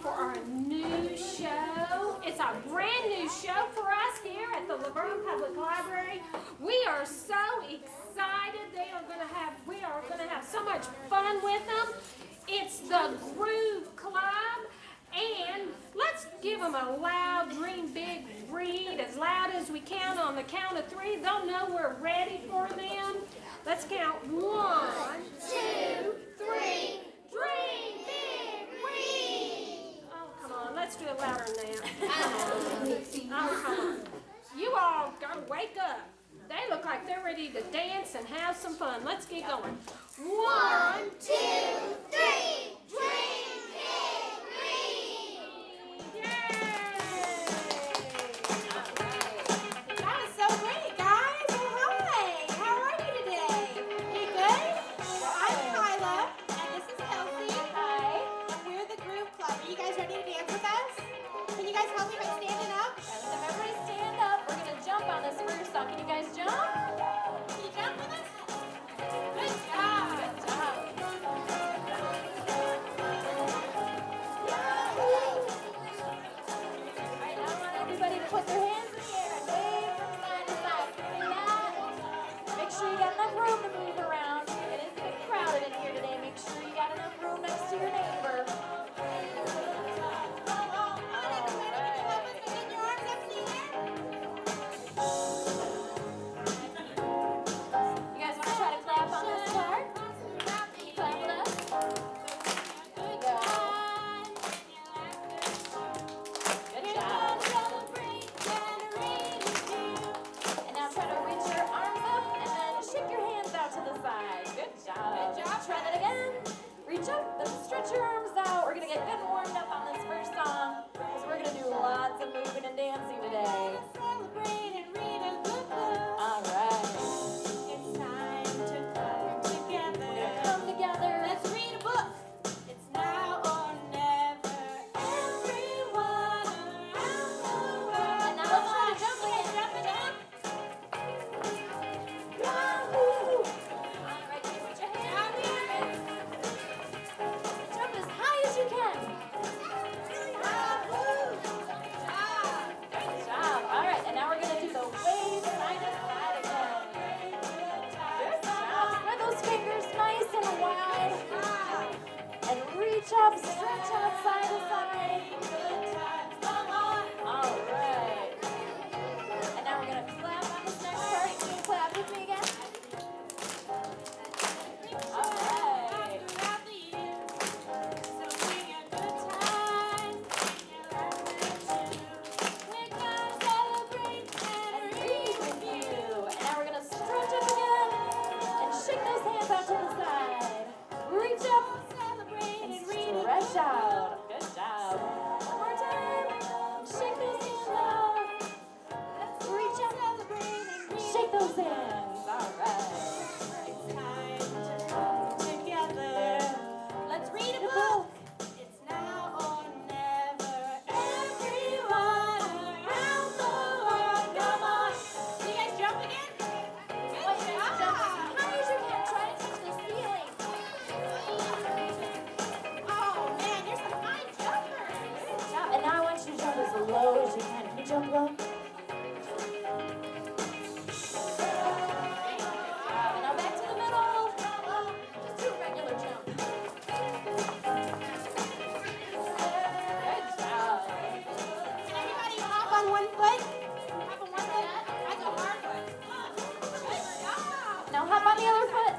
for our new show. It's a brand new show for us here at the LaVergne Public Library. We are so excited. We are gonna have so much fun with them. It's the Groove Club, and let's give them a loud, dream big read, as loud as we can on the count of 3. They'll know we're ready for them. Let's count 1, 2, 3. Dream big read. Oh, come on. Let's do it louder than that. Oh, come on. You all gotta wake up. They look like they're ready to dance and have some fun. Let's get going. 1, 2, 3. Dream big read. Yay! That was so great, guys. Well, hi. How are you today? You good? Well, I'm Kyla, and this is Kelsey. Hi. And we're the Groove Club. Are you guys ready to dance with us? Can you guys help me by standing up? Everybody stand up. We're going to jump on this first song. Can you guys jump? Can you jump with us? Good job. Good job. All right, now I want everybody to put their hands in the air and wave from side to side. Can you do that? Make sure you got enough room to move around. It is a bit crowded in here today. Make sure you got enough room next to your neighbor. Try that again. Reach up and stretch your arms out. We're going to get good and warmed up on this first song because we're going to do lots of moving and dancing today. Celebrate and read a good book. All right. It's time to come together. We're going to come together. Let's read a book. It's now or never. Everyone around the world. And now let's try to jump again. Jump it up. Yahoo! All right, can you put your hands up here? Jump as high as you can. Good job. All right, and now we're going to do the wave side to side again. Good job. Spread those fingers nice and wide. And reach up, stretch out side to side. All right. And now we're going to clap on this next part. Can you clap with me again? All right. Throughout the year, so bring a good time. We're gonna celebrate And and read with you. And now we're going to stretch up again. And shake those hands out to the side. Reach up celebrate and and read. stretch out. Good job. One more time. Shake those hands out. Reach up. Shake those hands. All right. It's time to come together. Let's read a book. It's now or never. Everyone around the world, come on. You guys jump again? Good Well, you guys jump as job. high as you can. Try to touch the ceiling. Oh man, you're some fine jumpers. Good job. And now I want you to jump as low as you can. Can you jump low? And now back to the middle. Just do a regular jump. Good job. Can everybody hop on one foot? Hop on one foot. That's a hard one. Good job. Now hop on the other foot.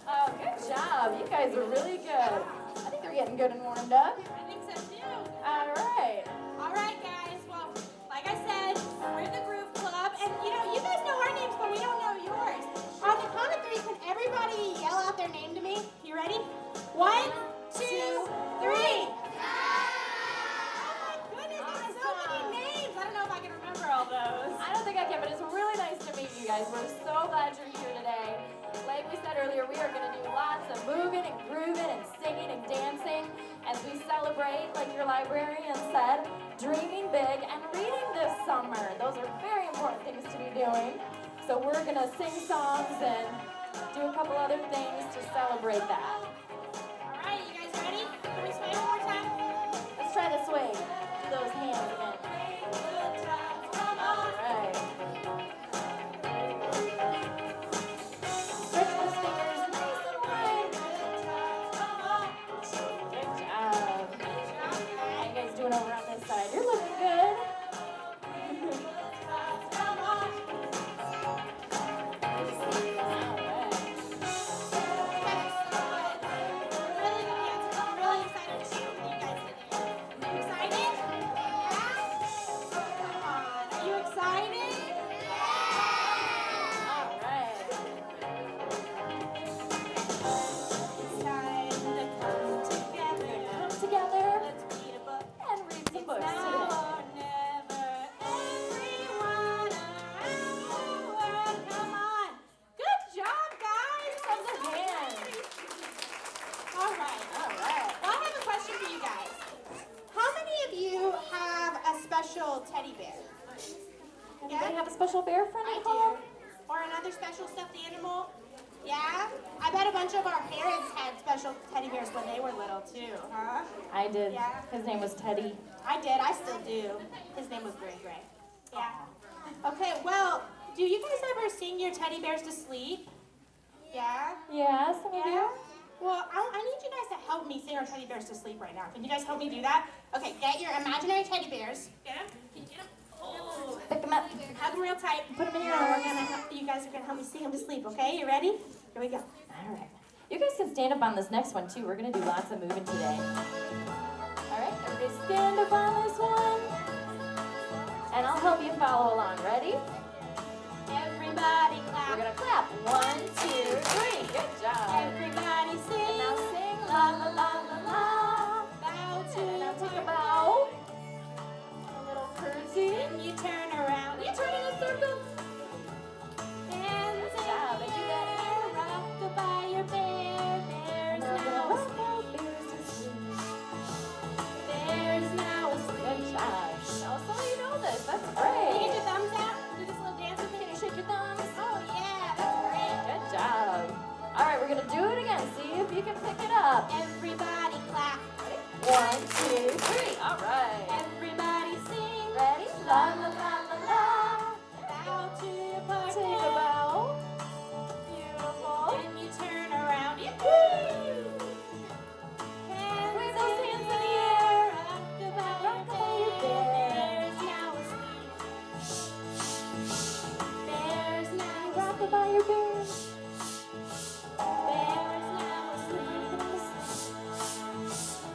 Oh, good job. You guys are really good. I think they're getting good and warmed up. I think so too. All right. All right, guys. Well, like I said, we're the Groove Club, and you guys know our names, but we don't know yours. On the count of 3, can everybody yell out their name to me? You ready? 1, 2, 3. Oh my goodness, there's so many names. I don't know if I can remember all those. I don't think I can, but it's really nice to meet you guys. We're so glad you're here today. Like we said earlier, we are going to do lots of moving and grooving and singing and dancing as we celebrate, like your librarian said, dreaming big and reading this summer. Those are very important things to be doing. So we're going to sing songs and do a couple other things to celebrate that. All right, have a special bear friend I at home? do. Or another special stuffed animal. Yeah? I bet a bunch of our parents had special teddy bears when they were little too, huh? I did. Yeah. His name was Teddy. I did. I still do. His name was Gray Gray. Yeah. Okay, well, do you guys ever sing your teddy bears to sleep? Yeah? Yeah, some of you. Well, I need you guys to help me sing our teddy bears to sleep right now. Can you guys help me do that? Okay, get your imaginary teddy bears. Get them. Can you get them? Oh. Pick them up. Hug them real tight. Put them in your Now arms. you guys are gonna help me sing them to sleep. Okay? You ready? Here we go. All right. You guys can stand up on this next one too. We're gonna do lots of moving today. All right, everybody stand up on this one. And I'll help you follow along. Ready? Everybody clap. We're gonna clap. 1, 2, 3. Good job. Everybody sing. And now sing la la la la la. Bow to And now take a your bow. A little curtsy. And you turn around. You turn in a circle. Hands Good in job. And do the that air. Rock-a-bye your bear. There's Now we're now gonna a rock our bears to sleep. There's now a Good job. Now some of you know this. That's Can you great. get your thumbs out? Do this little dance with me. Can you shake your thumbs? Oh yeah, that's great. Good job. All right, we're gonna do it again. See if you can pick it up. Everybody clap. 1, 2, 3. All right. Everybody sing. Ready? La la la la la. Bow to your partner. Take a bow. Beautiful. Then you turn around. Hands Wave those in hands in the the air. air. Rock-a-bye your bear. There's now a sleep. There's now a Rock by your bear. There's now a sleep.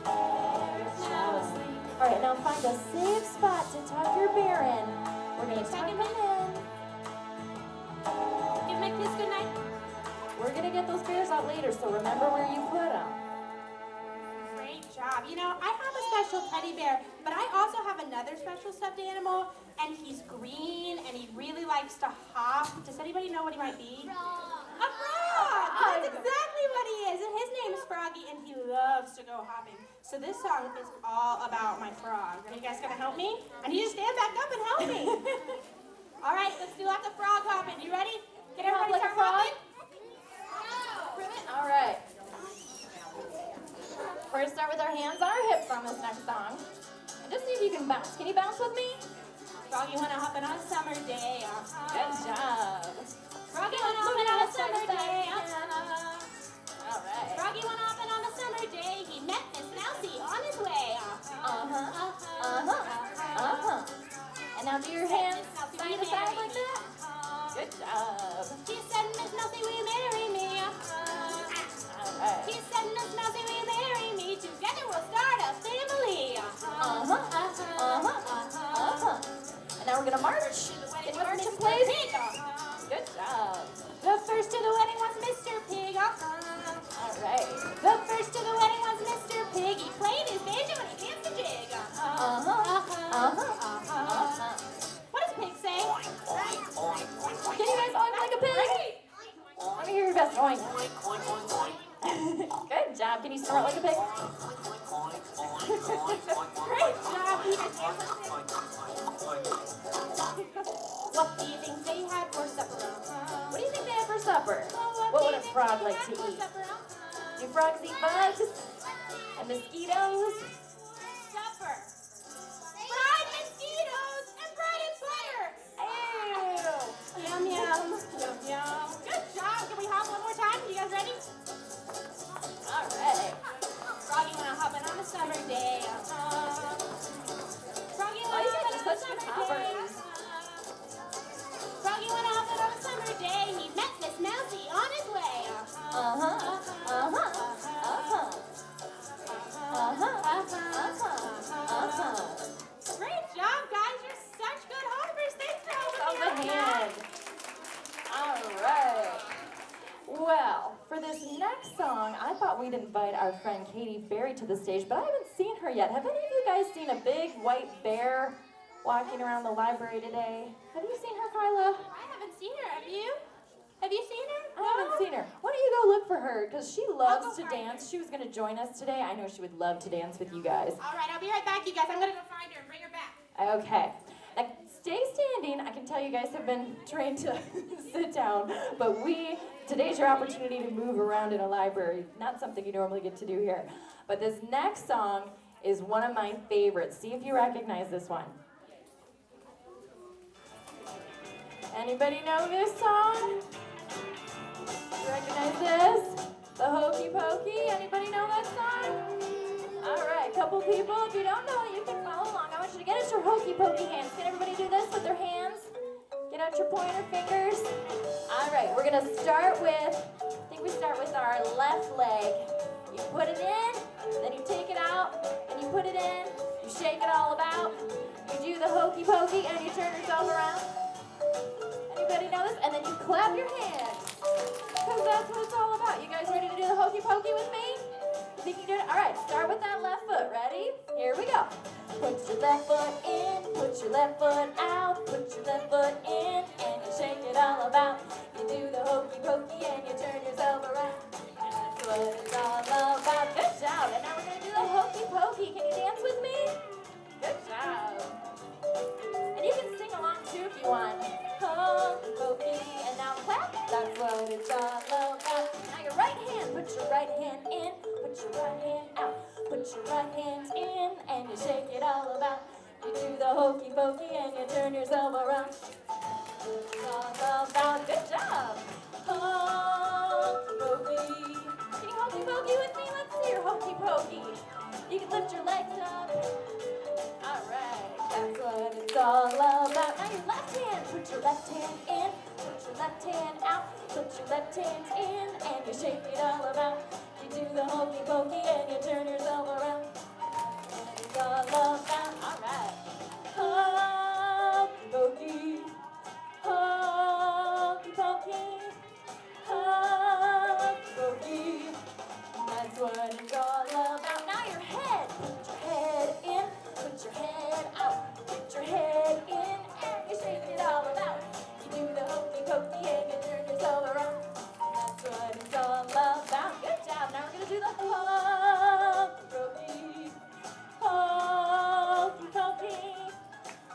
There's now a sleep. All right, now find a safe spot to tuck your bear in. We're gonna tuck him in. Give my kiss good night. We're gonna get those bears out later, so remember where you put them. Great job. You know, I have a special teddy bear, but I also have another special stuffed animal, and he's green, and he really likes to hop. Does anybody know what he might be? A frog! That's exactly what he is, and his name is Froggy, and he loves to go hopping. So this song is all about my frog. Are you guys gonna help me? I need you to stand back up and help me. All right, let's do lots of frog hopping. You ready? Can Hop everybody like a start frog? hopping? All right. We're gonna start with our hands on our hips on this next song. And just see if you can bounce. Can you bounce with me? Froggy went hopping on a summer day. Good job. Froggy went hopping on a summer day. All right. Froggy went hopping on a summer day. He met Miss Mousy on his way. And now do your hands side to side like that. Good job. She said, Miss Mousy, will you marry me? All right. She said, Miss Mousy, will you marry me? Together we'll start a family. And now we're gonna march. Can you march in place? Good job. The first to the wedding was Mr. Pig. All right. The first to the wedding was Mr. Pig. He played his banjo and he danced a jig. What does Pig say? Can you guys oink like a pig? Let me hear your best oink. Good job. Can you snort like a pig? Great job, Peter. What do you think they had for supper? What do you think they had for supper? What would a frog like to eat? Do frogs eat bugs and mosquitoes? Supper. Fried mosquitoes and bread and butter. Ew. Yum, yum. Yum, yum. Good job. Can we hop one more time? You guys ready? All right. Froggy went hopping on a summer day. Froggy went you guys hopping are on a such good summer hoppers. day. Froggy went hopping on a summer day. He met Miss Mousy on his way. Great job, guys. You're such good hoppers. Thanks for helping On me the out. hand. All right. Well, for this next song, I thought we'd invite our friend Katie Berry to the stage, but I haven't seen her yet. Have any of you guys seen a big white bear walking around the library today? Have you seen her, Kyla? I haven't seen her. Have you? Have you seen her? I haven't seen her. Why don't you go look for her? Because she loves go to find dance. She was going to join us today. I know she would love to dance with you guys. All right, I'll be right back, you guys. I'm going to go find her and bring her back. Okay. Now, stay standing. I can tell you guys have been trained to sit down, but today's your opportunity to move around in a library. Not something you normally get to do here. But this next song is one of my favorites. See if you recognize this one. Anybody know this song? You recognize this? The Hokey Pokey? Anybody know that song? All right, couple people. If you don't know it, you can follow along. I want you to get out your Hokey Pokey hands. Can everybody do this with their hands? Get out your pointer fingers. All right, we're gonna start with, I think we start with our left leg. You put it in, then you take it out, and you put it in, you shake it all about. You do the Hokey Pokey, and you turn yourself around. Anybody know this? And then you clap your hands, because that's what it's all about. You guys ready to do the Hokey Pokey with me? You think you can do it? All right, start with that left foot. Ready? Here we go. Put your left foot in, put your left foot out, put your left foot in, and you shake it all about. You do the Hokey Pokey, and you turn yourself around. And that's what it's all about. Good job. And now we're going to do the Hokey Pokey. Can you dance with me? Good job. And you can sing along too if you want. Hokey Pokey, and now clap. That's what it's all about. Now your right hand, put your right hand in, put your right hand out, put your right hand in, and you shake it all about. You do the Hokey Pokey, and you turn yourself around. It's all about. Good job. Hokey Pokey. Can you Hokey Pokey with me? Let's see your Hokey Pokey. You can lift your legs up. All right, that's what it's all about. Now your left hand, put your left hand in, put your left hand out, put your left hand in, and you shake it all about. You do the Hokey Pokey, and you turn yourself around. And it's all about. All right. Hokey Pokey, Hokey Pokey, Hokey Pokey. That's what it's all about. Now your head, put your head in, put your head out, put your head in, and you shake it all about. You do the Hokey Pokey, and you turn yourself around. That's what it's all about. Good job. Now we're going to do the Hokey Pokey, Hokey Pokey,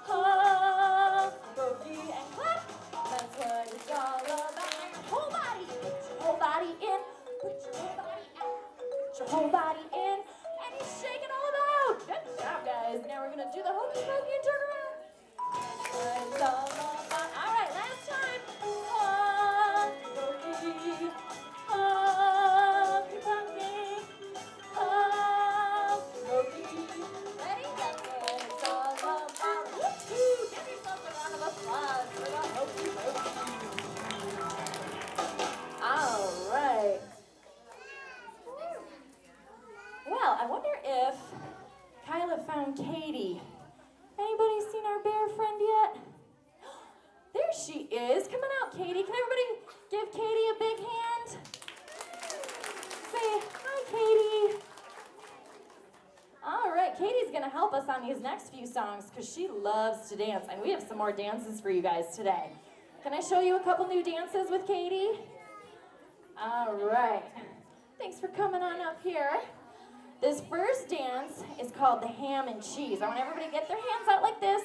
Hokey Pokey, and clap. That's what it's all about. Now your whole body, put your whole body in, put your whole body out, put your whole body in, and you shake it all about. Good job, guys. Now we're going to do the Hokey Pokey and turn around. That's what it's all about. All right, last time. Hokey Pokey, Hokey Pokey, Hokey Pokey. Ready? That's what it's all about. Woo-hoo! Give yourself a round of applause for the Hokey Pokey. All right. Well, I wonder if Kyla found Katie. Anybody seen our bear friend yet? There she is. Come on out, Katie. Can everybody give Katie a big hand? Say, hi, Katie. All right, Katie's going to help us on these next few songs because she loves to dance, and we have some more dances for you guys today. Can I show you a couple new dances with Katie? All right. Thanks for coming on up here. This first dance is called the ham and cheese. I want everybody to get their hands out like this.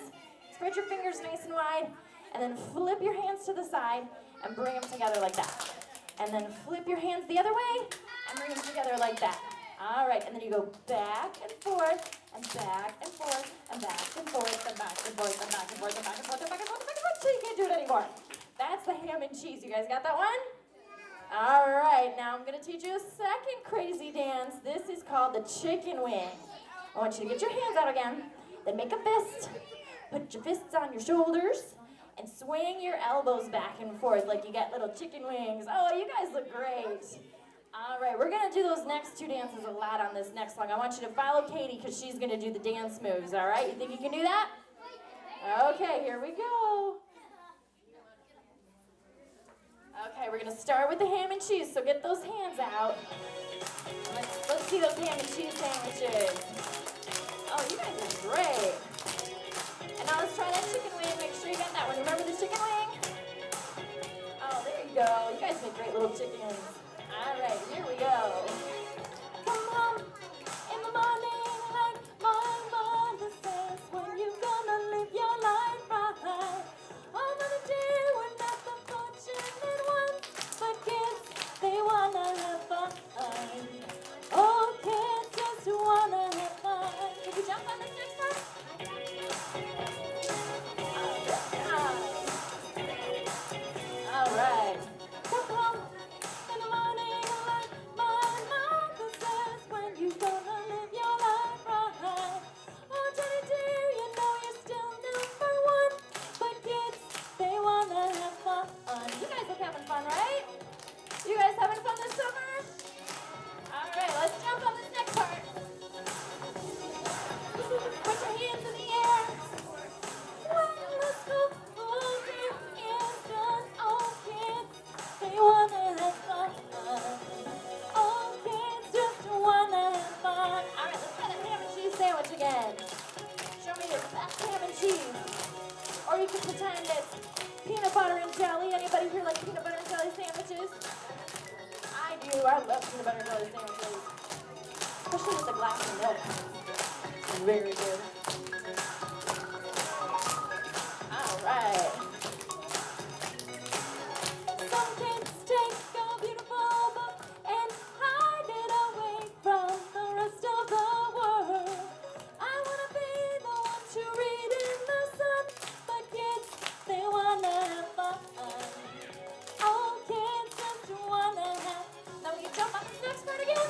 Spread your fingers nice and wide, and then flip your hands to the side and bring them together like that. And then flip your hands the other way and bring them together like that. All right, and then you go back and forth, and back and forth, and back and forth, and back and forth, and back and forth, and back and forth, and back and forth, and back and forth, till you can't do it anymore. That's the ham and cheese. You guys got that one? All right, now I'm going to teach you a second crazy dance. This is called the chicken wing. I want you to get your hands out again, then make a fist. Put your fists on your shoulders and swing your elbows back and forth like you got little chicken wings. Oh, you guys look great. All right, we're going to do those next two dances a lot on this next song. I want you to follow Katie because she's going to do the dance moves, all right? You think you can do that? Okay, here we go. Okay, we're going to start with the ham and cheese, so get those hands out. Let's see those ham and cheese sandwiches. Oh, you guys are great. And now let's try that chicken wing. Make sure you got that one. Remember the chicken wing? Oh, there you go. You guys make great little chickens. All right, here we go. Come home in the morning like my mother says, when you gonna live your life right. butterball sandwiches. Especially with a glass of milk. Very good. All right. Some kids take a beautiful book and hide it away from the rest of the world. I want to be the one to read in the sun, but kids, they want to have fun. All kids just want to have. Now will you jump on this next part again?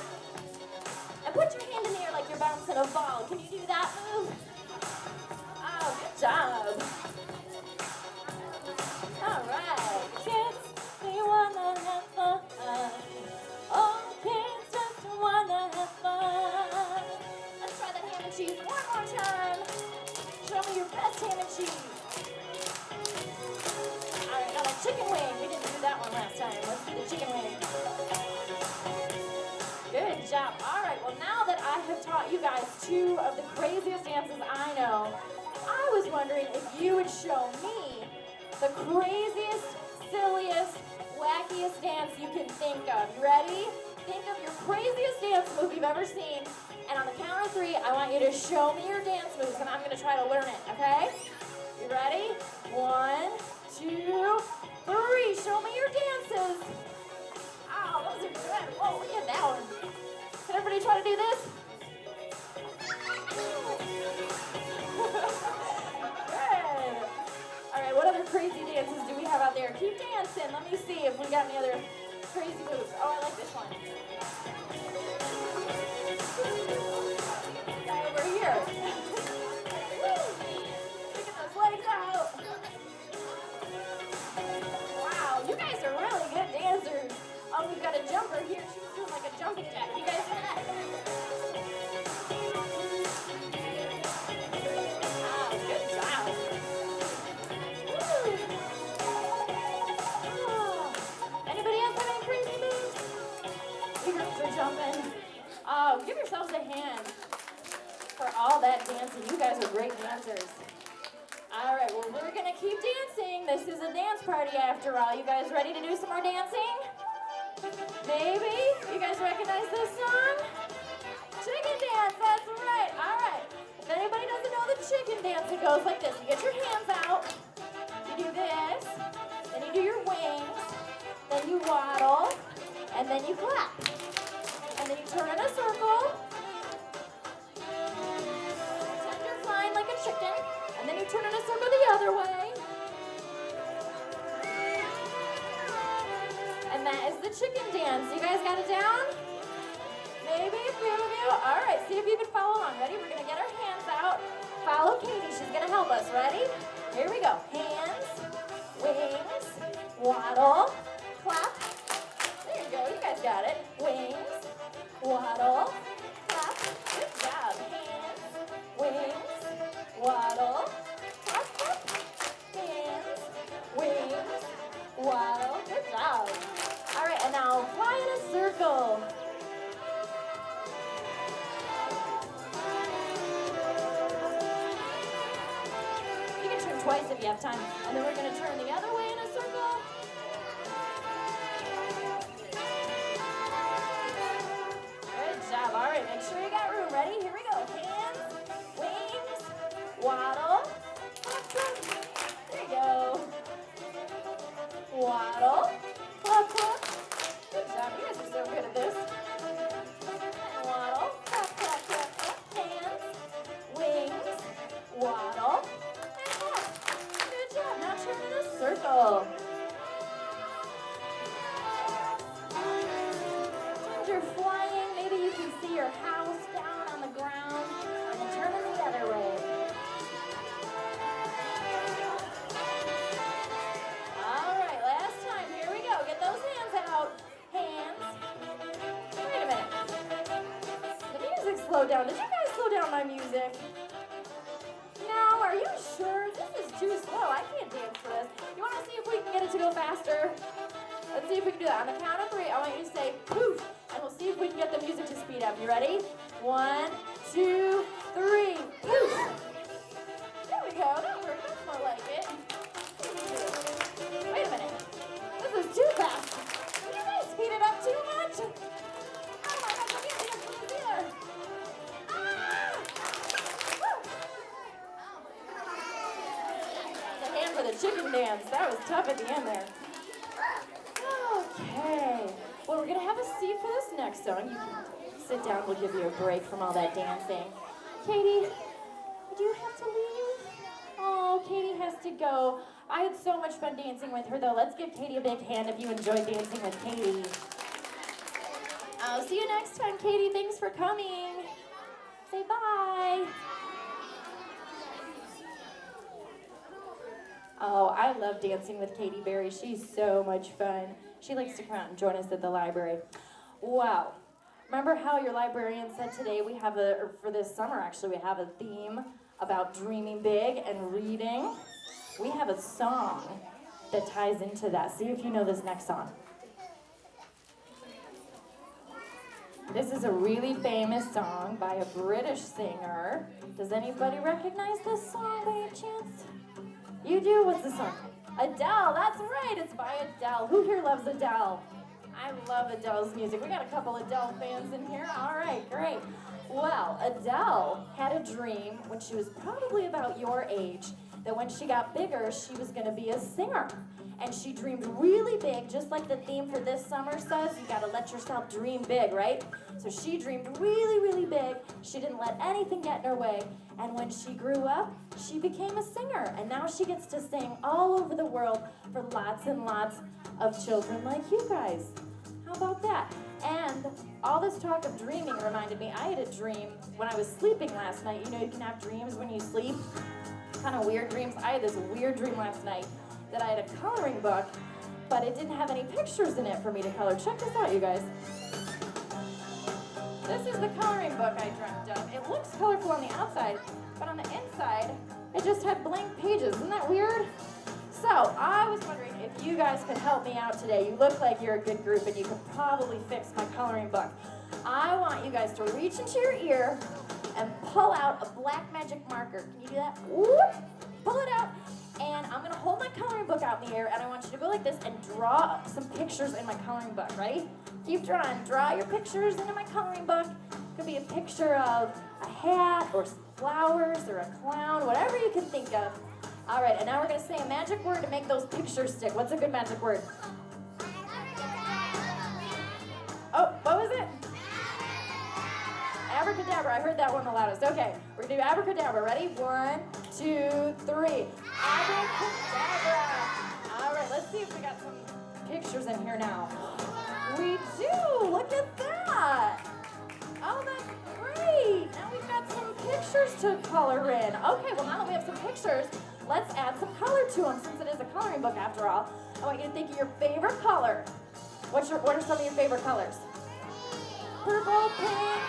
And put your hand in the air like you're bouncing a ball. Can you do that move? Oh, good job. All right, kids, they wanna have fun. Oh, kids just wanna have fun. Let's try that ham and cheese one more time. Show me your best ham and cheese. All right, now the chicken wing. We didn't do that one last time. Let's do the chicken wing. Good job. All right, well, now that I have taught you guys two of the craziest dances I know, I was wondering if you would show me the craziest, silliest, wackiest dance you can think of. You ready? Think of your craziest dance move you've ever seen, and on the count of 3, I want you to show me your dance moves, and I'm going to try to learn it, okay? You ready? 1, 2, 3. Show me your dances. Oh, those are good. Whoa, look at that one. Can everybody try to do this? Good. All right, what other crazy dances do we have out there? Keep dancing. Let me see if we got any other crazy moves. Oh, I like this one. Guy over here. Woo. Sticking those legs out. Wow, you guys are really good dancers. Oh, we've got a jumper here. She's doing like a jumping jack. You guys hear that? Ah, good job. Woo. Oh. Anybody else have any crazy moves? You girls are jumping. Oh, give yourselves a hand for all that dancing. You guys are great dancers. All right, well, we're going to keep dancing. This is a dance party after all. You guys ready to do some more dancing? Maybe? You guys recognize this song? Chicken dance, that's right. All right. If anybody doesn't know the chicken dance, it goes like this. You get your hands out. You do this. Then you do your wings. Then you waddle. And then you clap. And then you turn in a circle. Pretend you're flying like a chicken. And then you turn in a circle the other way. And that is the chicken dance. You guys got it down? Maybe a few of you? All right, see if you can follow along. Ready? We're going to get our hands out. Follow Katie. She's going to help us. Ready? Here we go. Hands, wings, waddle, clap. There you go. You guys got it. Wings, waddle, clap. Good job. Hands, wings, waddle, clap, clap. Hands, wings, waddle. Good job. All right, and now fly in a circle. You can turn twice if you have time. And then we're going to turn the other way in a circle. Good job. All right, make sure you got room. Ready? Here we go. Hands, wings, waddle, clap, clap. There you go. Waddle, clap, clap. Good job. You guys are so good at this. And waddle, clap, clap, clap, clap. Hands, wings, waddle, and clap. Good job. Now turn in a circle. Pretend you're flying. Maybe you can see your house down on the ground. And then turn in the other way. All right, last time. Here we go. Get those hands out. Hands. Wait a minute. The music slowed down. Did you guys slow down my music? No, are you sure? This is too slow. I can't dance for this. You want to see if we can get it to go faster? Let's see if we can do that. On the count of 3, I want you to say poof, and we'll see if we can get the music to speed up. You ready? 1, 2, 3, poof. There we go. That worked. That's more like it. Wait a minute. This is too fast. Did you guys speed it up too much? chicken dance. That was tough at the end there. Okay. Well, we're going to have a seat for this next song. You can sit down. We'll give you a break from all that dancing. Katie, do you have to leave? Oh, Katie has to go. I had so much fun dancing with her, though. Let's give Katie a big hand if you enjoyed dancing with Katie. I'll see you next time, Katie. Thanks for coming. Say bye. Oh, I love dancing with Katie Berry. She's so much fun. She likes to come out and join us at the library. Wow. Remember how your librarian said today we have or for this summer actually, we have a theme about dreaming big and reading? We have a song that ties into that. See if you know this next song. This is a really famous song by a British singer. Does anybody recognize this song by any chance? You do? What's the song? Adele, that's right, it's by Adele. Who here loves Adele? I love Adele's music. We got a couple Adele fans in here. All right, great. Well, Adele had a dream when she was probably about your age that when she got bigger, she was going to be a singer. And she dreamed really big, just like the theme for this summer says, you got to let yourself dream big, right? So she dreamed really, really big. She didn't let anything get in her way. And when she grew up, she became a singer. And now she gets to sing all over the world for lots and lots of children like you guys. How about that? And all this talk of dreaming reminded me, I had a dream when I was sleeping last night. You know, you can have dreams when you sleep, kind of weird dreams. I had this weird dream last night that I had a coloring book, but it didn't have any pictures in it for me to color. Check this out, you guys. This is the coloring book I dreamt of. It looks colorful on the outside, but on the inside, it just had blank pages. Isn't that weird? So, I was wondering if you guys could help me out today. You look like you're a good group and you could probably fix my coloring book. I want you guys to reach into your ear and pull out a black magic marker. Can you do that? Whoop! Pull it out. And I'm going to hold my coloring book out in the air, and I want you to go like this and draw some pictures in my coloring book. Ready? Keep drawing. Draw your pictures into my coloring book. It could be a picture of a hat or flowers or a clown, whatever you can think of. All right, and now we're going to say a magic word to make those pictures stick. What's a good magic word? Oh, what was it? Abracadabra. I heard that one the loudest. Okay, we're going to do abracadabra. Ready? 1, 2, 3. Abracadabra. All right, let's see if we got some pictures in here now. We do. Look at that. Oh, that's great. Now we've got some pictures to color in. Okay, well, now that we have some pictures, let's add some color to them since it is a coloring book after all. I want you to think of your favorite color. What are some of your favorite colors? Purple, pink,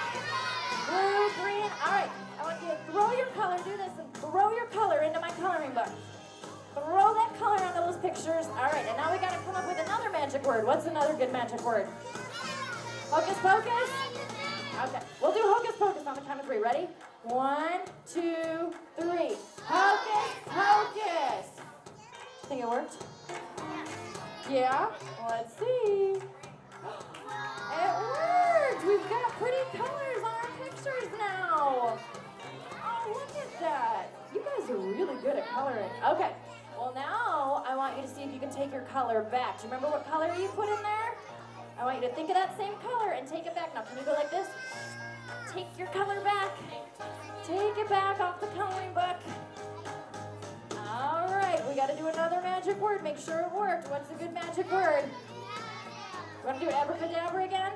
blue, green. All right, I want you to throw your color, do this, and throw your color into my coloring book. Throw that color onto those pictures. All right, and now we got to come up with another magic word. What's another good magic word? Hocus pocus? Okay, we'll do hocus pocus on the count of 3. Ready? 1, 2, 3. Hocus pocus. Think it worked? Yeah? Let's see. It worked! We've got pretty colors on our pictures now. Oh, look at that. You guys are really good at coloring. Okay, well now I want you to see if you can take your color back. Do you remember what color you put in there? I want you to think of that same color and take it back. Now, can you go like this? Take your color back. Take it back off the coloring book. All right, we got to do another magic word. Make sure it worked. What's a good magic word? Want to do abracadabra again?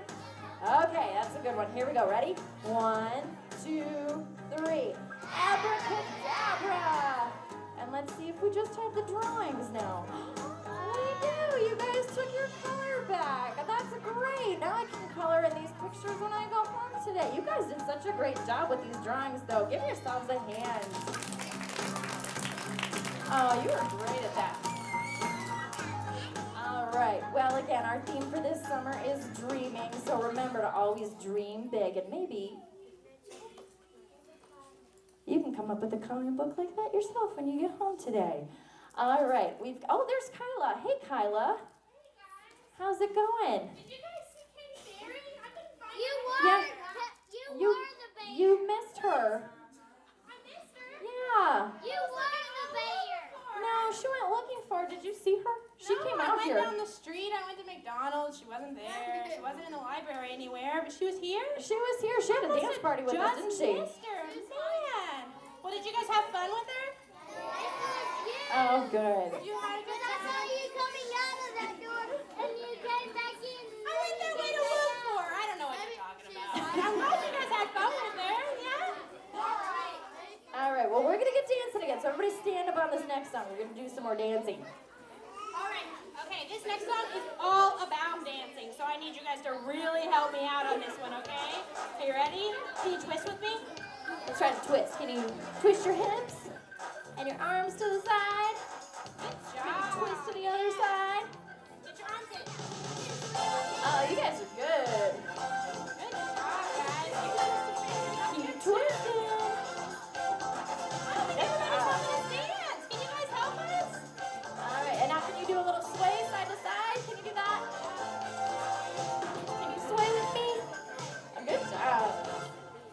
Okay, that's a good one. Here we go. Ready? 1, 2, 3. Abracadabra! And let's see if we just have the drawings now. We do! You guys took your color back. That's great. Now I can color in these pictures when I go home today. You guys did such a great job with these drawings, though. Give yourselves a hand. Oh, you were great at that. All right. Well, again, our theme for this summer is dreaming. So remember to always dream big. And maybe you can come up with a coloring book like that yourself when you get home today. All right. There's Kyla. Hey, Kyla. How's it going? Did you guys see Katie Berry? I couldn't find her. You were the bear. You missed her. I missed her. Yeah. You were the bear. No, she went looking wasn't in the library anywhere, but she was here? She was here. She had a dance party with us, didn't she? Missed her. Man. Well, did you guys have fun with her? Oh, good. You had a good I time? saw you coming out of that door, and you came back in. I went that way to look for her. I don't know what you're talking about. I'm glad you guys had fun with her. Yeah? All right, well, we're going to get dancing again, so everybody stand up on this next song. We're going to do some more dancing. All right. Okay, this next song is all about dancing, so I need you guys to really help me out on this one, okay? Are you ready? Can you twist with me? Let's try to twist. Can you twist your hips and your arms to the side? Good Can you job. twist to the other side? Get your arms in. Oh, you guys are good. Good job, guys. Keep twisting. Everybody's helping us dance. Can you guys help us? All right, and now can you do a little sway side to side? Can you do that? Can you sway with me? Good job.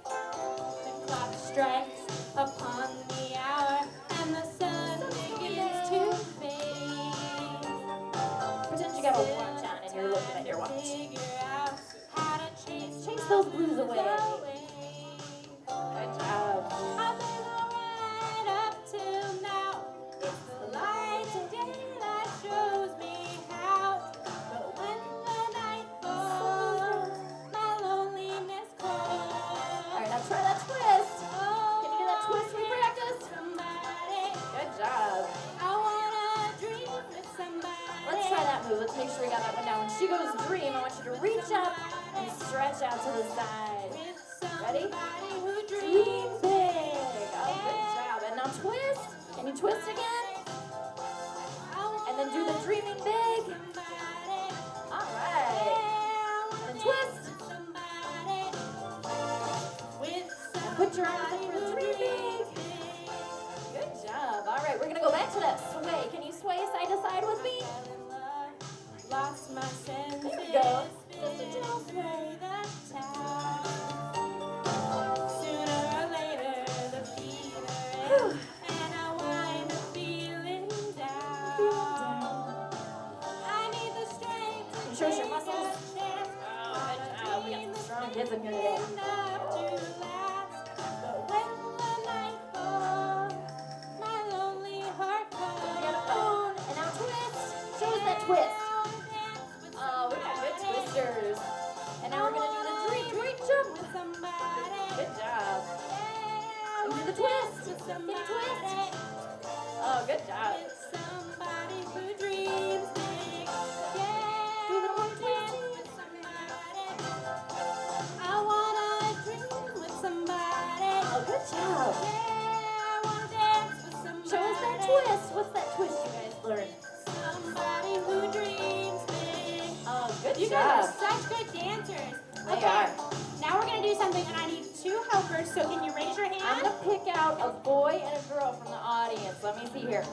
The clock strikes upon the hour, and the sun begins to fade. Pretend you got a watch on and you're looking at your watch. Figure out how to chase Those blues away. away. Good job. I've been alright up till now. It's the light of day that shows me how. But when the night falls, my loneliness calls. All right, now try that twist. Can you do that twist we practiced? Somebody, Good job. I wanna dream with somebody. Let's try that move. Let's make sure we got that one down. When she goes dream, I want you to reach up and stretch out to the side. With Ready? somebody who Dream dreams big. Oh, good job. And now twist. Can you twist again? And then do the dreaming big. All right. And twist. And put your arms up for the dream big. Good job. All right, we're going to go back to that sway. Can you sway side to side with me? Lost my senses. There we go. Just a gentle sway that time. Sooner or later, the fever ends, and I wind up feeling down. I need the strength to Show us your take muscles. a chance. Oh, good job. We got some strong kids in here today. Enough to last. But when the night falls, my lonely heart calls. And now twist. Show us that twist. Oh, we got good twisters. And now we're going to do the dream jump. With somebody. Good job. Yeah, And do the twist. with Can you somebody. twist? Oh, good job. With somebody who dreams big. Yeah, Do a little more dance with somebody. I wanna dream with somebody. Oh, good job. Yeah, I wanna dance with somebody. Show us that twist. What's that twist you guys learned? Somebody who dreams big. Oh, good You job. guys are such good dancers. They are. Now we're gonna do something, and I need 2 helpers. So can you raise your I'm hand? going to pick out a boy and a girl from the audience. Let me see here.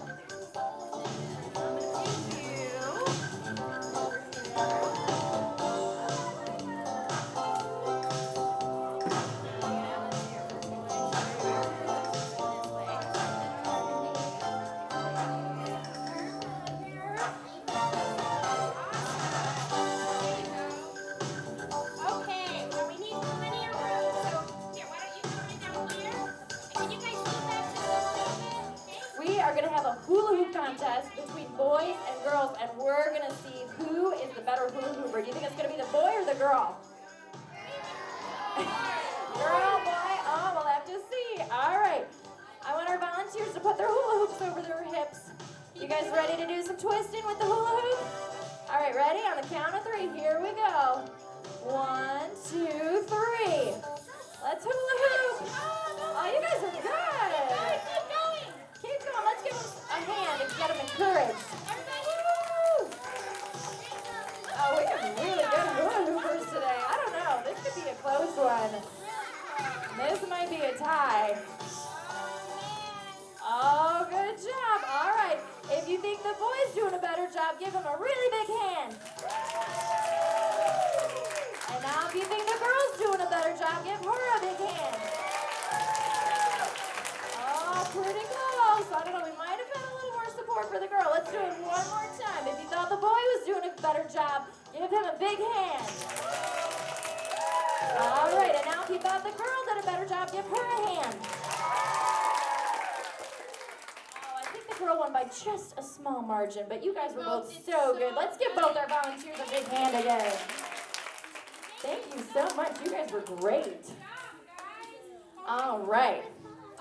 Okay, well, we need plenty of room, so here, why don't you come in down here? And can you guys move that just a little bit? Okay? We are going to have a hula hoop contest between boys and girls, and we're going to see who is the better hula hooper. Do you think it's going to be the boy or the girl? Girl, boy? Oh, we'll have to see. All right. I want our volunteers to put their hula hoops over their hips. You guys ready to do some twisting with the hula hoop? All right, ready? On the count of 3. Here we go. 1, 2, 3. Let's hula hoop. Oh, you guys are good. Keep going! Keep going. Let's give them a hand and get them encouraged. Woo! Oh, we have really good hula hoopers today. I don't know. This could be a close one. This might be a tie. Oh, good job. All right. If you think the boy's doing a better job, give him a really big hand. And now if you think the girl's doing a better job, give her a big hand. Oh, pretty close. I don't know. We might have had a little more support for the girl. Let's do it one more time. If you thought the boy was doing a better job, give him a big hand. He thought the girl did a better job. Give her a hand. Oh, I think the girl won by just a small margin, but you guys were both so good. Let's give both our volunteers a big hand again. Thank you so much. You guys were great. All right.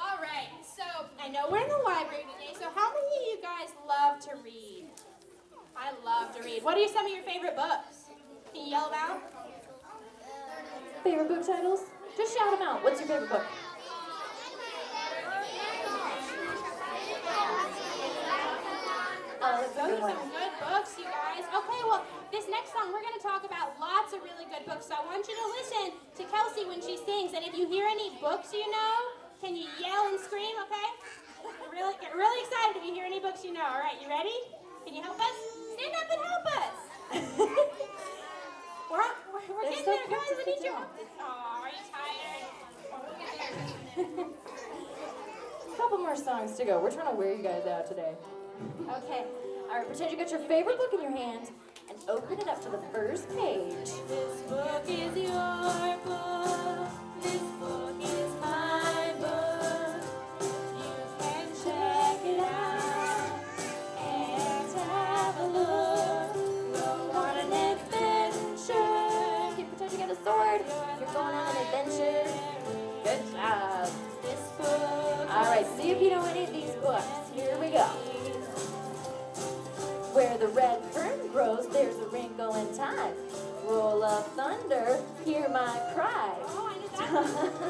All right, so I know we're in the library today, so how many of you guys love to read? I love to read. What are some of your favorite books? Can you yell them out? Favorite book titles? Just shout them out. What's your favorite book? Oh, Those are some good books, you guys. Okay, well, this next song, we're going to talk about lots of really good books, so I want you to listen to Kelsey when she sings, and if you hear any books you know, can you yell and scream, okay? Get really excited if you hear any books you know. All right, you ready? Can you help us? Stand up and help us. we're getting there, guys. I need your help. Oh, are you tired? A couple more songs to go. We're trying to wear you guys out today. Okay. All right, pretend you got your favorite book in your hand and open it up to the first page. This book is your book. This book is my book. You can check it out and have a look. Go on an adventure. Okay, pretend you got a sword. You're going on an adventure. Good job. This book. All right, see if you know any of these books. Here we go. Where the red fern grows, there's a wrinkle in time. Roll of thunder, hear my cry. Oh, I know that one.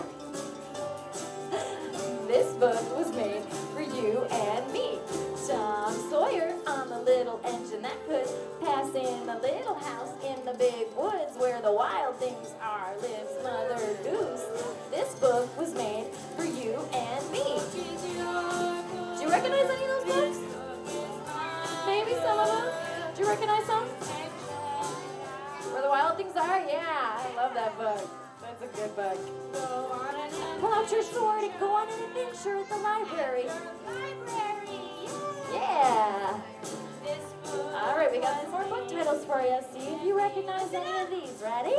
This book was made for you and me. Tom Sawyer on the little engine that could pass in the little house in the big woods where the wild things are. Lives Mother Goose. This book was made for you and me. Do you recognize any of those books? Maybe some of them. Do you recognize some? Where the Wild Things Are? Yeah, I love that book. That's a good book. Pull out your sword and go on an adventure at the library. Yeah. All right, we got some more book titles for you. See if you recognize any of these. Ready?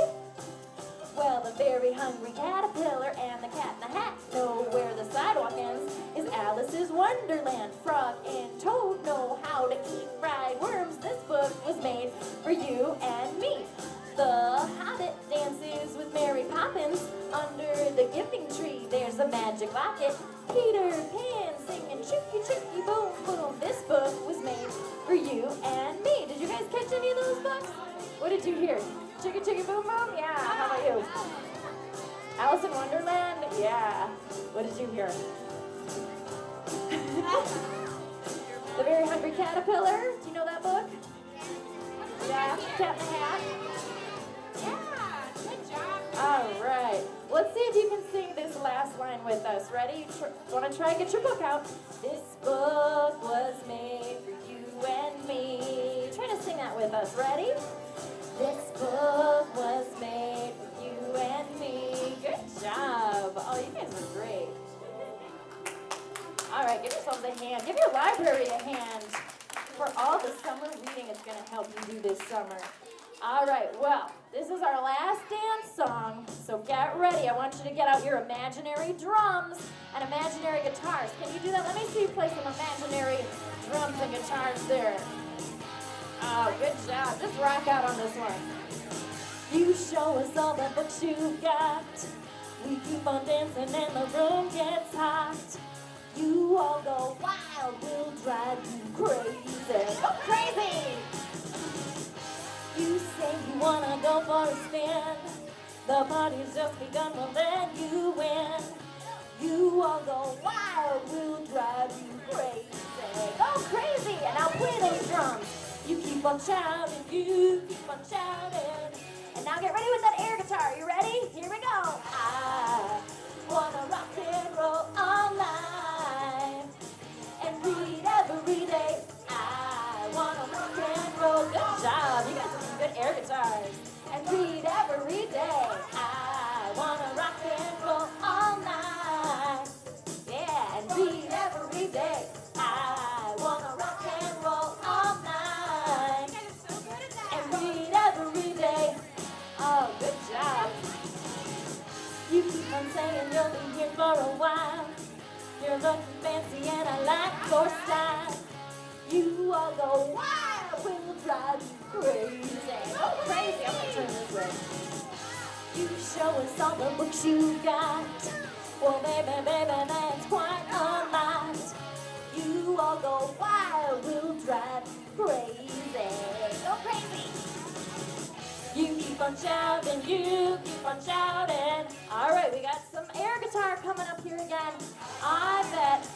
Well, the very hungry caterpillar and the cat in the hat know where the sidewalk ends is Alice's Wonderland. Frog and Toad know how to eat fried worms. This book was made for you and me. The Hobbit dances with Mary Poppins under the giving tree. There's a magic locket. Peter Pan singing chooky chooky boom boom. This book was made for you and me. Did you guys catch any of those books? What did you hear? Chicka chicka boom boom? Yeah, how about you? Alice in Wonderland? Yeah. What did you hear? The Very Hungry Caterpillar? Do you know that book? Yeah, Cat in the Hat? Yeah, good job. All right. Let's see if you can sing this last line with us. Ready? Want to try and get your book out? This book was made for you and me. Try to sing that with us. Ready? This book was made for you and me. Good job. Oh, you guys are great. All right, give yourselves a hand. Give your library a hand for all the summer reading it's going to help you do this summer. All right, well, this is our last dance song, so get ready. I want you to get out your imaginary drums and imaginary guitars. Can you do that? Let me see you play some imaginary drums and guitars there. Oh, good job. Just rock out on this one. You show us all the books you got. We keep on dancing and the room gets hot. You all go wild, we'll drive you crazy. Go crazy! You say you wanna go for a spin. The party's just begun, well then you win. You all go wild, we'll drive you crazy. Go crazy! And now play those drums. You keep on shouting, you keep on shouting. And now get ready with that air guitar. You ready? Here we go. I wanna rock and roll all night and read every day. I wanna rock and roll. Good job. You guys have some good air guitars. And read every day. I wanna rock and roll all night. Yeah, and read every day. I wanna rock and roll all night. And read every day. Oh, good job. You saying you'll be here for a while. You're looking fancy and I like your style. You all go wild, we'll drive you crazy. Go crazy, I'm gonna turn this way. You show us all the books you got. Well, baby, that's quite a lot. You all go wild, we'll drive you crazy. Go crazy. You keep on shouting, you keep on shouting. All right, we got some air guitar coming up here again. I bet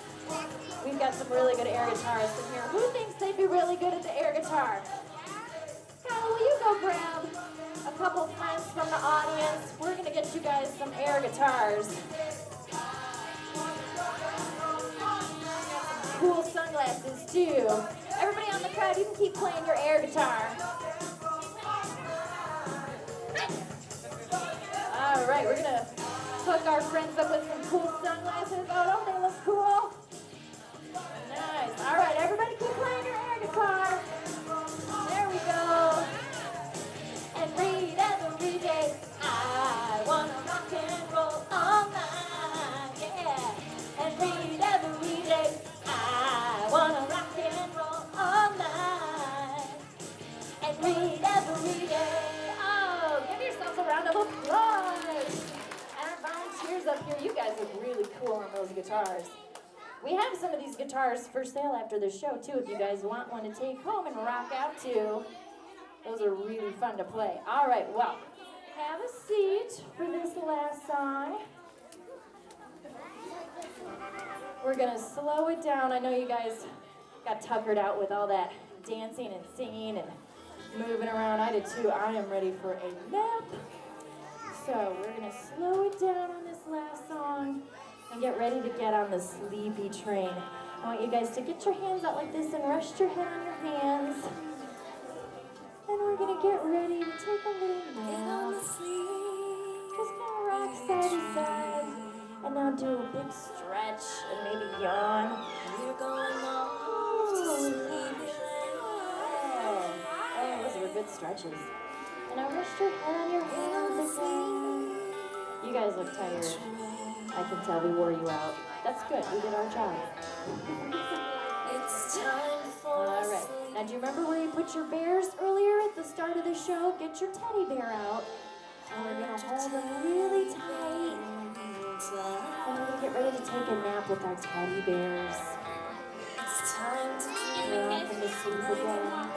we've got some really good air guitarists in here. Who thinks they'd be really good at the air guitar? Kyle, will you go grab a couple friends from the audience? We're gonna get you guys some air guitars. Cool sunglasses too. Everybody on the crowd, you can keep playing your air guitar. All right, we're gonna hook our friends up with some cool sunglasses. Oh, don't they look cool? Nice. All right, everybody keep playing your air guitar. There we go. And read every day. I wanna rock and roll all night. Yeah. And read every day. I wanna rock and roll all night. And read every day. Oh, give yourselves a round of applause. And our volunteers up here, you guys look really cool on those guitars. We have some of these guitars for sale after the show, too, if you guys want one to take home and rock out to. Those are really fun to play. All right, well, have a seat for this last song. We're going to slow it down. I know you guys got tuckered out with all that dancing and singing and moving around. I did, too. I am ready for a nap. So we're going to slow it down on this last song. And get ready to get on the sleepy train. I want you guys to get your hands out like this and rest your head on your hands. And we're gonna get ready to take a little nap. Just gonna rock side to side. And now do a big stretch and maybe yawn. Oh, those were good stretches. And now rest your head on your hands again. You guys look tired. I can tell we wore you out. That's good. We did our job. It's time for all right. Now, do you remember where you put your bears earlier at the start of the show? Get your teddy bear out. And we're going to hold them really tight. And we're going to get ready to take a nap with our teddy bears. It's time to We're off into sleep again. All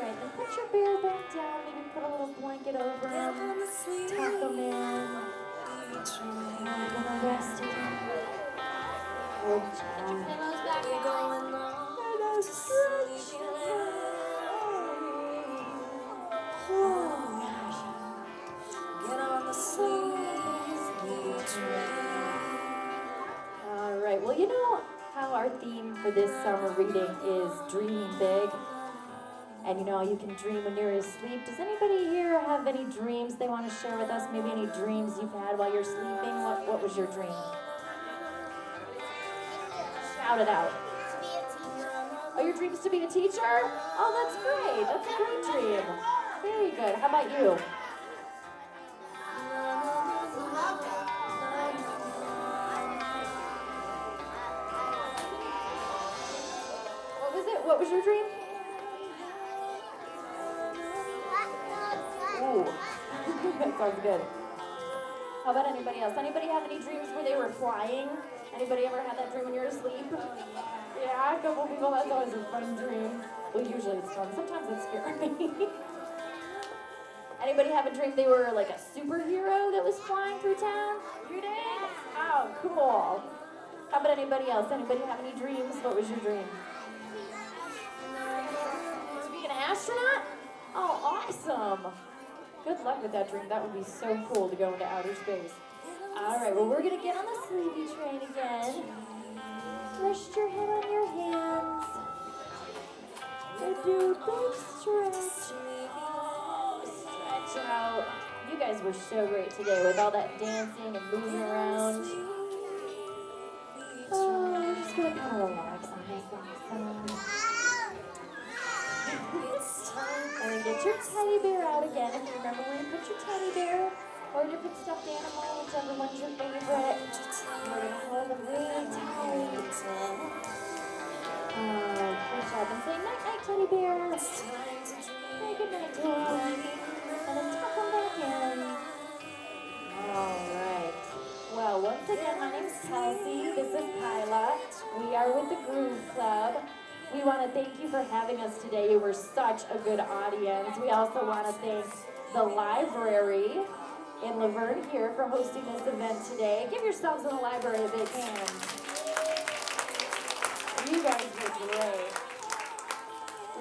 right. Then put your bear back down. Maybe put a little blanket over him. Tuck them in. And we're gonna rest again. Good job. You're going on And stretch. Oh gosh. Get on the sleepy train. All right. Well, you know how our theme for this summer reading is dreaming big. And you know, you can dream when you're asleep. Does anybody here have any dreams they want to share with us? Maybe any dreams you've had while you're sleeping? What was your dream? Shout it out. Oh, your dream's to be a teacher? Oh, that's great. That's a great dream. Very good. How about you? What was it? What was your dream? Ooh, that sounds good. How about anybody else? Anybody have any dreams where they were flying? Anybody ever had that dream when you're asleep? Yeah, a couple people. That's always a fun dream. Well, usually it's fun. Sometimes it's scary. Anybody have a dream they were like a superhero that was flying through town? You did? Oh, cool. How about anybody else? Anybody have any dreams? What was your dream? To be an astronaut? Oh, awesome. Good luck with that dream. That would be so cool to go into outer space. All right, well, we're going to get on the sleepy train again. Rest your head on your hands. And do a big stretch. Stretch out. You guys were so great today with all that dancing and moving around. Oh, we're just going to kind of relax on this last And then get your teddy bear out again. If you remember where you put your teddy bear, or a different stuffed animal, whichever one's your favorite. We're going to hold them really tight. Oh, good job. And say night-night, teddy bear. Say goodnight to them. And then tuck them back in. All right. Well, once again, my name's Kelsey. This is Kyla. We are with the Groove Club. We want to thank you for having us today. You were such a good audience. We also want to thank the library in LaVergne here for hosting this event today. Give yourselves in the library a big hand. You guys did great.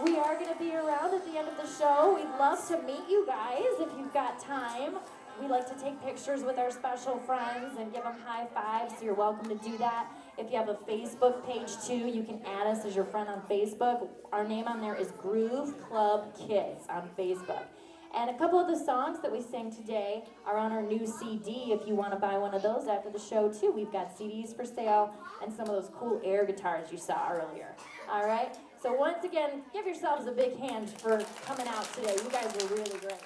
We are going to be around at the end of the show. We'd love to meet you guys if you've got time. We like to take pictures with our special friends and give them high fives, so you're welcome to do that. If you have a Facebook page too, you can add us as your friend on Facebook. Our name on there is Groove Club Kids on Facebook. And a couple of the songs that we sang today are on our new CD if you want to buy one of those after the show too. We've got CDs for sale and some of those cool air guitars you saw earlier. All right? So once again, give yourselves a big hand for coming out today. You guys were really great.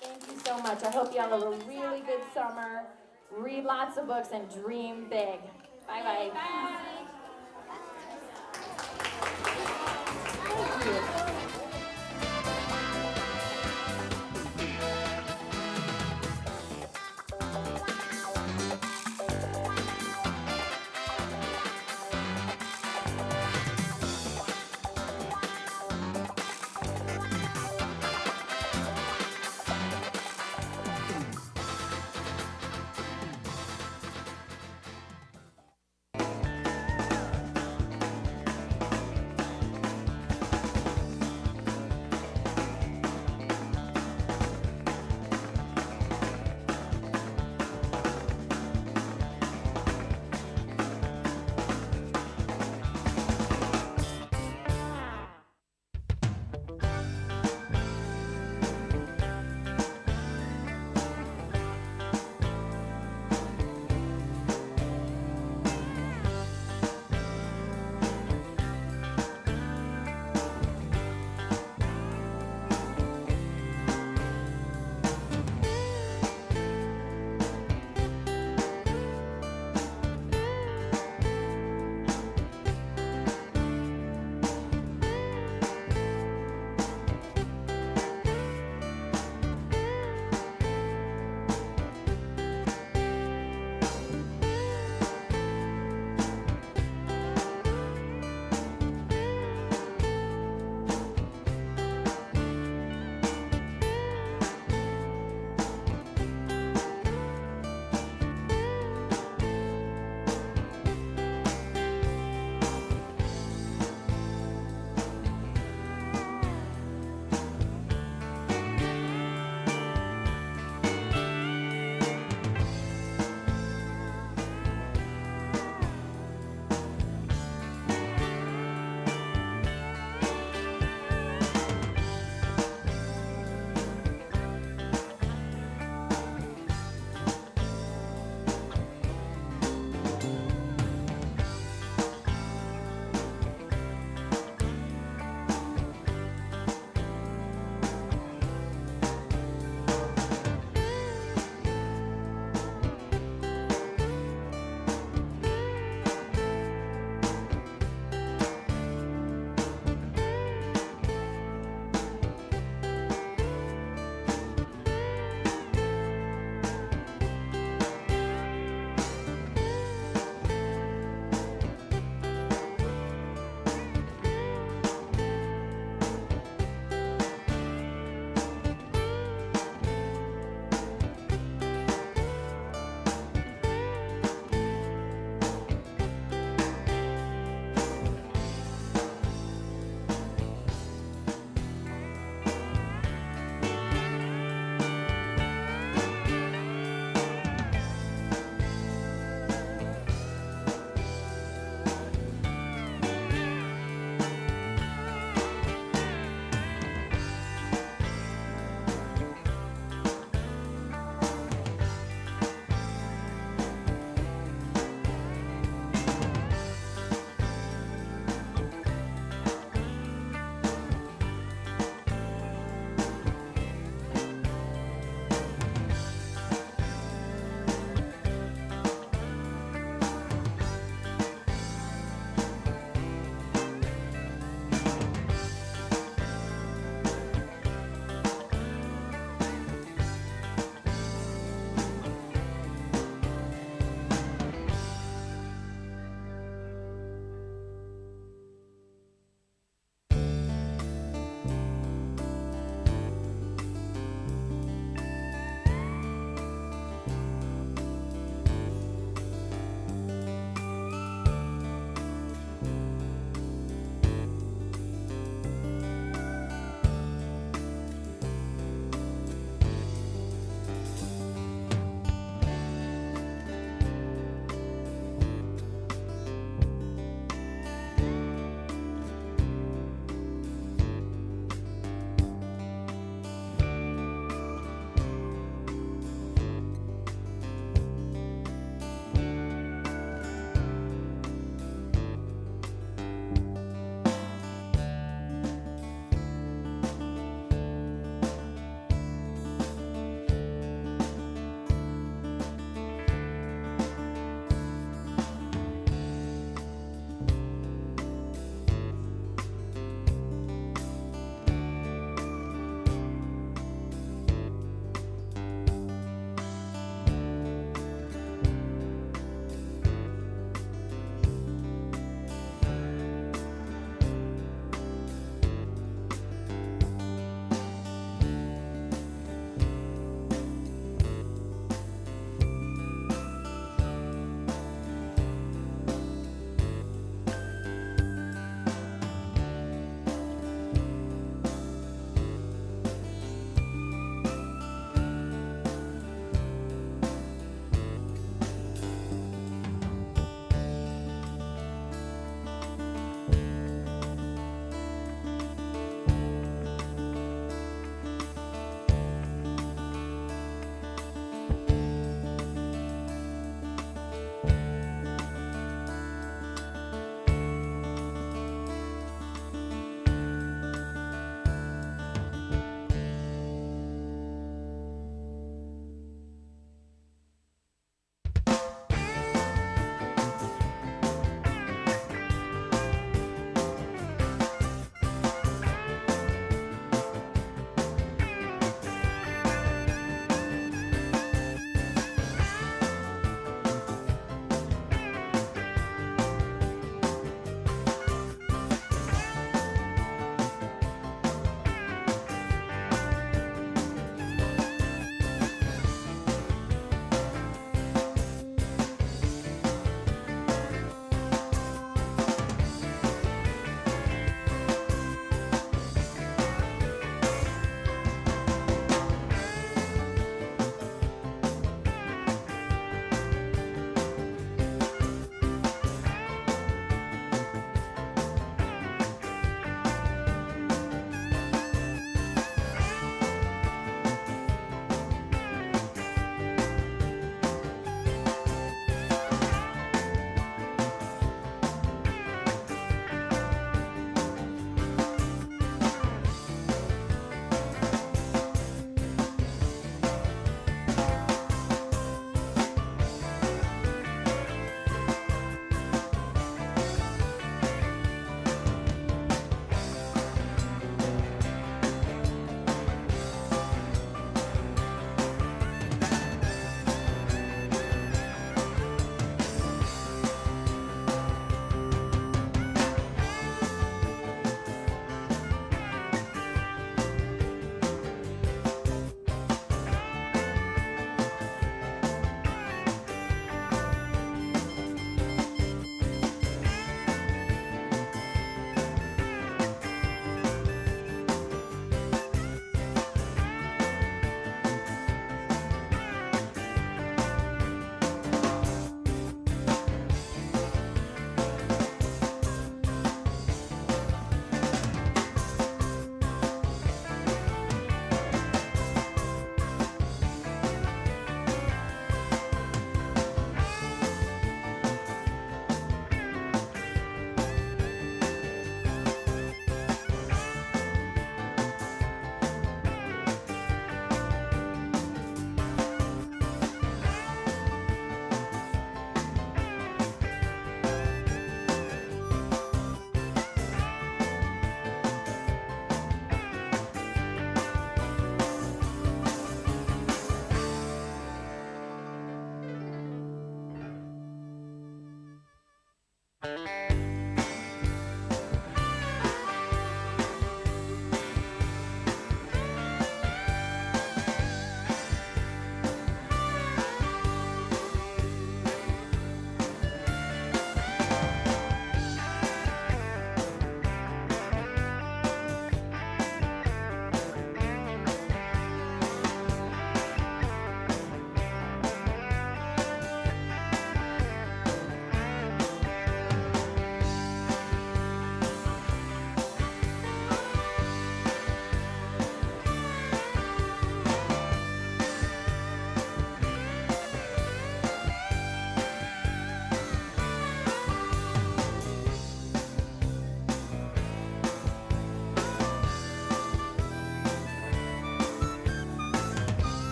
Thank you so much. I hope you all have a really good summer. Read lots of books and dream big. Bye-bye. Thank you.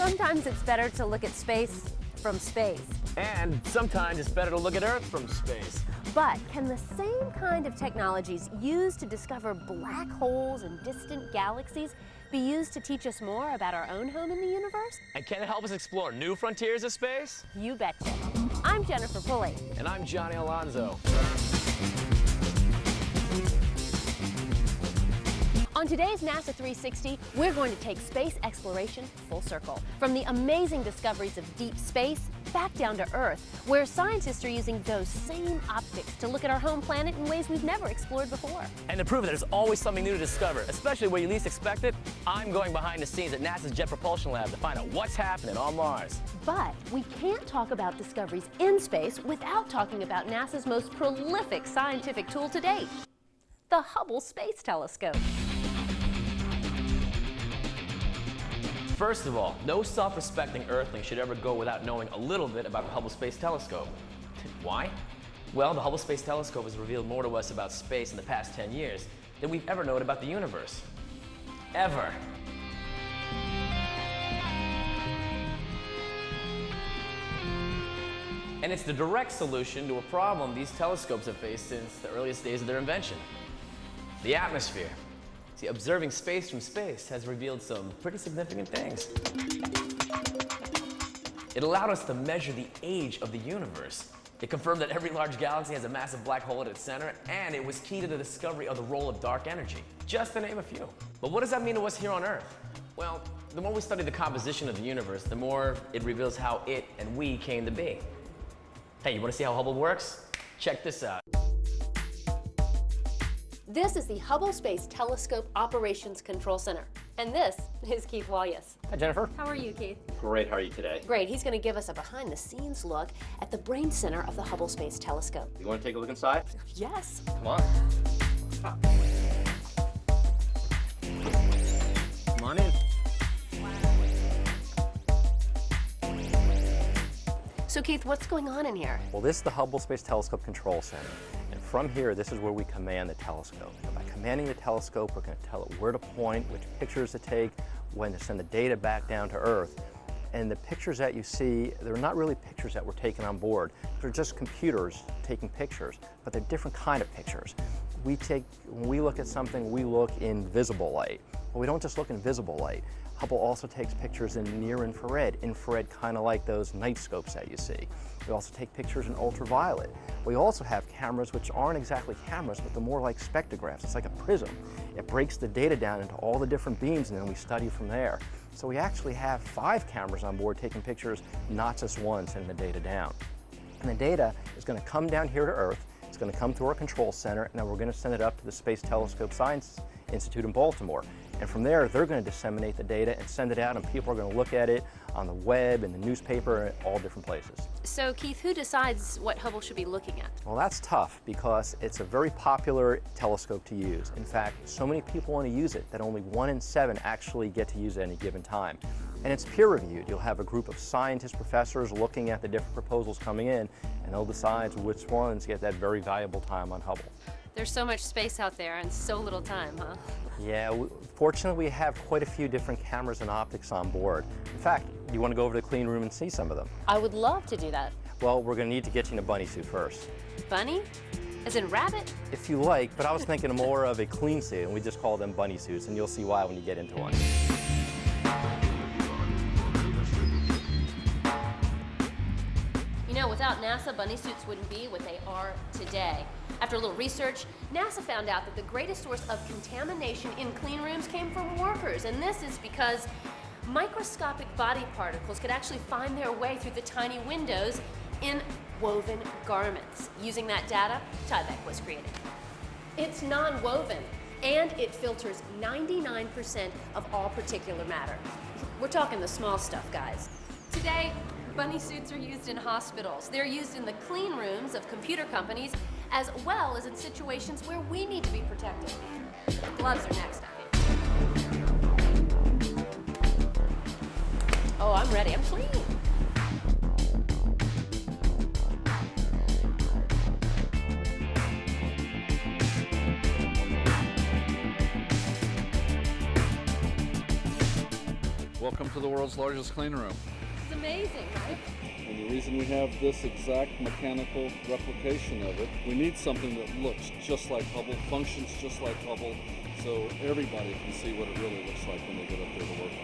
Sometimes it's better to look at space from space. And sometimes it's better to look at Earth from space. But can the same kind of technologies used to discover black holes and distant galaxies be used to teach us more about our own home in the universe? And can it help us explore new frontiers of space? You betcha. I'm Jennifer Pulley. And I'm Johnny Alonzo. On today's NASA 360, we're going to take space exploration full circle. From the amazing discoveries of deep space back down to Earth, where scientists are using those same optics to look at our home planet in ways we've never explored before. And to prove that there's always something new to discover, especially where you least expect it, I'm going behind the scenes at NASA's Jet Propulsion Lab to find out what's happening on Mars. But we can't talk about discoveries in space without talking about NASA's most prolific scientific tool to date, the Hubble Space Telescope. First of all, no self-respecting Earthling should ever go without knowing a little bit about the Hubble Space Telescope. Why? Well, the Hubble Space Telescope has revealed more to us about space in the past 10 years than we've ever known about the universe. Ever. And it's the direct solution to a problem these telescopes have faced since the earliest days of their invention: the atmosphere. See, observing space from space has revealed some pretty significant things. It allowed us to measure the age of the universe. It confirmed that every large galaxy has a massive black hole at its center, and it was key to the discovery of the role of dark energy, just to name a few. But what does that mean to us here on Earth? Well, the more we study the composition of the universe, the more it reveals how it and we came to be. Hey, you want to see how Hubble works? Check this out. This is the Hubble Space Telescope Operations Control Center. And this is Keith Wallace. Hi, Jennifer. How are you, Keith? Great, how are you today? Great. He's going to give us a behind-the-scenes look at the brain center of the Hubble Space Telescope. You want to take a look inside? Yes. Come on. Come on in. So, Keith, what's going on in here? Well, this is the Hubble Space Telescope Control Center. And from here, this is where we command the telescope. And by commanding the telescope, we're going to tell it where to point, which pictures to take, when to send the data back down to Earth. And the pictures that you see, they're not really pictures that we're taking on board. They're just computers taking pictures, but they're different kind of pictures. When we look at something, we look in visible light. But we don't just look in visible light. Hubble also takes pictures in near infrared kind of like those night scopes that you see. We also take pictures in ultraviolet. We also have cameras which aren't exactly cameras, but they're more like spectrographs. It's like a prism. It breaks the data down into all the different beams, and then we study from there. So we actually have 5 cameras on board taking pictures, not just one, sending the data down. And the data is going to come down here to Earth. It's going to come through our control center, and then we're going to send it up to the Space Telescope Science Institute in Baltimore. And from there, they're going to disseminate the data and send it out, and people are going to look at it on the web and the newspaper and all different places. So, Keith, who decides what Hubble should be looking at? Well, that's tough because it's a very popular telescope to use. In fact, so many people want to use it that only 1 in 7 actually get to use it at any given time. And it's peer-reviewed. You'll have a group of scientists, professors looking at the different proposals coming in, and they'll decide which ones get that very valuable time on Hubble. There's so much space out there and so little time, huh? Yeah, fortunately we have quite a few different cameras and optics on board. In fact, you want to go over to the clean room and see some of them? I would love to do that. Well, we're going to need to get you in a bunny suit first. Bunny? As in rabbit? If you like, but I was thinking more of a clean suit, and we just call them bunny suits, and you'll see why when you get into one. You know, without NASA, bunny suits wouldn't be what they are today. After a little research, NASA found out that the greatest source of contamination in clean rooms came from workers, and this is because microscopic body particles could actually find their way through the tiny windows in woven garments. Using that data, Tyvek was created. It's non-woven, and it filters 99% of all particulate matter. We're talking the small stuff, guys. Today, bunny suits are used in hospitals. They're used in the clean rooms of computer companies, as well as in situations where we need to be protected. Gloves are next, I think. Oh, I'm ready. I'm clean. Welcome to the world's largest clean room. This is amazing, right? And the reason we have this exact mechanical replication of it, we need something that looks just like Hubble, functions just like Hubble, so everybody can see what it really looks like when they get up there to work on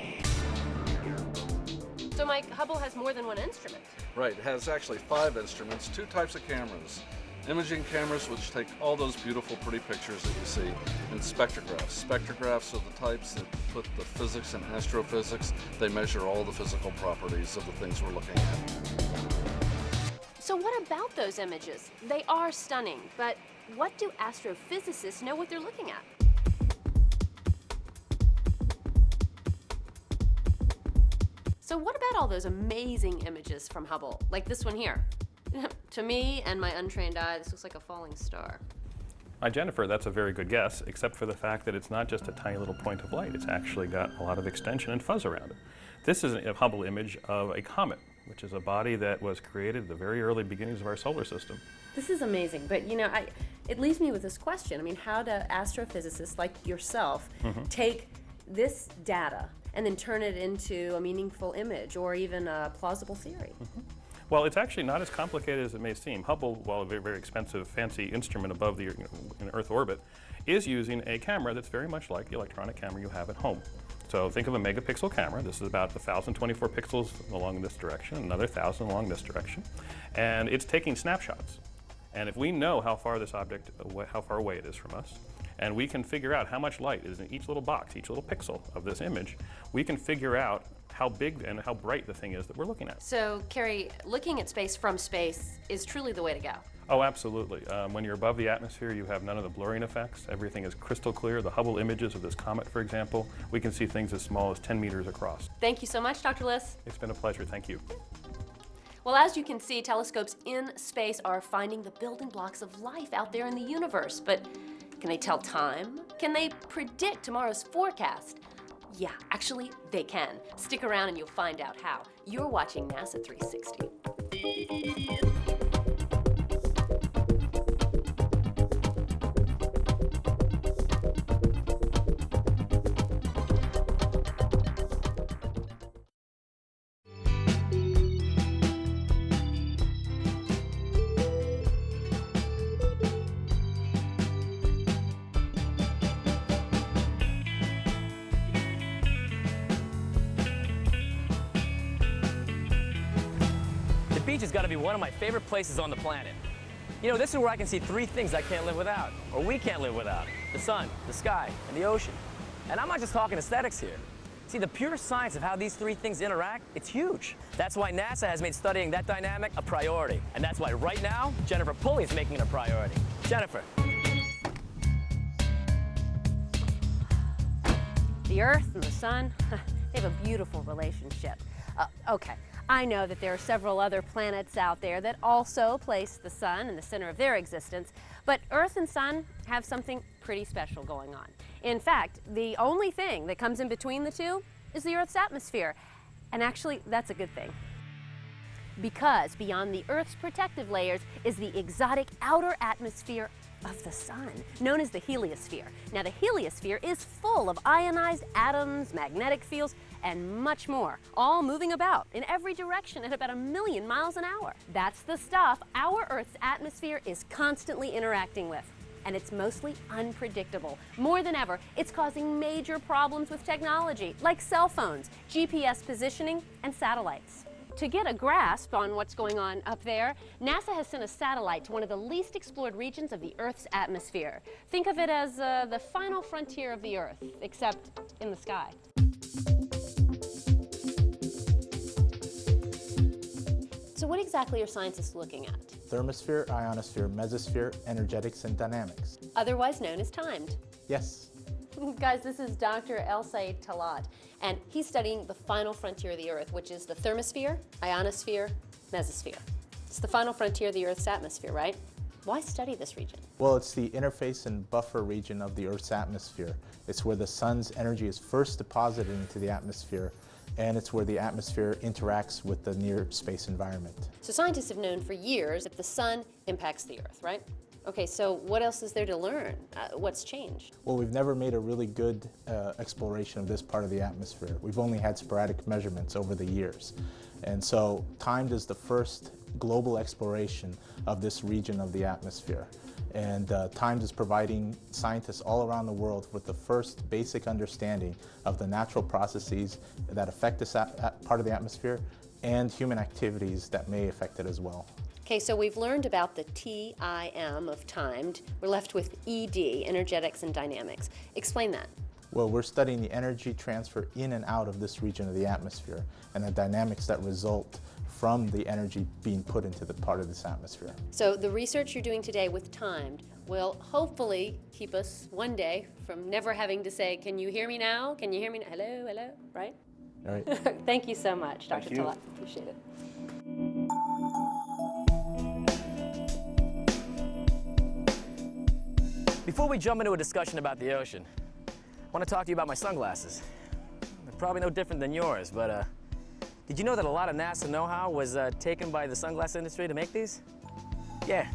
it. So Mike, Hubble has more than one instrument. Right, it has actually 5 instruments, 2 types of cameras. Imaging cameras, which take all those beautiful, pretty pictures that you see, and spectrographs. Spectrographs are the types that put the physics and astrophysics. They measure all the physical properties of the things we're looking at. So what about those images? They are stunning, but what do astrophysicists know what they're looking at? So what about all those amazing images from Hubble, like this one here? To me and my untrained eye, this looks like a falling star. Jennifer, that's a very good guess, except for the fact that it's not just a tiny little point of light. It's actually got a lot of extension and fuzz around it. This is a Hubble image of a comet, which is a body that was created at the very early beginnings of our solar system. This is amazing, but you know, it leaves me with this question. I mean, how do astrophysicists like yourself take this data and then turn it into a meaningful image or even a plausible theory? Well, it's actually not as complicated as it may seem. Hubble, while a very, very expensive, fancy instrument above the in Earth orbit, is using a camera that's very much like the electronic camera you have at home. So think of a megapixel camera. This is about 1,024 pixels along this direction, another 1,000 along this direction. And it's taking snapshots. And if we know how far this object, how far away it is from us, and we can figure out how much light is in each little box, each little pixel of this image, we can figure out how big and how bright the thing is that we're looking at. So, Carrie, looking at space from space is truly the way to go. Oh, absolutely. When you're above the atmosphere, you have none of the blurring effects. Everything is crystal clear. The Hubble images of this comet, for example, we can see things as small as 10 meters across. Thank you so much, Dr. Liss. It's been a pleasure. Thank you. Well, as you can see, telescopes in space are finding the building blocks of life out there in the universe. But can they tell time? Can they predict tomorrow's forecast? Yeah, actually, they can. Stick around and you'll find out how. You're watching NASA 360. The beach has got to be one of my favorite places on the planet. You know, this is where I can see 3 things I can't live without, or we can't live without: the sun, the sky, and the ocean. And I'm not just talking aesthetics here. See, the pure science of how these 3 things interact, it's huge. That's why NASA has made studying that dynamic a priority. And that's why right now, Jennifer Pulley is making it a priority. Jennifer. The Earth and the Sun, they have a beautiful relationship. Okay, I know that there are several other planets out there that also place the Sun in the center of their existence, but Earth and Sun have something pretty special going on. In fact, the only thing that comes in between the two is the Earth's atmosphere. And actually, that's a good thing. Because beyond the Earth's protective layers is the exotic outer atmosphere of the Sun, known as the heliosphere. Now, the heliosphere is full of ionized atoms, magnetic fields, and much more, all moving about in every direction at about 1,000,000 miles an hour. That's the stuff our Earth's atmosphere is constantly interacting with. And it's mostly unpredictable. More than ever, it's causing major problems with technology, like cell phones, GPS positioning, and satellites. To get a grasp on what's going on up there, NASA has sent a satellite to one of the least explored regions of the Earth's atmosphere. Think of it as the final frontier of the Earth, except in the sky. So what exactly are scientists looking at? Thermosphere, ionosphere, mesosphere, energetics, and dynamics. Otherwise known as timed. Yes. Guys, this is Dr. El-Sayed Talat, and he's studying the final frontier of the Earth, which is the thermosphere, ionosphere, mesosphere. It's the final frontier of the Earth's atmosphere, right? Why study this region? Well, it's the interface and buffer region of the Earth's atmosphere. It's where the sun's energy is first deposited into the atmosphere, and it's where the atmosphere interacts with the near space environment. So scientists have known for years that the sun impacts the Earth, right? Okay, so what else is there to learn? What's changed? Well, we've never made a really good exploration of this part of the atmosphere. We've only had sporadic measurements over the years. And so timed is the first global exploration of this region of the atmosphere. And timed is providing scientists all around the world with the first basic understanding of the natural processes that affect this part of the atmosphere and human activities that may affect it as well. Okay, so we've learned about the TIM of timed. We're left with ED, energetics and dynamics. Explain that. Well, we're studying the energy transfer in and out of this region of the atmosphere and the dynamics that result from the energy being put into the part of this atmosphere. So the research you're doing today with timed will hopefully keep us one day from never having to say, can you hear me now? Can you hear me now? Hello, hello, right? All right. Thank you so much, Dr. Thank you. Talat. Appreciate it. Before we jump into a discussion about the ocean, I want to talk to you about my sunglasses. They're probably no different than yours, but did you know that a lot of NASA know-how was taken by the sunglass industry to make these? Yeah,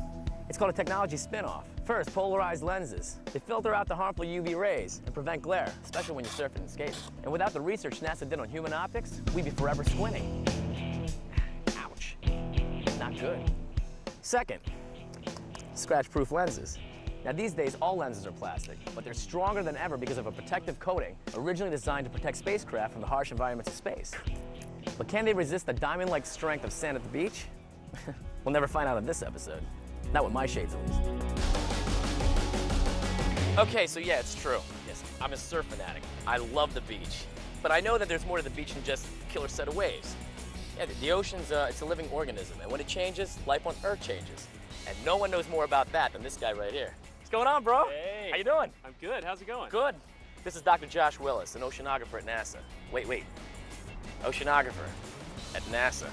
it's called a technology spin-off. First, polarized lenses. They filter out the harmful UV rays and prevent glare, especially when you're surfing and skating. And without the research NASA did on human optics, we'd be forever squinting. Ouch. Not good. Second, scratch-proof lenses. Now these days, all lenses are plastic, but they're stronger than ever because of a protective coating originally designed to protect spacecraft from the harsh environments of space. But can they resist the diamond-like strength of sand at the beach? We'll never find out in this episode. Not with my shades, at least. Okay, so yeah, it's true. Yes, I'm a surf fanatic. I love the beach. But I know that there's more to the beach than just a killer set of waves. Yeah, the ocean's it's a living organism, and when it changes, life on Earth changes. And no one knows more about that than this guy right here. What's going on, bro? Hey. How you doing? I'm good. How's it going? Good. This is Dr. Josh Willis, an oceanographer at NASA. Wait. Oceanographer at NASA.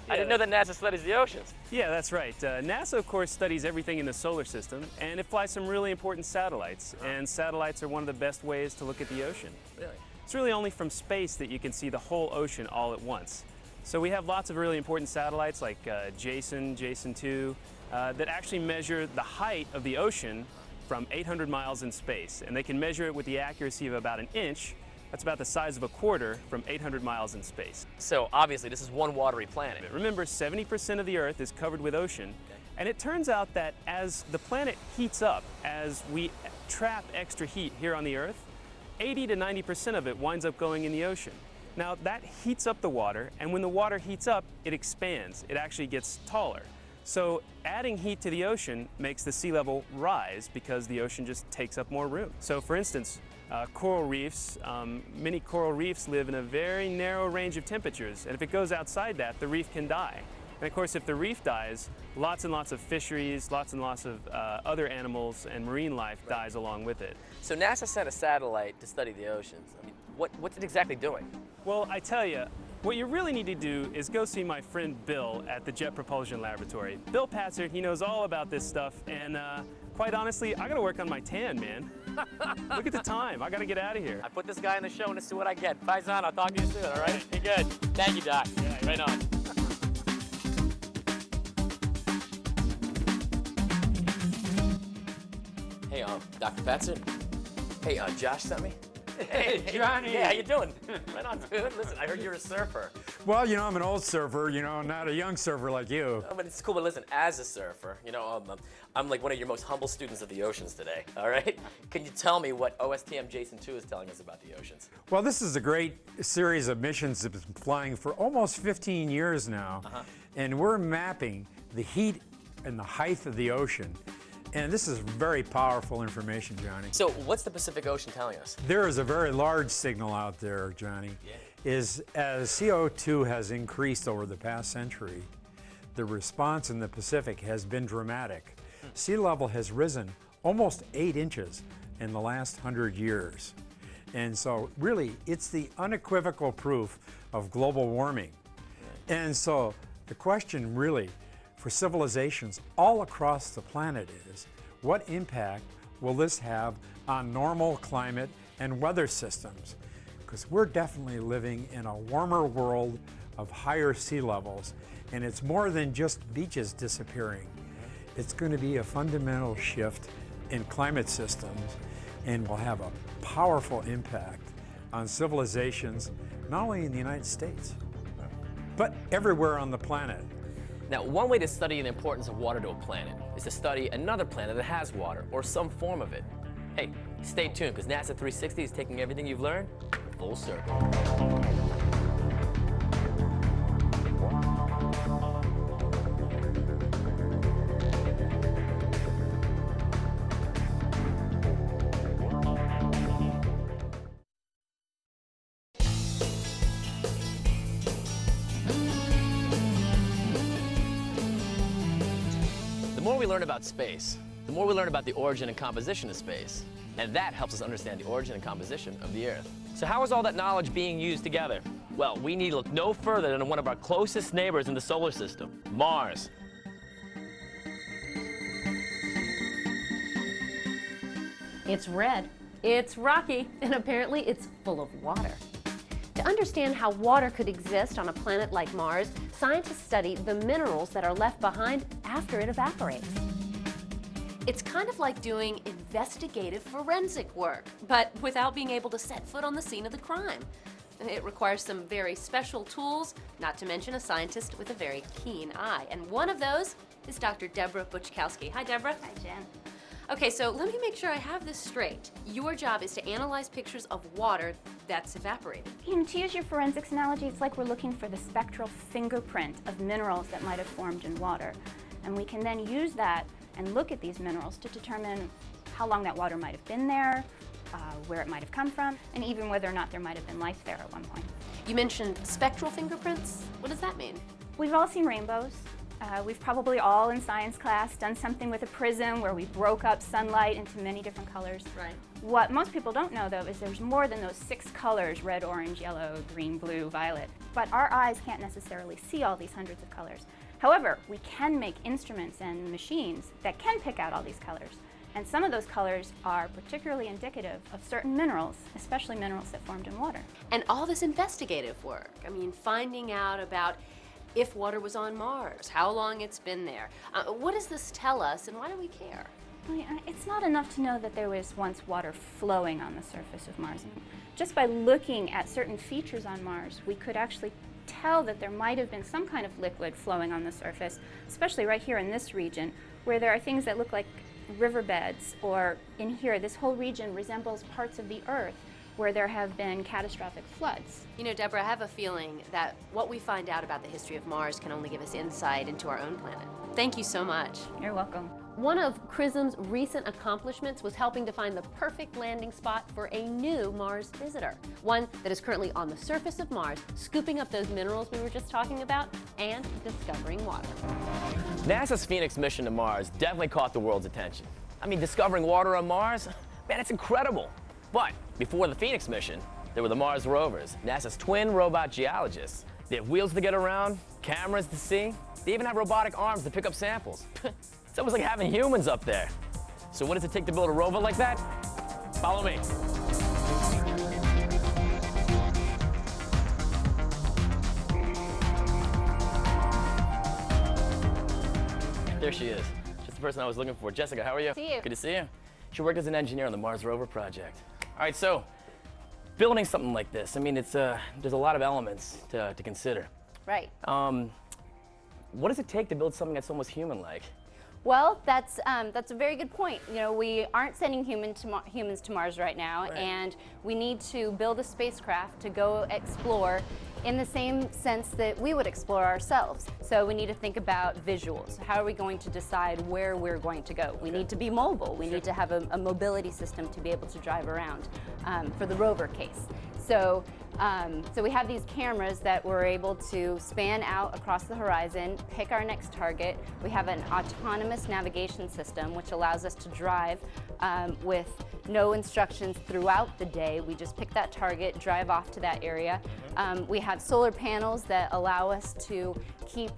I didn't know that NASA studies the oceans. Yeah, that's right. NASA, of course, studies everything in the solar system, and it flies some really important satellites. And satellites are one of the best ways to look at the ocean. Really? It's really only from space that you can see the whole ocean all at once. So we have lots of really important satellites like Jason 2, that actually measure the height of the ocean from 800 miles in space. And they can measure it with the accuracy of about an inch. That's about the size of a quarter from 800 miles in space. So obviously this is one watery planet. Remember, 70% of the Earth is covered with ocean. And it turns out that as the planet heats up, as we trap extra heat here on the Earth, 80 to 90% of it winds up going in the ocean. Now that heats up the water, and when the water heats up, it expands. It actually gets taller. So adding heat to the ocean makes the sea level rise because the ocean just takes up more room. So for instance, coral reefs, many coral reefs live in a very narrow range of temperatures, and if it goes outside that, the reef can die. And of course, if the reef dies, lots and lots of fisheries, lots and lots of other animals and marine life dies along with it. So NASA sent a satellite to study the oceans. I mean, what's it exactly doing? Well, I tell you, what you really need to do is go see my friend Bill at the Jet Propulsion Laboratory. Bill Patzer, he knows all about this stuff, and quite honestly, I gotta work on my tan, man. Look at the time, I gotta get out of here. I put this guy in the show and let's see what I get. Paisan, I'll talk to you soon, all right? Be good. Thank you, Doc. Yeah, right on. Hey, Dr. Patzer. Hey, Josh sent me. Hey, Johnny. Yeah, how you doing? Right on, dude. Listen, I heard you're a surfer. Well, I'm an old surfer, not a young surfer like you. Oh, but it's cool, but listen, as a surfer, I'm like one of your most humble students of the oceans today, all right? Can you tell me what OSTM Jason 2 is telling us about the oceans? Well, this is a great series of missions that's been flying for almost 15 years now, and we're mapping the heat and the height of the ocean. And this is very powerful information, Johnny. So what's the Pacific Ocean telling us? There is a very large signal out there, Johnny. As CO2 has increased over the past century, the response in the Pacific has been dramatic. Sea level has risen almost 8 inches in the last 100 years. And so really, it's the unequivocal proof of global warming. And so the question really for civilizations all across the planet is, what impact will this have on normal climate and weather systems? Because we're definitely living in a warmer world of higher sea levels, and it's more than just beaches disappearing. It's going to be a fundamental shift in climate systems and will have a powerful impact on civilizations, not only in the United States, but everywhere on the planet. Now, one way to study the importance of water to a planet is to study another planet that has water, or some form of it. Hey, stay tuned, because NASA 360 is taking everything you've learned full circle. The more we learn about space, the more we learn about the origin and composition of space. And that helps us understand the origin and composition of the Earth. So how is all that knowledge being used together? Well, we need to look no further than one of our closest neighbors in the solar system, Mars. It's red, it's rocky, and apparently it's full of water. To understand how water could exist on a planet like Mars, scientists study the minerals that are left behind after it evaporates. It's kind of like doing investigative forensic work, but without being able to set foot on the scene of the crime. It requires some very special tools, not to mention a scientist with a very keen eye. And one of those is Dr. Deborah Buchkowski. Hi, Deborah. Hi, Jen. Okay, so let me make sure I have this straight. Your job is to analyze pictures of water that's evaporated. You know, to use your forensics analogy, it's like we're looking for the spectral fingerprint of minerals that might have formed in water. And we can then use that and look at these minerals to determine how long that water might have been there, where it might have come from, and even whether or not there might have been life there at one point. You mentioned spectral fingerprints. What does that mean? We've all seen rainbows. We've probably all in science class done something with a prism where we broke up sunlight into many different colors. Right. What most people don't know, though, is there's more than those 6 colors: red, orange, yellow, green, blue, violet. But our eyes can't necessarily see all these hundreds of colors. However, we can make instruments and machines that can pick out all these colors. And some of those colors are particularly indicative of certain minerals, especially minerals that formed in water. And all this investigative work, I mean, finding out about if water was on Mars, how long it's been there. What does this tell us, and why do we care? Well, it's not enough to know that there was once water flowing on the surface of Mars. Just by looking at certain features on Mars, we could actually tell that there might have been some kind of liquid flowing on the surface, especially right here in this region, where there are things that look like riverbeds, or in here, this whole region resembles parts of the Earth where there have been catastrophic floods. You know, Deborah, I have a feeling that what we find out about the history of Mars can only give us insight into our own planet. Thank you so much. You're welcome. One of CRISM's recent accomplishments was helping to find the perfect landing spot for a new Mars visitor. One that is currently on the surface of Mars, scooping up those minerals we were just talking about, and discovering water. NASA's Phoenix mission to Mars definitely caught the world's attention. I mean, discovering water on Mars, man, it's incredible. But before the Phoenix mission, there were the Mars rovers, NASA's twin robot geologists. They have wheels to get around, cameras to see. They even have robotic arms to pick up samples. It's almost like having humans up there. So what does it take to build a rover like that? Follow me. There she is. Just the person I was looking for. Jessica, how are you? See you. Good to see you. She worked as an engineer on the Mars rover project. All right, so building something like this, I mean, it's there's a lot of elements to consider. Right. What does it take to build something that's almost human-like? Well, that's a very good point. You know, we aren't sending humans to Mars right now, and we need to build a spacecraft to go explore in the same sense that we would explore ourselves. So we need to think about visuals. How are we going to decide where we're going to go? We need to be mobile. We need to have a mobility system to be able to drive around for the rover case. So we have these cameras that we're able to span out across the horizon, pick our next target. We have an autonomous navigation system which allows us to drive with no instructions throughout the day. We just pick that target, drive off to that area. We have solar panels that allow us to keep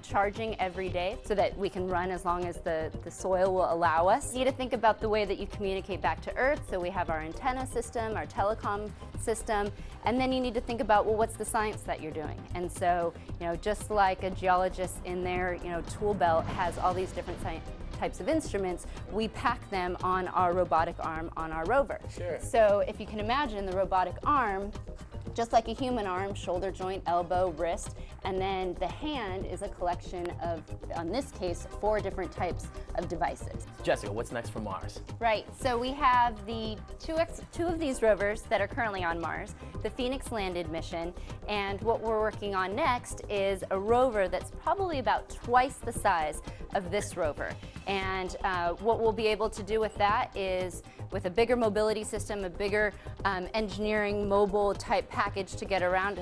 charging every day so that we can run as long as the soil will allow us. You need to think about the way that you communicate back to Earth. So we have our antenna system, our telecom system, and then you need to think about, well, what's the science that you're doing? And so, you know, just like a geologist in their, you know, tool belt has all these different types of instruments, we pack them on our robotic arm on our rover. Sure. So if you can imagine the robotic arm, just like a human arm, shoulder joint, elbow, wrist, and then the hand is a collection of, in this case, 4 different types of devices. Jessica, what's next for Mars? Right, so we have the two of these rovers that are currently on Mars, the Phoenix landed mission, and what we're working on next is a rover that's probably about twice the size of this rover. And what we'll be able to do with that is, with a bigger mobility system, a bigger engineering mobile type package to get around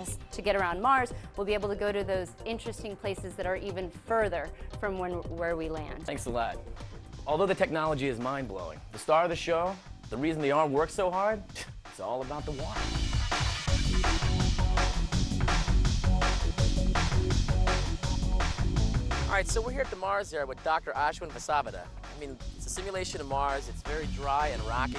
Mars, we'll be able to go to those interesting places that are even further from where we land. Thanks a lot. Although the technology is mind-blowing, the star of the show, the reason the arm works so hard, it's all about the water. All right, so we're here at the Mars Area with Dr. Ashwin Vasavada. I mean, it's a simulation of Mars. It's very dry and rocky.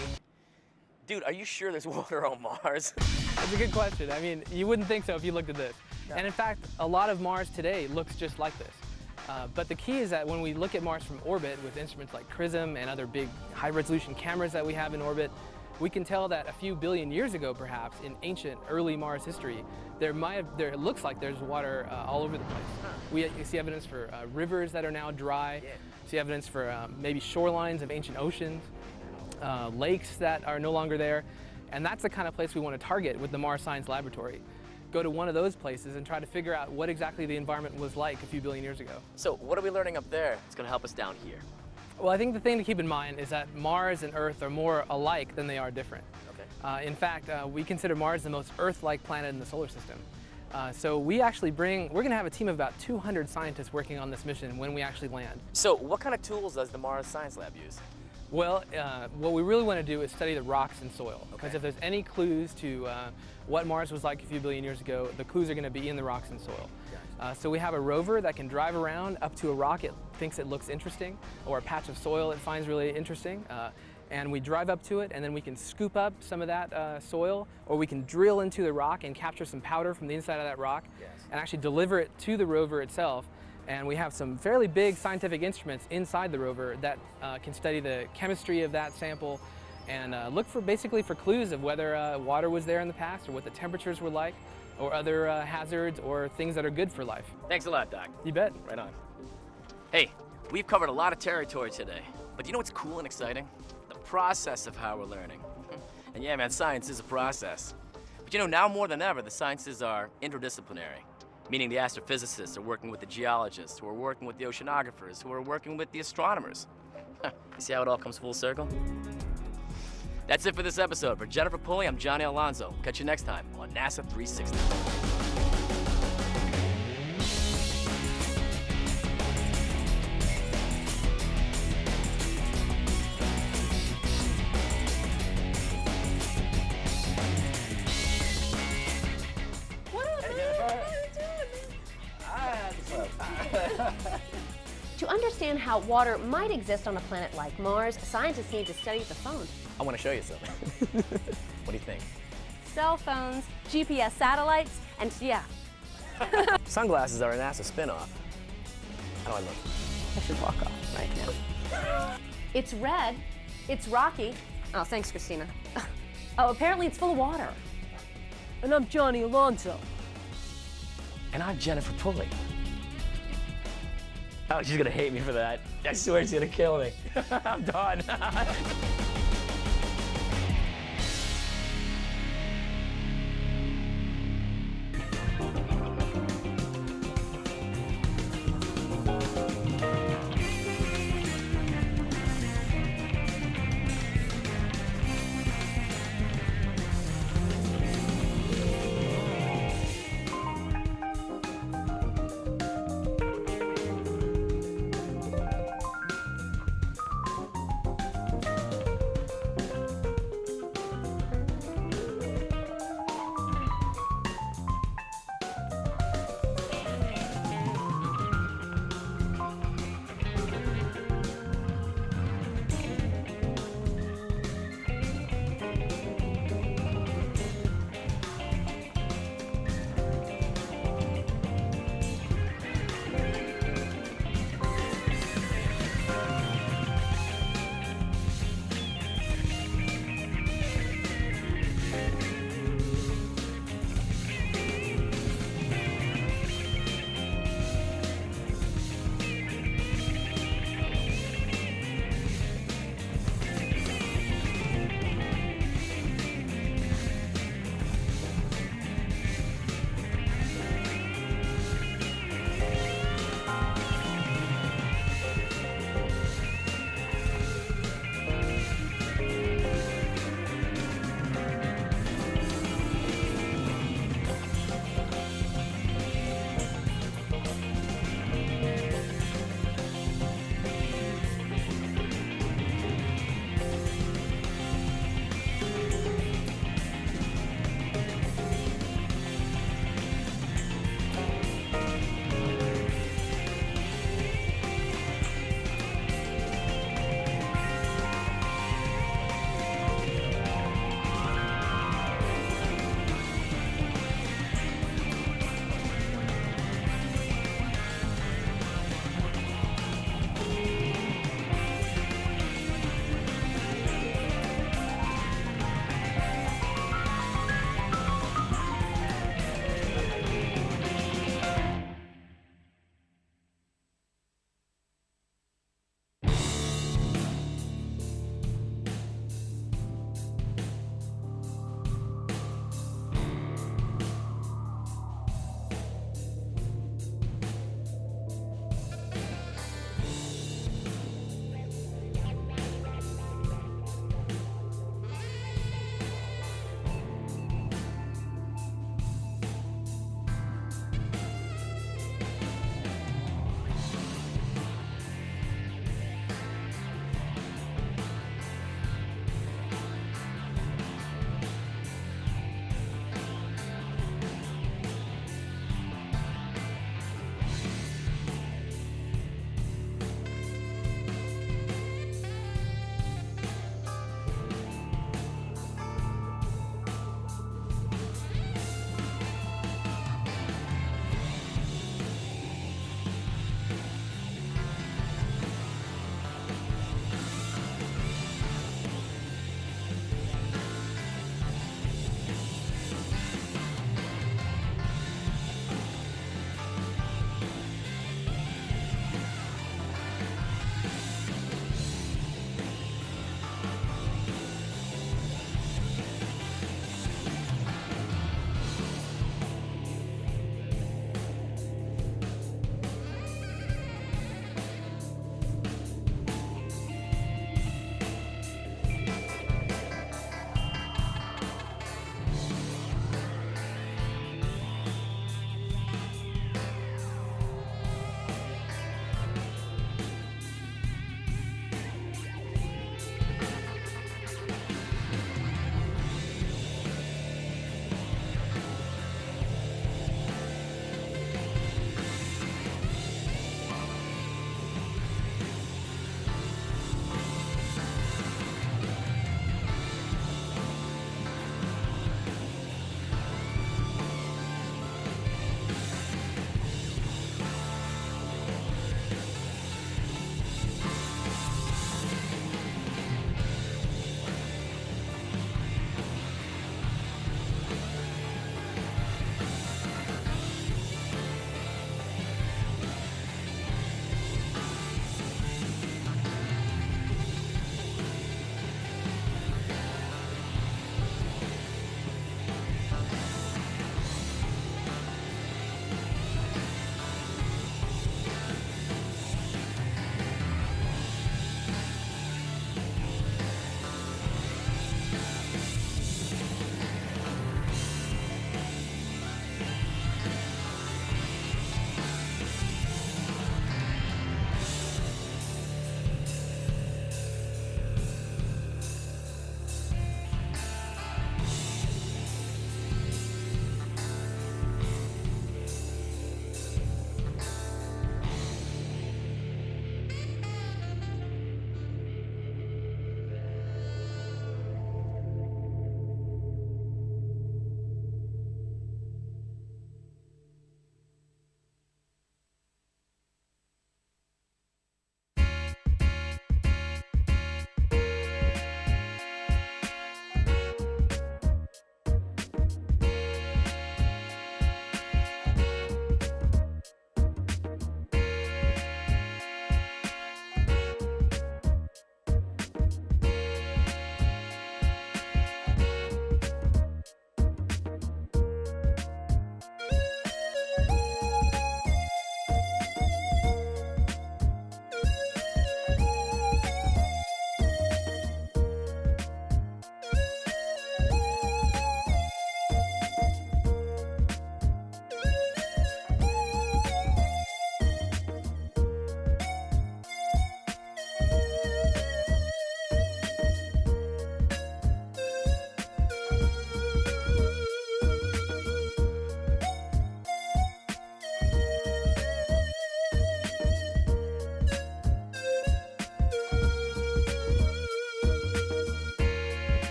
Dude, are you sure there's water on Mars? That's a good question. I mean, you wouldn't think so if you looked at this. No. And in fact, a lot of Mars today looks just like this. But the key is that when we look at Mars from orbit with instruments like XRISM and other big high-resolution cameras that we have in orbit, we can tell that a few billion years ago, perhaps, in ancient, early Mars history, it looks like there's water all over the place. We see evidence for rivers that are now dry, see evidence for maybe shorelines of ancient oceans, lakes that are no longer there, and that's the kind of place we want to target with the Mars Science Laboratory. Go to one of those places and try to figure out what exactly the environment was like a few billion years ago. So what are we learning up there that's going to help us down here? Well, I think the thing to keep in mind is that Mars and Earth are more alike than they are different. Okay. In fact, we consider Mars the most Earth-like planet in the solar system. So we actually we're going to have a team of about 200 scientists working on this mission when we actually land. So what kind of tools does the Mars Science Lab use? Well, what we really want to do is study the rocks and soil. Because if there's any clues to what Mars was like a few billion years ago, the clues are going to be in the rocks and soil. So we have a rover that can drive around up to a rock it thinks it looks interesting, or a patch of soil it finds really interesting. And we drive up to it, and then we can scoop up some of that soil, or we can drill into the rock and capture some powder from the inside of that rock, and actually deliver it to the rover itself. And we have some fairly big scientific instruments inside the rover that can study the chemistry of that sample and look for basically for clues of whether water was there in the past, or what the temperatures were like, or other hazards or things that are good for life. Thanks a lot, Doc. You bet. Right on. Hey, we've covered a lot of territory today, but you know what's cool and exciting? The process of how we're learning. And yeah, man, science is a process. But you know, now more than ever, the sciences are interdisciplinary. Meaning the astrophysicists are working with the geologists, who are working with the oceanographers, who are working with the astronomers. You see how it all comes full circle? That's it for this episode. For Jennifer Pulley, I'm Johnny Alonso. Catch you next time on NASA 360. To understand how water might exist on a planet like Mars, scientists need to study the phone. I want to show you something. What do you think? Cell phones, GPS satellites, and yeah. Sunglasses are a NASA spinoff. How do I look? I should walk off right now. It's red. It's rocky. Oh, thanks, Christina. Oh, apparently it's full of water. And I'm Johnny Alonso. And I'm Jennifer Pulley. Oh, she's gonna hate me for that. I swear she's gonna kill me. I'm done.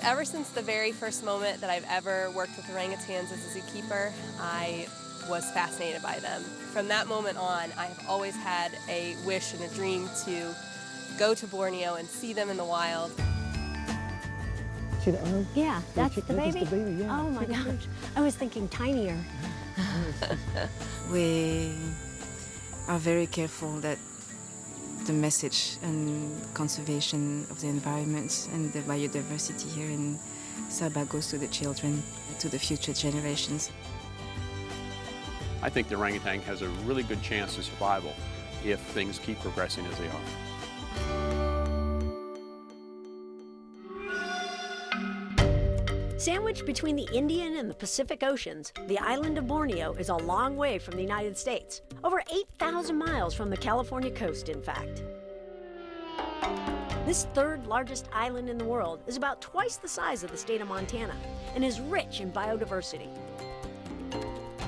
Ever since the very first moment that I've ever worked with orangutans as a zookeeper, I was fascinated by them. From that moment on, I have always had a wish and a dream to go to Borneo and see them in the wild. See the arm? Yeah, that's the baby? That's the baby, yeah. Oh my gosh, I was thinking tinier. We are very careful that the message and conservation of the environment and the biodiversity here in Sabah goes to the children, to the future generations. I think the orangutan has a really good chance of survival if things keep progressing as they are. Sandwiched between the Indian and the Pacific Oceans, the island of Borneo is a long way from the United States, over 8,000 miles from the California coast, in fact. This third largest island in the world is about twice the size of the state of Montana and is rich in biodiversity.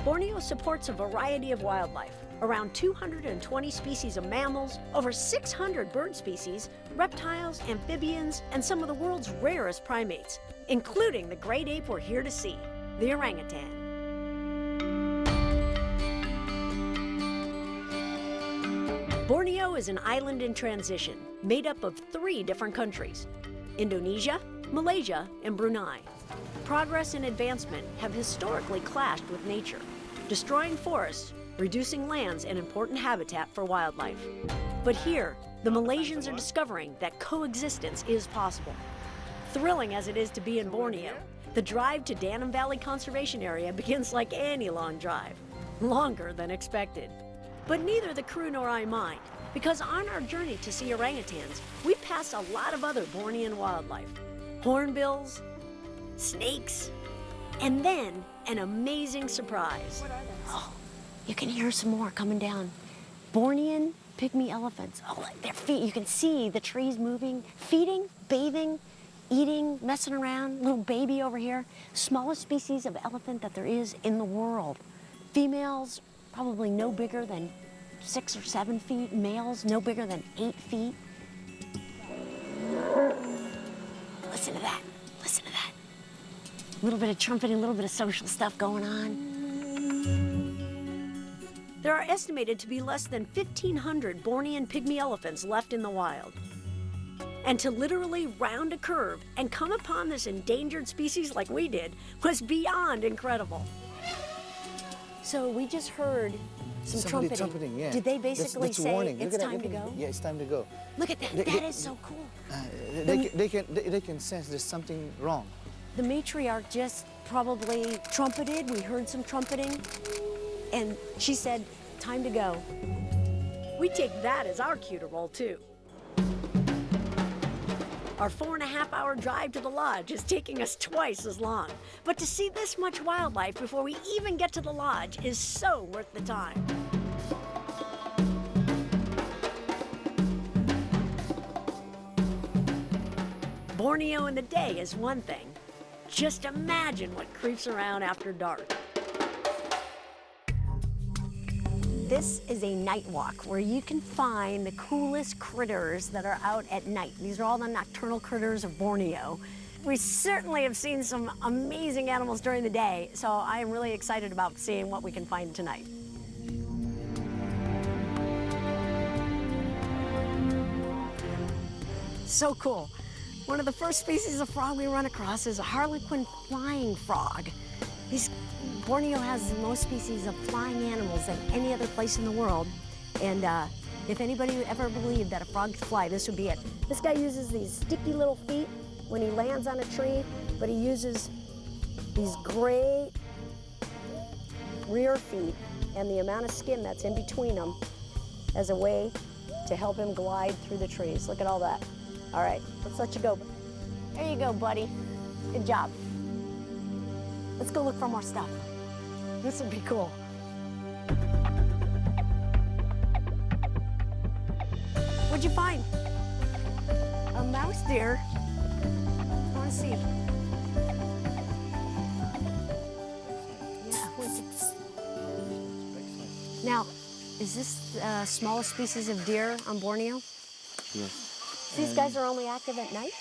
Borneo supports a variety of wildlife, around 220 species of mammals, over 600 bird species, reptiles, amphibians, and some of the world's rarest primates, including the great ape we're here to see, the orangutan. Borneo is an island in transition, made up of 3 different countries: Indonesia, Malaysia, and Brunei. Progress and advancement have historically clashed with nature, destroying forests, reducing lands and important habitat for wildlife. But here, the Malaysians are discovering that coexistence is possible. Thrilling as it is to be in Borneo, the drive to Danum Valley Conservation Area begins like any long drive, longer than expected. But neither the crew nor I mind, because on our journey to see orangutans, we pass a lot of other Bornean wildlife. Hornbills, snakes, and then an amazing surprise. Oh, you can hear some more coming down. Bornean pygmy elephants. Oh, their feet, you can see the trees moving, feeding, bathing, eating, messing around. Little baby over here. Smallest species of elephant that there is in the world. Females probably no bigger than 6 or 7 feet. Males no bigger than 8 feet. Listen to that. Listen to that. A little bit of trumpeting, a little bit of social stuff going on. There are estimated to be less than 1,500 Bornean pygmy elephants left in the wild. And to literally round a curve and come upon this endangered species like we did was beyond incredible. So we just heard some trumpeting. Yeah. Did they basically that's say warning. it's time to go? Yeah, it's time to go. Look at that. That is so cool. They can sense there's something wrong. The matriarch just probably trumpeted. We heard some trumpeting. And she said, time to go. We take that as our cue to roll too. Our 4.5-hour drive to the lodge is taking us twice as long. But to see this much wildlife before we even get to the lodge is so worth the time. Borneo in the day is one thing. Just imagine what creeps around after dark. This is a night walk where you can find the coolest critters that are out at night. These are all the nocturnal critters of Borneo. We certainly have seen some amazing animals during the day, so I am really excited about seeing what we can find tonight. So cool. One of the first species of frog we run across is a harlequin flying frog. Borneo has the most species of flying animals than any other place in the world. And if anybody ever believed that a frog could fly, this would be it. This guy uses these sticky little feet when he lands on a tree, but he uses these great rear feet and the amount of skin that's in between them as a way to help him glide through the trees. Look at all that. All right, let's let you go. There you go, buddy. Good job. Let's go look for more stuff. This would be cool. What'd you find? A mouse deer. I want to see. Yeah, what's it? Now, is this the smallest species of deer on Borneo? Yes. These guys are only active at night?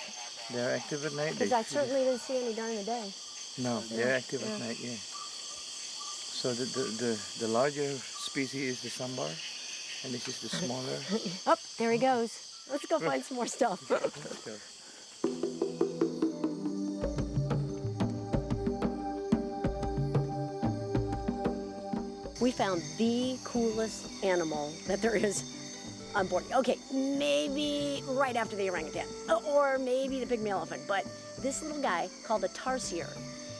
They're active at night. Because I certainly didn't see any during the day. No, they're active at night, yeah. So the larger species is the sambar, and this is the smaller. Oh, there he goes. Let's go find some more stuff. We found the coolest animal that there is on board. Okay, maybe right after the orangutan, or maybe the pygmy elephant, but this little guy called a tarsier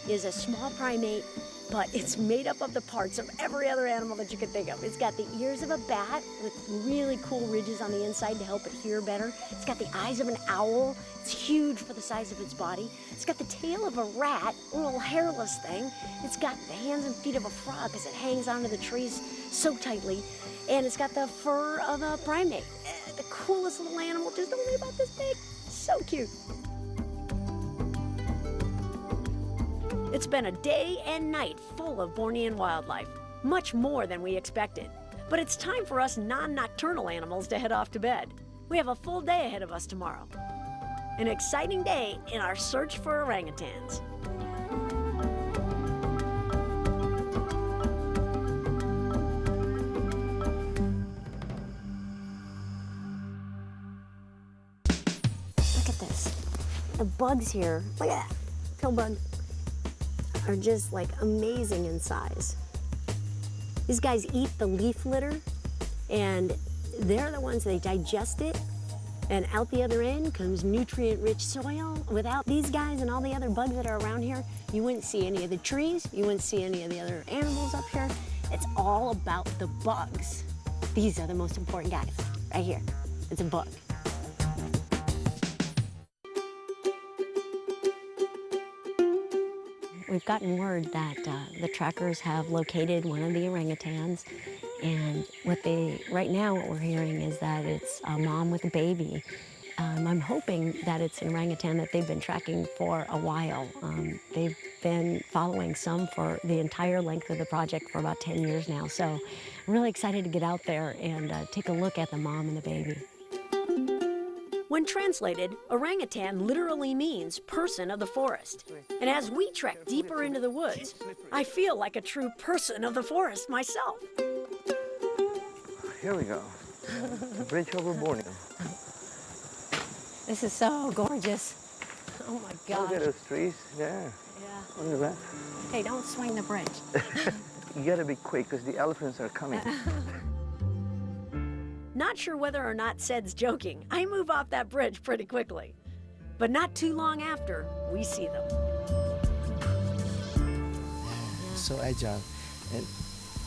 is a small primate, but it's made up of the parts of every other animal that you could think of. It's got the ears of a bat with really cool ridges on the inside to help it hear better. It's got the eyes of an owl. It's huge for the size of its body. It's got the tail of a rat, a little hairless thing. It's got the hands and feet of a frog as it hangs onto the trees so tightly. And it's got the fur of a primate. The coolest little animal, just only about this big. So cute. It's been a day and night full of Bornean wildlife, much more than we expected. But it's time for us non-nocturnal animals to head off to bed. We have a full day ahead of us tomorrow. An exciting day in our search for orangutans. Look at this. The bugs here, look at that, pill bug, are just like amazing in size. These guys eat the leaf litter, and they're the ones, they digest it, and out the other end comes nutrient-rich soil. Without these guys and all the other bugs that are around here, you wouldn't see any of the trees, you wouldn't see any of the other animals up here. It's all about the bugs. These are the most important guys, right here. It's a bug. We've gotten word that the trackers have located one of the orangutans, and right now what we're hearing is that it's a mom with a baby. I'm hoping that it's an orangutan that they've been tracking for a while. They've been following some for the entire length of the project for about 10 years now, so I'm really excited to get out there and take a look at the mom and the baby. When translated, orangutan literally means person of the forest. And as we trek deeper into the woods, I feel like a true person of the forest myself. Here we go. The bridge over Borneo. This is so gorgeous. Oh my gosh. Look at those trees there. Yeah. On the left. Hey, don't swing the bridge. You gotta be quick because the elephants are coming. Not sure whether or not Ced's joking. I move off that bridge pretty quickly. But not too long after, we see them. So agile.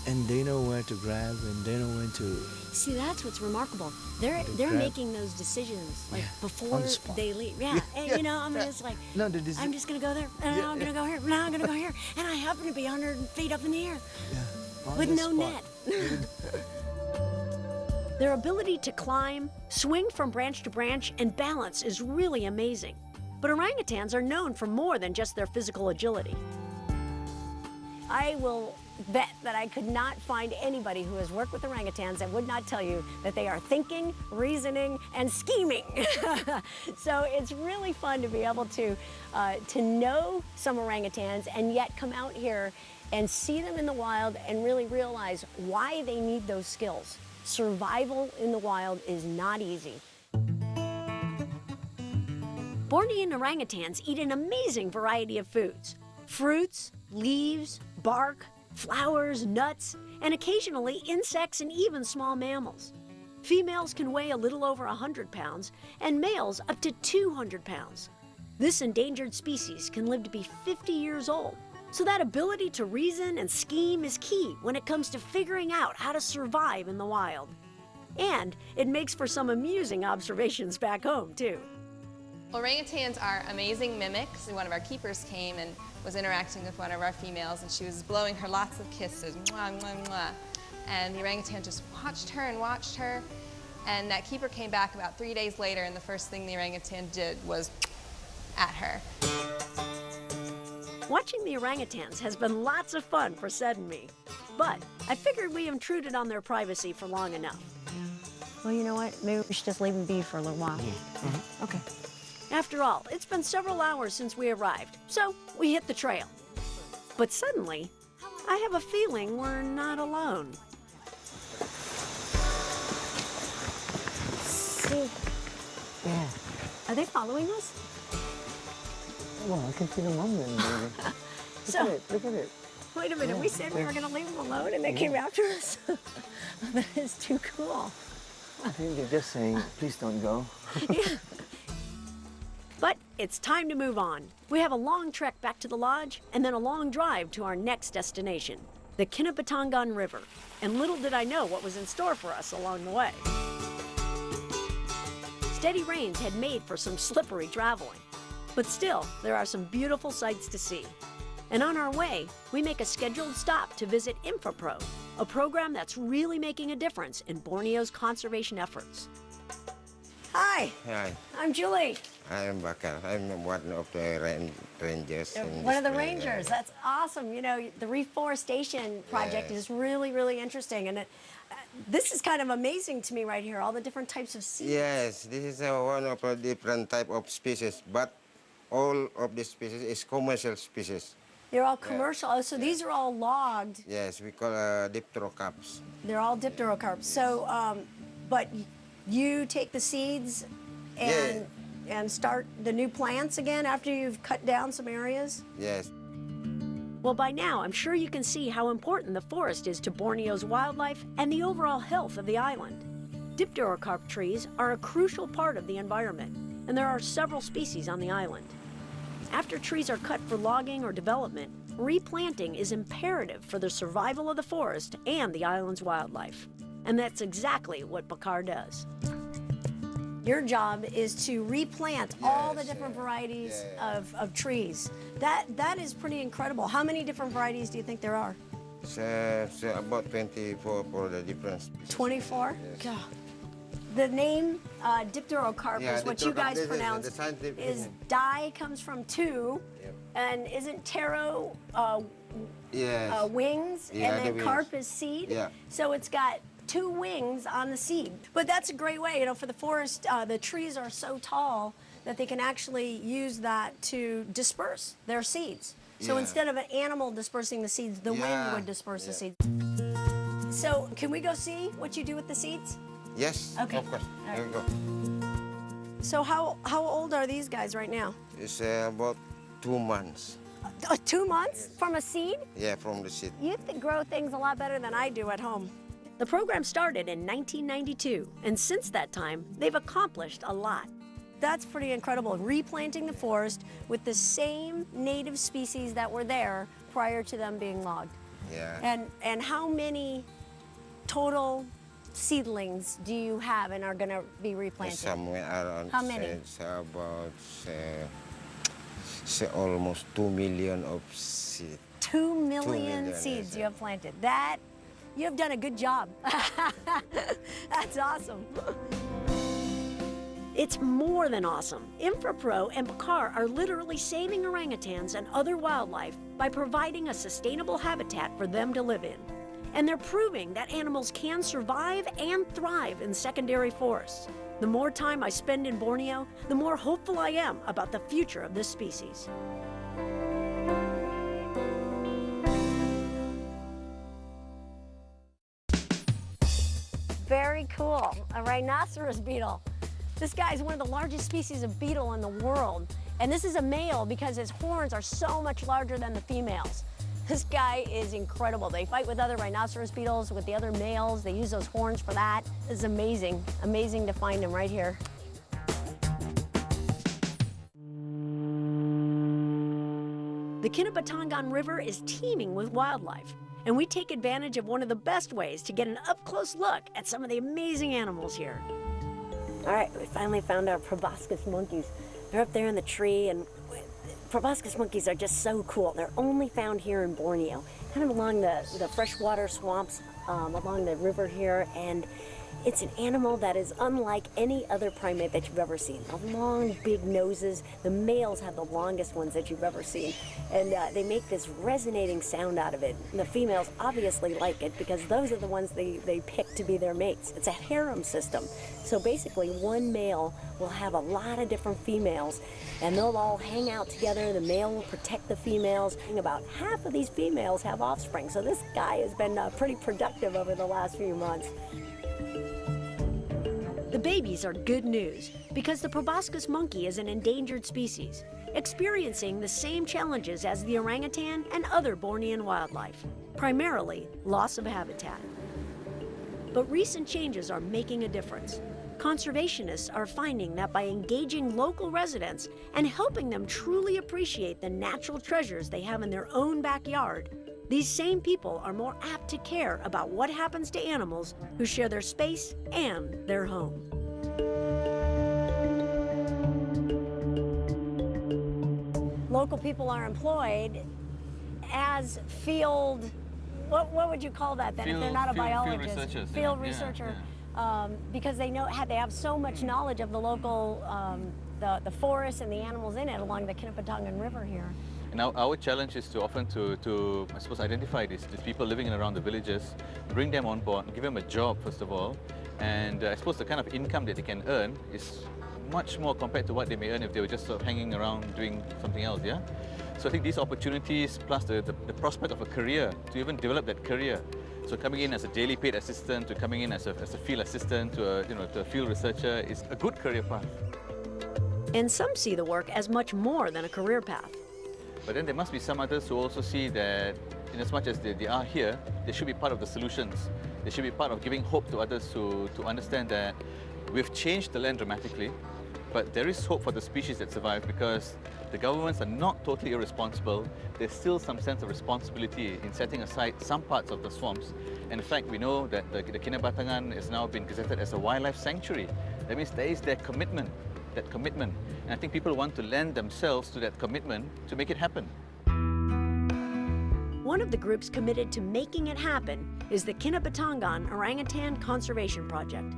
And they know where to grab and they know when to... See, that's what's remarkable. They're making those decisions like before they leave. Yeah, and you know, I'm just like, no, I'm just gonna go there, and I'm gonna go here, now I'm gonna go here, and I happen to be 100 feet up in the air with no net. Their ability to climb, swing from branch to branch, and balance is really amazing. But orangutans are known for more than just their physical agility. I will bet that I could not find anybody who has worked with orangutans that would not tell you that they are thinking, reasoning, and scheming. So it's really fun to be able to know some orangutans and yet come out here and see them in the wild and really realize why they need those skills. Survival in the wild is not easy. Bornean orangutans eat an amazing variety of foods. Fruits, leaves, bark, flowers, nuts, and occasionally insects and even small mammals. Females can weigh a little over 100 pounds and males up to 200 pounds. This endangered species can live to be 50 years old. So that ability to reason and scheme is key when it comes to figuring out how to survive in the wild. And it makes for some amusing observations back home, too. Orangutans are amazing mimics. One of our keepers came and was interacting with one of our females, and she was blowing her lots of kisses, mwah, mwah, mwah. And the orangutan just watched her, and that keeper came back about 3 days later, and the first thing the orangutan did was at her. Watching the orangutans has been lots of fun for Ced and me, but I figured we intruded on their privacy for long enough. Well, you know what? Maybe we should just leave them be for a little while. Okay. After all, it's been several hours since we arrived, so we hit the trail. But suddenly, I have a feeling we're not alone. See? Yeah. Are they following us? Well, I can see the movement, baby. Look at it. Wait a minute, we said we were going to leave them alone and they came after us? That is too cool. I think they're just saying, please don't go. Yeah. But it's time to move on. We have a long trek back to the lodge and then a long drive to our next destination, the Kinabatangan River. And little did I know what was in store for us along the way. Steady rains had made for some slippery traveling. But still, there are some beautiful sights to see. And on our way, we make a scheduled stop to visit InfraPro, a program that's really making a difference in Borneo's conservation efforts. Hi, Hi, I'm Julie. I am Bakar. I'm one of the rangers. in One of the this place. rangers. That's awesome. You know, the reforestation project is really, really interesting. And this is kind of amazing to me right here, all the different types of seeds. Yes, this is one of a different type of species, but all of this species is commercial species. They're all commercial. Oh, so these are all logged. Yes, we call dipterocarps. They're all dipterocarps. So, but you take the seeds and start the new plants again after you've cut down some areas? Yes. Well, by now, I'm sure you can see how important the forest is to Borneo's wildlife and the overall health of the island. Dipterocarp trees are a crucial part of the environment, and there are several species on the island. After trees are cut for logging or development, replanting is imperative for the survival of the forest and the island's wildlife. And that's exactly what Bakar does. Your job is to replant all the different varieties of trees. That is pretty incredible. How many different varieties do you think there are? So about 24 for the different species. 24? God. The name dipterocarp is what you guys pronounce. Is di comes from two, and isn't taro wings, and then carp is seed. Yeah. So it's got 2 wings on the seed. But that's a great way, you know, for the forest. The trees are so tall that they can actually use that to disperse their seeds. So instead of an animal dispersing the seeds, the wind would disperse the seeds. So can we go see what you do with the seeds? Yes, Okay. of course. Here we go. So how old are these guys right now? It's about 2 months. 2 months from a seed? Yeah, from the seed. You grow things a lot better than I do at home. The program started in 1992, and since that time, they've accomplished a lot. That's pretty incredible, replanting the forest with the same native species that were there prior to them being logged. Yeah. And how many total seedlings do you have and are going to be replanted? Somewhere around. How many? It's about almost 2 million of seeds. 2 million, 2 million seeds you have planted. That, you have done a good job. That's awesome. It's more than awesome. InfraPro and Bakar are literally saving orangutans and other wildlife by providing a sustainable habitat for them to live in. And they're proving that animals can survive and thrive in secondary forests. The more time I spend in Borneo, the more hopeful I am about the future of this species. Very cool, a rhinoceros beetle. This guy is one of the largest species of beetle in the world. And this is a male because his horns are so much larger than the females. This guy is incredible. They fight with other rhinoceros beetles, with the other males. They use those horns for that. It's amazing, amazing to find him right here. The Kinabatangan River is teeming with wildlife, and we take advantage of one of the best ways to get an up-close look at some of the amazing animals here. All right, we finally found our proboscis monkeys. They're up there in the tree, and proboscis monkeys are just so cool. They're only found here in Borneo, kind of along the freshwater swamps along the river here, and It's an animal that is unlike any other primate that you've ever seen. The long, big noses. The males have the longest ones that you've ever seen. And they make this resonating sound out of it. And the females obviously like it because those are the ones they pick to be their mates. It's a harem system. So basically, one male will have a lot of different females, and they'll all hang out together. The male will protect the females. And about half of these females have offspring. So this guy has been pretty productive over the last few months. The babies are good news because the proboscis monkey is an endangered species, experiencing the same challenges as the orangutan and other Bornean wildlife, primarily loss of habitat. But recent changes are making a difference. Conservationists are finding that by engaging local residents and helping them truly appreciate the natural treasures they have in their own backyard, these same people are more apt to care about what happens to animals who share their space and their home. Local people are employed as field, what would you call that then if they're not a biologist? Field researchers. Field researcher. Because they have so much knowledge of the local, the forests and the animals in it along the Kinabatangan River here. And our challenge is to often to I suppose, identify these people living in around the villages, bring them on board, give them a job first of all, and I suppose the kind of income that they can earn is much more compared to what they may earn if they were just sort of hanging around doing something else, yeah? So I think these opportunities plus the prospect of a career, to even develop that career. So coming in as a daily paid assistant, to coming in as a field assistant, to a field researcher is a good career path. And some see the work as much more than a career path. But then there must be some others who also see that in as much as they are here, they should be part of the solutions. They should be part of giving hope to others to understand that we've changed the land dramatically, but there is hope for the species that survive because the governments are not totally irresponsible. There's still some sense of responsibility in setting aside some parts of the swamps. And in fact, we know that the Kinabatangan has now been gazetted as a wildlife sanctuary. That means there is their commitment, that commitment. And I think people want to lend themselves to that commitment to make it happen. One of the groups committed to making it happen is the Kinabatangan Orangutan Conservation Project.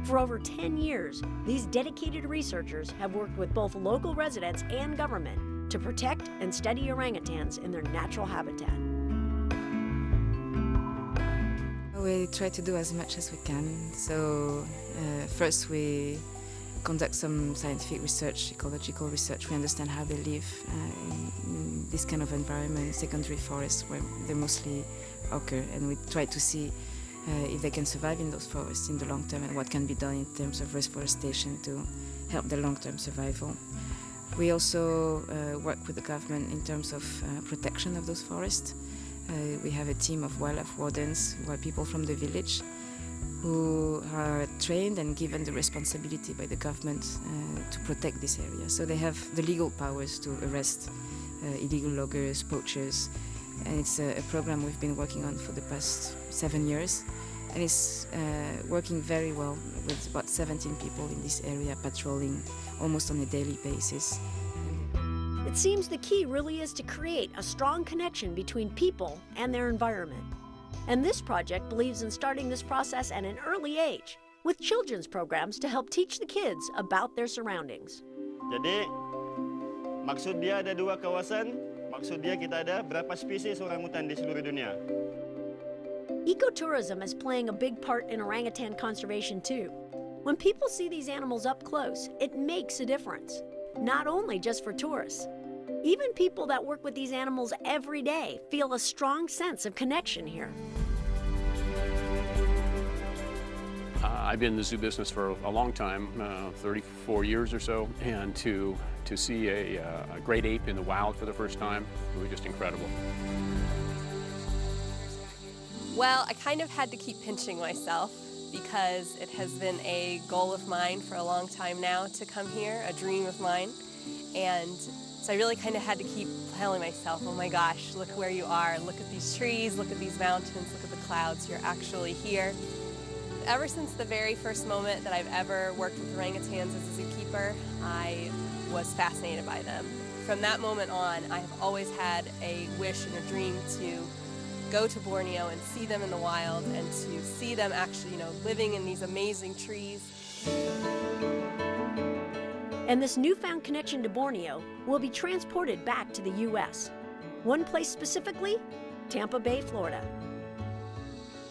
For over 10 years, these dedicated researchers have worked with both local residents and government to protect and study orangutans in their natural habitat. We try to do as much as we can. So first we conduct some scientific research, ecological research. We understand how they live in this kind of environment, secondary forests where they mostly occur, and we try to see if they can survive in those forests in the long term and what can be done in terms of reforestation to help their long-term survival. We also work with the government in terms of protection of those forests. We have a team of wildlife wardens who are people from the village who are trained and given the responsibility by the government to protect this area. So they have the legal powers to arrest illegal loggers, poachers, and it's a program we've been working on for the past 7 years, and it's working very well with about 17 people in this area patrolling almost on a daily basis. It seems the key really is to create a strong connection between people and their environment. And this project believes in starting this process at an early age, with children's programs to help teach the kids about their surroundings. Jadi, maksud dia ada 2 kawasan, maksud dia kita ada berapa spesies orangutan di seluruh dunia. Ecotourism is playing a big part in orangutan conservation too. When people see these animals up close, it makes a difference, not only just for tourists. Even people that work with these animals every day feel a strong sense of connection here. I've been in the zoo business for a long time, 34 years or so, and to see a great ape in the wild for the first time, it was just incredible. Well, I kind of had to keep pinching myself because it has been a goal of mine for a long time now to come here, a dream of mine. And so I really kind of had to keep telling myself, oh my gosh, look where you are. Look at these trees, look at these mountains, look at the clouds. You're actually here. Ever since the very first moment that I've ever worked with orangutans as a zookeeper, I was fascinated by them. From that moment on, I have always had a wish and a dream to go to Borneo and see them in the wild and to see them actually, living in these amazing trees. And this newfound connection to Borneo will be transported back to the U.S. One place specifically, Tampa Bay, Florida.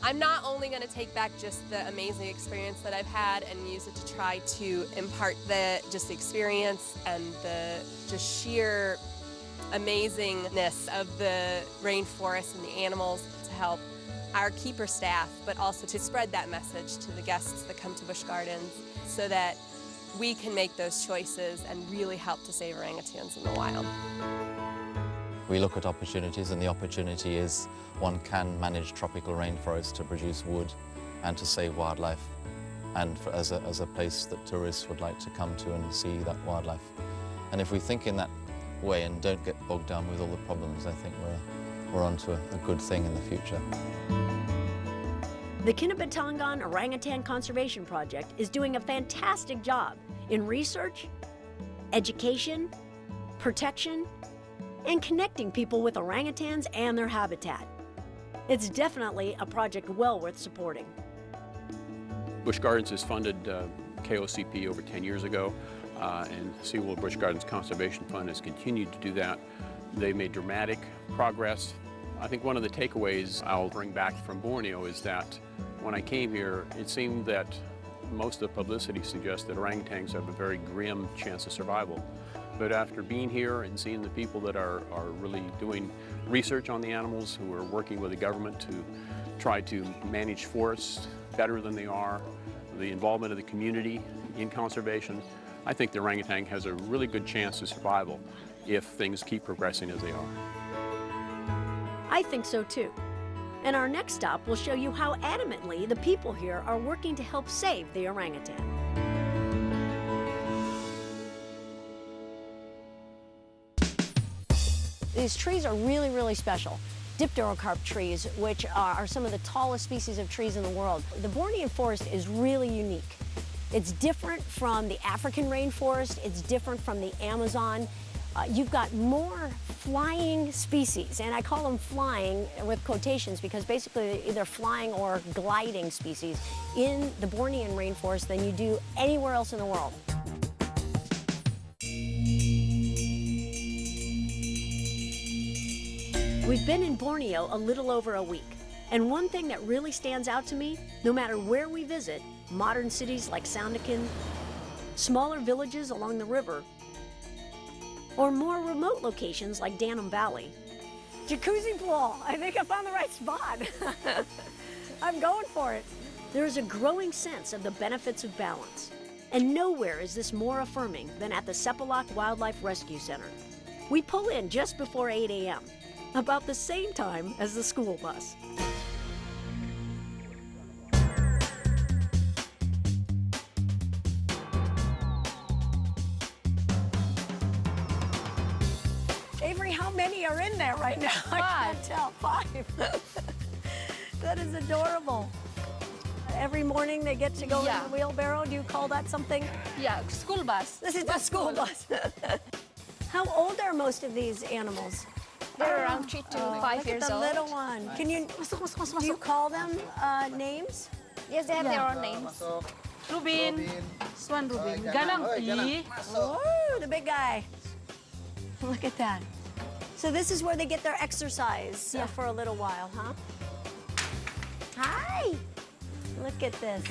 I'm not only going to take back just the amazing experience that I've had and use it to try to impart the experience and the just sheer amazingness of the rainforest and the animals to help our keeper staff, but also to spread that message to the guests that come to Busch Gardens so that we can make those choices and really help to save orangutans in the wild. We look at opportunities, and the opportunity is one can manage tropical rainforests to produce wood and to save wildlife, and as a place that tourists would like to come to and see that wildlife. And if we think in that way and don't get bogged down with all the problems, I think we're onto a good thing in the future. The Kinabatangan Orangutan Conservation Project is doing a fantastic job in research, education, protection, and connecting people with orangutans and their habitat. It's definitely a project well worth supporting. Busch Gardens has funded KOCP over 10 years ago, and Seawolf Busch Gardens Conservation Fund has continued to do that. They've made dramatic progress. I think one of the takeaways I'll bring back from Borneo is that when I came here, it seemed that most of the publicity suggests that orangutans have a very grim chance of survival. But after being here and seeing the people that are really doing research on the animals, who are working with the government to try to manage forests better than they are, the involvement of the community in conservation, I think the orangutan has a really good chance of survival if things keep progressing as they are. I think so too. And our next stop will show you how adamantly the people here are working to help save the orangutan. These trees are really, really special. Dipterocarp trees, which are some of the tallest species of trees in the world. The Bornean forest is really unique. It's different from the African rainforest. It's different from the Amazon. You've got more flying species, and I call them flying with quotations because basically they're either flying or gliding species in the Bornean rainforest than you do anywhere else in the world. We've been in Borneo a little over a week, and one thing that really stands out to me, no matter where we visit, modern cities like Sandakan, smaller villages along the river, or more remote locations like Danum Valley. Jacuzzi pool, I think I found the right spot. I'm going for it. There is a growing sense of the benefits of balance, and nowhere is this more affirming than at the Sepalak Wildlife Rescue Center. We pull in just before 8 a.m., about the same time as the school bus. Avery, how many are in there right now? 5. I can't tell. 5. That is adorable. Every morning they get to go in the wheelbarrow. Do you call that something? Yeah, school bus. This is the school bus. How old are most of these animals? They're around 3 to 5 years look at the old. little one. Can you, do you call them names? Yes, they have their own names. Rubin. Swan Rubin. Ganang. Oh, the big guy. Look at that. So this is where they get their exercise for a little while, huh? Hi. Look at this.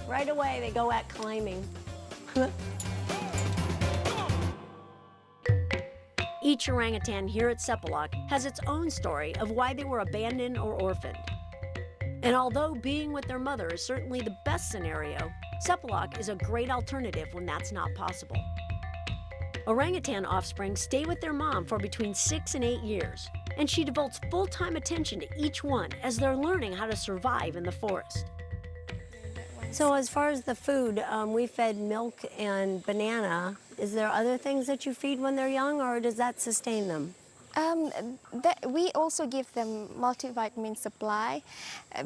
Right away they go at climbing. Each orangutan here at Sepalak has its own story of why they were abandoned or orphaned. And although being with their mother is certainly the best scenario, Sepalak is a great alternative when that's not possible. Orangutan offspring stay with their mom for between 6 and 8 years, and she devotes full-time attention to each one as they're learning how to survive in the forest. So as far as the food, we fed milk and banana. Is there other things that you feed when they're young, or does that sustain them? We also give them multivitamin supply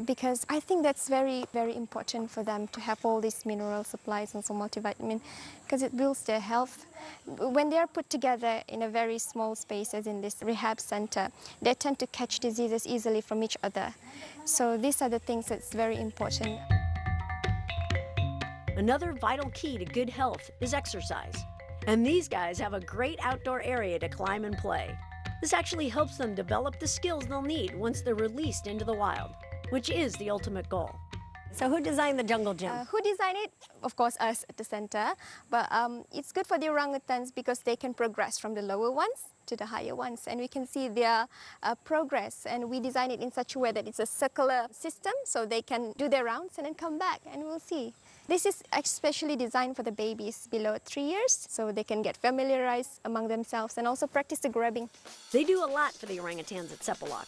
because I think that's very, very important for them to have all these mineral supplies and some multivitamin because it builds their health. When they are put together in a very small space, as in this rehab center, they tend to catch diseases easily from each other. So these are the things that's very important. Another vital key to good health is exercise. And these guys have a great outdoor area to climb and play. This actually helps them develop the skills they'll need once they're released into the wild, which is the ultimate goal. So who designed the jungle gym? Who designed it? Of course, us at the center. But it's good for the orangutans because they can progress from the lower ones to the higher ones. And we can see their progress. And we design it in such a way that it's a circular system so they can do their rounds and then come back and we'll see. This is especially designed for the babies below 3 years, so they can get familiarized among themselves and also practice the grabbing. They do a lot for the orangutans at Sepulak.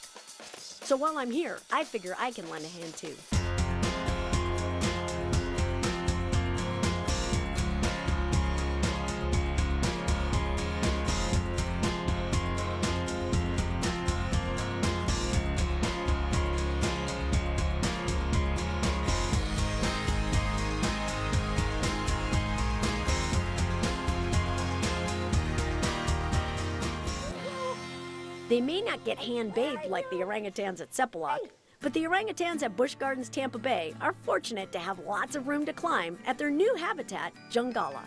So while I'm here, I figure I can lend a hand too. They may not get hand-bathed like the orangutans at Sepulak, but the orangutans at Busch Gardens Tampa Bay are fortunate to have lots of room to climb at their new habitat, Jungala.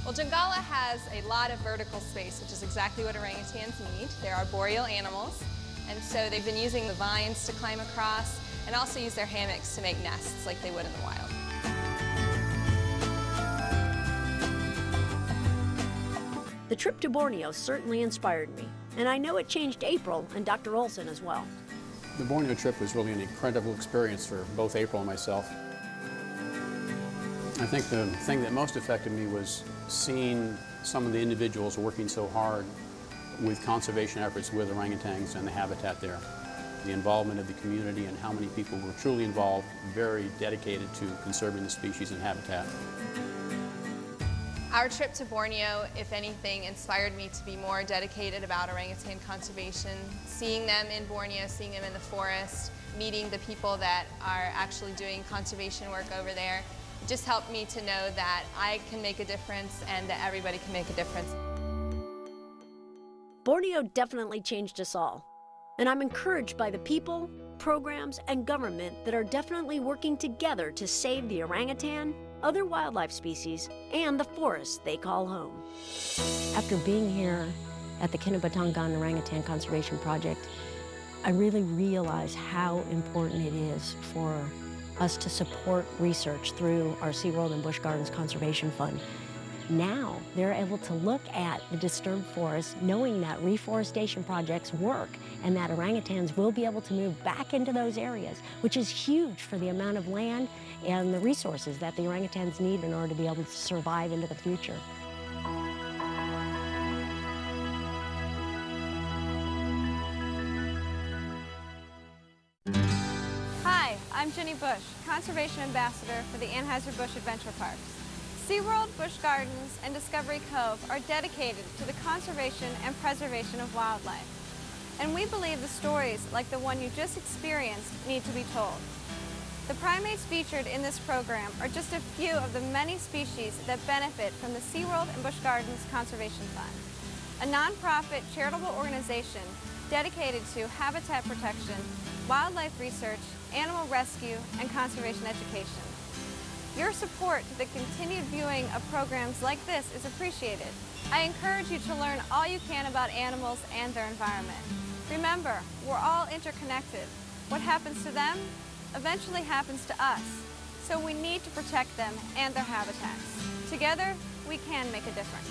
Well, Jungala has a lot of vertical space, which is exactly what orangutans need. They're arboreal animals, and so they've been using the vines to climb across and also use their hammocks to make nests like they would in the wild. The trip to Borneo certainly inspired me, and I know it changed April and Dr. Olson as well. The Borneo trip was really an incredible experience for both April and myself. I think the thing that most affected me was seeing some of the individuals working so hard with conservation efforts with orangutans and the habitat there. The involvement of the community and how many people were truly involved, very dedicated to conserving the species and habitat. Our trip to Borneo, if anything, inspired me to be more dedicated about orangutan conservation. Seeing them in Borneo, seeing them in the forest, meeting the people that are actually doing conservation work over there, just helped me to know that I can make a difference and that everybody can make a difference. Borneo definitely changed us all, and I'm encouraged by the people, programs, and government that are definitely working together to save the orangutan, other wildlife species, and the forests they call home. After being here at the Kinabatangan Orangutan Conservation Project, I really realized how important it is for us to support research through our SeaWorld and Busch Gardens Conservation Fund. Now, they're able to look at the disturbed forests, knowing that reforestation projects work and that orangutans will be able to move back into those areas, which is huge for the amount of land and the resources that the orangutans need in order to be able to survive into the future. Hi, I'm Jenny Bush, Conservation Ambassador for the Anheuser-Busch Adventure Parks. SeaWorld, Busch Gardens, and Discovery Cove are dedicated to the conservation and preservation of wildlife. And we believe the stories like the one you just experienced need to be told. The primates featured in this program are just a few of the many species that benefit from the SeaWorld and Busch Gardens Conservation Fund, a nonprofit charitable organization dedicated to habitat protection, wildlife research, animal rescue, and conservation education. Your support to the continued viewing of programs like this is appreciated. I encourage you to learn all you can about animals and their environment. Remember, we're all interconnected. What happens to them eventually happens to us, so we need to protect them and their habitats. Together, we can make a difference.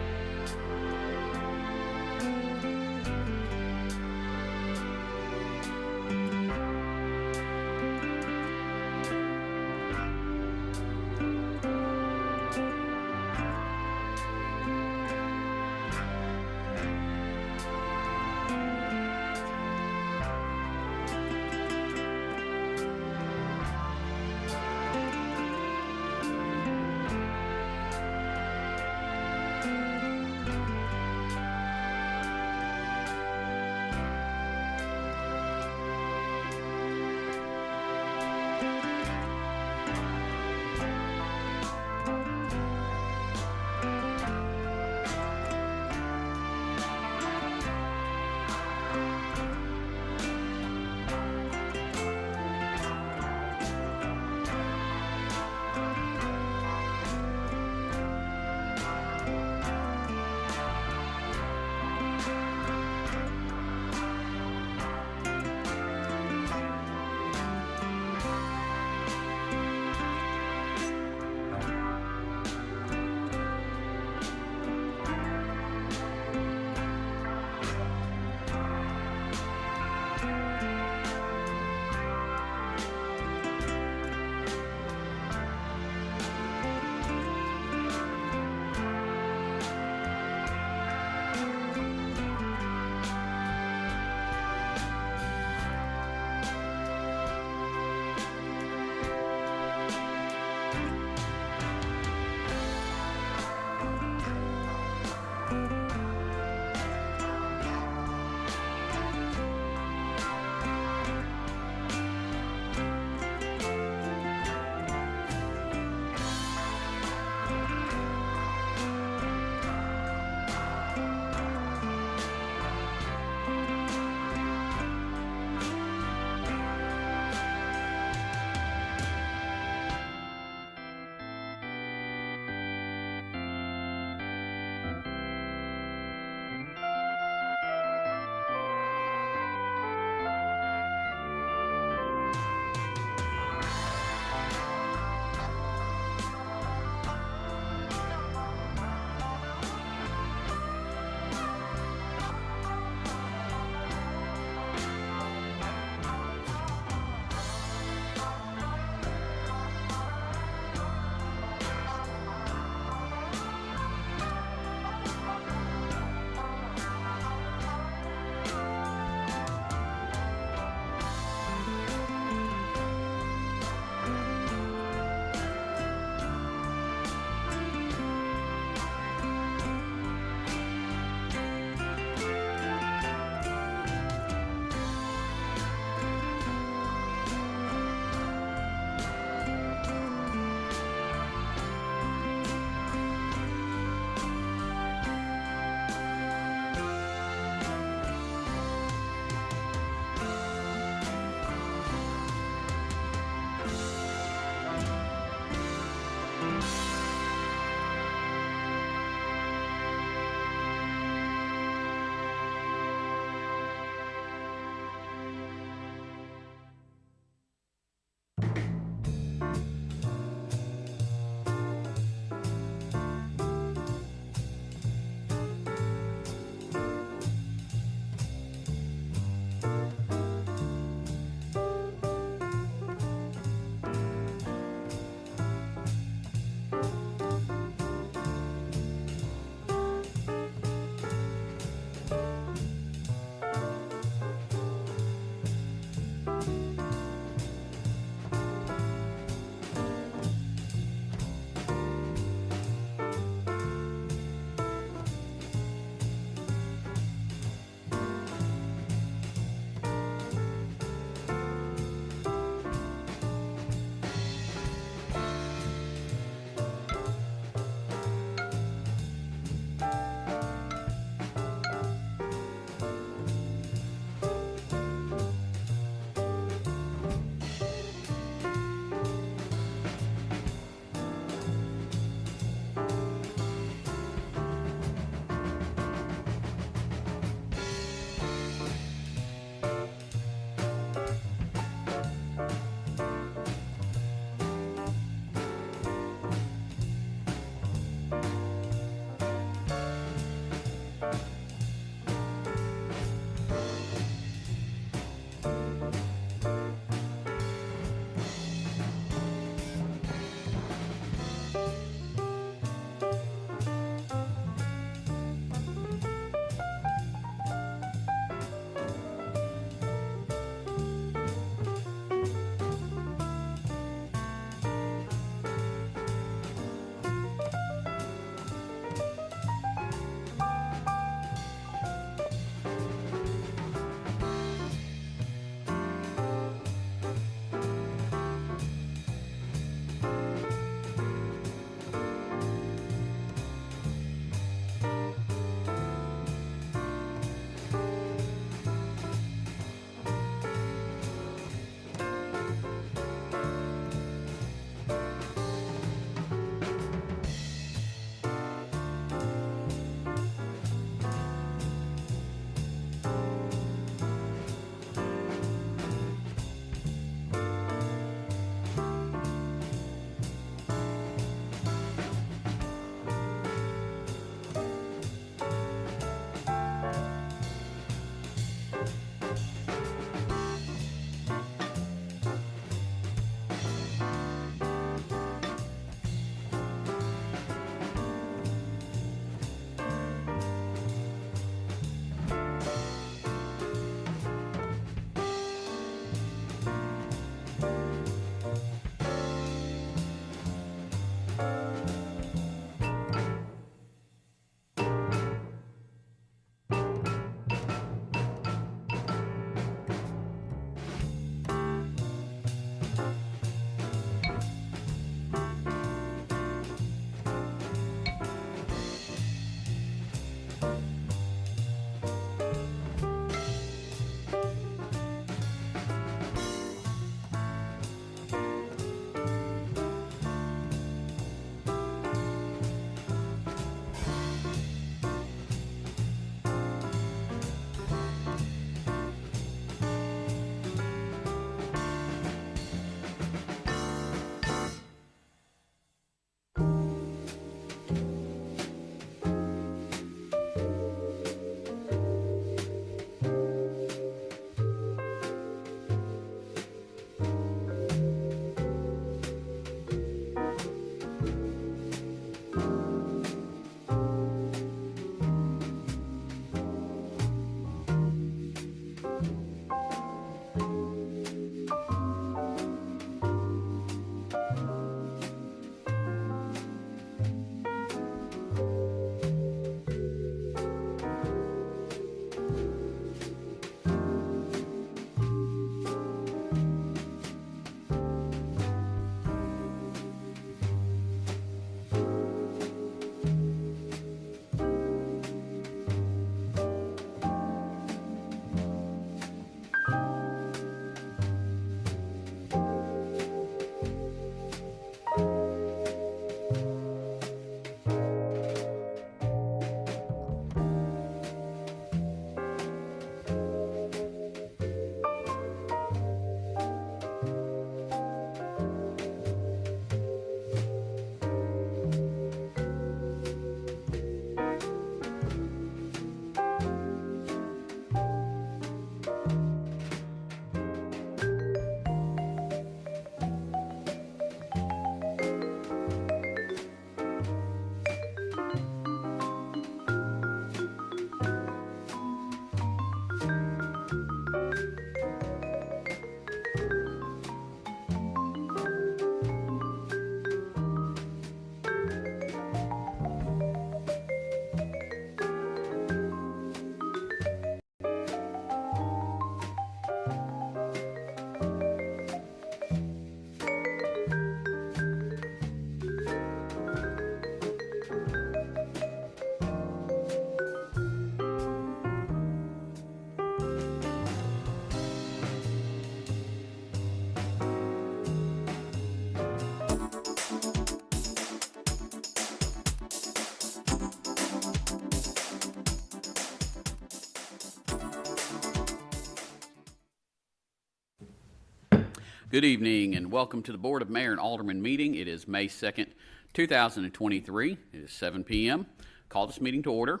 Good evening and welcome to the Board of Mayor and Alderman meeting. It is May 2nd, 2023. It is 7 p.m. Call this meeting to order.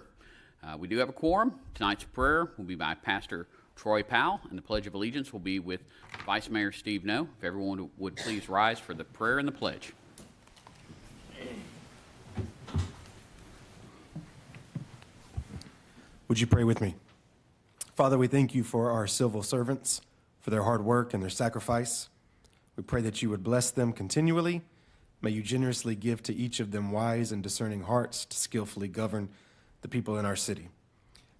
We do have a quorum. Tonight's prayer will be by Pastor Troy Powell, and the Pledge of Allegiance will be with Vice Mayor Steve Noe. If everyone would please rise for the prayer and the pledge. Would you pray with me? Father, we thank you for our civil servants, for their hard work and their sacrifice. We pray that you would bless them continually. May you generously give to each of them wise and discerning hearts to skillfully govern the people in our city.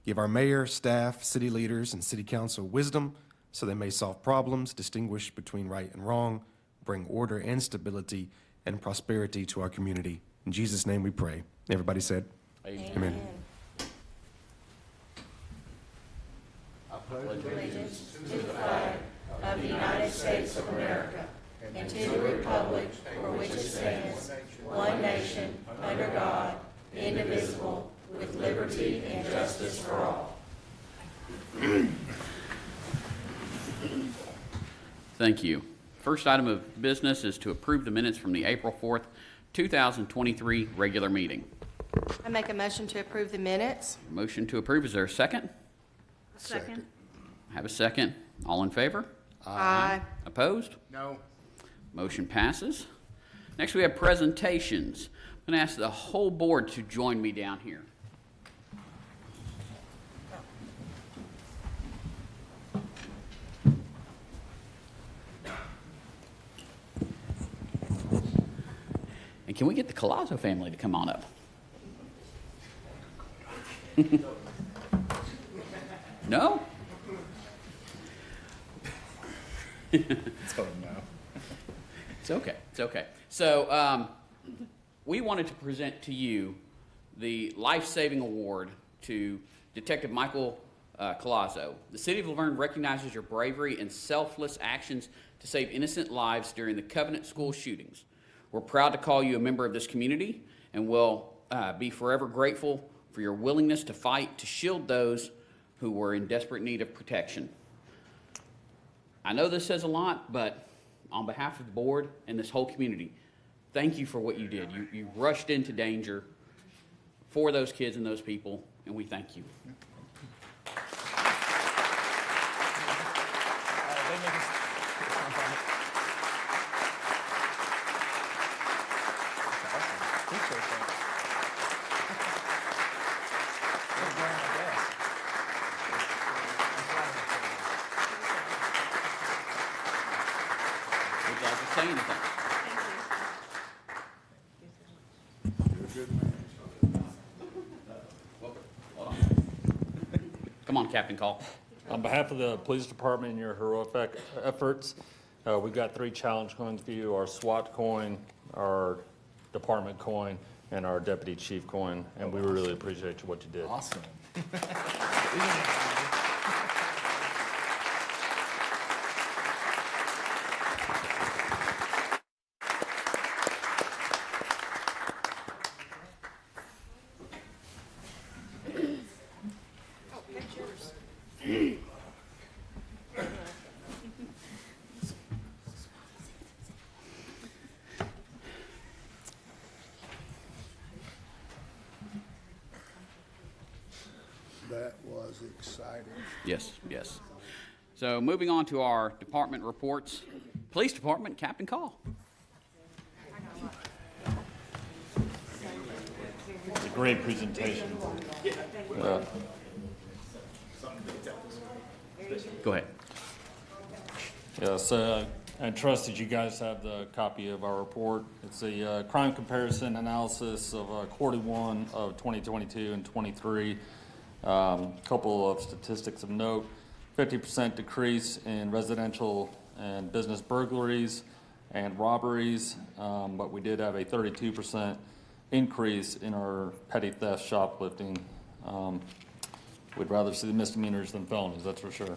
Give our mayor, staff, city leaders, and city council wisdom so they may solve problems, distinguish between right and wrong, bring order and stability and prosperity to our community. In Jesus' name we pray. Everybody said, Amen. Amen. I pledge allegiance to the flag of the United States of America and to the republic for which it stands, one nation, under God, indivisible, with liberty and justice for all. Thank you. First item of business is to approve the minutes from the April 4th, 2023 regular meeting. I make a motion to approve the minutes. Motion to approve. Is there a second? Second. Have a second. All in favor? Aye. Opposed? No. Motion passes. Next we have presentations. I'm going to ask the whole board to join me down here. And can we get the Collazo family to come on up? No? It's fine now. It's okay. It's okay. So we wanted to present to you the life-saving award to Detective Michael Collazo. The City of LaVergne recognizes your bravery and selfless actions to save innocent lives during the Covenant School shootings. We're proud to call you a member of this community and will be forever grateful for your willingness to fight to shield those who were in desperate need of protection. I know this says a lot, but on behalf of the board and this whole community, thank you for what you did. You rushed into danger for those kids and those people, and we thank you. Would you like to say anything? Hold on. Come on, Captain Call. On behalf of the police department and your heroic efforts, we've got 3 challenge coins for you: our SWAT coin, our department coin, and our deputy chief coin. And we really appreciate what you did. Awesome. That was exciting. Yes, yes. So moving on to our department reports. Police Department, Captain Call. It's a great presentation. Go ahead. Yes, I trust that you guys have the copy of our report. It's a crime comparison analysis of quarter 1 of 2022 and 23. Couple of statistics of note: 50% decrease in residential and business burglaries and robberies, but we did have a 32% increase in our petty theft, shoplifting. We'd rather see the misdemeanors than felonies, that's for sure.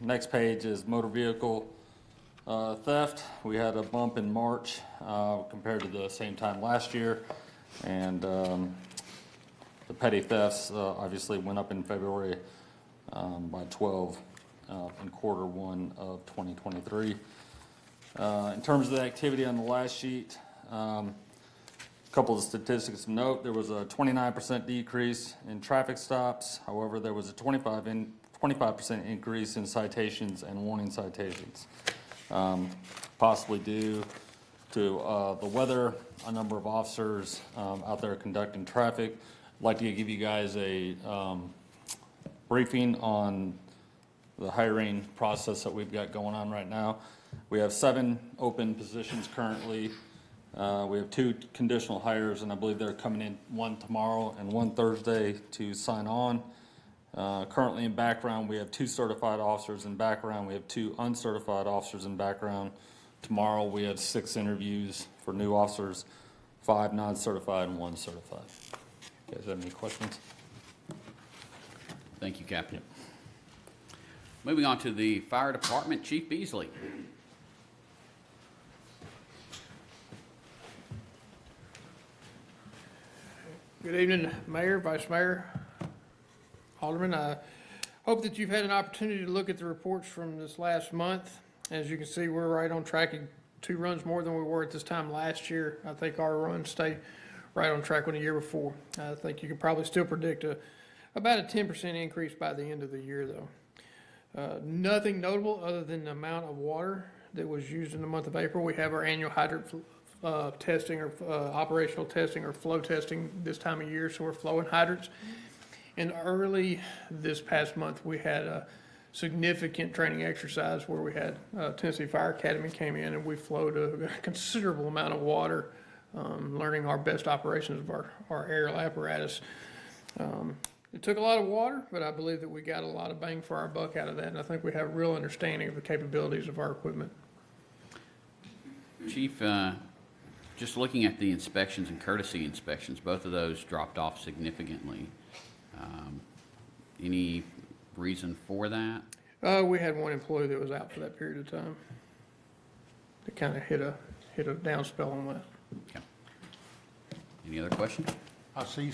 Next page is motor vehicle theft. We had a bump in March compared to the same time last year, and the petty thefts obviously went up in February by 12 in Q1 of 2023. In terms of the activity on the last sheet, a couple of statistics to note. There was a 29% decrease in traffic stops. However, there was a 25% increase in citations and warning citations, possibly due to the weather, a number of officers out there conducting traffic. I'd like to give you guys a briefing on the hiring process that we've got going on right now. We have 7 open positions currently. We have 2 conditional hires, and I believe they're coming in, 1 tomorrow and 1 Thursday to sign on. Currently in background, we have 2 certified officers in background. We have 2 uncertified officers in background. Tomorrow we have 6 interviews for new officers, 5 non-certified and 1 certified. You guys have any questions? Thank you, Captain. Moving on to the Fire Department, Chief Beasley. Good evening, Mayor, Vice Mayor, Alderman. I hope that you've had an opportunity to look at the reports from this last month. As you can see, we're right on track, 2 runs more than we were at this time last year. I think our runs stay right on track with the year before. I think you could probably still predict about a 10% increase by the end of the year, though. Nothing notable other than the amount of water that was used in the month of April. We have our annual hydrant testing or operational testing or flow testing this time of year, so we're flowing hydrants. And early this past month, we had a significant training exercise where we had Tennessee Fire Academy came in and we flowed a considerable amount of water, learning our best operations of our aerial apparatus. It took a lot of water, but I believe that we got a lot of bang for our buck out of that, and I think we have a real understanding of the capabilities of our equipment. Chief, just looking at the inspections and courtesy inspections, both of those dropped off significantly. Any reason for that? We had 1 employee that was out for that period of time. It kind of hit a down spell on that. Okay. Any other questions? I've seen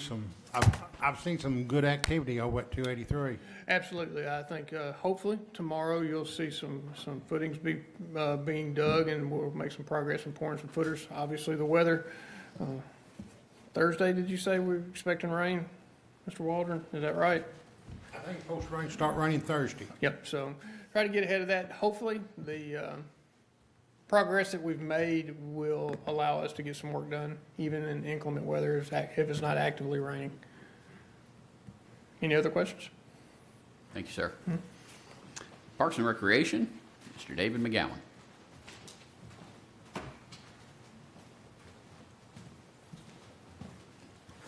some good activity over at 283. Absolutely. I think hopefully tomorrow you'll see some footings being dug, and we'll make some progress in pouring some footers. Obviously the weather. Thursday, did you say we're expecting rain, Mr. Waldron? Is that right? I think post-rain start raining Thursday. Yep. So try to get ahead of that. Hopefully the progress that we've made will allow us to get some work done, even in inclement weather, if it's not actively raining. Any other questions? Thank you, sir. Parks and Recreation, Mr. David McGowan.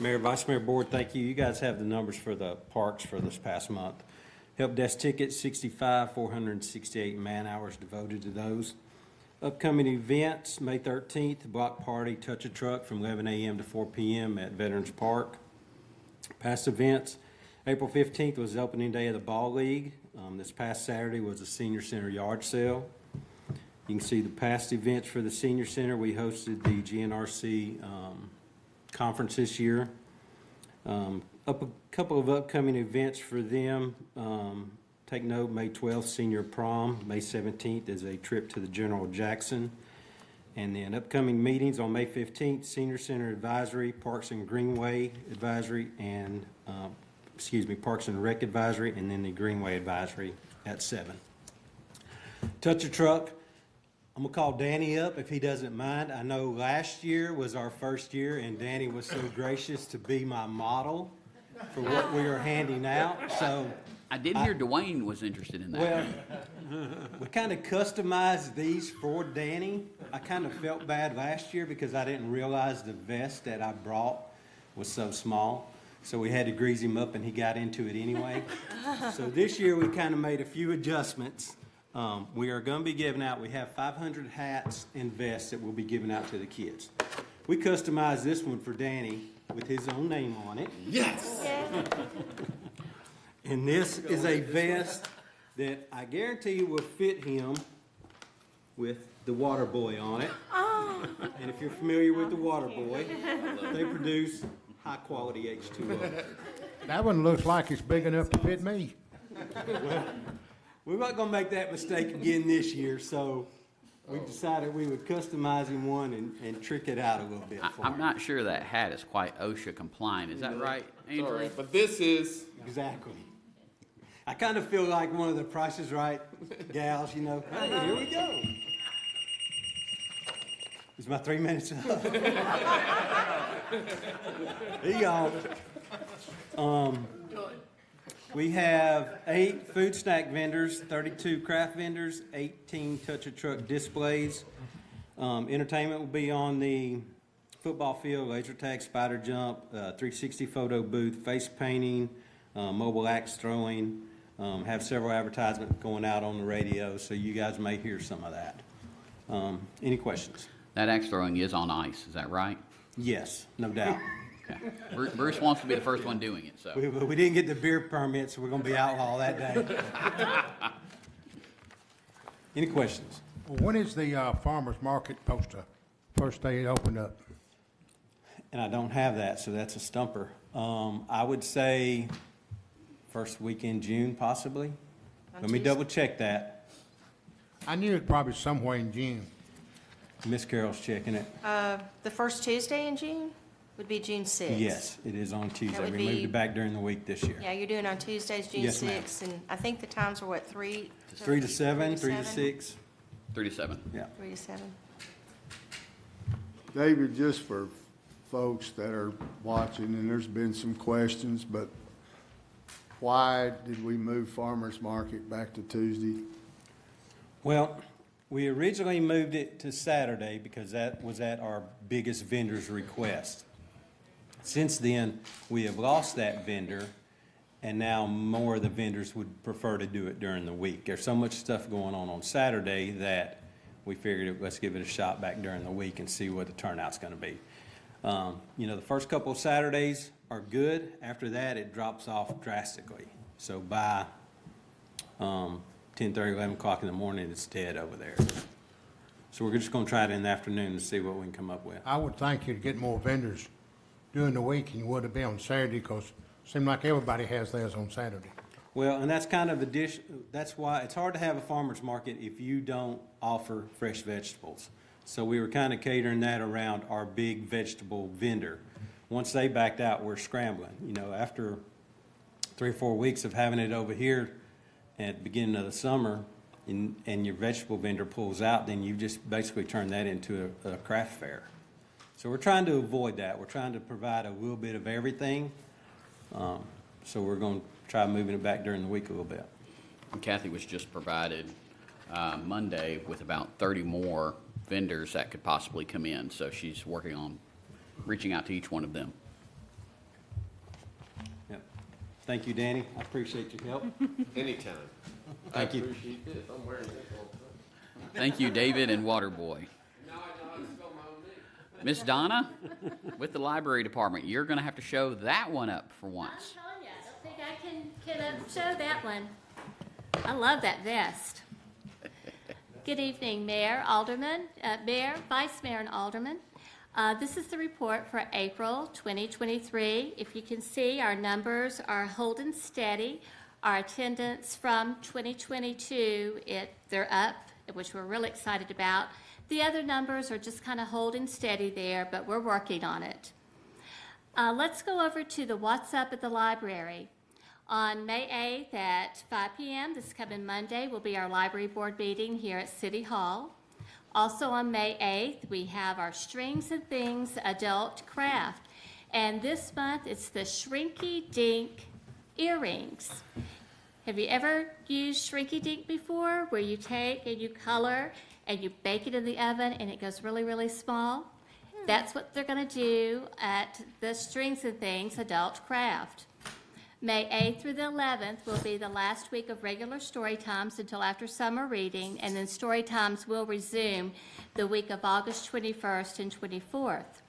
Mayor, Vice Mayor, Board, thank you. You guys have the numbers for the parks for this past month. Help desk tickets, 65, 468 man hours devoted to those. Upcoming events, May 13th, block party, Touch a Truck from 11 a.m. to 4 p.m. at Veterans Park. Past events, April 15th was the opening day of the Ball League. This past Saturday was the Senior Center yard sale. You can see the past events for the Senior Center. We hosted the GNRC conference this year. A couple of upcoming events for them. Take note, May 12th, Senior Prom. May 17th is a trip to the General Jackson. And then upcoming meetings on May 15th, Senior Center Advisory, Parks and Greenway Advisory, and, Parks and Rec Advisory, and then the Greenway Advisory at 7. Touch a Truck. I'm gonna call Danny up if he doesn't mind. I know last year was our first year, and Danny was so gracious to be my model for what we were handing out. So I did hear Dwayne was interested in that. Well, we kind of customized these for Danny. I kind of felt bad last year because I didn't realize the vest that I brought was so small. So we had to grease him up, and he got into it anyway. So this year we kind of made a few adjustments. We are going to be giving out, we have 500 hats and vests that we'll be giving out to the kids. We customized this one for Danny with his own name on it. Yes! And this is a vest that I guarantee will fit him with the Water Boy on it. Oh. And if you're familiar with the Water Boy, they produce high quality H2O. That one looks like it's big enough to fit me. We weren't gonna make that mistake again this year, so we decided we would customize him one and trick it out a little bit for him. I'm not sure that hat is quite OSHA compliant. Is that right, It's all Angela? right, but this is, Exactly. I kind of feel like one of the Price is Right gals, you know. Hey, here we go. Is my 3 minutes up? There you go. We have 8 food snack vendors, 32 craft vendors, 18 touch-a-truck displays. Entertainment will be on the football field, laser tag, spider jump, 360 photo booth, face painting, mobile axe throwing. Have several advertisements going out on the radio, so you guys may hear some of that. Any questions? That axe throwing is on ice, is that right? Yes, no doubt. Okay. Bruce wants to be the first one doing it, so. We didn't get the beer permit, so we're going to be outlaw that day. Any questions? Well, when is the farmer's market supposed to, first day it opened up? And I don't have that, so that's a stumper. I would say first week in June, possibly. Let me double check that. I knew it probably somewhere in June. Miss Carol's checking it. The first Tuesday in June would be June 6th. Yes, it is on Tuesday. would We moved be- it back during the week this year. Yeah, you're doing on Tuesdays, June Yes, ma'am. 6th, and I think the times are what, 3? 3 to 7, 3 to 6. 3 to 7. Yeah. 3 to 7. David, just for folks that are watching, and there's been some questions, but why did we move farmer's market back to Tuesday? Well, we originally moved it to Saturday because that was at our biggest vendor's request. Since then, we have lost that vendor, and now more of the vendors would prefer to do it during the week. There's so much stuff going on Saturday that we figured let's give it a shot back during the week and see what the turnout's going to be. You know, the first couple of Saturdays are good. After that, it drops off drastically. So by 10:30, 11 o'clock in the morning, it's dead over there. So we're just going to try it in the afternoon and see what we can come up with. I would think you'd get more vendors during the week than you would have been on Saturday, because it seemed like everybody has theirs on Saturday. Well, and that's kind of that's why it's hard to have a farmer's market if you don't offer fresh vegetables. So we were kind of catering that around our big vegetable vendor. Once they backed out, we're scrambling. You know, after 3 or 4 weeks of having it over here at the beginning of the summer, and your vegetable vendor pulls out, then you just basically turn that into a craft fair. So we're trying to avoid that. We're trying to provide a little bit of everything. So we're going to try moving it back during the week a little bit. And Kathy was just provided Monday with about 30 more vendors that could possibly come in, so she's working on reaching out to each one of them. Yep. Thank you, Danny. I appreciate your help. Anytime. Thank you. I appreciate this. I'm wearing this all the time. Thank you, David and Waterboy. Miss Donna, with the library department, you're going to have to show that one up for once. I'm telling you, I don't think I can show that one. I love that vest. Good evening, Mayor, Alderman, Mayor, Vice Mayor, and Alderman. This is the report for April 2023. If you can see, our numbers are holding steady. Our attendance from 2022, they're up, which we're really excited about. The other numbers are just kind of holding steady there, but we're working on it. Let's go over to the What's Up at the Library. On May 8th at 5 p.m., this coming Monday, will be our library board meeting here at City Hall. Also on May 8th, we have our Strings and Things adult craft. And this month, it's the Shrinky Dink earrings. Have you ever used Shrinky Dink before, where you take and you color and you bake it in the oven and it goes really, really small? That's what they're going to do at the Strings and Things adult craft. May 8th through the 11th will be the last week of regular story times until after summer reading, and then story times will resume the week of August 21st and 24th.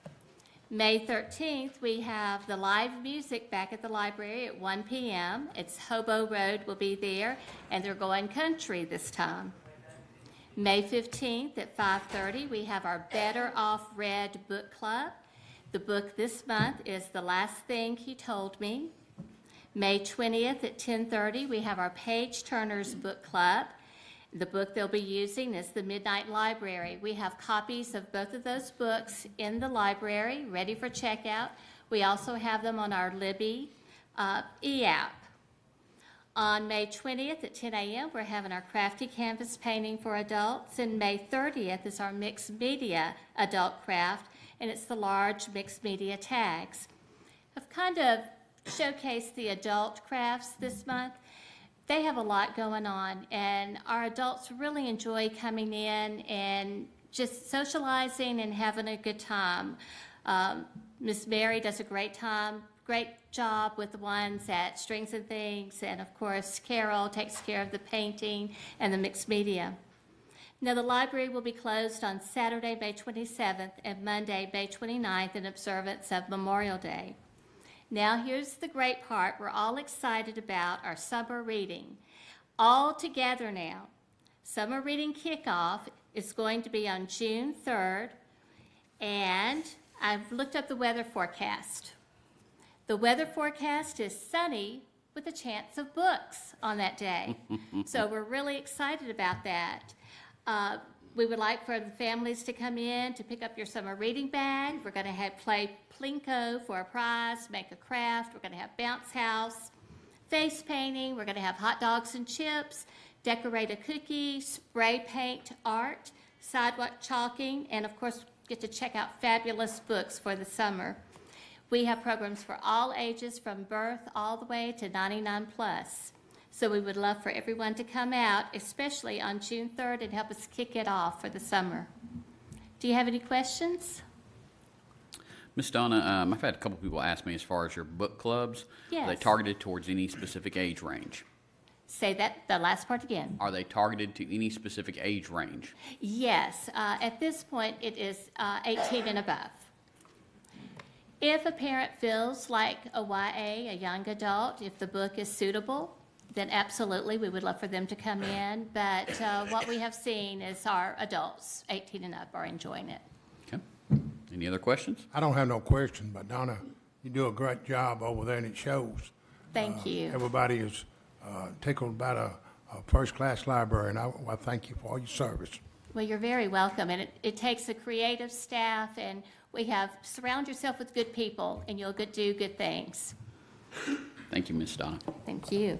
May 13th, we have the live music back at the library at 1 p.m. It's Hobo Road will be there, and they're going country this time. May 15th at 5:30, we have our Better Off Read book club. The book this month is The Last Thing He Told Me. May 20th at 10:30, we have our Page Turners Book Club. The book they'll be using is The Midnight Library. We have copies of both of those books in the library, ready for checkout. We also have them on our Libby e-app. On May 20th at 10 a.m., we're having our Crafty Canvas painting for adults, and May 30th is our Mixed Media Adult Craft, and it's the large mixed media tags. I've kind of showcased the adult crafts this month. They have a lot going on, and our adults really enjoy coming in and just socializing and having a good time. Miss Mary does a great job with the ones at Strings and Things, and of course Carol takes care of the painting and the mixed media. Now the library will be closed on Saturday, May 27th and Monday, May 29th in observance of Memorial Day. Now here's the great part we're all excited about, our summer reading. All together now. Summer reading kickoff is going to be on June 3rd, and I've looked up the weather forecast. The weather forecast is sunny with a chance of books on that day. So we're really excited about that. We would like for the families to come in to pick up your summer reading bag. We're going to play Plinko for a prize, make a craft. We're going to have bounce house, face painting. We're going to have hot dogs and chips, decorate a cookie, spray paint art, sidewalk chalking, and of course get to check out fabulous books for the summer. We have programs for all ages from birth all the way to 99 plus. So we would love for everyone to come out, especially on June 3rd, and help us kick it off for the summer. Do you have any questions? Miss Donna, I've had a couple people ask me as far as your book clubs. Yes. Are they targeted towards any specific age range? Say the last part again. Are they targeted to any specific age range? Yes. At this point, it is 18 and above. If a parent feels like a YA, a young adult, if the book is suitable, then absolutely we would love for them to come in. But what we have seen is our adults, 18 and up, are enjoying it. Okay. Any other questions? I don't have no question, but Donna, you do a great job over there, and it shows. Thank you. Everybody is tickled about a first-class library, and I thank you for all your service. Well, you're very welcome. And it takes a creative staff, and we have surround yourself with good people, and you'll do good things. Thank you, Miss Donna. Thank you.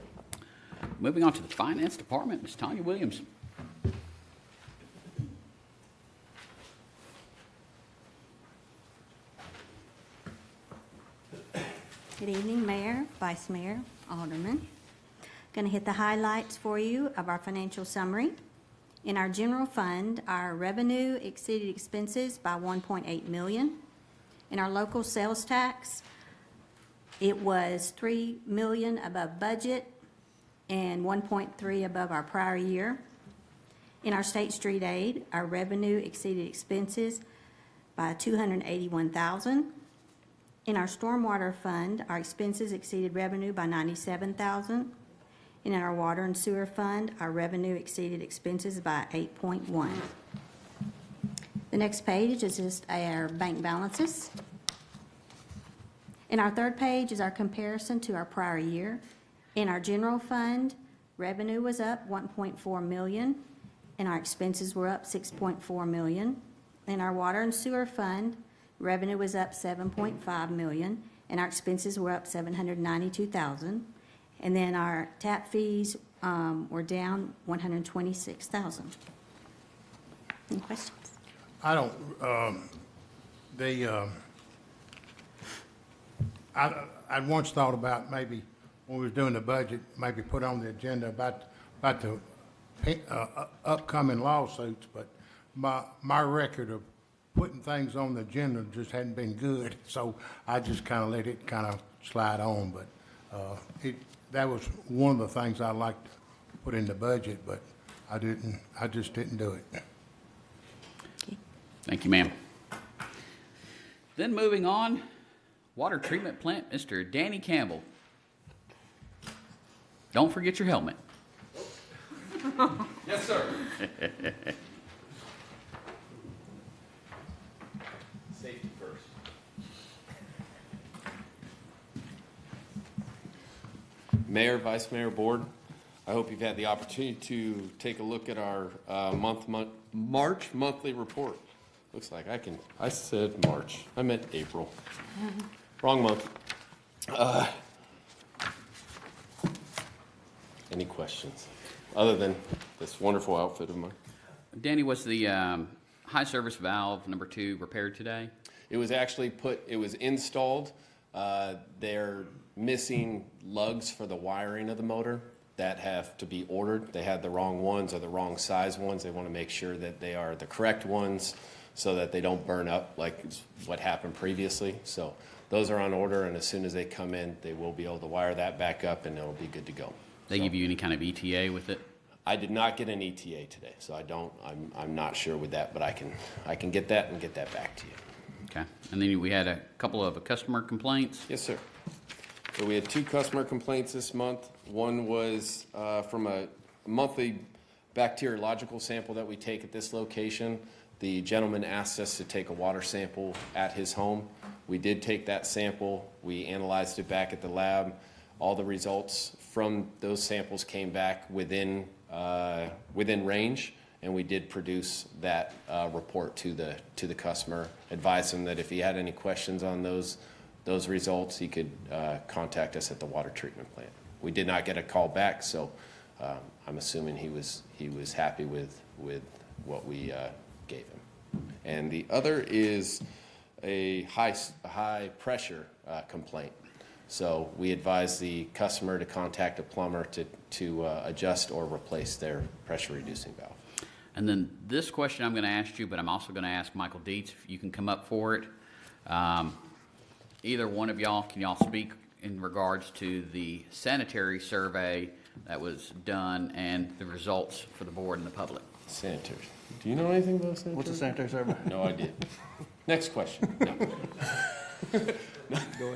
Moving on to the Finance Department, Ms. Tanya Williams. Good evening, Mayor, Vice Mayor, Alderman. Going to hit the highlights for you of our financial summary. In our general fund, our revenue exceeded expenses by $1.8 million. In our local sales tax, it was $3 million above budget and 1.3 above our prior year. In our state street aid, our revenue exceeded expenses by $281,000. In our stormwater fund, our expenses exceeded revenue by $97,000. In our water and sewer fund, our revenue exceeded expenses by $8.1. The next page is just our bank balances. In our third page is our comparison to our prior year. In our general fund, revenue was up $1.4 million, and our expenses were up $6.4 million. In our water and sewer fund, revenue was up $7.5 million, and our expenses were up $792,000. And then our tap fees were down $126,000. Any questions? I don't, I'd once thought about maybe when we was doing the budget, maybe put on the agenda about the upcoming lawsuits, but my record of putting things on the agenda just hadn't been good, so I just kind of let it kind of slide on, but that was one of the things I liked to put in the budget, but I just didn't do it. Thank you, ma'am. Then moving on, water treatment plant, Mr. Danny Campbell. Don't forget your helmet. Yes, sir. Safety first. Mayor, Vice Mayor, Board, I hope you've had the opportunity to take a look at our March monthly report. Looks like I said March. I meant April. Wrong month. Any questions other than this wonderful outfit of mine? Danny, was the high service valve number 2 repaired today? It was actually installed. They're missing lugs for the wiring of the motor that have to be ordered. They had the wrong ones or the wrong size ones. They want to make sure that they are the correct ones so that they don't burn up like what happened previously. So those are on order, and as soon as they come in, they will be able to wire that back up, and it'll be good to go. They give you any kind of ETA with it? I did not get an ETA today, so I'm not sure with that, but I can get that and get that back to you. Okay. And then we had a couple of customer complaints? Yes, sir. So we had 2 customer complaints this month. One was from a monthly bacteriological sample that we take at this location. The gentleman asked us to take a water sample at his home. We did take that sample. We analyzed it back at the lab. All the results from those samples came back within range, and we did produce that report to the customer. Advised him that if he had any questions on those results, he could contact us at the water treatment plant. We did not get a call back, so I'm assuming he was happy with what we gave him. And the other is a high pressure complaint. So we advise the customer to contact a plumber to adjust or replace their pressure reducing valve. And then this question I'm going to ask you, but I'm also going to ask Michael Dietz if you can come up for it. Either one of y'all, can y'all speak in regards to the sanitary survey that was done and the results for the board and the public? Sanitary. Do you know anything about sanitary? What's a sanitary survey? No idea. Next question. No. Go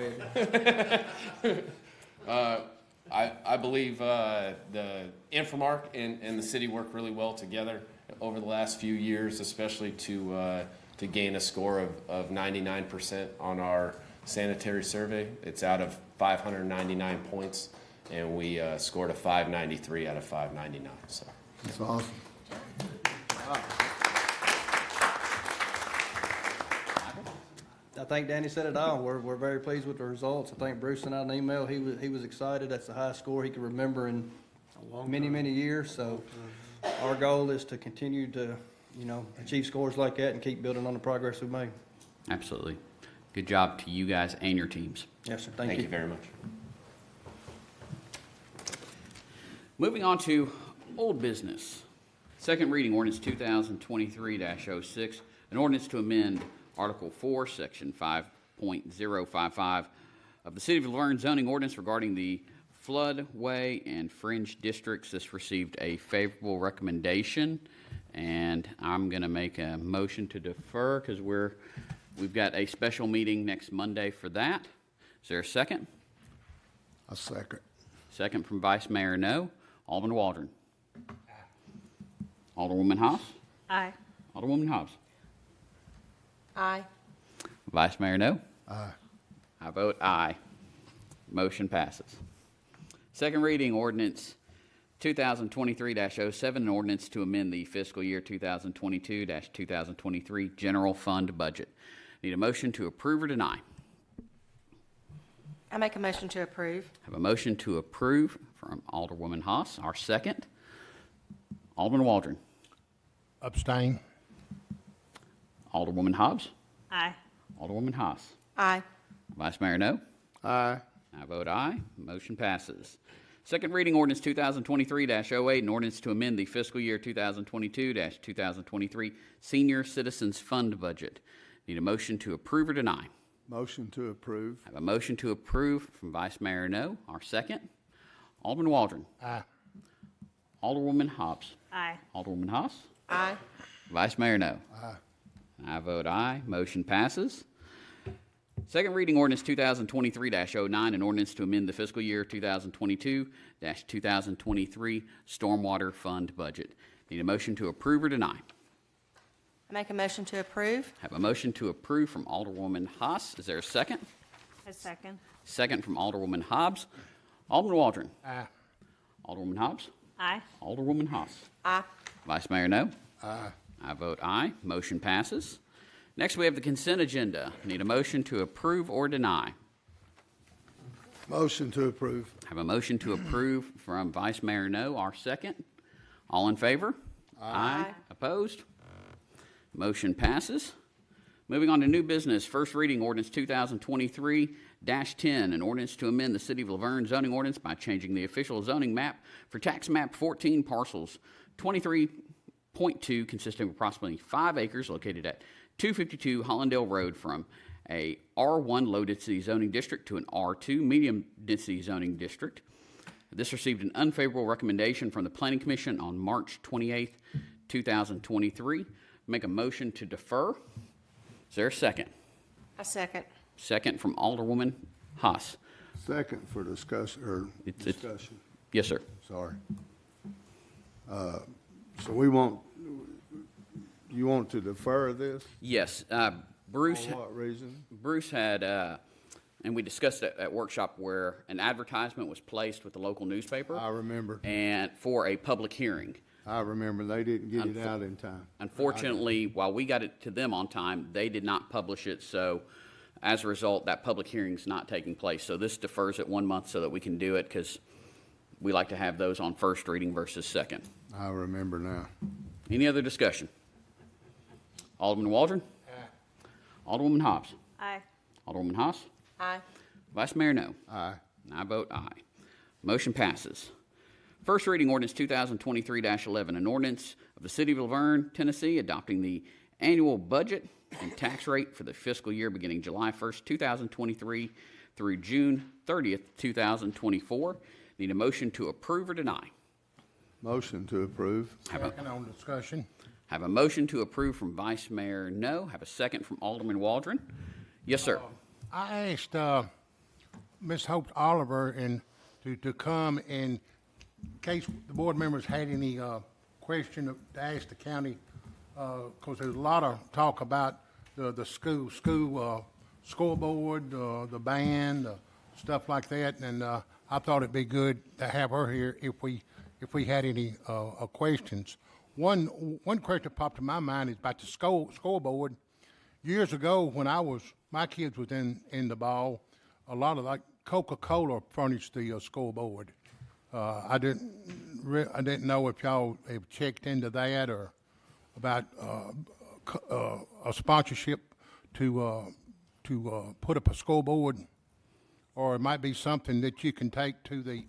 ahead. I believe the Infomark and the city work really well together over the last few years, especially to gain a score of 99% on our sanitary survey. It's out of 599 points, and we scored a 593 out of 599. So That's awesome. I think Danny said it all. We're very pleased with the results. I think Bruce sent out an email. He was excited. That's the highest score he could remember in many years. So our goal is to continue to, achieve scores like that and keep building on the progress we've made. Absolutely. Good job to you guys and your teams. Yes, sir. Thank you. Thank you very much. Moving on to old business. Second reading ordinance 2023-06, an ordinance to amend Article 4, Section 5.055 of the City of LaVergne zoning ordinance regarding the floodway and fringe districts. This received a favorable recommendation, and I'm going to make a motion to defer because we've got a special meeting next Monday for that. Is there a second? A second. Second from Vice Mayor No. Alderman Waldron. Alderwoman Haas. Aye. Alderwoman Hobbs. Aye. Vice Mayor No. Aye. I vote aye. Motion passes. Second reading ordinance 2023-07, an ordinance to amend the fiscal year 2022-2023 general fund budget. Need a motion to approve or deny? I make a motion to approve. Have a motion to approve from Alderwoman Haas. Our second. Alderman Waldron. Abstain. Alderwoman Hobbs. Aye. Alderwoman Haas. Aye. Vice Mayor No. Aye. I vote aye. Motion passes. Second reading ordinance 2023-08, an ordinance to amend the fiscal year 2022-2023 senior citizens fund budget. Need a motion to approve or deny? Motion to approve. I have a motion to approve from Vice Mayor No. Our second. Alderman Waldron. Aye. Alderwoman Hobbs. Aye. Alderwoman Haas. Aye. Vice Mayor No. Aye. I vote aye. Motion passes. Second reading ordinance 2023-09, an ordinance to amend the fiscal year 2022-2023 stormwater fund budget. Need a motion to approve or deny? I make a motion to approve. Have a motion to approve from Alderwoman Haas. Is there a second? A second. Second from Alderwoman Hobbs. Alderman Waldron. Aye. Alderwoman Hobbs. Aye. Alderwoman Haas. Aye. Vice Mayor No. Aye. I vote aye. Motion passes. Next, we have the consent agenda. Need a motion to approve or deny. Motion to approve. Have a motion to approve from Vice Mayor No, our second. All in favor? Aye. Opposed? Motion passes. Moving on to new business, first reading ordinance 2023-10, an ordinance to amend the City of LaVergne zoning ordinance by changing the official zoning map for tax map 14 parcels 23.2 consisting of approximately 5 acres located at 252 Hollandale Road from a R1 low density zoning district to an R2 medium density zoning district. This received an unfavorable recommendation from the Planning Commission on March 28th, 2023. Make a motion to defer. Is there a second? I second. Second from Alderwoman Haas. Second for discussion. Discussion. Yes, sir. Sorry. So you want to defer this? Yes. Bruce. For what reason? Bruce had, and we discussed it at workshop where an advertisement was placed with the local newspaper. I remember. And for a public hearing. I remember. They didn't get it out in time. Unfortunately, while we got it to them on time, they did not publish it. So as a result, that public hearing is not taking place. So this defers it 1 month so that we can do it because we like to have those on first reading versus second. I remember now. Any other discussion? Alderman Waldron? Aye. Alderwoman Hobbs? Aye. Alderwoman Haas? Aye. Vice Mayor No. Aye. And I vote aye. Motion passes. First reading ordinance 2023-11, an ordinance of the City of LaVergne, Tennessee, adopting the annual budget and tax rate for the fiscal year beginning July 1st, 2023 through June 30th, 2024. Need a motion to approve or deny. Motion to approve. Second on discussion. Have a motion to approve from Vice Mayor No. Have a second from Alderman Waldron. Yes, sir. I asked Ms. Hope Oliver to come in case the board members had any question to ask the county, because there's a lot of talk about the school scoreboard, the band, stuff like that, and I thought it'd be good to have her here if we had any questions. One question that popped in my mind is about the scoreboard. Years ago, when my kids was in the ball, a lot of like Coca-Cola furnished the scoreboard. I didn't know if y'all have checked into that or about a sponsorship to put up a scoreboard, or it might be something that you can take to the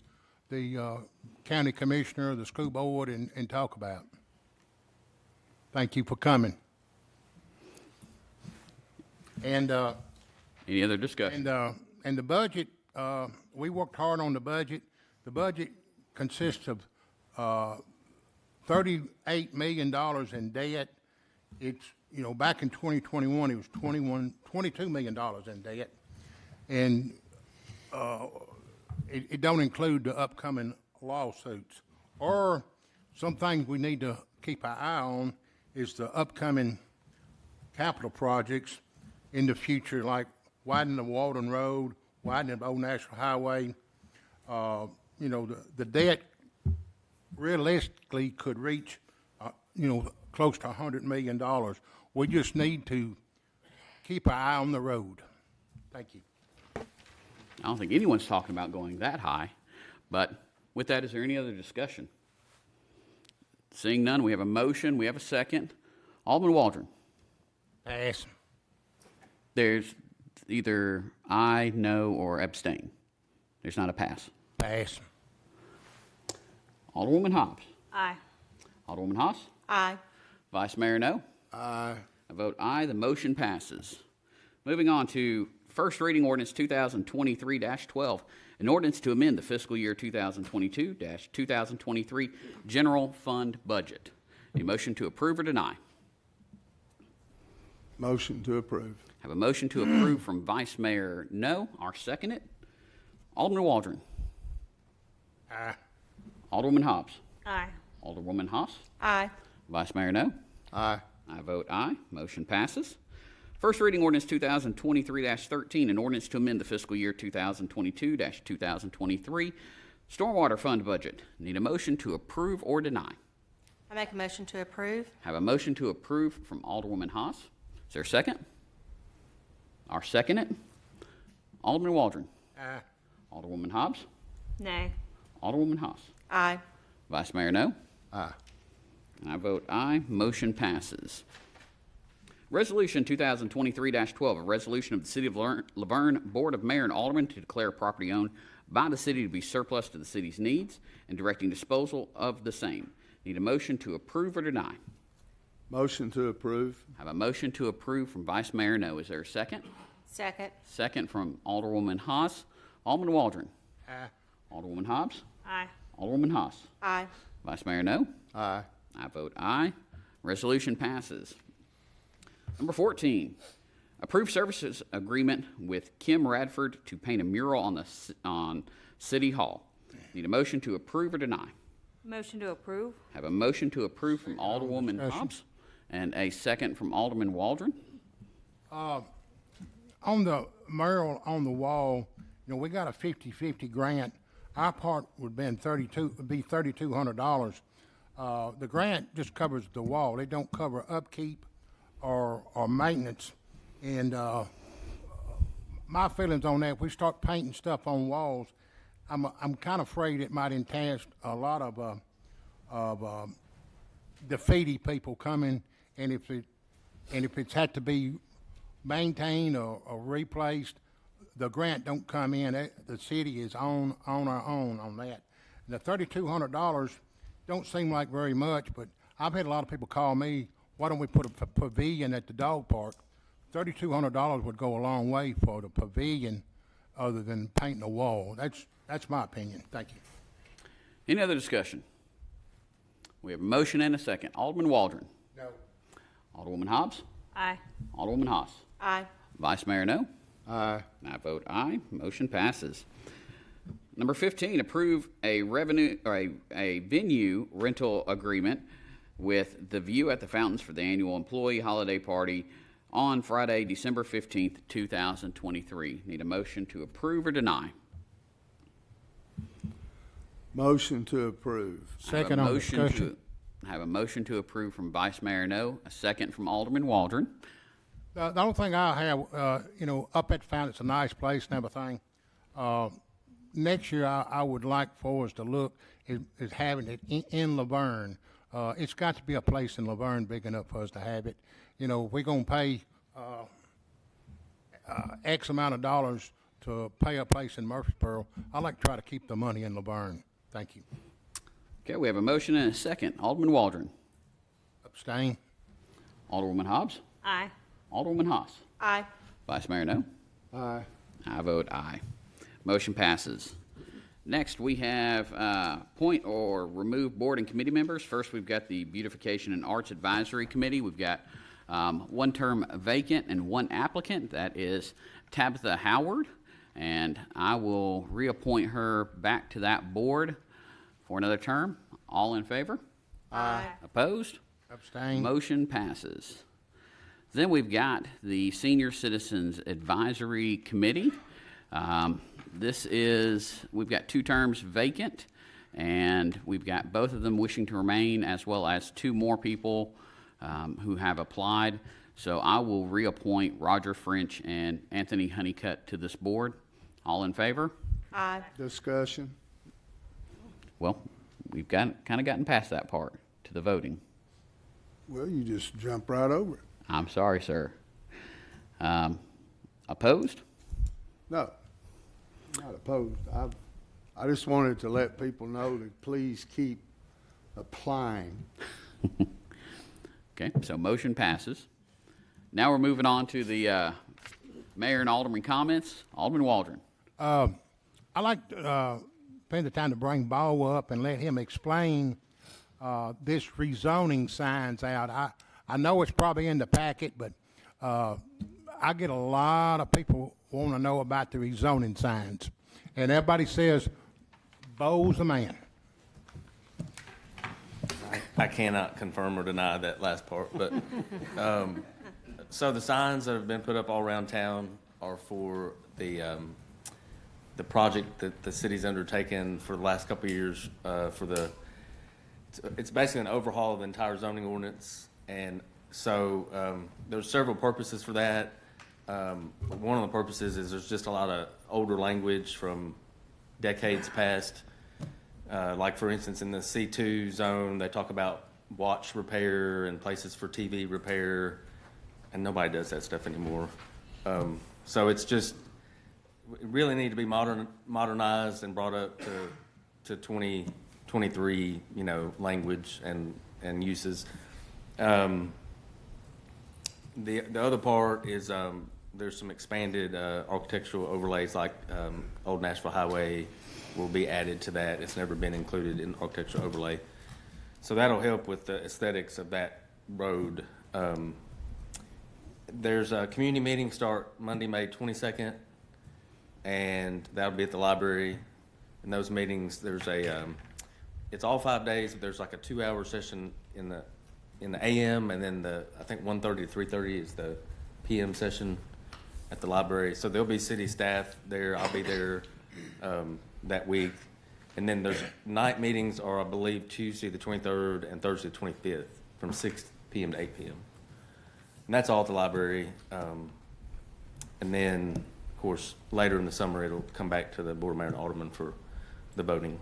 county commissioner, the school board, and talk about. Thank you for coming. And any other discussion? And the budget, we worked hard on the budget. The budget consists of $38 million in debt. It's, back in 2021, it was $22 million in debt. And it don't include the upcoming lawsuits. Or some things we need to keep our eye on is the upcoming capital projects in the future, like widening the Walden Road, widening the Old National Highway. The debt realistically could reach, close to $100 million. We just need to keep our eye on the road. Thank you. I don't think anyone's talking about going that high, but with that, is there any other discussion? Seeing none, we have a motion, we have a second. Alderman Waldron. Pass. There's either aye, no, or abstain. There's not a pass. Pass. Alderwoman Hobbs. Aye. Alderwoman Haas. Aye. Vice Mayor No. Aye. I vote aye. The motion passes. Moving on to first reading ordinance 2023-12, an ordinance to amend the fiscal year 2022-2023 general fund budget. A motion to approve or deny. Motion to approve. Have a motion to approve from Vice Mayor No. Our second it. Alderman Waldron. Aye. Alderwoman Hobbs. Aye. Alderwoman Haas. Aye. Vice Mayor No. Aye. I vote aye. Motion passes. First reading ordinance 2023-13, an ordinance to amend the fiscal year 2022-2023 Stormwater Fund budget. Need a motion to approve or deny. I make a motion to approve. Have a motion to approve from Alderwoman Haas. Is there a second? I'll second it. Alderman Waldron. Aye. Alderwoman Hobbs. Nay. Alderwoman Haas. Aye. Vice Mayor No. Aye. I vote aye. Motion passes. Resolution 2023-12, a resolution of the City of LaVergne Board of Mayor and Aldermen to declare property owned by the city to be surplus to the city's needs and directing disposal of the same. Need a motion to approve or deny. Motion to approve. Have a motion to approve from Vice Mayor No. Is there a second? Second. Second from Alderwoman Haas. Alderman Waldron. Aye. Alderwoman Hobbs. Aye. Alderwoman Haas. Aye. Vice Mayor No. Aye. I vote aye. Resolution passes. Number 14, approve services agreement with Kim Radford to paint a mural on City Hall. Need a motion to approve or deny. Motion to approve. Have a motion to approve from Alderwoman Hobbs and a second from Alderman Waldron. On the mural on the wall, we got a 50-50 grant. Our part would be $3,200. The grant just covers the wall. It don't cover upkeep or maintenance. And my feelings on that, if we start painting stuff on walls, I'm kind of afraid it might entice a lot of graffiti people coming, and if it's had to be maintained or replaced, the grant don't come in. The city is on our own on that. And the $3,200 don't seem like very much, but I've had a lot of people call me, why don't we put a pavilion at the dog park? $3,200 would go a long way for the pavilion other than painting a wall. That's my opinion. Thank you. Any other discussion? We have a motion and a second. Alderman Waldron. No. Alderwoman Hobbs. Aye. Alderwoman Haas. Aye. Vice Mayor No. Aye. I vote aye. Motion passes. Number 15, approve a venue rental agreement with The View at the Fountains for the annual employee holiday party on Friday, December 15th, 2023. Need a motion to approve or deny. Motion to approve. Second on discussion. Have a motion to approve from Vice Mayor No, a second from Alderman Waldron. The only thing I have, up at the fountain, it's a nice place and everything. Next year, I would like for us to look at having it in LaVergne. It's got to be a place in LaVergne big enough for us to have it. We're going to pay X amount of dollars to pay a place in Murfreesboro. I like to try to keep the money in LaVergne. Thank you. Okay, we have a motion and a second. Alderman Waldron. Abstain. Alderwoman Hobbs. Aye. Alderwoman Haas. Aye. Vice Mayor No. Aye. I vote aye. Motion passes. Next, we have appoint or remove board and committee members. First, we've got the Beautification and Arts Advisory Committee. We've got one term vacant and one applicant. That is Tabitha Howard, and I will reappoint her back to that board for another term. All in favor? Aye. Opposed? Abstain. Motion passes. Then we've got the Senior Citizens Advisory Committee. We've got two terms vacant, and we've got both of them wishing to remain, as well as two more people who have applied. So I will reappoint Roger French and Anthony Honeycutt to this board. All in favor? Aye. Discussion. Well, we've kind of gotten past that part to the voting. Well, you just jump right over it. I'm sorry, sir. Opposed? No, not opposed. I just wanted to let people know to please keep applying. Okay, so motion passes. Now we're moving on to the mayor and alderman comments. Alderman Waldron. I like to spend the time to bring Bo up and let him explain this rezoning signs out. I know it's probably in the packet, but I get a lot of people want to know about the rezoning signs. And everybody says, Bo's the man. I cannot confirm or deny that last part, but So the signs that have been put up all around town are for the project that the city's undertaken for the last couple of years, it's basically an overhaul of the entire zoning ordinance. And so there's several purposes for that. One of the purposes is there's just a lot of older language from decades past. Like for instance, in the C2 zone, they talk about watch repair and places for TV repair, and nobody does that stuff anymore. So it's just, it really need to be modernized and brought up to 2023, language and uses. The other part is there's some expanded architectural overlays, like Old Nashville Highway will be added to that. It's never been included in architectural overlay. So that'll help with the aesthetics of that road. There's a community meeting start Monday, May 22nd, and that'll be at the library. In those meetings, there's it's all 5 days, but there's like a 2-hour session in the AM, and then I think 1:30 to 3:30 is the PM session at the library. So there'll be city staff there. I'll be there that week. And then there's night meetings are, I believe, Tuesday the 23rd and Thursday the 25th from 6 p.m. to 8 p.m. And that's all at the library. And then, of course, later in the summer, it'll come back to the Board of Mayor and Alderman for the voting.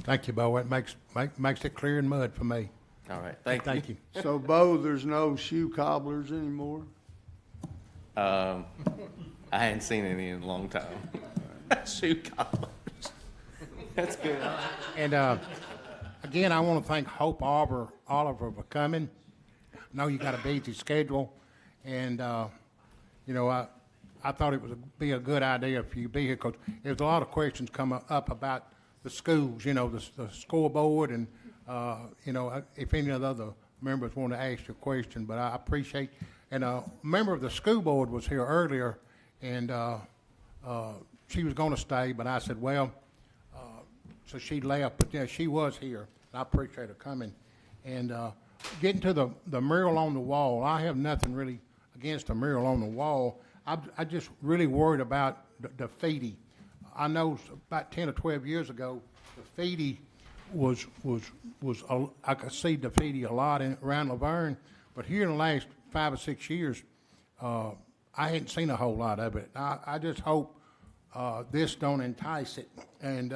Thank you, Bo. It makes it clear in mud for me. All right, thank you. So, Bo, there's no shoe cobblers anymore? I hadn't seen any in a long time. Shoe cobblers. That's good. And again, I want to thank Hope Oliver for coming. I know you got a busy schedule, and I thought it would be a good idea if you be here, because there's a lot of questions come up about the schools, the scoreboard, and if any of the other members want to ask you a question. But I appreciate, and a member of the school board was here earlier, and she was going to stay, but I said, well. So she left, but yeah, she was here. I appreciate her coming. And getting to the mural on the wall, I have nothing really against the mural on the wall. I just really worried about the graffiti. I know about 10 or 12 years ago, graffiti was I could see graffiti a lot around LaVergne, but here in the last 5 or 6 years, I hadn't seen a whole lot of it. I just hope this don't entice it. And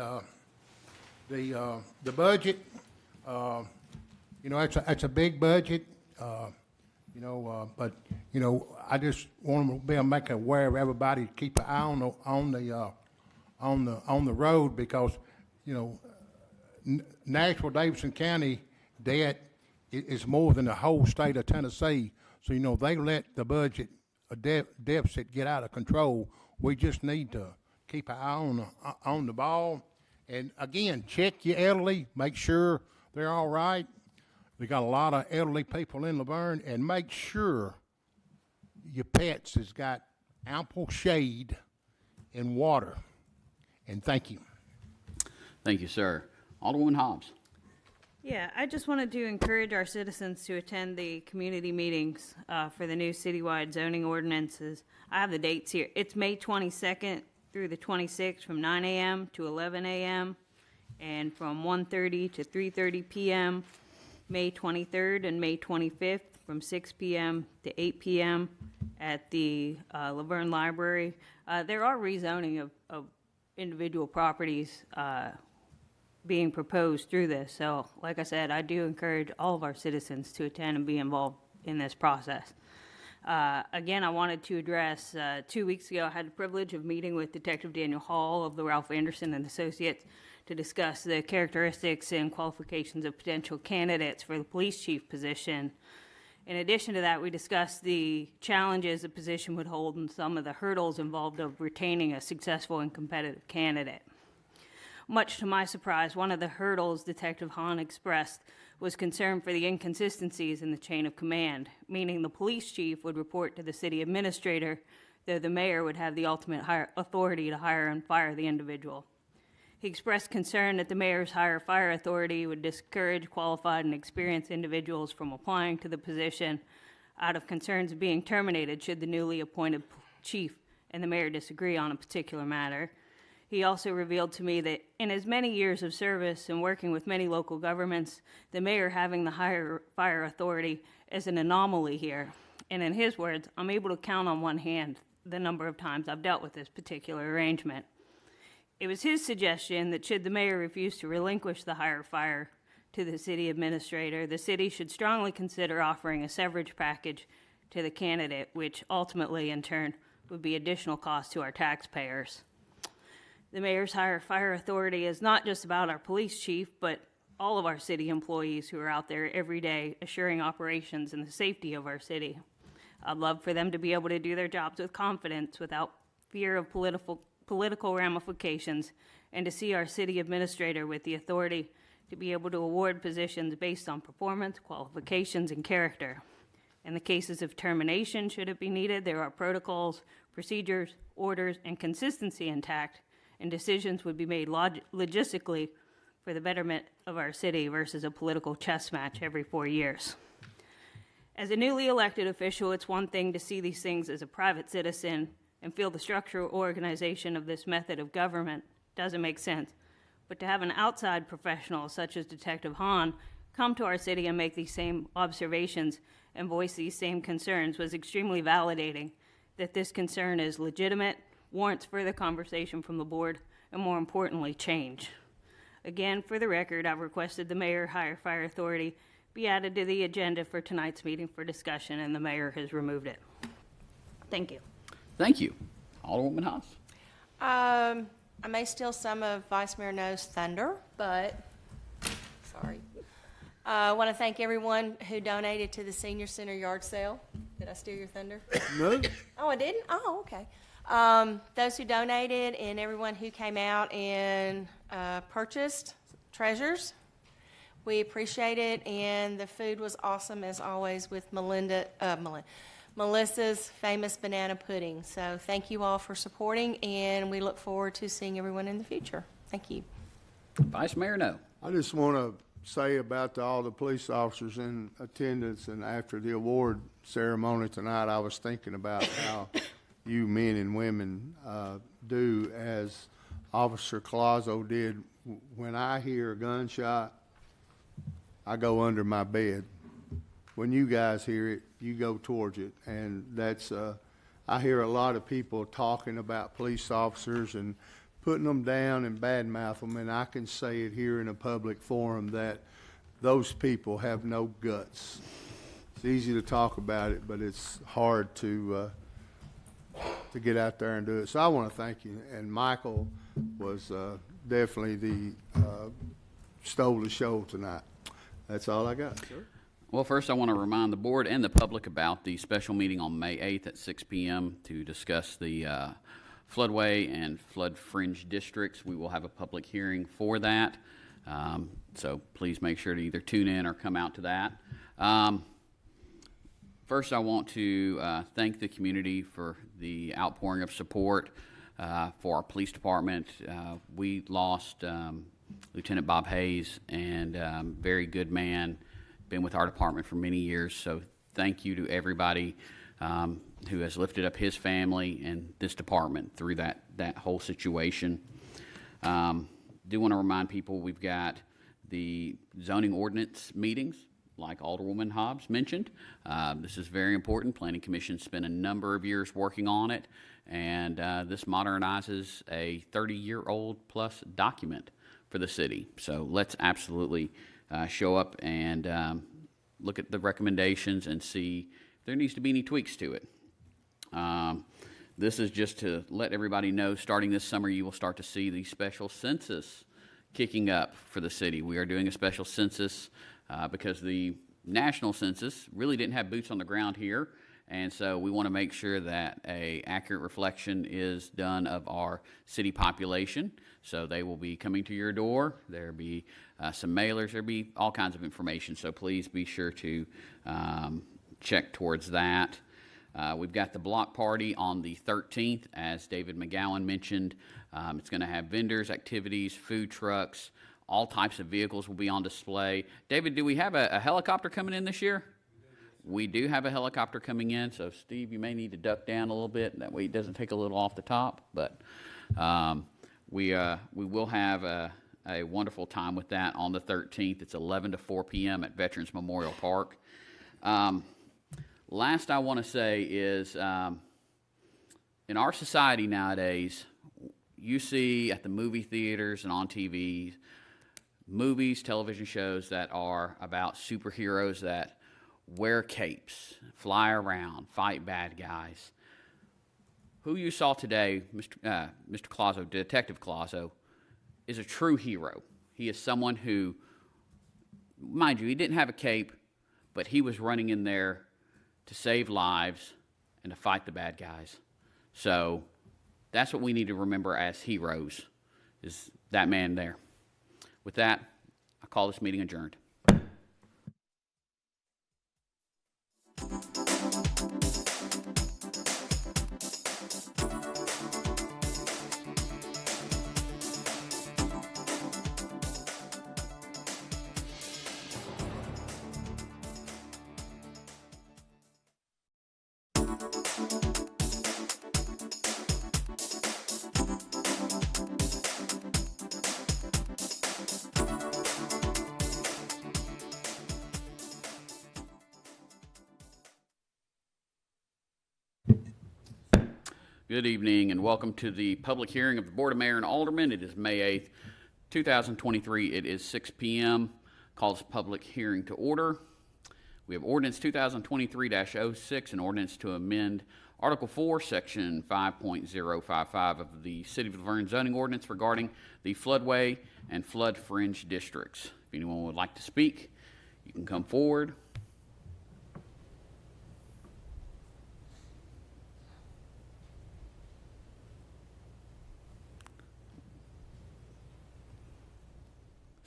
the budget, it's a big budget, but I just want to be able to make aware of everybody, keep an eye on the road, because Nashville Davidson County debt is more than the whole state of Tennessee. So they let the budget deficit get out of control. We just need to keep an eye on the ball. And again, check your elderly, make sure they're all right. We got a lot of elderly people in LaVergne, and make sure your pets has got ample shade and water. And thank you. Thank you, sir. Alderwoman Hobbs. Yeah, I just wanted to encourage our citizens to attend the community meetings for the new citywide zoning ordinances. I have the dates here. It's May 22nd through the 26th from 9 a.m. to 11 a.m. and from 1:30 to 3:30 p.m. May 23rd and May 25th from 6 p.m. to 8 p.m. at the LaVergne Library. There are rezoning of individual properties being proposed through this. So, like I said, I do encourage all of our citizens to attend and be involved in this process. Again, I wanted to address, 2 weeks ago, I had the privilege of meeting with Detective Daniel Hall of the Ralph Anderson and Associates to discuss the characteristics and qualifications of potential candidates for the police chief position. In addition to that, we discussed the challenges the position would hold and some of the hurdles involved of retaining a successful and competitive candidate. Much to my surprise, one of the hurdles Detective Hahn expressed was concern for the inconsistencies in the chain of command, meaning the police chief would report to the city administrator, though the mayor would have the ultimate authority to hire and fire the individual. He expressed concern that the mayor's hire-fire authority would discourage qualified and experienced individuals from applying to the position, out of concerns of being terminated should the newly appointed chief and the mayor disagree on a particular matter. He also revealed to me that in his many years of service and working with many local governments, the mayor having the higher fire authority is an anomaly here. And in his words, I'm able to count on one hand the number of times I've dealt with this particular arrangement. It was his suggestion that should the mayor refuse to relinquish the higher fire to the city administrator, the city should strongly consider offering a severance package to the candidate, which ultimately, in turn, would be additional cost to our taxpayers. The mayor's higher fire authority is not just about our police chief, but all of our city employees who are out there every day assuring operations and the safety of our city. I'd love for them to be able to do their jobs with confidence without fear of political ramifications, and to see our city administrator with the authority to be able to award positions based on performance, qualifications, and character. In the cases of termination, should it be needed, there are protocols, procedures, orders, and consistency intact, and decisions would be made logistically for the betterment of our city versus a political chess match every 4 years. As a newly elected official, it's one thing to see these things as a private citizen and feel the structural organization of this method of government doesn't make sense. But to have an outside professional such as Detective Hahn come to our city and make these same observations and voice these same concerns was extremely validating that this concern is legitimate, warrants further conversation from the board, and more importantly, change. Again, for the record, I've requested the mayor higher fire authority be added to the agenda for tonight's meeting for discussion, and the mayor has removed it. Thank you. Thank you. Alderwoman Haas. I may steal some of Vice Mayor No's thunder, but, sorry. I want to thank everyone who donated to the Senior Center yard sale. Did I steal your thunder? No. Oh, I didn't? Oh, okay. Those who donated and everyone who came out and purchased treasures, we appreciate it, and the food was awesome as always with Melissa's famous banana pudding. So thank you all for supporting, and we look forward to seeing everyone in the future. Thank you. Vice Mayor No. I just want to say about all the police officers in attendance, and after the award ceremony tonight, I was thinking about how you men and women do as Officer Collazo did. When I hear a gunshot, I go under my bed. When you guys hear it, you go towards it. And that's, I hear a lot of people talking about police officers and putting them down and badmouth them, and I can say it here in a public forum that those people have no guts. It's easy to talk about it, but it's hard to get out there and do it. So I want to thank you. And Michael was definitely stole the show tonight. That's all I got, sir. Well, first I want to remind the board and the public about the special meeting on May 8th at 6 p.m. to discuss the floodway and flood fringe districts. We will have a public hearing for that. So please make sure to either tune in or come out to that. First, I want to thank the community for the outpouring of support for our police department. We lost Lieutenant Bob Hayes, and very good man, been with our department for many years. So thank you to everybody who has lifted up his family and this department through that whole situation. Do want to remind people we've got the zoning ordinance meetings, like Alderwoman Hobbs mentioned. This is very important. Planning Commission spent a number of years working on it, and this modernizes a 30-year-old plus document for the city. So let's absolutely show up and look at the recommendations and see if there needs to be any tweaks to it. This is just to let everybody know, starting this summer, you will start to see the special census kicking up for the city. We are doing a special census because the national census really didn't have boots on the ground here, and so we want to make sure that an accurate reflection is done of our city population. So they will be coming to your door. There'll be some mailers. There'll be all kinds of information, so please be sure to check towards that. We've got the block party on the 13th, as David McGowan mentioned. It's going to have vendors, activities, food trucks, all types of vehicles will be on display. David, do we have a helicopter coming in this year? We do have a helicopter coming in, so Steve, you may need to duck down a little bit, that way it doesn't take a little off the top, but we will have a wonderful time with that on the 13th. It's 11 to 4 p.m. at Veterans Memorial Park. Last I want to say is, in our society nowadays, you see at the movie theaters and on TV, movies, television shows that are about superheroes that wear capes, fly around, fight bad guys. Who you saw today, Mr. Colazo, Detective Colazo, is a true hero. He is someone who, mind you, he didn't have a cape, but he was running in there to save lives and to fight the bad guys. So that's what we need to remember as heroes, is that man there. With that, I call this meeting adjourned. Good evening and welcome to the public hearing of the Board of Mayor and Aldermen. It is May 8th, 2023. It is 6 p.m. Call this public hearing to order. We have ordinance 2023-06, an ordinance to amend Article 4, Section 5.055 of the City of LaVergne zoning ordinance regarding the floodway and flood fringe districts. If anyone would like to speak, you can come forward.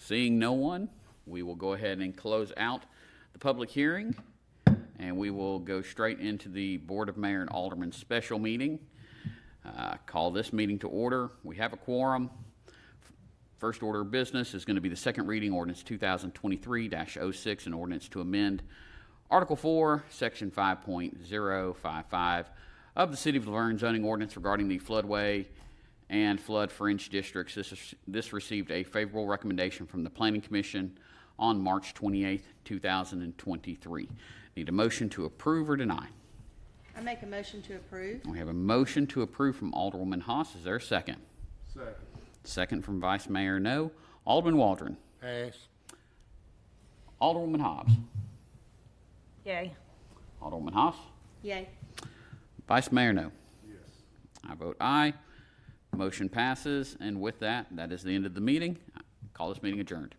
Seeing no one, we will go ahead and close out the public hearing, and we will go straight into the Board of Mayor and Aldermen special meeting. Call this meeting to order. We have a quorum. First order of business is going to be the second reading, ordinance 2023-06, an ordinance to amend Article 4, Section 5.055 of the City of LaVergne zoning ordinance regarding the floodway and flood fringe districts. This received a favorable recommendation from the Planning Commission on March 28th, 2023. Need a motion to approve or deny? I make a motion to approve. We have a motion to approve from Alderwoman Haas. Is there a second? Second. Second from Vice Mayor No. Alderman Waldron. Pass. Alderwoman Hobbs. Yay. Alderwoman Haas. Yay. Vice Mayor No. Yes. I vote aye. Motion passes, and with that, that is the end of the meeting. I call this meeting adjourned.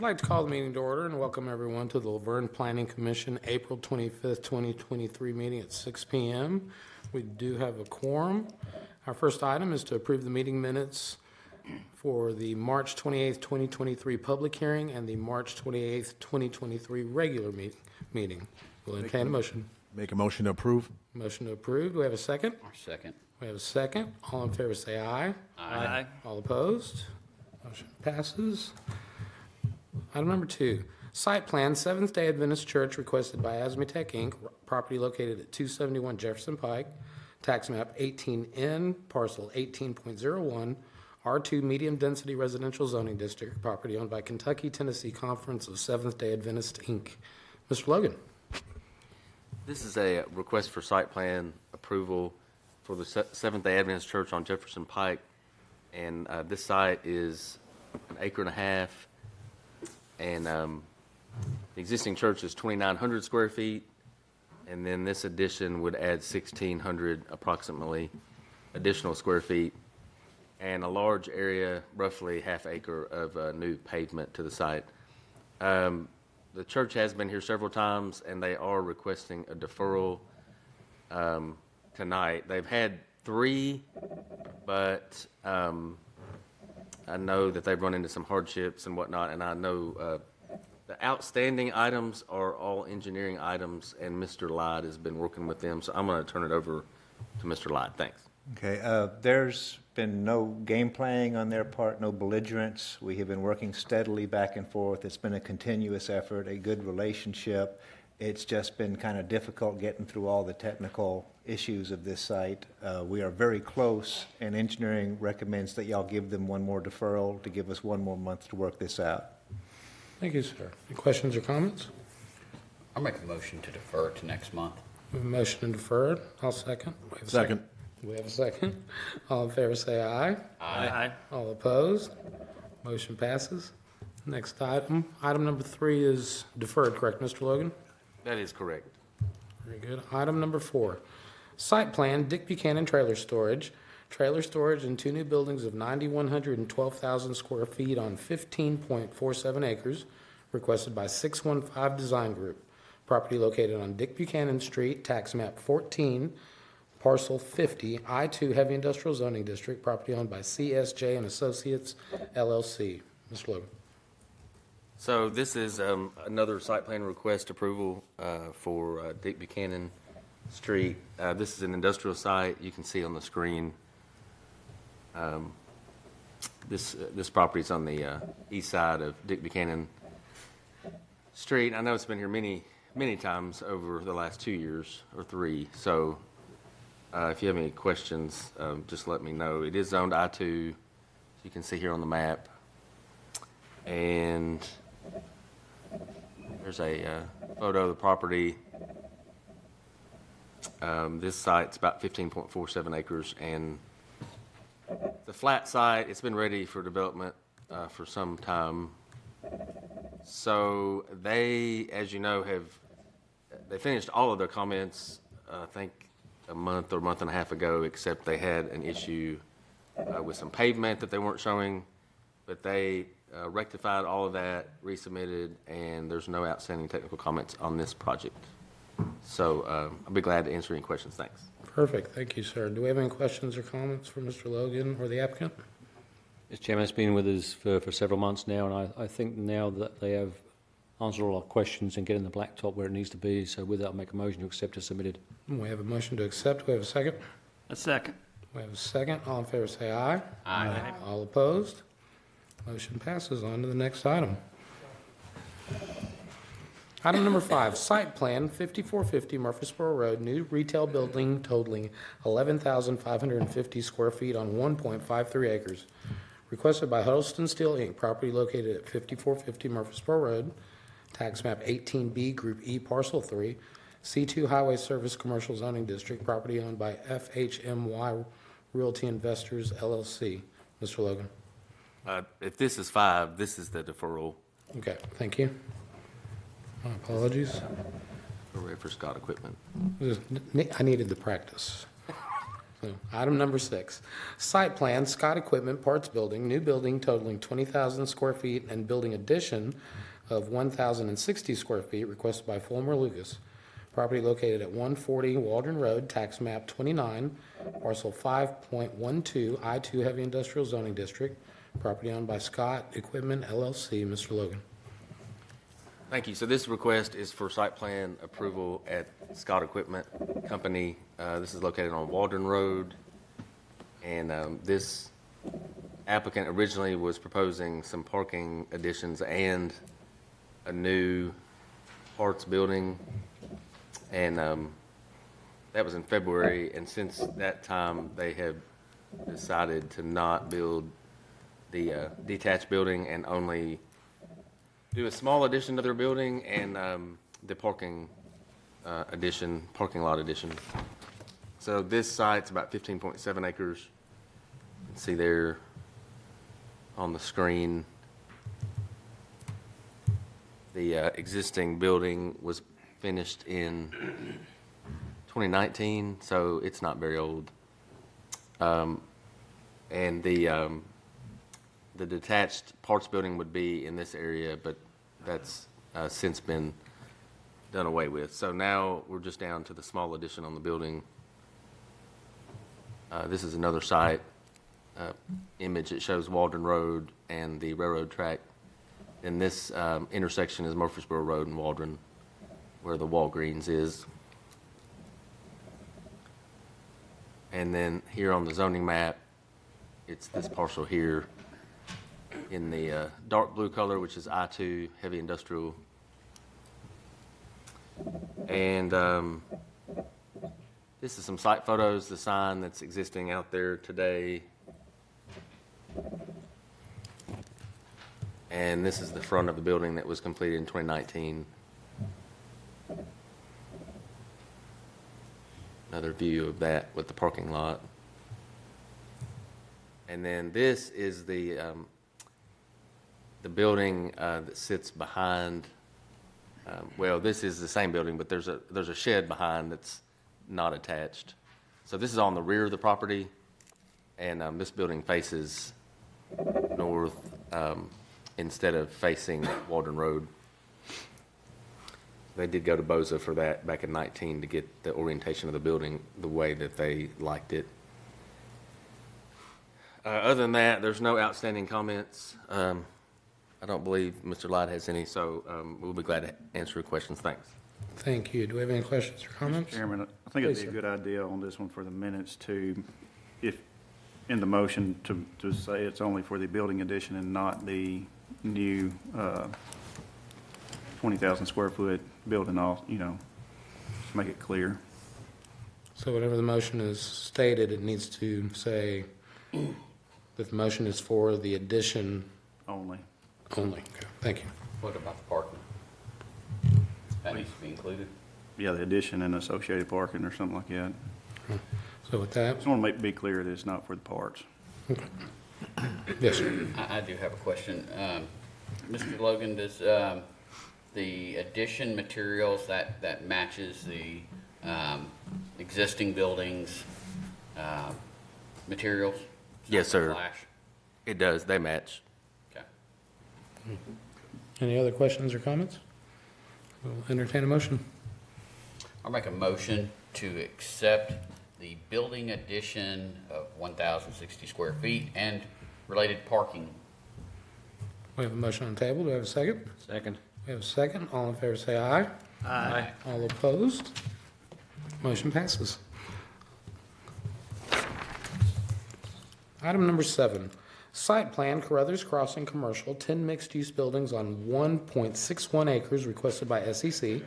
I'd like to call the meeting to order and welcome everyone to the LaVergne Planning Commission April 25th, 2023 meeting at 6 p.m. We do have a quorum. Our first item is to approve the meeting minutes for the March 28th, 2023 public hearing and the March 28th, 2023 regular meeting. We'll entertain a motion. Make a motion to approve. Motion to approve. Do we have a second? Second. We have a second. All in favor say aye. Aye. All opposed? Motion passes. Item number 2, site plan, Seventh-day Adventist Church requested by Asmitech Inc., property located at 271 Jefferson Pike, tax map 18N, parcel 18.01, R2 Medium Density Residential Zoning District, property owned by Kentucky Tennessee Conference of Seventh-day Adventist Inc. Mr. Logan. This is a request for site plan approval for the Seventh-day Adventist Church on Jefferson Pike. And this site is 1.5 acres. And the existing church is 2,900 square feet. And then this addition would add 1,600 approximately additional square feet. And a large area, roughly ½ acre of new pavement to the site. The church has been here several times, and they are requesting a deferral tonight. They've had 3, but I know that they've run into some hardships and whatnot, and I know the outstanding items are all engineering items, and Mr. Lyde has been working with them, so I'm going to turn it over to Mr. Lyde. Thanks. Okay, there's been no game playing on their part, no belligerence. We have been working steadily back and forth. It's been a continuous effort, a good relationship. It's just been kind of difficult getting through all the technical issues of this site. We are very close, and engineering recommends that y'all give them one more deferral to give us 1 more month to work this out. Thank you, sir. Any questions or comments? I'll make a motion to defer to next month. We have a motion to defer. I'll second. We have a Second. We have a second. All in favor say aye. Aye. All opposed? Motion passes. Next item. Item number 3 is deferred, correct, Mr. Logan? That is correct. Very good. Item number 4, site plan, Dick Buchanan Trailer Storage. Trailer storage in 2 new buildings of 9,112,000 square feet on 15.47 acres, requested by 615 Design Group. Property located on Dick Buchanan Street, tax map 14, parcel 50, I-2 Heavy Industrial Zoning District, property owned by CSJ and Associates, LLC. Mr. Logan. So this is another site plan request approval for Dick Buchanan Street. This is an industrial site. You can see on the screen. This property is on the east side of Dick Buchanan Street. I know it's been here many times over the last 2 years or 3. So if you have any questions, just let me know. It is zoned I-2, you can see here on the map. And there's a photo of the property. This site's about 15.47 acres, and the flat site, it's been ready for development for some time. So they, as you know, they finished all of their comments, I think a month or month and a half ago, except they had an issue with some pavement that they weren't showing, but they rectified all of that, resubmitted, and there's no outstanding technical comments on this project. So I'll be glad to answer any questions. Thanks. Perfect. Thank you, sir. Do we have any questions or comments for Mr. Logan or the applicant? Mr. Chairman, it's been with us for several months now, and I think now that they have answered all our questions and getting the blacktop where it needs to be, so with that, I'll make a motion to accept as submitted. We have a motion to accept. We have a second. A second. We have a second. All in favor say aye. Aye. All opposed? Motion passes. On to the next item. Item number 5, site plan, 5450 Murfreesboro Road, new retail building totaling 11,550 square feet on 1.53 acres. Requested by Huddleston Steel, Inc., property located at 5450 Murfreesboro Road, tax map 18B, Group E, Parcel 3, C2 Highway Service Commercial Zoning District, property owned by FHMY Realty Investors, LLC. Mr. Logan. If this is 5, this is the deferral. Okay, thank you. My apologies. For Scott Equipment. I needed the practice. Item number 6, site plan, Scott Equipment Parts Building, new building totaling 20,000 square feet and building addition of 1,060 square feet requested by Fulmer Lucas. Property located at 140 Waldron Road, tax map 29, parcel 5.12, I-2 Heavy Industrial Zoning District. Property owned by Scott Equipment LLC. Mr. Logan. Thank you. So this request is for site plan approval at Scott Equipment Company. This is located on Waldron Road. And this applicant originally was proposing some parking additions and a new parts building. And that was in February. And since that time, they have decided to not build the detached building and only do a small addition to their building and the parking lot addition. So this site's about 15.7 acres. You can see there on the screen. The existing building was finished in 2019, so it's not very old. And the detached parts building would be in this area, but that's since been done away with. So now we're just down to the small addition on the building. This is another site image that shows Waldron Road and the railroad track. And this intersection is Murfreesboro Road and Waldron, where the Walgreens is. And then here on the zoning map, it's this parcel here in the dark blue color, which is I-2 Heavy Industrial. And this is some site photos, the sign that's existing out there today. And this is the front of the building that was completed in 2019. Another view of that with the parking lot. And then this is the building that sits behind. Well, this is the same building, but there's a shed behind that's not attached. So this is on the rear of the property, and this building faces north instead of facing Waldron Road. They did go to Boza for that back in 19 to get the orientation of the building the way that they liked it. Other than that, there's no outstanding comments. I don't believe Mr. Light has any, so we'll be glad to answer your questions. Thanks. Thank you. Do we have any questions or comments? Mr. Chairman, I think it'd be Please, a good idea on this one for the minutes to, if, in the motion, to say it's only for the building addition and not the new 20,000 square foot building off, to make it clear. So whatever the motion is stated, it needs to say that the motion is for the addition Only. only. Okay, thank you. What about the parking? That needs to be included? Yeah, the addition and associated parking or something like that. So with that, Just want to be clear that it's not for the parts. yes, sir. I do have a question. Mr. Logan, does the addition materials that matches the existing buildings materials? Yes, sir. Flash? It does. They match. Okay. Any other questions or comments? We'll entertain a motion. I'll make a motion to accept the building addition of 1,060 square feet and related parking. We have a motion on the table. Do we have a second? Second. We have a second. All in favor say aye. Aye. All opposed? Motion passes. Item number 7, site plan Carruthers Crossing Commercial, 10 mixed-use buildings on 1.61 acres requested by SEC.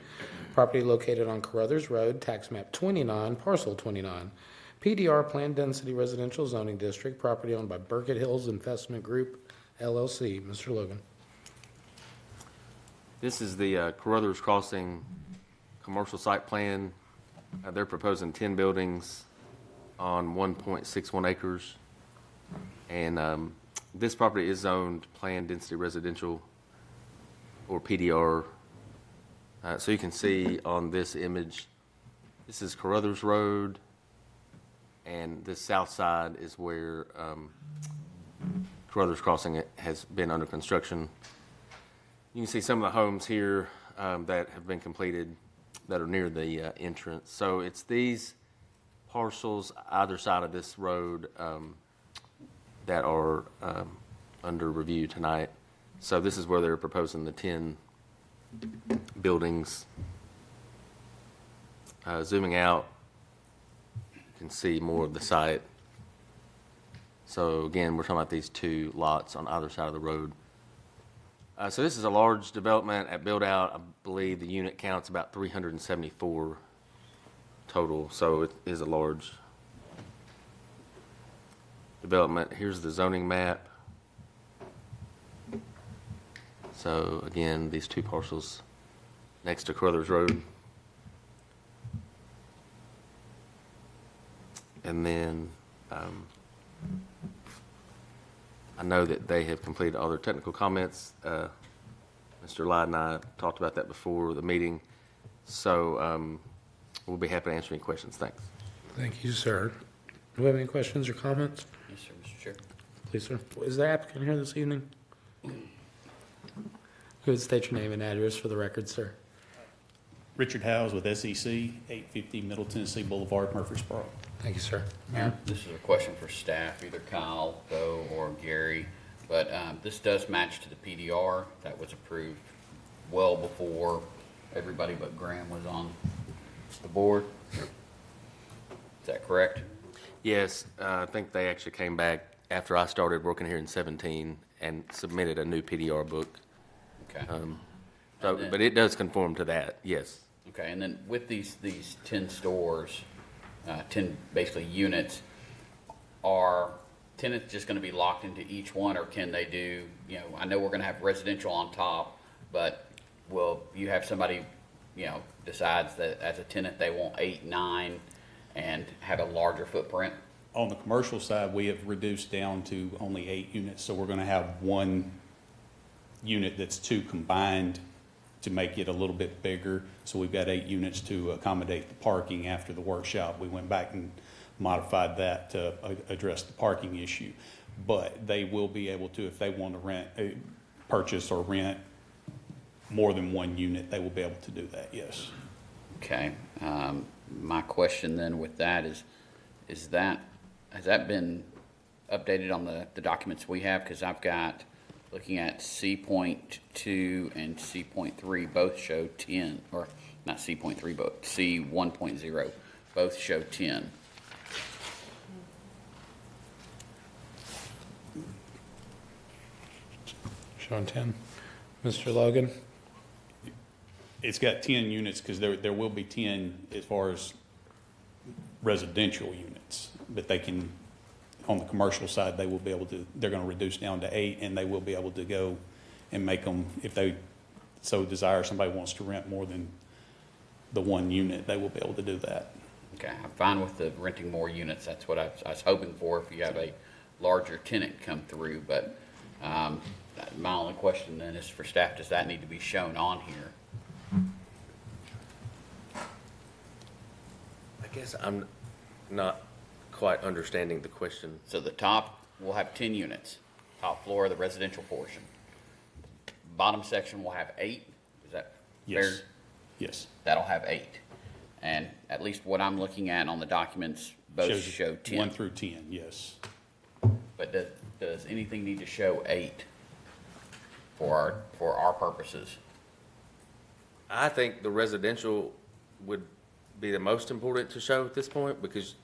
Property located on Carruthers Road, tax map 29, parcel 29. PDR Planned Density Residential Zoning District, property owned by Burkett Hills Investment Group, LLC. Mr. Logan. This is the Carruthers Crossing commercial site plan. They're proposing 10 buildings on 1.61 acres. And this property is zoned planned density residential, or PDR. So you can see on this image, this is Carruthers Road. and the south side is where Carruthers Crossing has been under construction. You can see some of the homes here that have been completed that are near the entrance. So it's these parcels either side of this road that are under review tonight. So this is where they're proposing the 10 buildings. Zooming out, you can see more of the site. So again, we're talking about these 2 lots on either side of the road. So this is a large development. At build out, I believe the unit count's about 374 total, so it is a large development. Here's the zoning map. So again, these 2 parcels next to Carruthers Road. And then I know that they have completed all their technical comments. Mr. Lyde and I talked about that before the meeting. So we'll be happy to answer any questions. Thanks. Thank you, sir. Do we have any questions or comments? Yes, sir, Mr. Chair. Please, sir. Is the applicant here this evening? Who would state your name and address for the record, sir? Richard Howes with SEC, 850 Middle Tennessee Boulevard, Murfreesboro. Thank you, sir. This is a question for staff, either Kyle, Bo, or Gary, but this does match to the PDR that was approved well before everybody but Graham was on the board. Is that correct? Yes, I think they actually came back after I started working here in 17 and submitted a new PDR book. Okay. But it does conform to that, yes. Okay, and then with these 10 stores, 10 basically units, are tenants just going to be locked into each one, or can they do, I know we're going to have residential on top, but will you have somebody, decides that as a tenant they want 8, 9 and have a larger footprint? On the commercial side, we have reduced down to only 8 units, so we're going to have 1 unit that's 2 combined to make it a little bit bigger. So we've got 8 units to accommodate the parking. After the workshop, we went back and modified that to address the parking issue. But they will be able to, if they want to purchase or rent more than 1 unit, they will be able to do that, yes. Okay. My question then with that has that been updated on the documents we have? Because I've got, looking at C.2 and C.3, both show 10, or not C.3, but C.1.0, both show 10. Showing 10. Mr. Logan? It's got 10 units because there will be 10 as far as residential units, but they can, on the commercial side, they will be able to, they're going to reduce down to 8, and they will be able to go and make them, if they so desire, somebody wants to rent more than the 1 unit, they will be able to do that. Okay, I'm fine with the renting more units. That's what I was hoping for if you have a larger tenant come through. But my only question then is for staff, does that need to be shown on here? I guess I'm not quite understanding the question. So the top will have 10 units, top floor of the residential portion. Bottom section will have 8. Is that fair? Yes. Yes. That'll have 8. And at least what I'm looking at on the documents, both show 10. 1 through 10, yes. But does anything need to show 8 for our purposes? I think the residential would be the most important to show at this point, because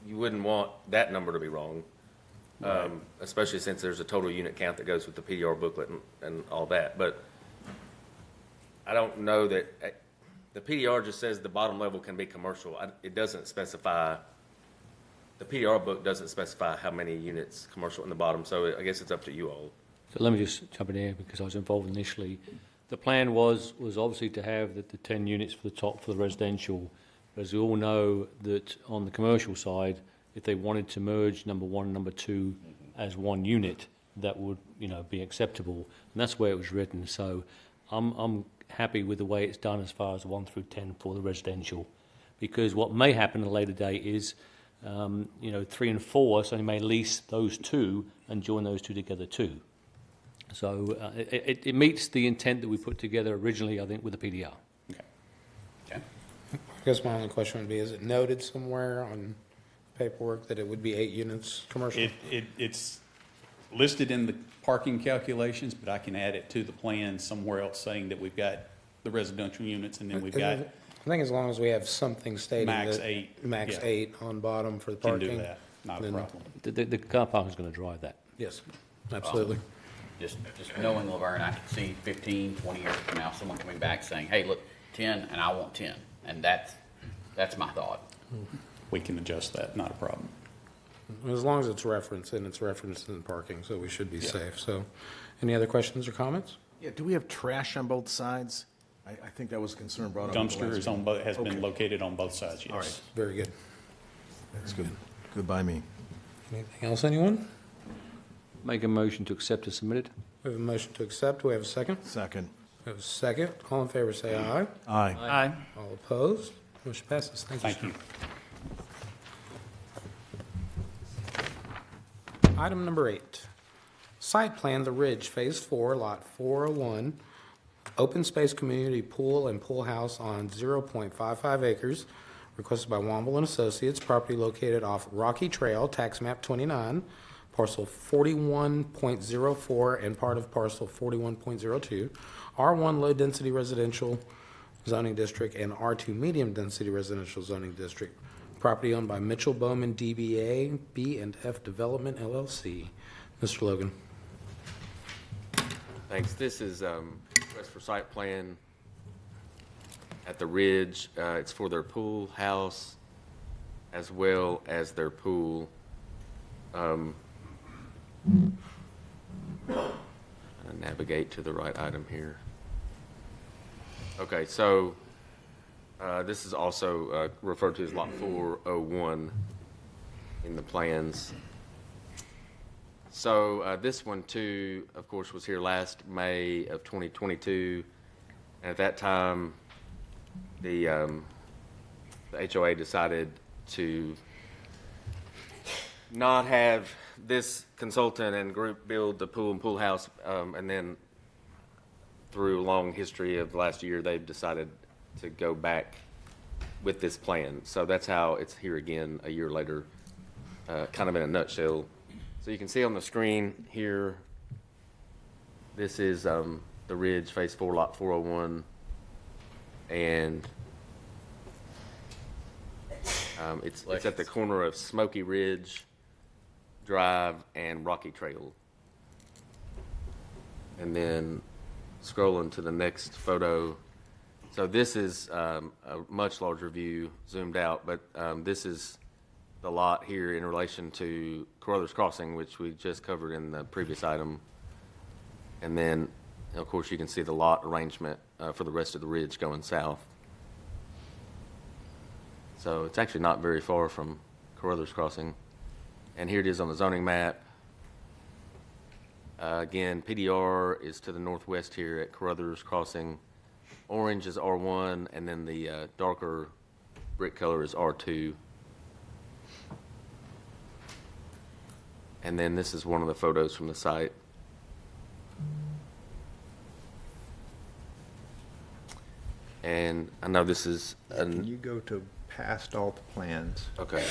you wouldn't want that number to be wrong. Right. Especially since there's a total unit count that goes with the PDR booklet and all that. But I don't know that the PDR just says the bottom level can be commercial. It doesn't specify, the PDR book doesn't specify how many units commercial in the bottom. So I guess it's up to you all. So let me just jump in here because I was involved initially. The plan was obviously to have the 10 units for the top for the residential. But as we all know, that on the commercial side, if they wanted to merge number 1 and number 2 as 1 unit, that would be acceptable. And that's the way it was written. So I'm happy with the way it's done as far as 1 through 10 for the residential, because what may happen at a later date is you know, 3 and 4, so they may lease those 2 and join those 2 together too. So it meets the intent that we put together originally, I think, with the PDR. I guess my only question would be, is it noted somewhere on paperwork that it would be 8 units commercial? It's listed in the parking calculations, but I can add it to the plan somewhere else saying that we've got the residential units and then we've got. I think as long as we have something stating Max that 8, max yeah. 8 on bottom for the Can parking. do that, not a then- problem. The car park is going to drive that. Yes, absolutely. Just knowing LaVergne, I could see 15, 20 years from now, someone coming back saying, hey, look, 10, and I want 10. And that's my thought. We can adjust that, not a problem. As long as it's referenced, and it's referenced in parking, so we should be safe. So, any other questions or comments? Yeah, do we have trash on both sides? I think that was a concern brought up. at the Dumpster last is on meeting. both, has Okay. been located on both sides, yes. All right. Very good. That's good. Good by me. Anything else, anyone? Make a motion to accept as submitted. We have a motion to accept. Do we have a second? Second. We have a second. All in favor, say aye. Aye. Aye. All opposed? Motion passes. Thank you. Thank you. Item number 8, site plan The Ridge, Phase 4, Lot 401, open space community pool and pool house on 0.55 acres, requested by Womble and Associates, property located off Rocky Trail, tax map 29, parcel 41.04 and part of parcel 41.02, R1 low-density residential zoning district and R2 medium-density residential zoning district. Property owned by Mitchell Bowman DBA B&F Development LLC. Mr. Logan. Thanks. This is request for site plan at the Ridge. It's for their pool house as well as their pool. Navigate to the right item here. Okay, so this is also referred to as Lot 401 in the plans. So this one too, of course, was here last May of 2022. And at that time, the HOA decided to not have this consultant and group build the pool and pool house, and then through a long history of the last year, they've decided to go back with this plan. So that's how it's here again a year later, kind of in a nutshell. So you can see on the screen here, this is the Ridge, Phase 4, Lot 401, and it's at the corner of Smoky Ridge Drive and Rocky Trail. And then scrolling to the next photo. So this is a much larger view, zoomed out, but this is the lot here in relation to Carruthers Crossing, which we just covered in the previous item. And then, of course, you can see the lot arrangement for the rest of the ridge going south. So it's actually not very far from Carruthers Crossing. And here it is on the zoning map. Again, PDR is to the northwest here at Carruthers Crossing. Orange is R1, and then the darker brick color is R2. And then this is one of the photos from the site. And I know this is Can you go to past all the plans? Okay.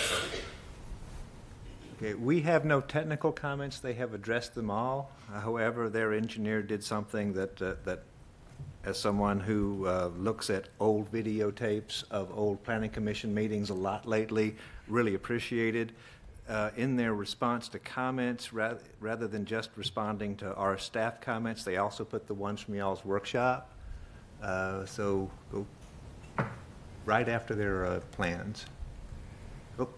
Okay, we have no technical comments. They have addressed them all. However, their engineer did something that as someone who looks at old videotapes of old planning commission meetings a lot lately, really appreciated. In their response to comments, rather than just responding to our staff comments, they also put the ones from y'all's workshop. So go right after their plans. Oh,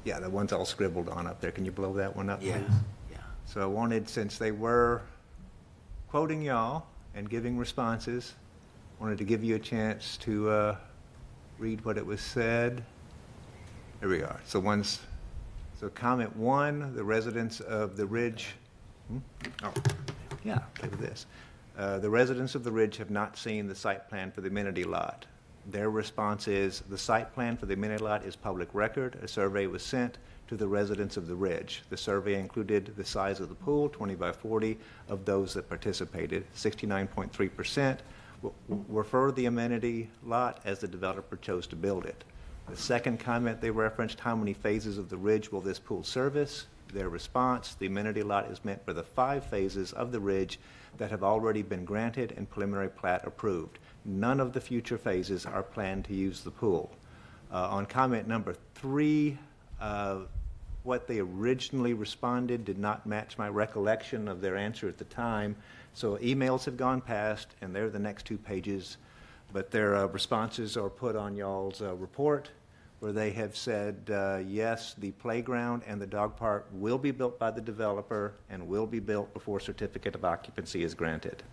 yeah, the one's all scribbled on up there. Can you blow that one up, please? Yeah. So I wanted, since they were quoting y'all and giving responses, wanted to give you a chance to read what it was said. Here we are. So comment 1, the residents of the Ridge. Oh, yeah, play with this. The residents of the Ridge have not seen the site plan for the amenity lot. Their response is, the site plan for the amenity lot is public record. A survey was sent to the residents of the Ridge. The survey included the size of the pool, 20 by 40, of those that participated. 69.3% were for the amenity lot as the developer chose to build it. The second comment they referenced, how many phases of the Ridge will this pool service? Their response, the amenity lot is meant for the 5 phases of the Ridge that have already been granted and preliminary plat approved. None of the future phases are planned to use the pool. On comment number 3, what they originally responded did not match my recollection of their answer at the time. So emails have gone past, and they're the next 2 pages, but their responses are put on y'all's report, where they have said, yes, the playground and the dog park will be built by the developer and will be built before certificate of occupancy is granted.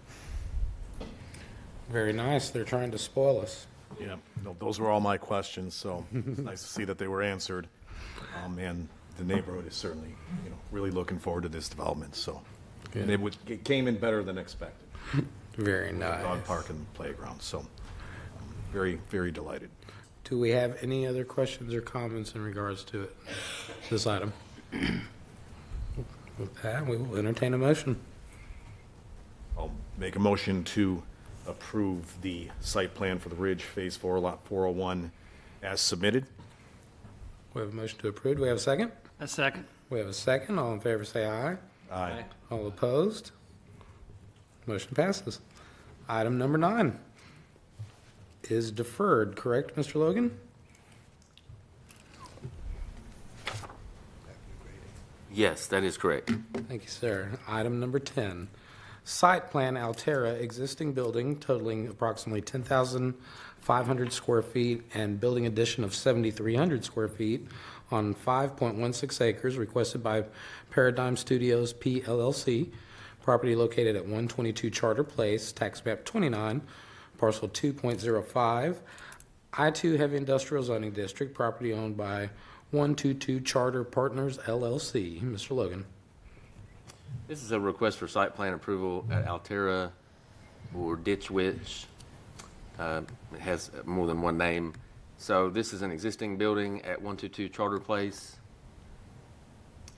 Very nice. They're trying to spoil us. Yeah, no, those were all my questions, so it's nice to see that they were answered. And the neighborhood is certainly, really looking forward to this development, so. And it came in better than expected. Very nice. Dog park and playground, so very, very delighted. Do we have any other questions or comments in regards to it, this item? With that, we will entertain a motion. I'll make a motion to approve the site plan for the Ridge Phase 4, Lot 401 as submitted. We have a motion to approve. Do we have a second? A second. We have a second. All in favor say aye. Aye. All opposed? Motion passes. Item number 9 is deferred, correct, Mr. Logan? Yes, that is correct. Thank you, sir. Item number 10, site plan Altera, existing building totaling approximately 10,500 square feet and building addition of 7,300 square feet on 5.16 acres, requested by Paradigm Studios P. LLC, property located at 122 Charter Place, tax map 29, parcel 2.05, I-2 Heavy Industrial Zoning District, property owned by 122 Charter Partners LLC. Mr. Logan. This is a request for site plan approval at Altera or Ditch Witch. It has more than one name. So this is an existing building at 122 Charter Place,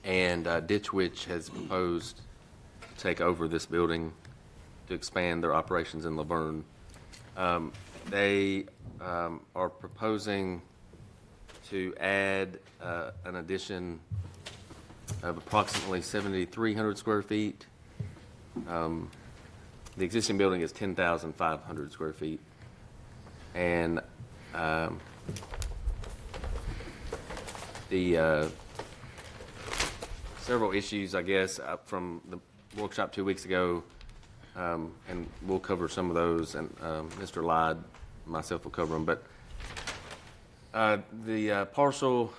and Ditch Witch has proposed to take over this building to expand their operations in LaVergne. They are proposing to add an addition of approximately 7,300 square feet. The existing building is 10,500 square feet. And the several issues, I guess, from the workshop 2 weeks ago, and we'll cover some of those, and Mr. Lyde, myself will cover them, but the parcel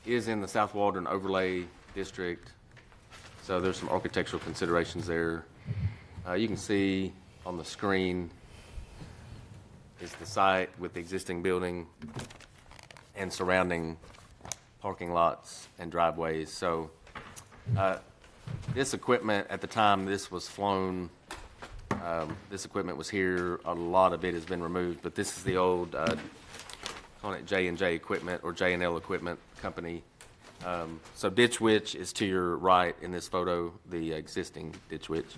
is in the South Waldron Overlay District, so there's some architectural considerations there. You can see on the screen is the site with the existing building and surrounding parking lots and driveways. So this equipment, at the time this was flown, this equipment was here. A lot of it has been removed, but this is the old, calling it J&J Equipment or J&L Equipment Company. So Ditch Witch is to your right in this photo, the existing Ditch Witch.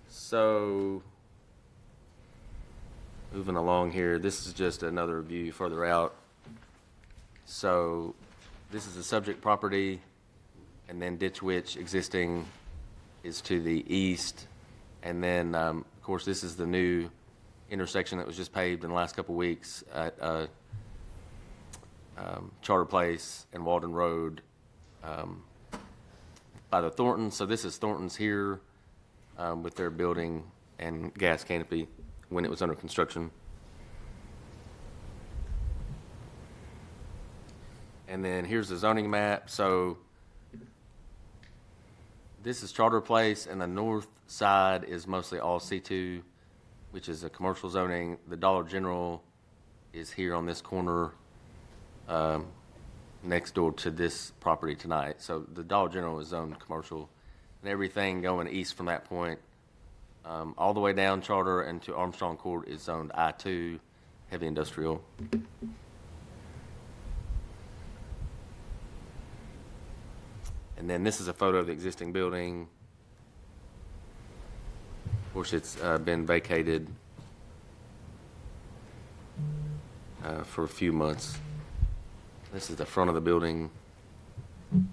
So moving along here, this is just another view further out. So this is the subject property, and then Ditch Witch existing is to the east. And then, of course, this is the new intersection that was just paved in the last couple of weeks at Charter Place and Walden Road by the Thorntons. So this is Thorntons here with their building and gas canopy when it was under construction. And then here's the zoning map. So this is Charter Place, and the north side is mostly all C2, which is a commercial zoning. The Dollar General is here on this corner next door to this property tonight. So the Dollar General is zoned commercial, and everything going east from that point all the way down Charter and to Armstrong Court is zoned I2, heavy industrial. And then this is a photo of the existing building. Of course, it's been vacated for a few months. This is the front of the building. You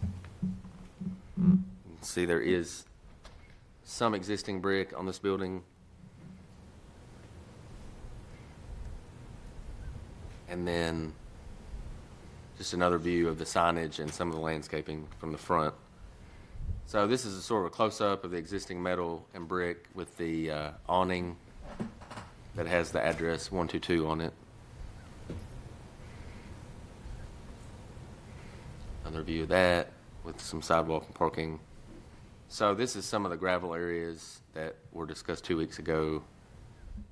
can see there is some existing brick on this building. And then just another view of the signage and some of the landscaping from the front. So this is a sort of a close-up of the existing metal and brick with the awning that has the address 122 on it. Another view of that with some sidewalk and parking. So this is some of the gravel areas that were discussed 2 weeks ago.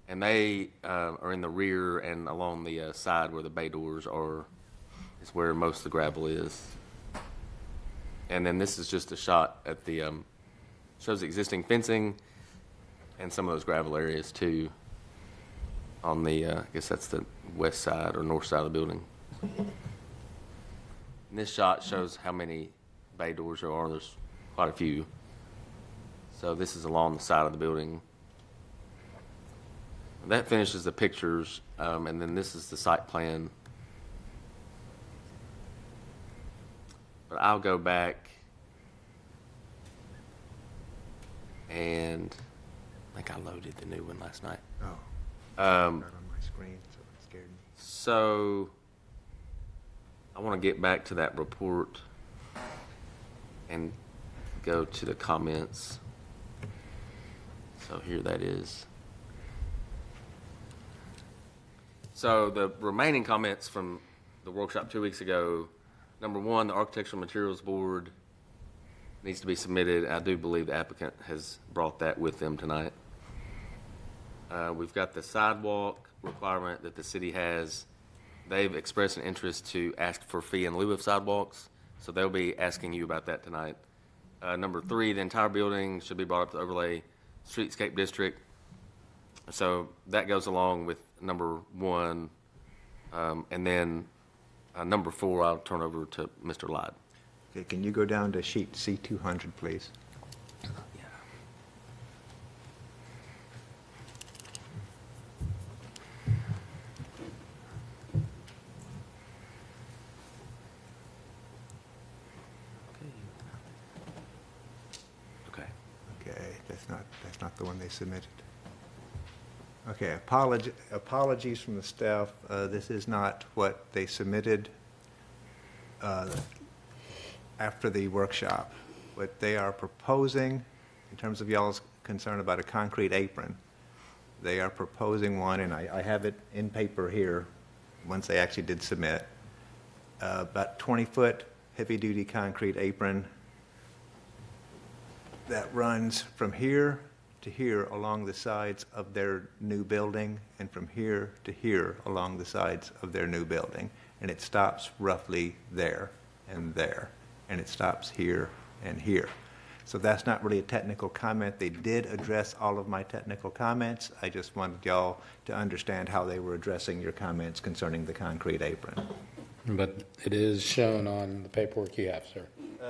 And they are in the rear and along the side where the bay doors are, is where most of the gravel is. And then this is just a shot at the, shows the existing fencing and some of those gravel areas too on the, I guess that's the west side or north side of the building. And this shot shows how many bay doors there are. There's quite a few. So this is along the side of the building. That finishes the pictures, and then this is the site plan. But I'll go back and I think I loaded the new one last night. Oh, not on my screen, so it scared me. So I want to get back to that report and go to the comments. So here that is. So the remaining comments from the workshop 2 weeks ago, number one, the Architectural Materials Board needs to be submitted. I do believe the applicant has brought that with them tonight. We've got the sidewalk requirement that the city has. They've expressed an interest to ask for fee in lieu of sidewalks, so they'll be asking you about that tonight. Number three, the entire building should be brought up to overlay streetscape district. So that goes along with number one. And then number four, I'll turn over to Mr. Lyde. Okay, can you go down to sheet C200, please? Okay. Okay, that's not the one they submitted. Okay, apologies from the staff. This is not what they submitted after the workshop. What they are proposing, in terms of y'all's concern about a concrete apron, they are proposing one, and I have it in paper here, once they actually did submit, about 20-foot heavy-duty concrete apron that runs from here to here along the sides of their new building, and from here to here along the sides of their new building. And it stops roughly there, and it stops here and here. So that's not really a technical comment. They did address all of my technical comments. I just wanted y'all to understand how they were addressing your comments concerning the concrete apron. But it is shown on the paperwork you have, sir.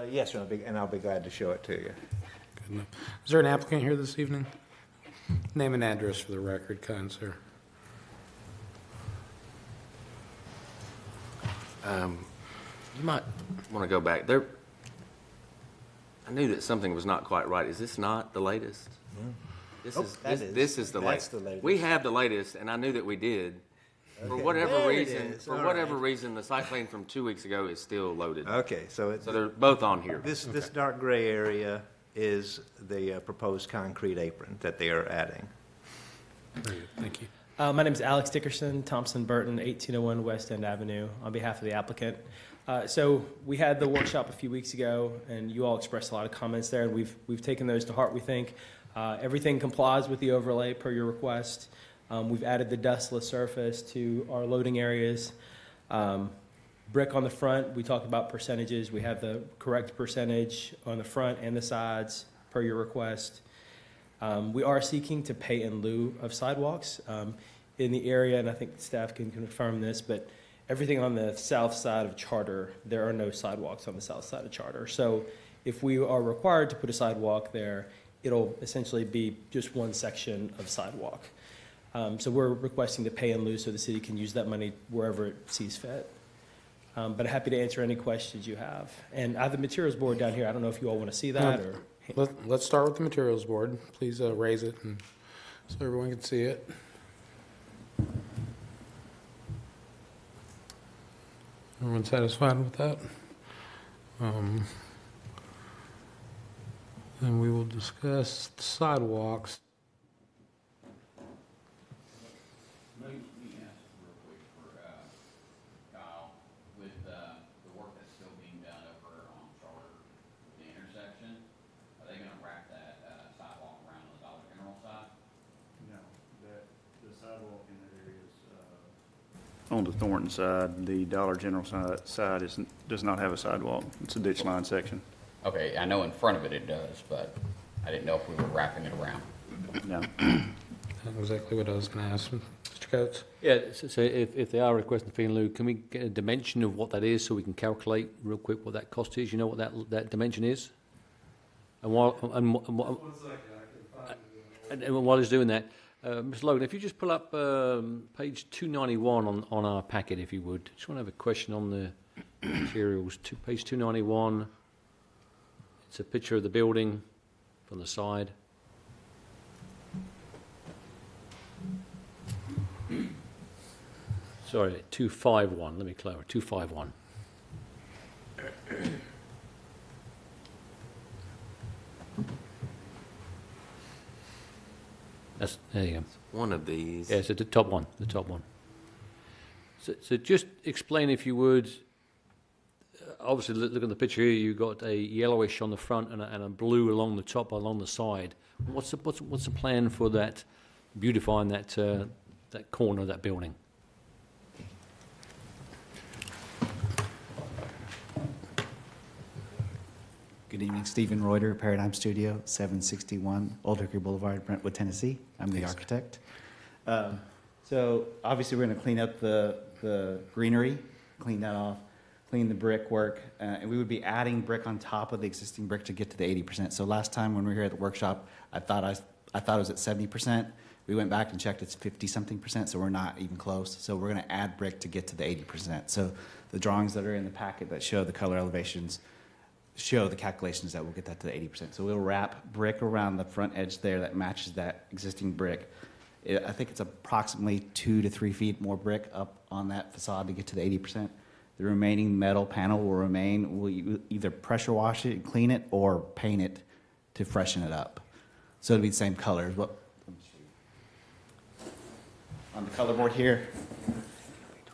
Yes, sir, and I'll be glad to show it to you. Good enough. Is there an applicant here this evening? Name and address for the record, kind sir. You might want to go back there. I knew that something was not quite right. Is this not the latest? This is the latest. We have the latest, and I knew that we did. For whatever reason, the site plan from 2 weeks ago is still loaded. Okay, so they're both on here. This dark gray area is the proposed concrete apron that they are adding. Very good. Thank you. My name is Alex Dickerson, Thompson Burton, 1801 West End Avenue, on behalf of the applicant. So we had the workshop a few weeks ago, and you all expressed a lot of comments there, and we've taken those to heart, we think. Everything complies with the overlay per your request. We've added the dustless surface to our loading areas. Brick on the front, we talked about percentages. We have the correct percentage on the front and the sides per your request. We are seeking to pay in lieu of sidewalks. in the area, and I think staff can confirm this, but everything on the south side of Charter, there are no sidewalks on the south side of Charter. So if we are required to put a sidewalk there, it'll essentially be just one section of sidewalk. So we're requesting to pay in lieu so the city can use that money wherever it sees fit. But happy to answer any questions you have. And I have the materials board down here. I don't know if you all want to see that or. Let's start with the materials board. Please raise it so everyone can see it. Everyone satisfied with that? Then we will discuss sidewalks. Let me ask real quick for Kyle, with the work that's still being done over on Charter, the intersection, are they gonna wrap that sidewalk around on the Dollar General side? No, the sidewalk in that area is, on the Thornton side. The Dollar General side does not have a sidewalk. It's a ditch line section. Okay, I know in front of it it does, but I didn't know if we were wrapping it around. No. That's exactly what I was going to ask. Mr. Coates? Yeah, so if they are requesting fee in lieu, can we get a dimension of what that is so we can calculate real quick what that cost is? You know what that dimension is? And while he's doing that, Mr. Logan, if you just pull up page 291 on our packet, if you would. Just want to have a question on the materials. Page 291. It's a picture of the building from the side. Sorry, 251. Let me clarify. 251. There you go. One of these. Yeah, so the top one. So just explain, if you would. Obviously, look at the picture here. You've got a yellowish on the front and a blue along the top, along the side. What's the plan for that, beautifying that corner of that building? Good evening, Stephen Reuter, Paradigm Studio, 761 Old Hickory Boulevard, Brentwood, Tennessee. I'm the architect. So obviously, we're going to clean up the greenery, clean that off, clean the brickwork, and we would be adding brick on top of the existing brick to get to the 80%. So last time when we were here at the workshop, I thought it was at 70%. We went back and checked, it's 50-something%, so we're not even close. So we're going to add brick to get to the 80%. So the drawings that are in the packet that show the color elevations show the calculations that will get that to the 80%. So we'll wrap brick around the front edge there that matches that existing brick. I think it's approximately 2 to 3 feet more brick up on that facade to get to the 80%. The remaining metal panel will remain. We'll either pressure wash it and clean it or paint it to freshen it up. So it'll be the same colors. On the color board here,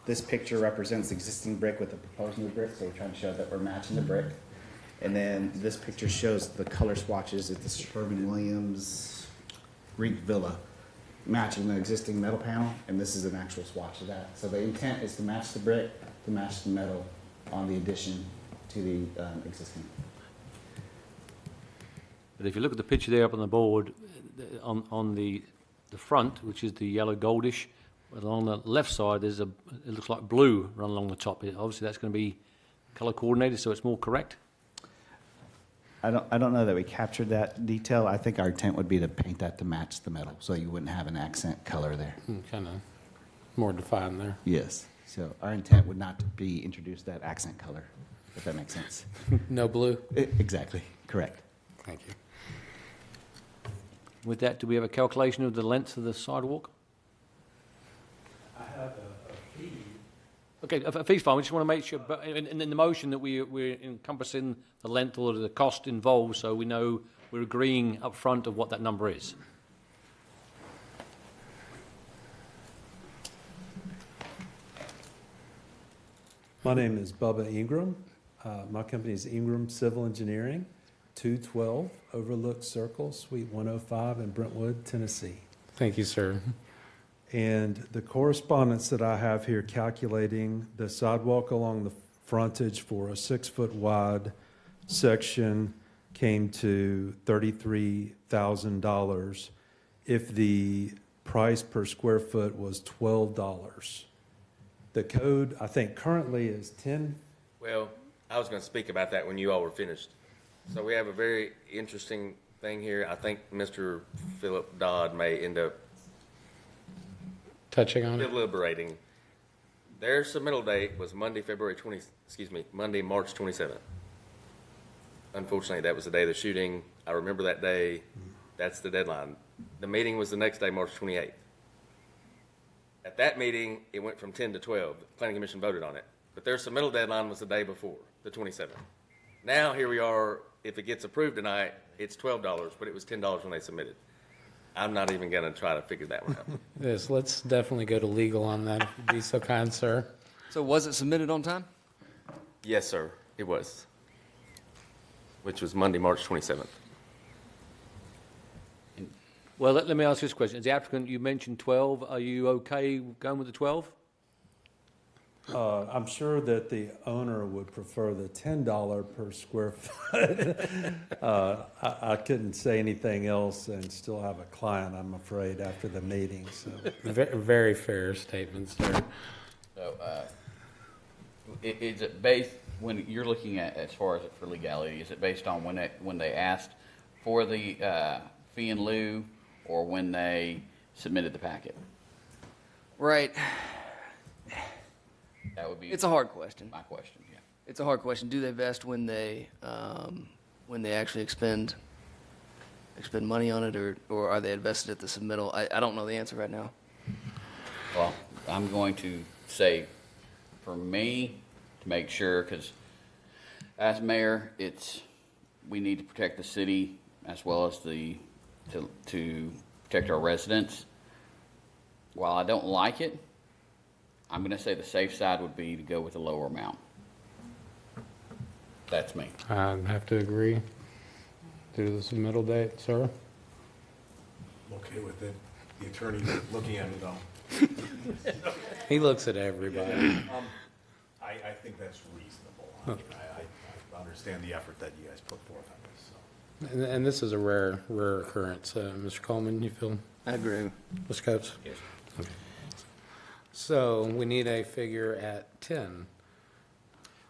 this picture represents existing brick with the proposed new brick, so we're trying to show that we're matching the brick. And then this picture shows the color swatches at the Sherwin-Williams Reed Villa, matching the existing metal panel, and this is an actual swatch of that. So the intent is to match the brick, to match the metal on the addition to the existing. But if you look at the picture there up on the board, on the front, which is the yellow goldish, along the left side, it looks like blue run along the top. Obviously, that's going to be color coordinated, so it's more correct. I don't know that we captured that detail. I think our intent would be to paint that to match the metal, so you wouldn't have an accent color there. Kind of more defined there. Yes. So our intent would not to be introduce that accent color, if that makes sense. No blue? Exactly. Correct. Thank you. With that, do we have a calculation of the length of the sidewalk? I have a fee. Okay, a fee's fine. We just want to make sure, but in the motion that we're encompassing the length or the cost involved, so we know we're agreeing up front of what that number is. My name is Bubba Ingram. My company is Ingram Civil Engineering, 212 Overlook Circle, Suite 105 in Brentwood, Tennessee. Thank you, sir. And the correspondence that I have here calculating the sidewalk along the frontage for a 6-foot wide section came to $33,000. If the price per square foot was $12. The code, I think currently is 10. Well, I was going to speak about that when you all were finished. So we have a very interesting thing here. I think Mr. Philip Dodd may end up Touching on it. deliberating. Their submittal date was Monday, Monday, March 27th. Unfortunately, that was the day of the shooting. I remember that day. That's the deadline. The meeting was the next day, March 28th. At that meeting, it went from 10 to 12. The Planning Commission voted on it. But their submittal deadline was the day before, the 27th. Now, here we are. If it gets approved tonight, it's $12, but it was $10 when they submitted. I'm not even going to try to figure that one out. Yes, let's definitely go to legal on that, if you'd be so kind, sir. So was it submitted on time? Yes, sir, it was, which was Monday, March 27th. Well, let me ask this question. As the applicant, you mentioned 12. Are you okay going with the 12? I'm sure that the owner would prefer the $10 per square foot. I couldn't say anything else and still have a client, I'm afraid, after the meeting, so. Very fair statement, sir. So, is it based, when you're looking at, as far as it for legality, is it based on when they asked for the fee in lieu or when they submitted the packet? Right. That would be. It's a hard question. My question, yeah. It's a hard question. Do they vest when they actually expend money on it, or are they invested at the submittal? I don't know the answer right now. Well, I'm going to say, for me, to make sure, because as mayor, we need to protect the city as well as to protect our residents. While I don't like it, I'm going to say the safe side would be to go with a lower amount. That's me. I have to agree. Do the submittal date, sir? I'm okay with it. The attorney's looking at me though. He looks at everybody. I think that's reasonable. I mean, I understand the effort that you guys put forth on this, so. And this is a rare occurrence. Mr. Coleman, you feel? I agree. Mr. Coates? Yes. Okay. So we need a figure at 10.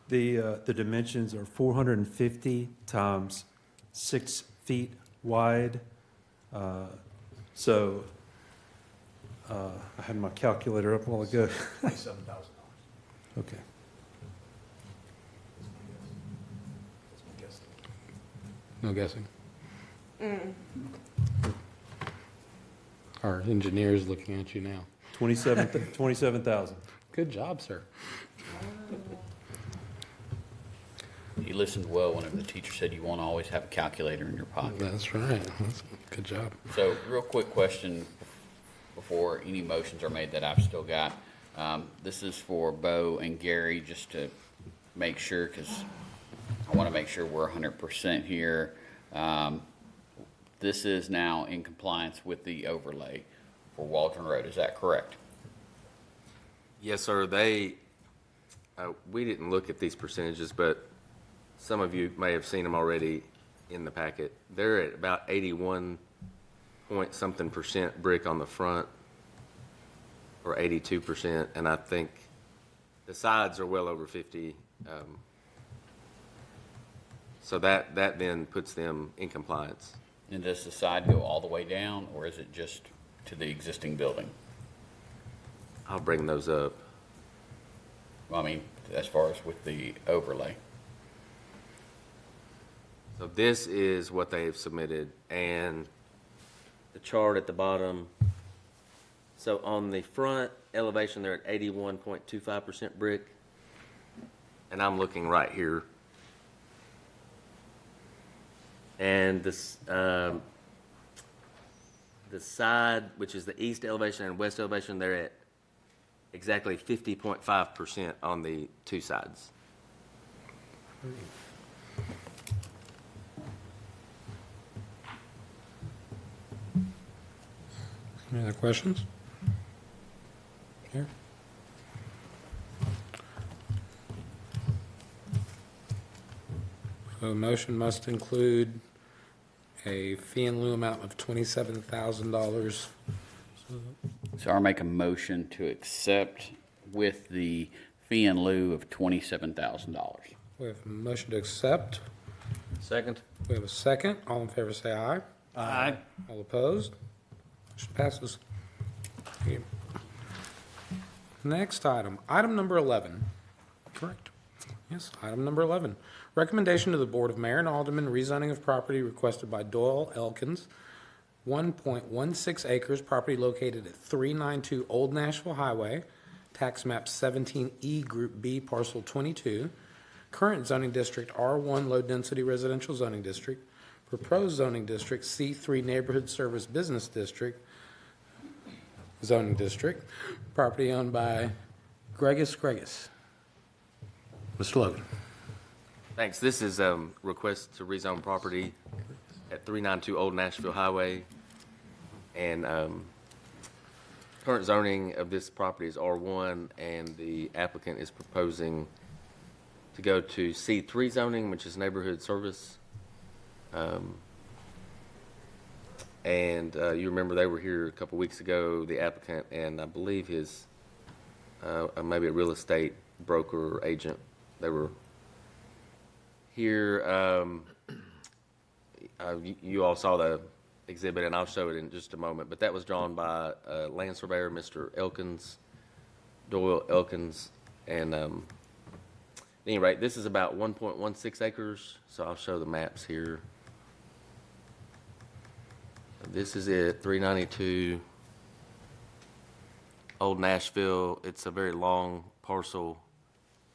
The dimensions are 450 times 6 feet wide. So I had my calculator up a while ago. $27,000. Okay. That's my guess. No guessing. Our engineer's looking at you now. 27,000. Good job, sir. You listened well whenever the teacher said you want to always have a calculator in your pocket. That's right. That's good job. So, real quick question before any motions are made that I've still got. This is for Bo and Gary, just to make sure, because I want to make sure we're 100% here. This is now in compliance with the overlay for Waldron Road. Is that correct? Yes, sir. We didn't look at these percentages, but some of you may have seen them already in the packet. They're at about 81 point something percent brick on the front, or 82%, and I think the sides are well over 50. So that then puts them in compliance. And does the side go all the way down, or is it just to the existing building? I'll bring those up. I mean, as far as with the overlay. So this is what they have submitted, and the chart at the bottom. So on the front elevation, they're at 81.25% brick, and I'm looking right here. And this, the side, which is the east elevation and west elevation, they're at exactly 50.5% on the two sides. Any other questions? Here. So the motion must include a fee in lieu amount of $27,000 So I'll make a motion to accept with the fee in lieu of $27,000. We have a motion to accept. Second? We have a second. All in favor say aye. Aye. All opposed? Motion passes. Thank you. Next item, item number 11. Correct. Yes, item number 11. Recommendation to the Board of Mayor and Aldermen rezoning of property requested by Doyle Elkins, 1.16 acres, property located at 392 Old Nashville Highway, tax map 17E, Group B, parcel 22, current zoning district R1 Low Density Residential Zoning District, proposed zoning district C3 Neighborhood Service Business District, zoning district, property owned by Gregus. Mr. Logan. Thanks. This is request to rezone property at 392 Old Nashville Highway. And current zoning of this property is R1, and the applicant is proposing to go to C3 zoning, which is neighborhood service. And you remember they were here a couple weeks ago, the applicant, and I believe his, maybe a real estate broker or agent. They were here. You all saw the exhibit, and I'll show it in just a moment, but that was drawn by land surveyor, Mr. Elkins, Doyle Elkins, and at any rate, this is about 1.16 acres, so I'll show the maps here. This is it, 392 Old Nashville. It's a very long parcel,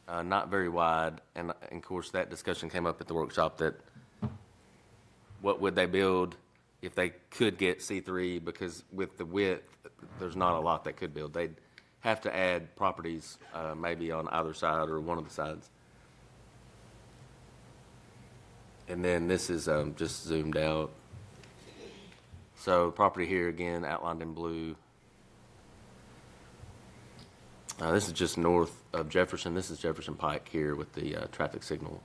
not very wide, and of course that discussion came up at the workshop that what would they build if they could get C3, because with the width, there's not a lot they could build. They'd have to add properties maybe on either side or one of the sides. And then this is just zoomed out. So property here again outlined in blue. This is just north of Jefferson. This is Jefferson Pike here with the traffic signal.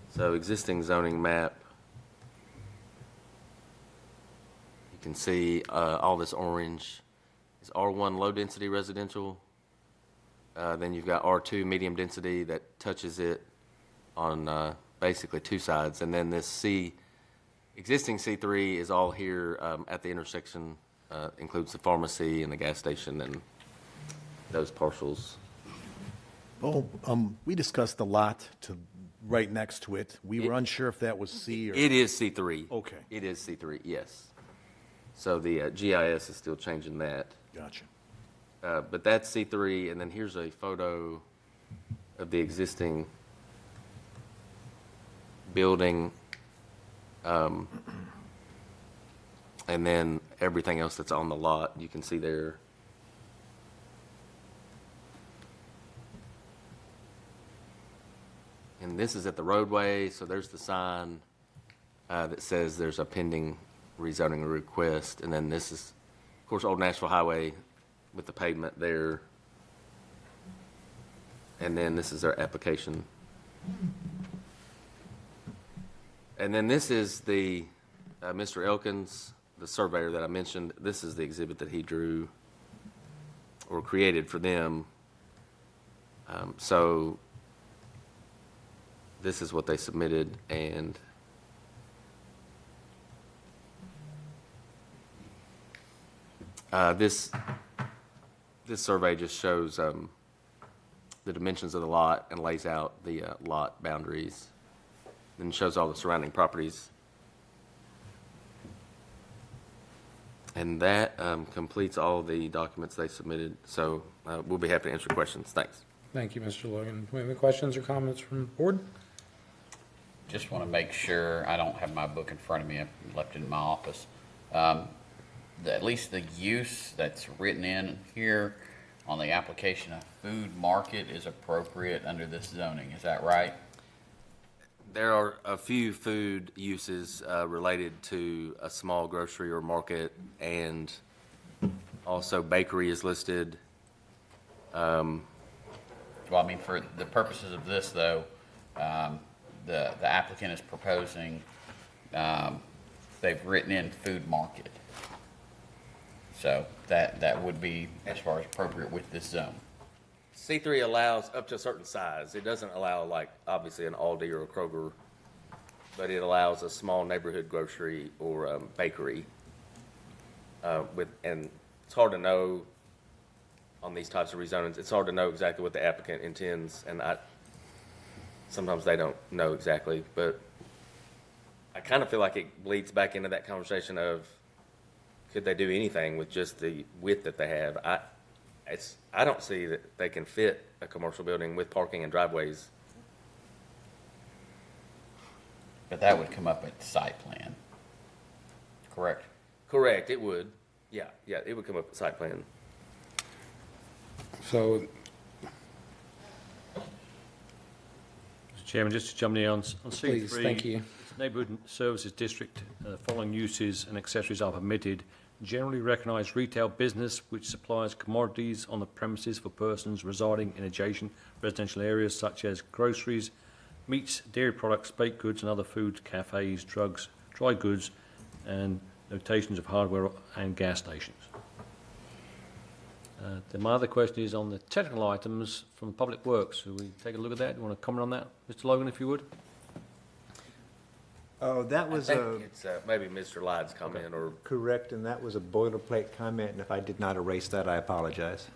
So existing zoning map. You can see all this orange is R1 low density residential. Then you've got R2 medium density that touches it on basically two sides. And then this existing C3 is all here at the intersection, includes the pharmacy and the gas station and those parcels. Oh, we discussed the lot to right next to it. We were unsure if that was C or... It is C3. Okay. It is C3, yes. So the GIS is still changing that. Gotcha. But that's C3, and then here's a photo of the existing building, and then everything else that's on the lot you can see there. And this is at the roadway, so there's the sign that says there's a pending rezoning request, and then this is, of course, Old Nashville Highway with the pavement there. And then this is their application. And then this is the Mr. Elkins, the surveyor that I mentioned. This is the exhibit that he drew or created for them. So this is what they submitted, and this survey just shows the dimensions of the lot and lays out the lot boundaries, then shows all the surrounding properties. And that completes all the documents they submitted. So we'll be happy to answer questions. Thanks. Thank you, Mr. Logan. Do we have any questions or comments from the board? Just want to make sure, I don't have my book in front of me, I left it in my office. At least the use that's written in here on the application of food market is appropriate under this zoning, is that right? There are a few food uses related to a small grocery or market, and also bakery is listed. Well, I mean, for the purposes of this, though, the applicant is proposing they've written in food market. So that would be as far as appropriate with this zone. C3 allows up to a certain size. It doesn't allow, like, obviously an Aldi or a Kroger, but it allows a small neighborhood grocery or bakery. And it's hard to know on these types of rezonings. It's hard to know exactly what the applicant intends, and sometimes they don't know exactly. But I kind of feel like it bleeds back into that conversation of, could they do anything with just the width that they have? I don't see that they can fit a commercial building with parking and driveways. But that would come up at the site plan, correct? Correct, it would. Yeah, it would come up with site plan. So, Mr. Chairman, just to jump in on C3. Please, thank you. Neighbourhood Services District, following uses and accessories are permitted. Generally recognised retail business which supplies commodities on the premises for persons residing in adjacent residential areas such as groceries, meats, dairy products, baked goods and other foods, cafes, drugs, dry goods, and notations of hardware and gas stations. Then my other question is on the technical items from Public Works. Will we take a look at that? Do you want to comment on that, Mr. Logan, if you would? Oh, that was I think it's maybe Mr. Lyde's comment or. correct, and that was a boilerplate comment, and if I did not erase that, I apologize.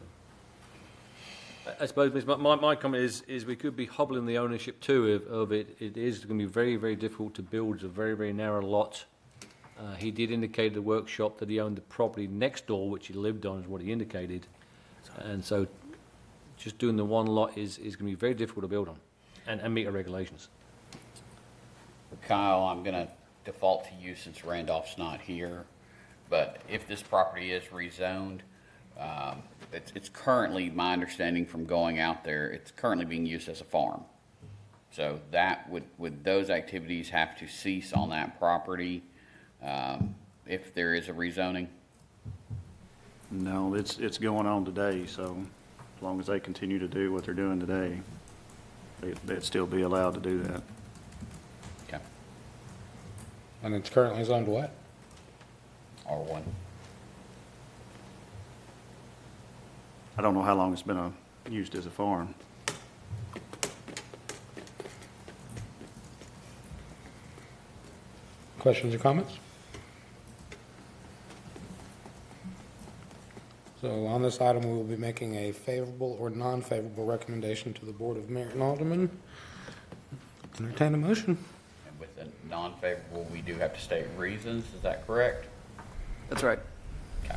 I suppose my comment is we could be hobbling the ownership too of it. It is going to be very, very difficult to build. It's a very, very narrow lot. He did indicate at the workshop that he owned the property next door, which he lived on, is what he indicated. And so just doing the one lot is going to be very difficult to build on and meet our regulations. Kyle, I'm going to default to you since Randolph's not here, but if this property is rezoned, it's currently, my understanding from going out there, it's currently being used as a farm. So that would those activities have to cease on that property if there is a rezoning? No, it's going on today, so as long as they continue to do what they're doing today, they'd still be allowed to do that. Okay. and it's currently zoned to what? R1. I don't know how long it's been used as a farm. Questions or comments? So on this item, we will be making a favorable or non-favorable recommendation to the Board of Mayor and Aldermen. Entertain a motion. And with the non-favorable, we do have to state reasons, is that correct? That's right. Okay.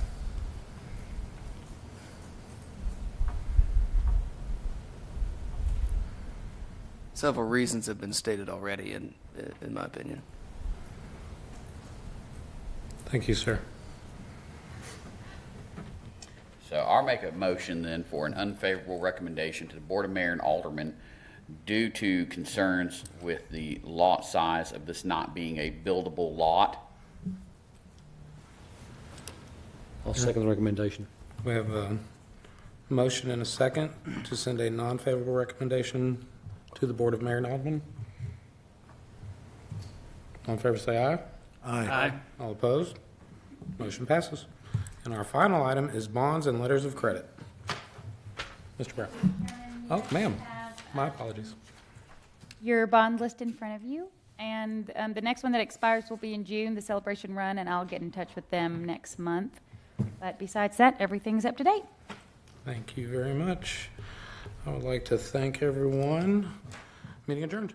Several reasons have been stated already, in my opinion. Thank you, sir. So I'll make a motion then for an unfavorable recommendation to the Board of Mayor and Aldermen due to concerns with the lot size of this not being a buildable lot. I'll second the recommendation. We have a motion and a second to send a non-favorable recommendation to the Board of Mayor and Aldermen. All in favor, say aye. Aye. All opposed? Motion passes. And our final item is bonds and letters of credit. Mr. Brown. Oh, ma'am. My apologies. Your bond list in front of you, and the next one that expires will be in June, the Celebration Run, and I'll get in touch with them next month. But besides that, everything's up to date. Thank you very much. I would like to thank everyone. Meeting adjourned.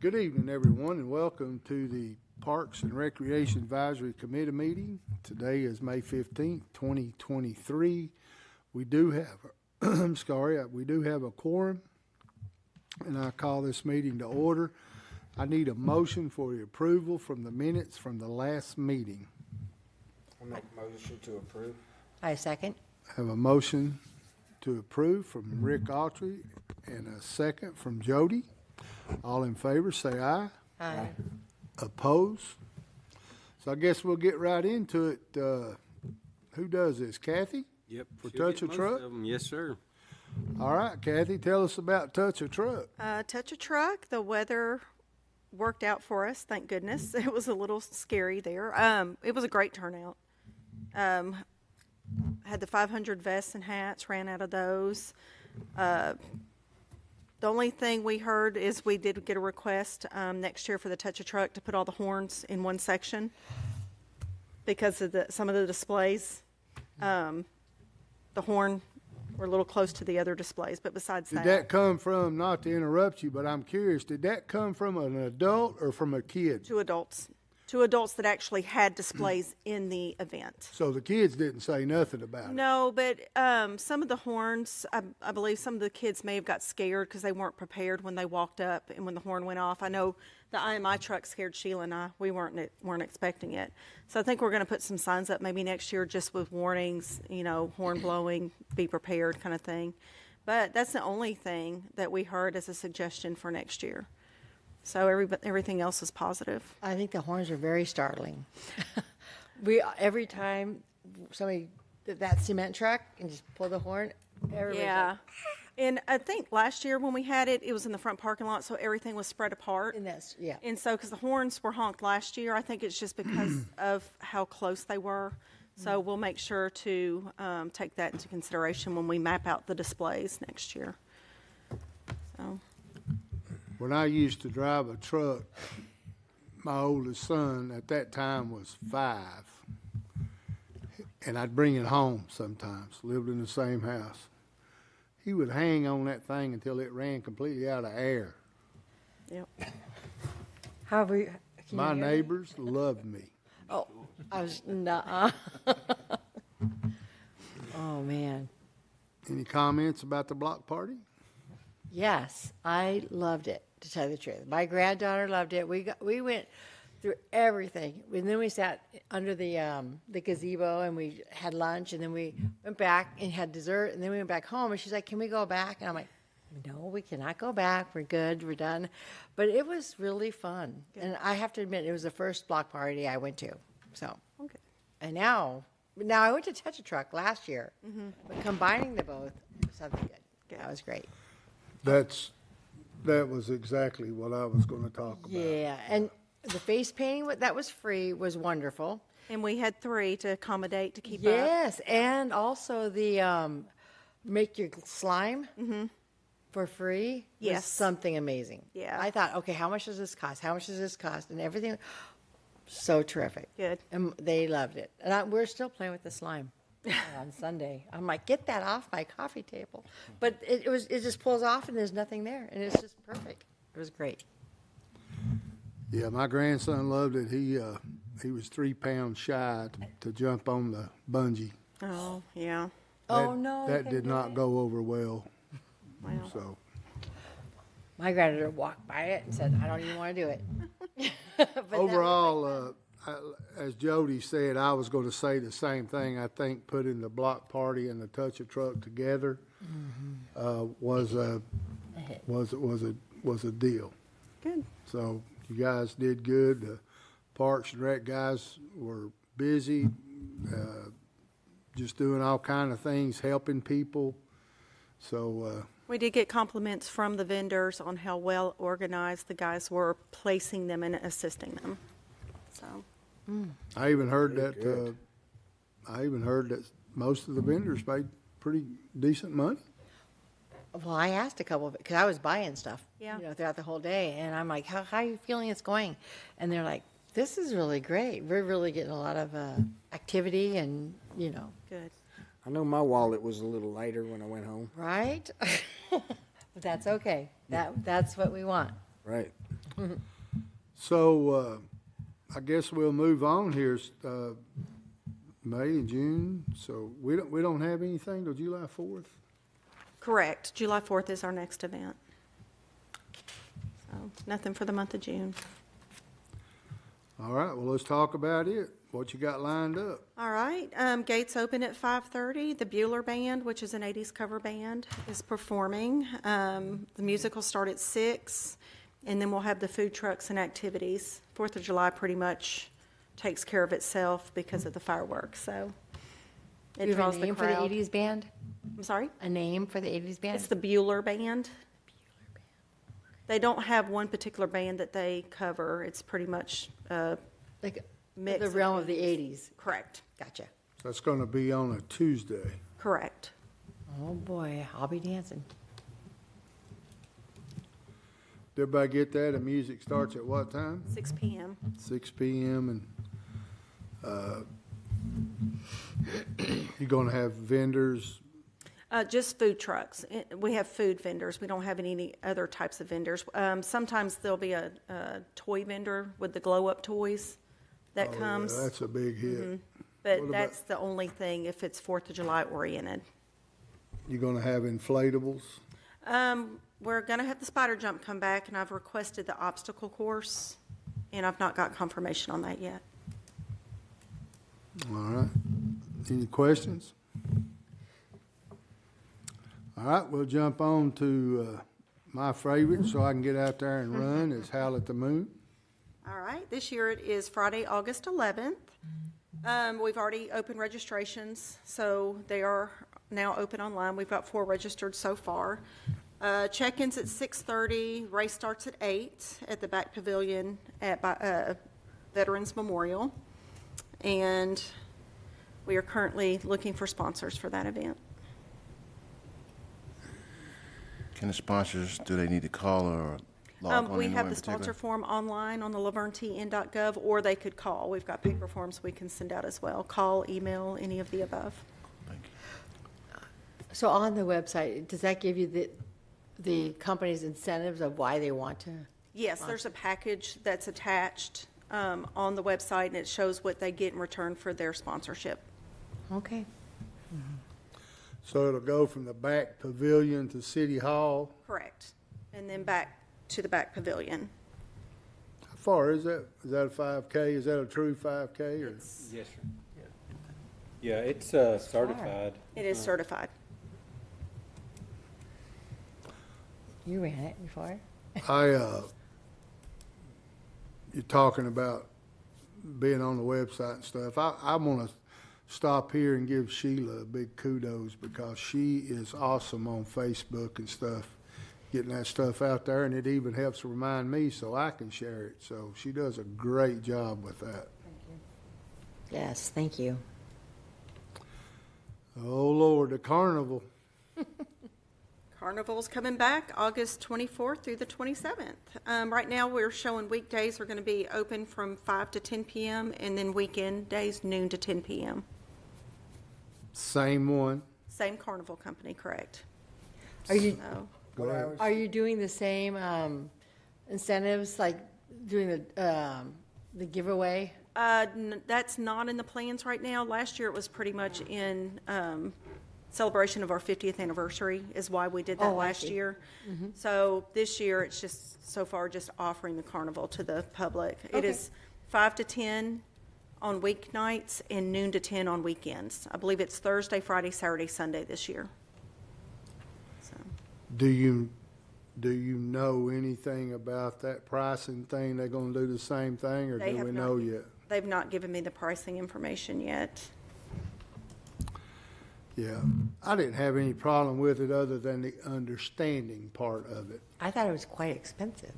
Good evening, everyone, and welcome to the Parks and Recreation Advisory Committee meeting. Today is May 15th, 2023. We do have, we do have a quorum, and I call this meeting to order. I need a motion for the approval from the minutes from the last meeting. I make a motion to approve. I second. Have a motion to approve from Rick Autry and a second from Jody. All in favor, say aye. Aye. Oppose? So I guess we'll get right into it. Who does this? Kathy? Yep. For she'll Touch get a most Truck? of 'em. Yes, sir. All right, Kathy, tell us about Touch a Truck. Touch a Truck, the weather worked out for us, thank goodness. It was a little scary there. It was a great turnout. Had the 500 vests and hats, ran out of those. The only thing we heard is we did get a request next year for the Touch a Truck to put all the horns in one section because of some of the displays. The horn were a little close to the other displays, but besides Did that come from, not to interrupt you, but I'm curious, did that come from an adult or from a kid? Two adults that actually had displays in the event. So the kids didn't say nothing about it. No, but some of the horns, I believe some of the kids may have got scared because they weren't prepared when they walked up and when the horn went off. I know the IMI truck scared Sheila and I. We weren't expecting it. So I think we're going to put some signs up maybe next year just with warnings, horn blowing, be prepared kind of thing. But that's the only thing that we heard as a suggestion for next year. So everything else is positive. I think the horns are very startling. Every time somebody that cement truck and just pull the horn, everybody's Yeah. like, And I think last year when we had it, it was in the front parking lot, so everything was spread apart. And that's, yeah. And so, because the horns were honked last year, I think it's just because of how close they were. So we'll make sure to take that into consideration when we map out the displays next year. So. When I used to drive a truck, my oldest son at that time was 5. And I'd bring it home sometimes, lived in the same house. He would hang on that thing until it ran completely out of air. Yep. My neighbors loved me. Oh, I was, nuh-uh. Oh, man. Any comments about the block party? Yes, I loved it, to tell you the truth. My granddaughter loved it. We went through everything. And then we sat under the gazebo and we had lunch, and then we went back and had dessert, and then we went back home, and she's like, "Can we go back?" And I'm like, "No, we cannot go back. We're good. We're done." But it was really fun. And I have to admit, it was the first block party I went to. So, okay. And now I went to Touch a Truck last year, but combining the both was something good. That was great. That was exactly what I was going to talk about. Yeah, and the face painting that was free was wonderful. And we had 3 to accommodate to keep up. Yes, and also the make your slime for free. Yes. Was something amazing. Yeah. I thought, okay, how much does this cost? How much does this cost? And everything, so terrific. Good. And they loved it. And we're still playing with the slime on Sunday. I'm like, get that off my coffee table. But it just pulls off and there's nothing there, and it's just perfect. It was great. Yeah, my grandson loved it. He was 3 pounds shy to jump on the bungee. Oh, yeah. That did not go over well. Wow. So My granddaughter walked by it and said, "I don't even want to do it." overall, as Jody said, I was going to say the same thing. I think putting the block party and the Touch a Truck together was a deal. Good. So you guys did good. The Parks and Rec guys were busy, just doing all kind of things, helping people. So We did get compliments from the vendors on how well organized the guys were placing them and assisting them. So. I even heard that. Most of the vendors made pretty decent money. Well, I asked a couple of it because I was buying stuff, Yeah. throughout the whole day, and I'm like, "How are you feeling it's going?" And they're like, "This is really great. We're really getting a lot of activity, and Good. I know my wallet was a little lighter when I went home. right." But that's okay. That's what we want. Right. So, I guess we'll move on here, May and June. So we don't have anything till July 4th? Correct. July 4th is our next event. So nothing for the month of June. All right, well, let's talk about it. What you got lined up? All right, gates open at 5:30. The Bueller Band, which is an 80s cover band, is performing. The music will start at 6, and then we'll have the food trucks and activities. 4th of July pretty much takes care of itself because of the fireworks, so it Do you have draws a the name for the crowd. 80s band? I'm sorry? A name for the 80s band? It's the Bueller Band. They don't have one particular band that they cover. It's pretty much Like mix the realm of the 80s. Correct. Gotcha. So that's going to be on a Tuesday. Correct. Oh, boy, I'll be dancing. Did everybody get that? The music starts at what time? 6 p.m. 6 p.m. and you're going to have vendors. Just food trucks. We have food vendors. We don't have any other types of vendors. Sometimes there'll be a toy vendor with the glow-up toys that Oh, comes. yeah, that's a big hit. But What about- that's the only thing if it's 4th of July oriented. You're going to have inflatables. We're going to have the spider jump come back, and I've requested the obstacle course, and I've not got confirmation on that yet. All right. Any questions? All right, we'll jump on to my favorite so I can get out there and run is Howl at the Moon. All right, this year it is Friday, August 11th. We've already opened registrations, so they are now open online. We've got 4 registered so far. Check-ins at 6:30, race starts at 8 at the back pavilion at Veterans Memorial. And we are currently looking for sponsors for that event. Can the sponsors, do they need to call or log on We anywhere have in the particular? sponsor form online on the LaVergne37086.gov, or they could call. We've got paper forms we can send out as well. Call, email, any of the above. So on the website, does that give you the company's incentives of why they want to? Yes, there's a package that's attached on the website, and it shows what they get in return for their sponsorship. Okay. So it'll go from the back pavilion to City Hall. Correct. And then back to the back pavilion. How far is that? Is that a 5K? Is that a true 5K or? Yes, sir. Yeah, it's certified. It is certified. You ran it before? You're talking about being on the website and stuff. I want to stop here and give Sheila a big kudos because she is awesome on Facebook and stuff, getting that stuff out there, and it even helps remind me so I can share it. So she does a great job with that. Yes, thank you. Oh, Lord, the carnival. Carnival's coming back August 24th through the 27th. Right now, we're showing weekdays are going to be open from 5 to 10 p.m., and then weekend days, noon to 10 p.m. Same one. Same carnival company, correct? Are you, So, Go ahead. are you doing the same incentives, like doing the giveaway? that's not in the plans right now. Last year, it was pretty much in celebration of our 50th anniversary is why we did that Oh, I last see. year. Mhm. So this year, it's just, so far, just offering the carnival to the public. It Okay. is 5 to 10 on weeknights and noon to 10 on weekends. I believe it's Thursday, Friday, Saturday, Sunday this year. So, Do you know anything about that pricing thing? They're going to do the same thing, or They do have we not- know yet? they've not given me the pricing information yet. Yeah, I didn't have any problem with it other than the understanding part of it. I thought it was quite expensive.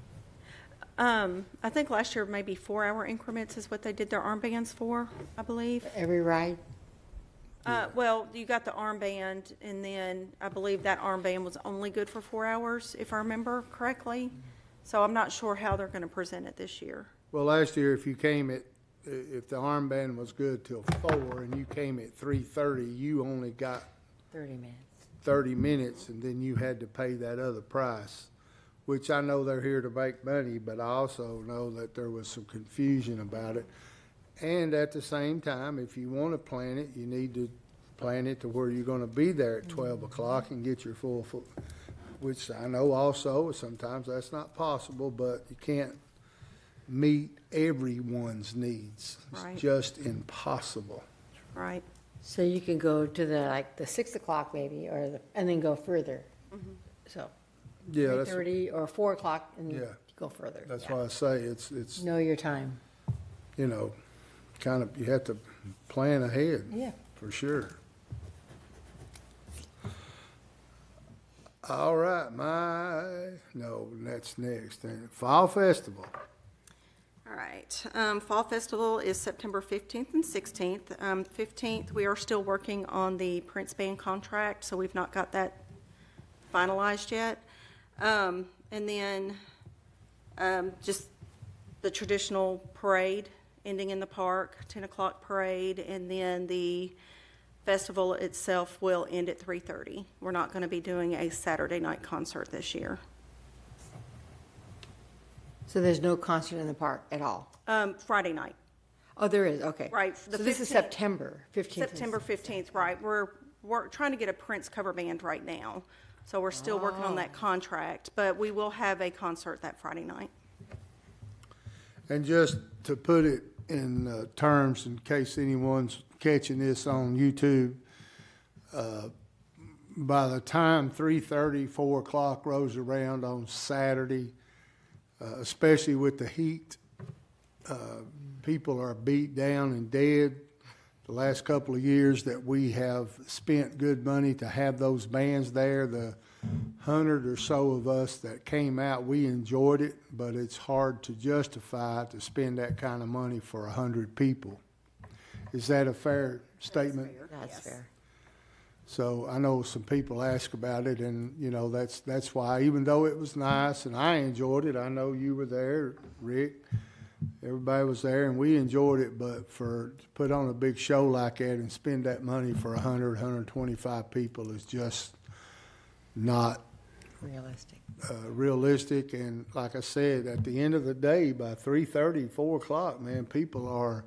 I think last year maybe 4-hour increments is what they did their armbands for, I believe. Every ride? Well, you got the armband, and then I believe that armband was only good for 4 hours, if I remember correctly. So I'm not sure how they're going to present it this year. Well, last year, if the armband was good till 4 and you came at 3:30, you only got 30 minutes. 30 minutes, and then you had to pay that other price. which I know they're here to make money, but I also know that there was some confusion about it. And at the same time, if you want to plan it, you need to plan it to where you're going to be there at 12 o'clock and get your full, which I know also sometimes that's not possible, but you can't meet everyone's needs. Right. It's just impossible. Right. So you can go to the 6 o'clock maybe, and then go further. So Yeah, that's, 3:30 or 4 o'clock and Yeah. go further. that's Yeah. why I say it's, Know your time. you know, kind of, you have to plan ahead. Yeah. For sure. All right, that's next. Fall Festival. All right. Fall Festival is September 15th and 16th. 15th, we are still working on the Prince Band contract, so we've not got that finalized yet. And then just the traditional parade ending in the park, 10 o'clock parade, and then the festival itself will end at 3:30. We're not going to be doing a Saturday night concert this year. So there's no concert in the park at all? Friday night. Oh, there is, okay. Right. So this is September 15th? September 15th, right. We're trying to get a Prince cover band right now, so we're still working on that contract, but we will have a concert that Friday night. And just to put it in terms, in case anyone's catching this on YouTube, by the time 3:30, 4 o'clock rolls around on Saturday, especially with the heat, people are beat down and dead. The last couple of years that we have spent good money to have those bands there, the 100 or so of us that came out, we enjoyed it, but it's hard to justify to spend that kind of money for 100 people. Is that a fair statement? That's fair. So I know some people ask about it, and, you know, that's why, even though it was nice and I enjoyed it, I know you were there, Rick, everybody was there, and we enjoyed it, but to put on a big show like that and spend that money for 100, 125 people is just not realistic. And like I said, at the end of the day, by 3:30, 4 o'clock, man, people are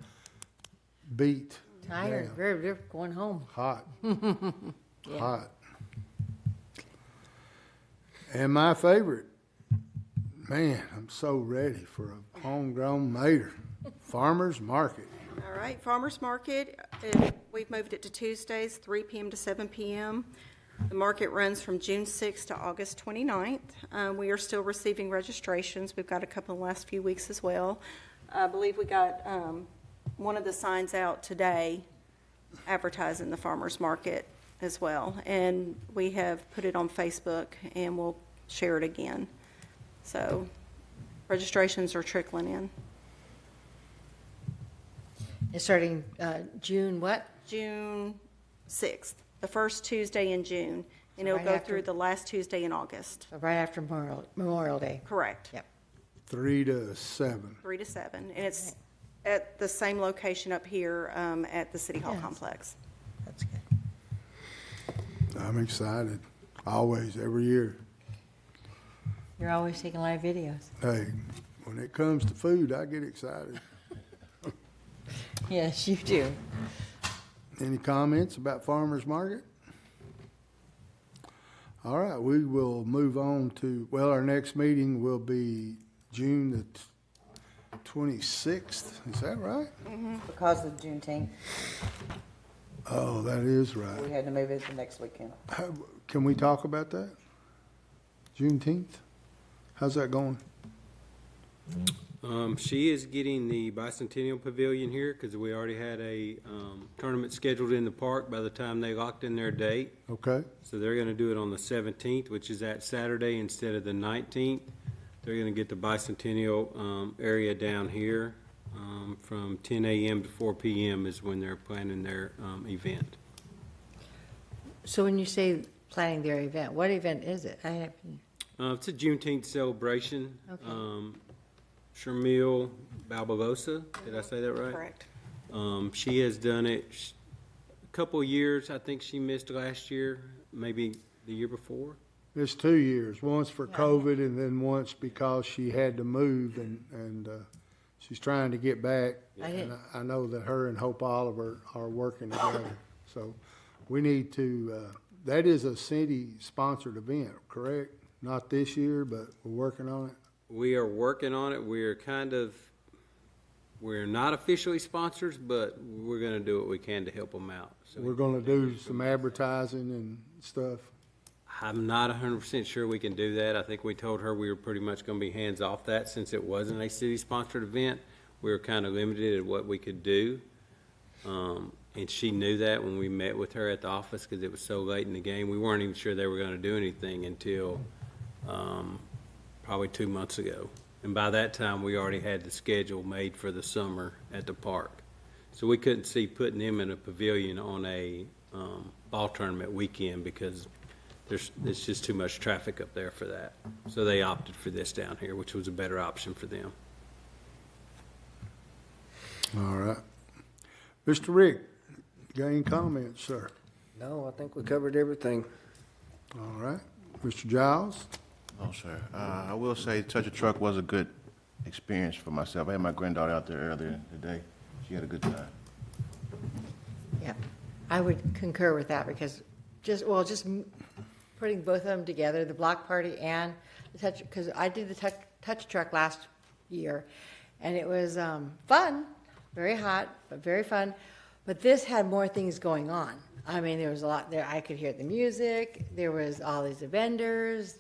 beat. Tired, down. they're going home. Hot. Yeah. Hot. And my favorite, man, I'm so ready for a homegrown mater. Farmers Market. All right, Farmers Market, we've moved it to Tuesdays, 3 p.m. to 7 p.m. The market runs from June 6th to August 29th. We are still receiving registrations. We've got a couple in the last few weeks as well. I believe we got one of the signs out today advertising the farmers market as well. And we have put it on Facebook and we'll share it again. So registrations are trickling in. It's starting June what? June 6th, the first Tuesday in June. And it'll Right go after- through the last Tuesday in August. So right after Memorial Day. Correct. Yep. 3 to 7. 3 to 7. And it's at the same location up here at the City Hall Yes. complex. That's good. I'm excited. Always, every year. You're always taking live videos. Hey, when it comes to food, I get excited. Yes, you do. Any comments about Farmers Market? All right, we will move on to, well, our next meeting will be June the 26th. Is that right? Because of Juneteenth, Oh, that is right. we had to move it to next weekend. Can we talk about that? Juneteenth? How's that going? She is getting the Bicentennial Pavilion here because we already had a tournament scheduled in the park by the time they locked in their date. Okay. So they're going to do it on the 17th, which is that Saturday instead of the 19th. They're going to get the Bicentennial area down here from 10 a.m. to 4 p.m. is when they're planning their event. So when you say planning their event, what event is it? I haven't. It's a Juneteenth celebration. Okay. Shermille Balbalosa, did I say that right? Correct. She has done it a couple of years. I think she missed last year, maybe the year before. It's 2 years, once for COVID and then once because she had to move and she's trying to get back. And I know that her and Hope Oliver are working together. So we need to, that is a city-sponsored event, correct? Not this year, but we're working on it. We are working on it. We're not officially sponsors, but we're gonna do what we can to help them out. So We're gonna do some advertising and stuff. I'm not 100% sure we can do that. I think we told her we were pretty much gonna be hands off that since it wasn't a city-sponsored event. We were kind of limited at what we could do. And she knew that when we met with her at the office because it was so late in the game. We weren't even sure they were gonna do anything until probably 2 months ago. And by that time, we already had the schedule made for the summer at the park. So we couldn't see putting them in a pavilion on a ball tournament weekend because there's just too much traffic up there for that. So they opted for this down here, which was a better option for them. All right. Mr. Rick, got any comments, sir? No, I think we covered everything. All right. Mr. Giles? Oh, sir. I will say Touch a Truck was a good experience for myself. I had my granddaughter out there earlier today. She had a good time. Yeah, I would concur with that because just putting both of them together, the block party and the touch, because I did the touch truck last year, and it was fun, very hot, but very fun. But this had more things going on. I mean, there was a lot there. I could hear the music. There was all these vendors.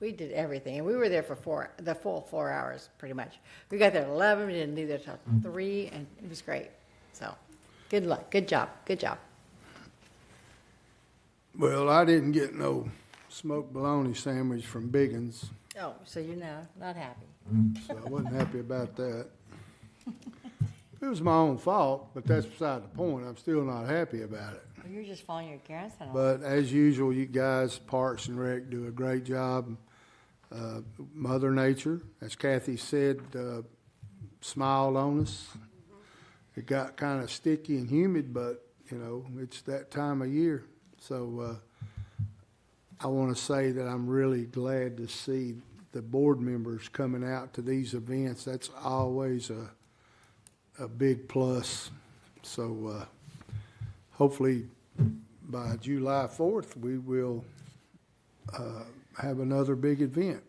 We did everything, and we were there for the full 4 hours, pretty much. We got there at 11. We didn't leave there till 3, and it was great. So, good luck. Good job. Good job. Well, I didn't get no smoked bologna sandwich from Biggins, Oh, so you're now not happy. so I wasn't happy about that. It was my own fault, but that's beside the point. I'm still not happy about it. Well, you're just following your grandson. But as usual, you guys, Parks and Rec, do a great job. Mother Nature, as Kathy said, smiled on us. It got kind of sticky and humid, but, it's that time of year. So I want to say that I'm really glad to see the board members coming out to these events. That's always a big plus. So hopefully by July 4th, we will have another big event.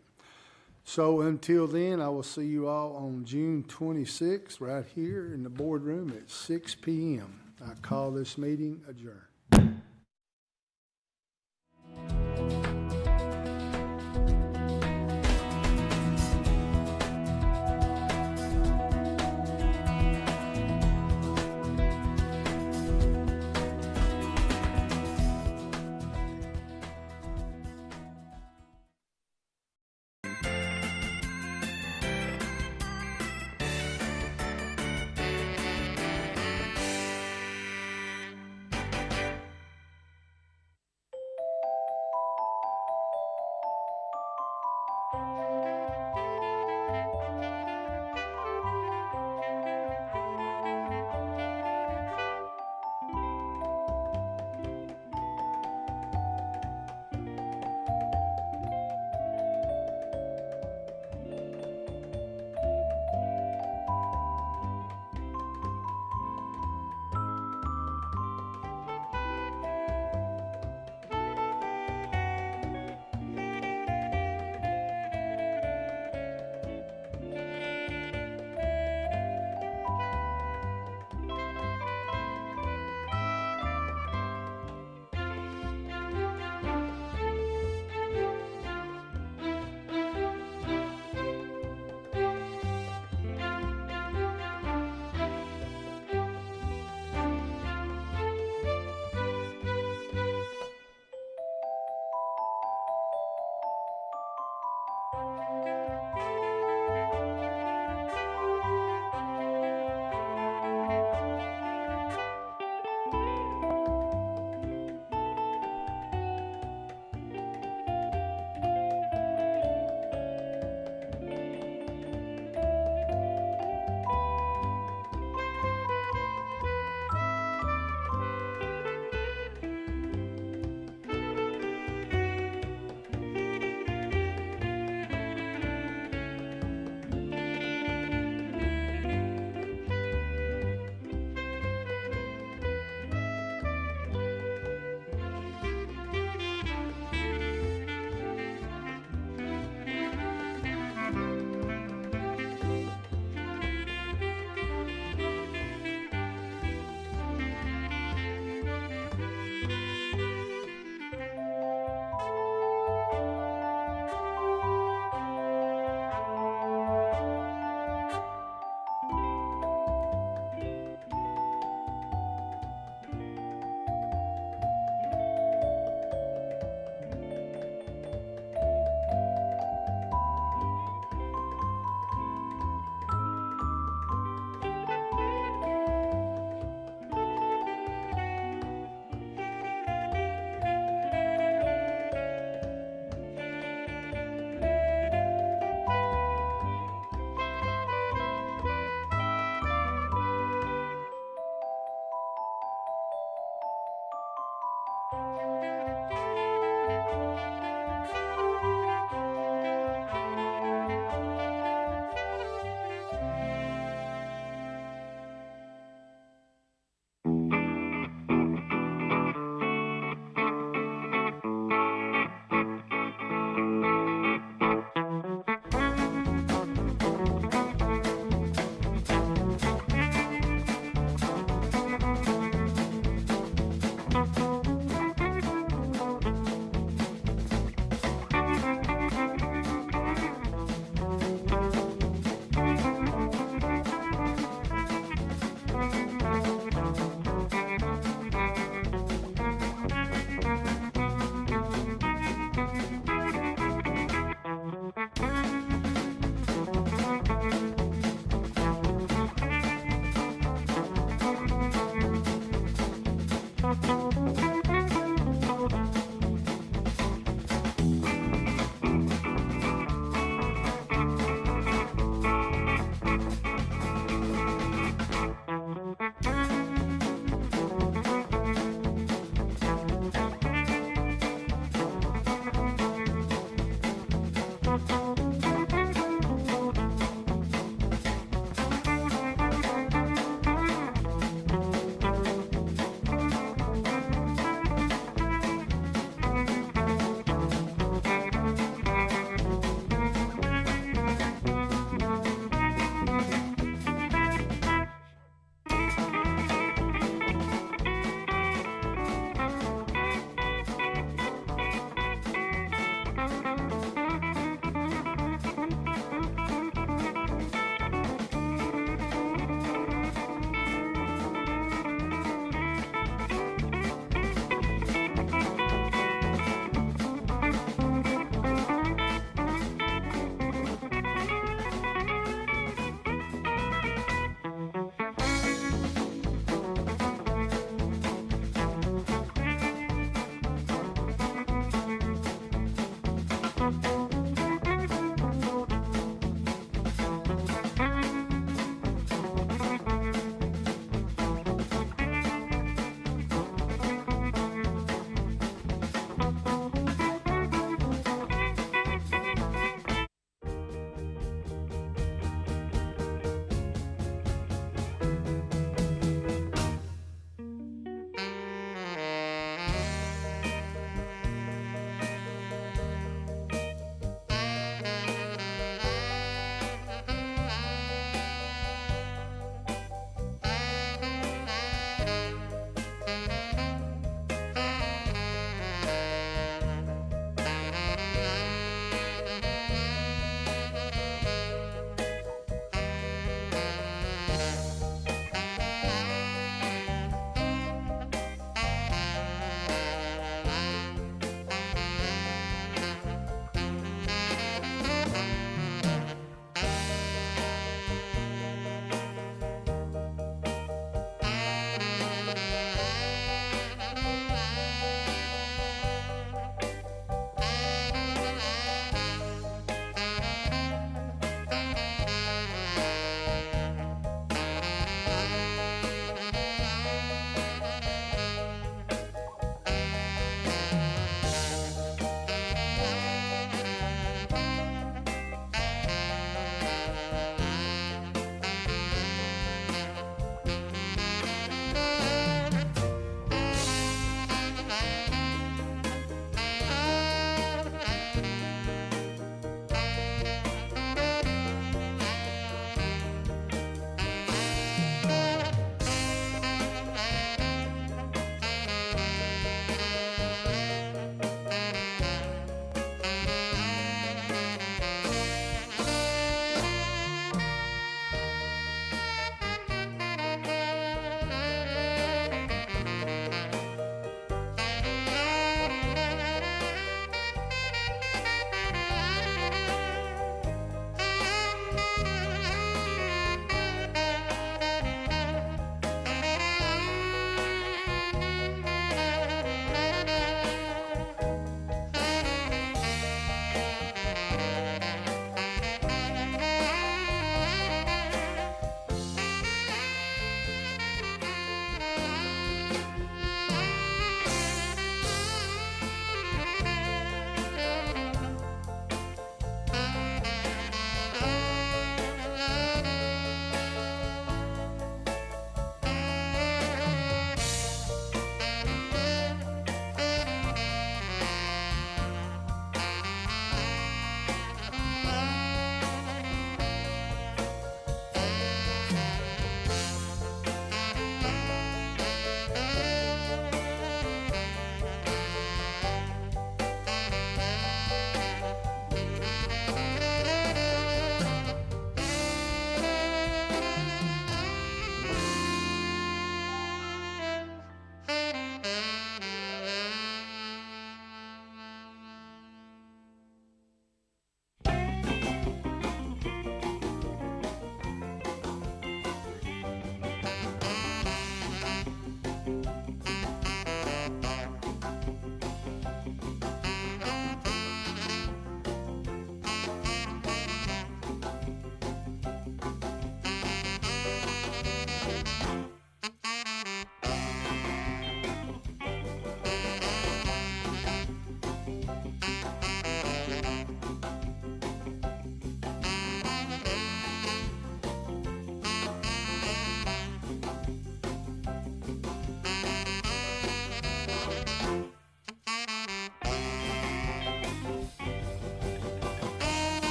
So until then, I will see you all on June 26th right here in the boardroom at 6 p.m. I call this meeting adjourned.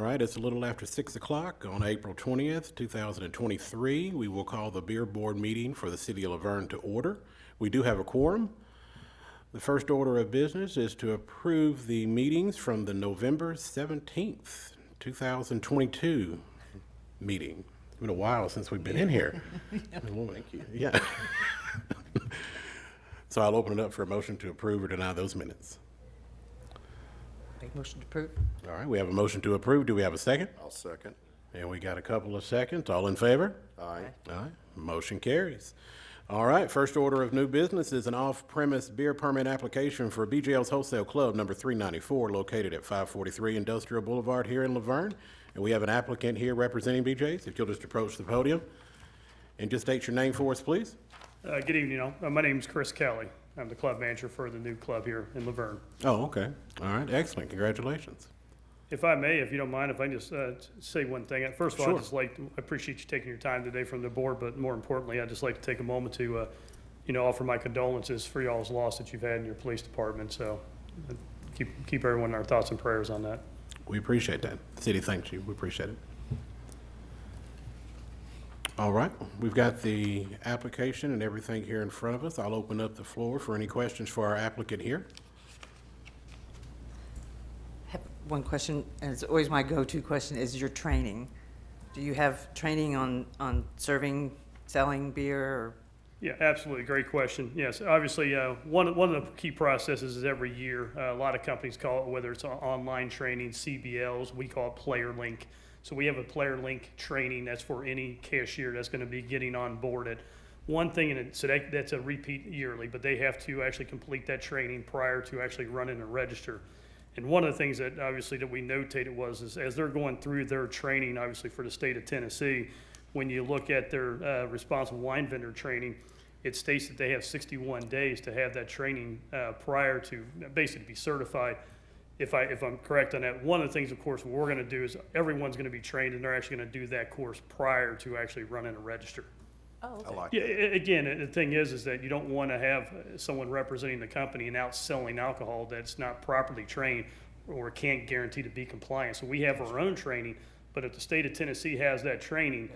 right, it's a little after 6 o'clock on April 20th, 2023. We will call the Beer Board meeting for the City of LaVergne to order. We do have a quorum. The first order of business is to approve the meetings from the November 17th, 2022 meeting. It's been a while since we've been in here. Well, thank you. Yeah. So I'll open it up for a motion to approve or deny those minutes. Make motion to approve. All right, we have a motion to approve. Do we have a second? I'll second. And we got a couple of seconds. All in favor? Aye. Aye. Motion carries. All right, first order of new business is an off-premise beer permit application for BJL's Wholesale Club number 394, located at 543 Industrial Boulevard here in LaVergne. And we have an applicant here representing BJ's. If you'll just approach the podium and just state your name for us, please. Good evening, all. My name's Chris Kelly. I'm the club manager for the new club here in LaVergne. Oh, okay. All right, excellent. Congratulations. If I may, if you don't mind, if I can just say one thing. First of all, Sure. I'd just like to, I appreciate you taking your time today from the board, but more importantly, I'd just like to take a moment to, offer my condolences for y'all's loss that you've had in your police department. So keep everyone in our thoughts and prayers on that. We appreciate that. The city thanks you. We appreciate it. All right, we've got the application and everything here in front of us. I'll open up the floor for any questions for our applicant here. I have one question, and it's always my go-to question, is your training. Do you have training on serving, selling beer, or? Yeah, absolutely. Great question. Yes, obviously, one of the key processes is every year. A lot of companies call it, whether it's online training, CBLs, we call it Player Link. So we have a Player Link training that's for any cashier that's going to be getting on board it. One thing, that's a repeat yearly, but they have to actually complete that training prior to actually running a register. And one of the things that obviously that we notated is as they're going through their training, obviously for the state of Tennessee, when you look at their responsible wine vendor training, it states that they have 61 days to have that training prior to basically be certified. If I'm correct on that, one of the things, of course, what we're going to do is everyone's going to be trained, and they're actually going to do that course prior to actually running a register. Oh, okay. I like Yeah, that. again, the thing is that you don't want to have someone representing the company and out selling alcohol that's not properly trained or can't guarantee to be compliant. So we have our own training, but if the state of Tennessee has that training,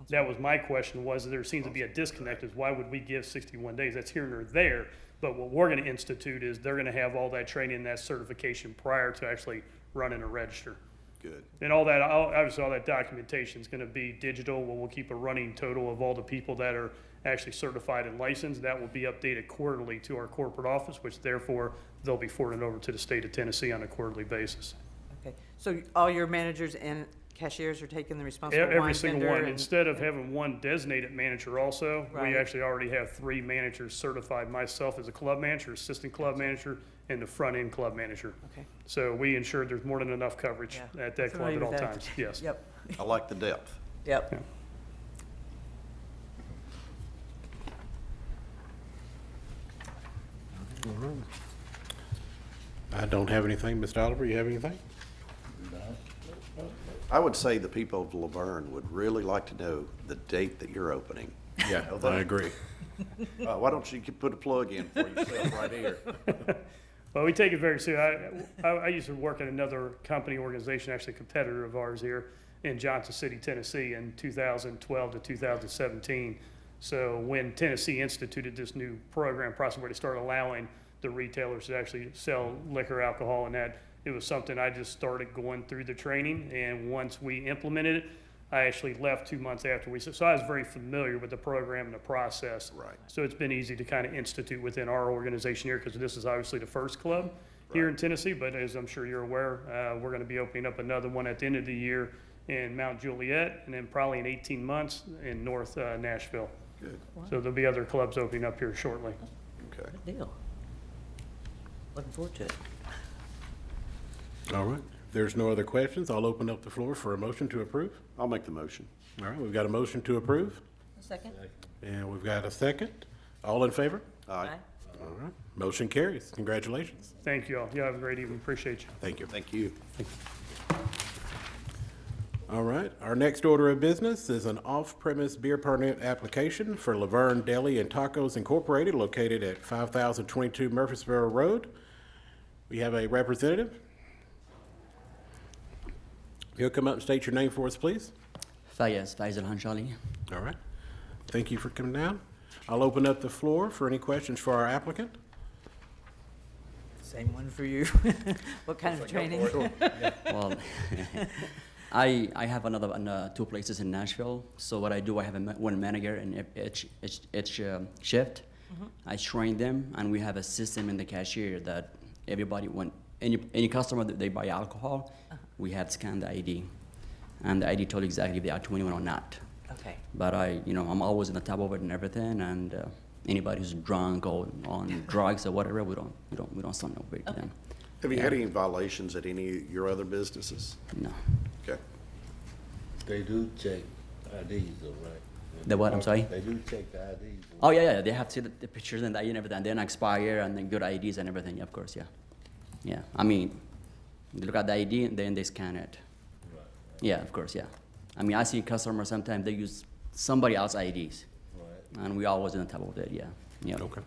that was my question, was there seems to be a disconnect, is why would we give 61 days? That's here or there. But what we're going to institute is they're going to have all that training and that certification prior to actually running a register. Good. And all that, obviously, all that documentation is going to be digital. We'll keep a running total of all the people that are actually certified and licensed. That will be updated quarterly to our corporate office, which therefore they'll be forwarded over to the state of Tennessee on a quarterly basis. Okay, so all your managers and cashiers are taking the responsible wine Every single vendor one. and- Instead of having one designated manager also, we Right. actually already have 3 managers certified. Myself as a club manager, assistant club manager, and the front-end club manager. Okay. So we ensure there's more than enough coverage Yeah. at that club Familiar at all with that. times. Yes. Yep, I like the depth. yep. All right. I don't have anything. Mr. Oliver, you have anything? I would say the people of Laverne would really like to know the date that you're opening. Yeah, Know that? I agree. Why don't you put a plug in for yourself right here? Well, we take it very seriously. I used to work at another company organization, actually a competitor of ours here in Johnson City, Tennessee in 2012 to 2017. So when Tennessee instituted this new program process where they started allowing the retailers to actually sell liquor, alcohol, and that, it was something I just started going through the training. And once we implemented it, I actually left 2 months after so I was very familiar with the program and the process. Right. So it's been easy to kind of institute within our organization here, because this is obviously the first club here in Tennessee, but as I'm sure you're aware, we're going to be opening up another one at the end of the year in Mount Juliet, and then probably in 18 months in North Nashville. Good. So there'll be other clubs opening up here shortly. Okay. Good deal. Looking forward to it. All right. If there's no other questions, I'll open up the floor for a motion to approve. I'll make the motion. All right, we've got a motion to approve, Second? and we've got a second. All in favor? Aye. All right. Motion carries. Congratulations. Thank you all. You have a great evening. Appreciate you. Thank you. Thank you. All right, our next order of business is an off-premise beer permit application for LaVergne Deli and Tacos Incorporated, located at 5022 Murfreesboro Road. We have a representative. You'll come up and state your name for us, please. Fayez Hanshali. All right. Thank you for coming down. I'll open up the floor for any questions for our applicant. Same one for you. What kind of training? Well, I have another 2 places in Nashville. So what I do, I have one manager in each shift. I train them, and we have a system in the cashier that everybody, when any customer that they buy alcohol, we have scanned the ID, and the ID told exactly if they are 21 or not. Okay. But I'm always on the top of it and everything, and anybody who's drunk or on drugs or whatever, we don't send no break to them. Have you had any violations at any of your other businesses? No. Okay. They do check IDs though, right? The what, I'm sorry? They do check the IDs. Oh, yeah, they have to see the pictures and the ID and everything, then expire, and then good IDs and everything, yeah, of course, yeah. Yeah, I mean, they look at the ID, and then they scan it. Right. Yeah, of course, yeah. I mean, I see customers, sometimes they use somebody else's IDs, Right. and we always on top of it, yeah. Yeah. Okay.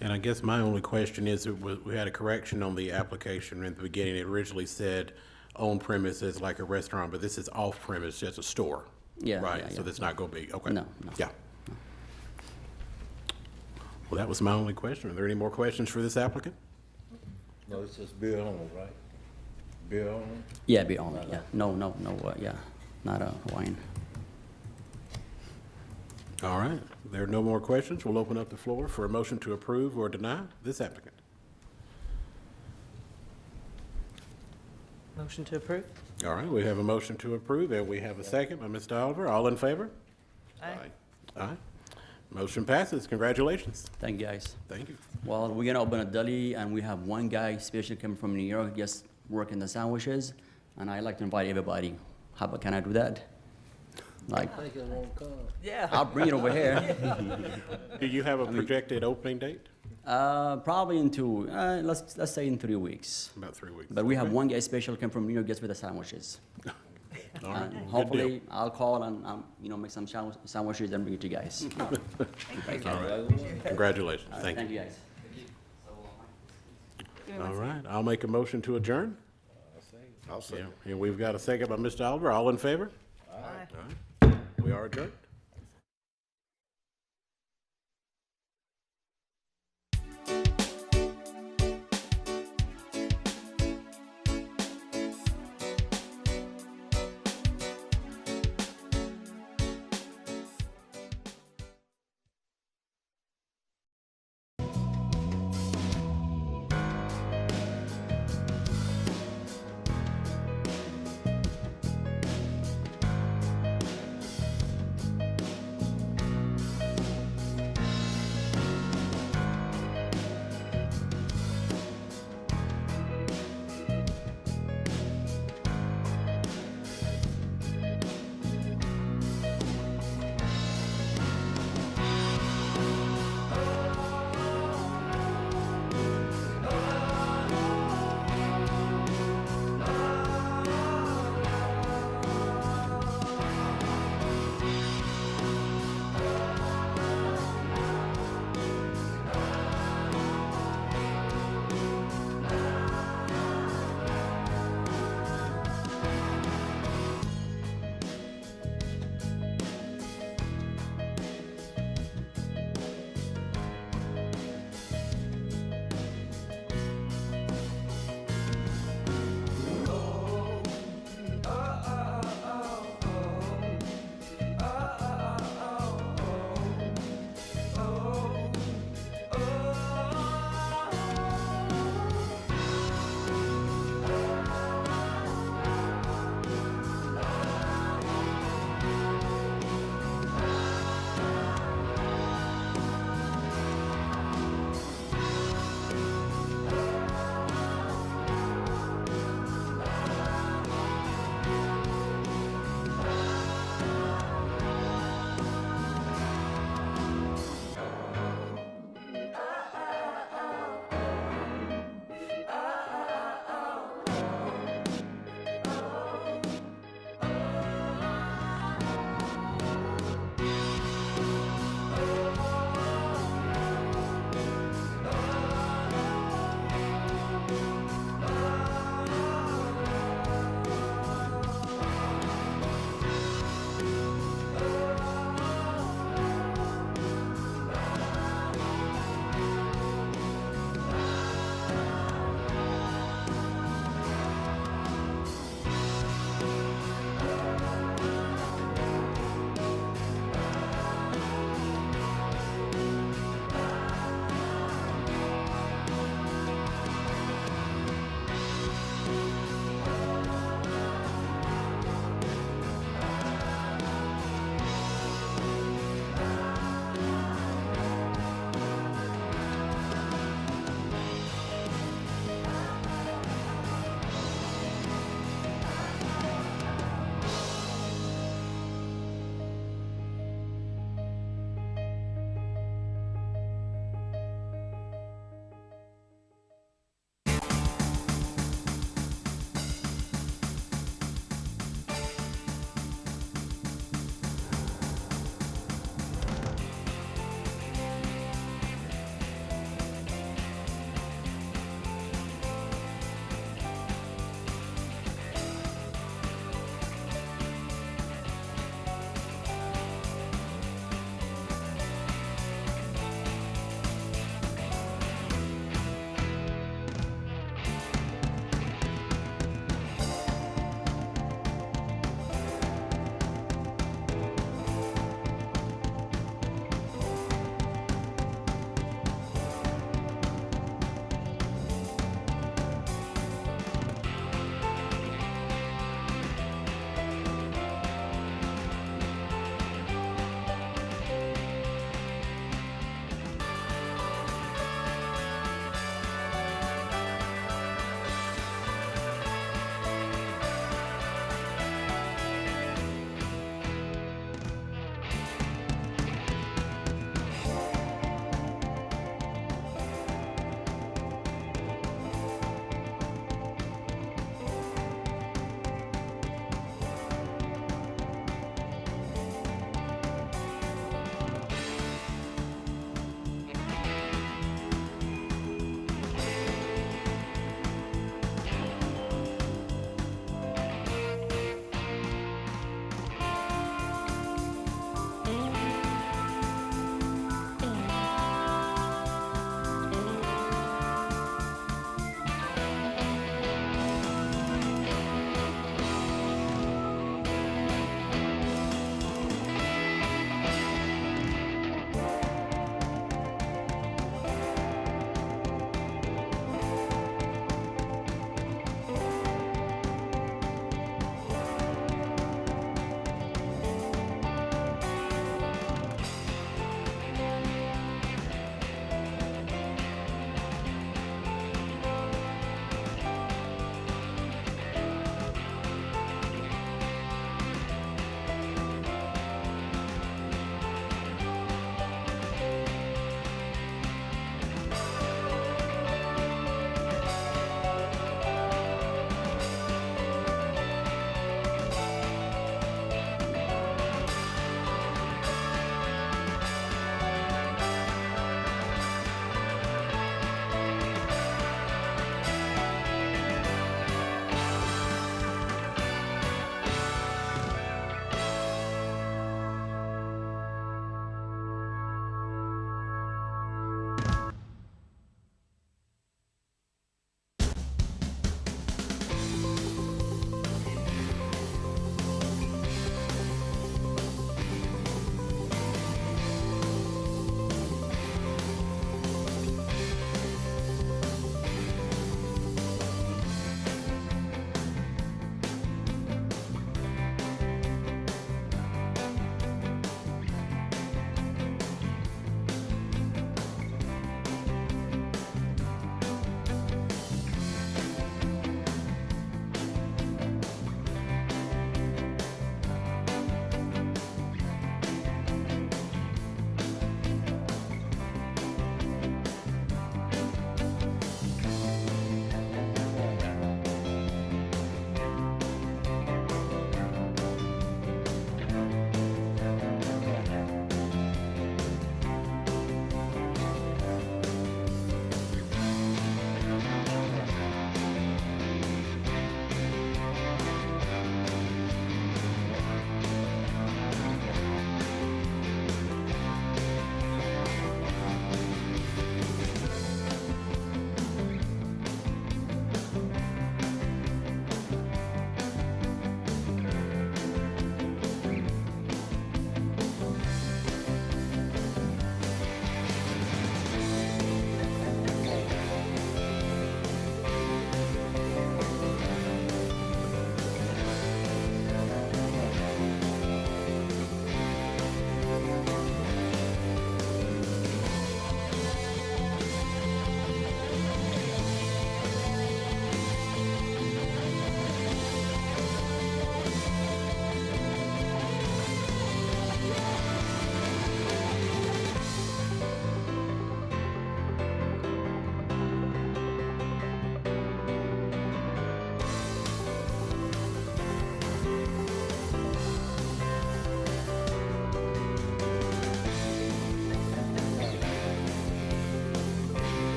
And I guess my only question is, we had a correction on the application in the beginning. It originally said on premise as like a restaurant, but this is off premise, just a store. Yeah, Right, yeah, so yeah. that's not gonna be, okay. No. Yeah. Well, that was my only question. Are there any more questions for this applicant? No, it's just beer only, right? Beer only? Yeah, be only, yeah. No, yeah, not a wine. All right, there are no more questions. We'll open up the floor for a motion to approve or deny this applicant. Motion to approve? All right, we have a motion to approve, and we have a second by Mr. Oliver. All in favor? Aye. Aye. Motion passes. Congratulations. Thank you, guys. Thank you. Well, we're gonna open a deli, and we have one guy specially coming from New York, just working the sandwiches, and I'd like to invite everybody. Can I do that? Like, I think it won't come. Yeah. I'll bring it over here. Do you have a projected opening date? Probably in let's say in 3 weeks. About 3 weeks. But we have Okay. one guy special come from New York just with the sandwiches. All right, And good deal. hopefully, I'll call and make some sandwiches and bring it to you guys. Thank you. All right. Congratulations. All right, Thank thank you. you, guys. All right, I'll make a motion to adjourn. I'll say. Yeah, and we've got a second by Mr. Oliver. All in favor? Aye. All right. We are adjourned.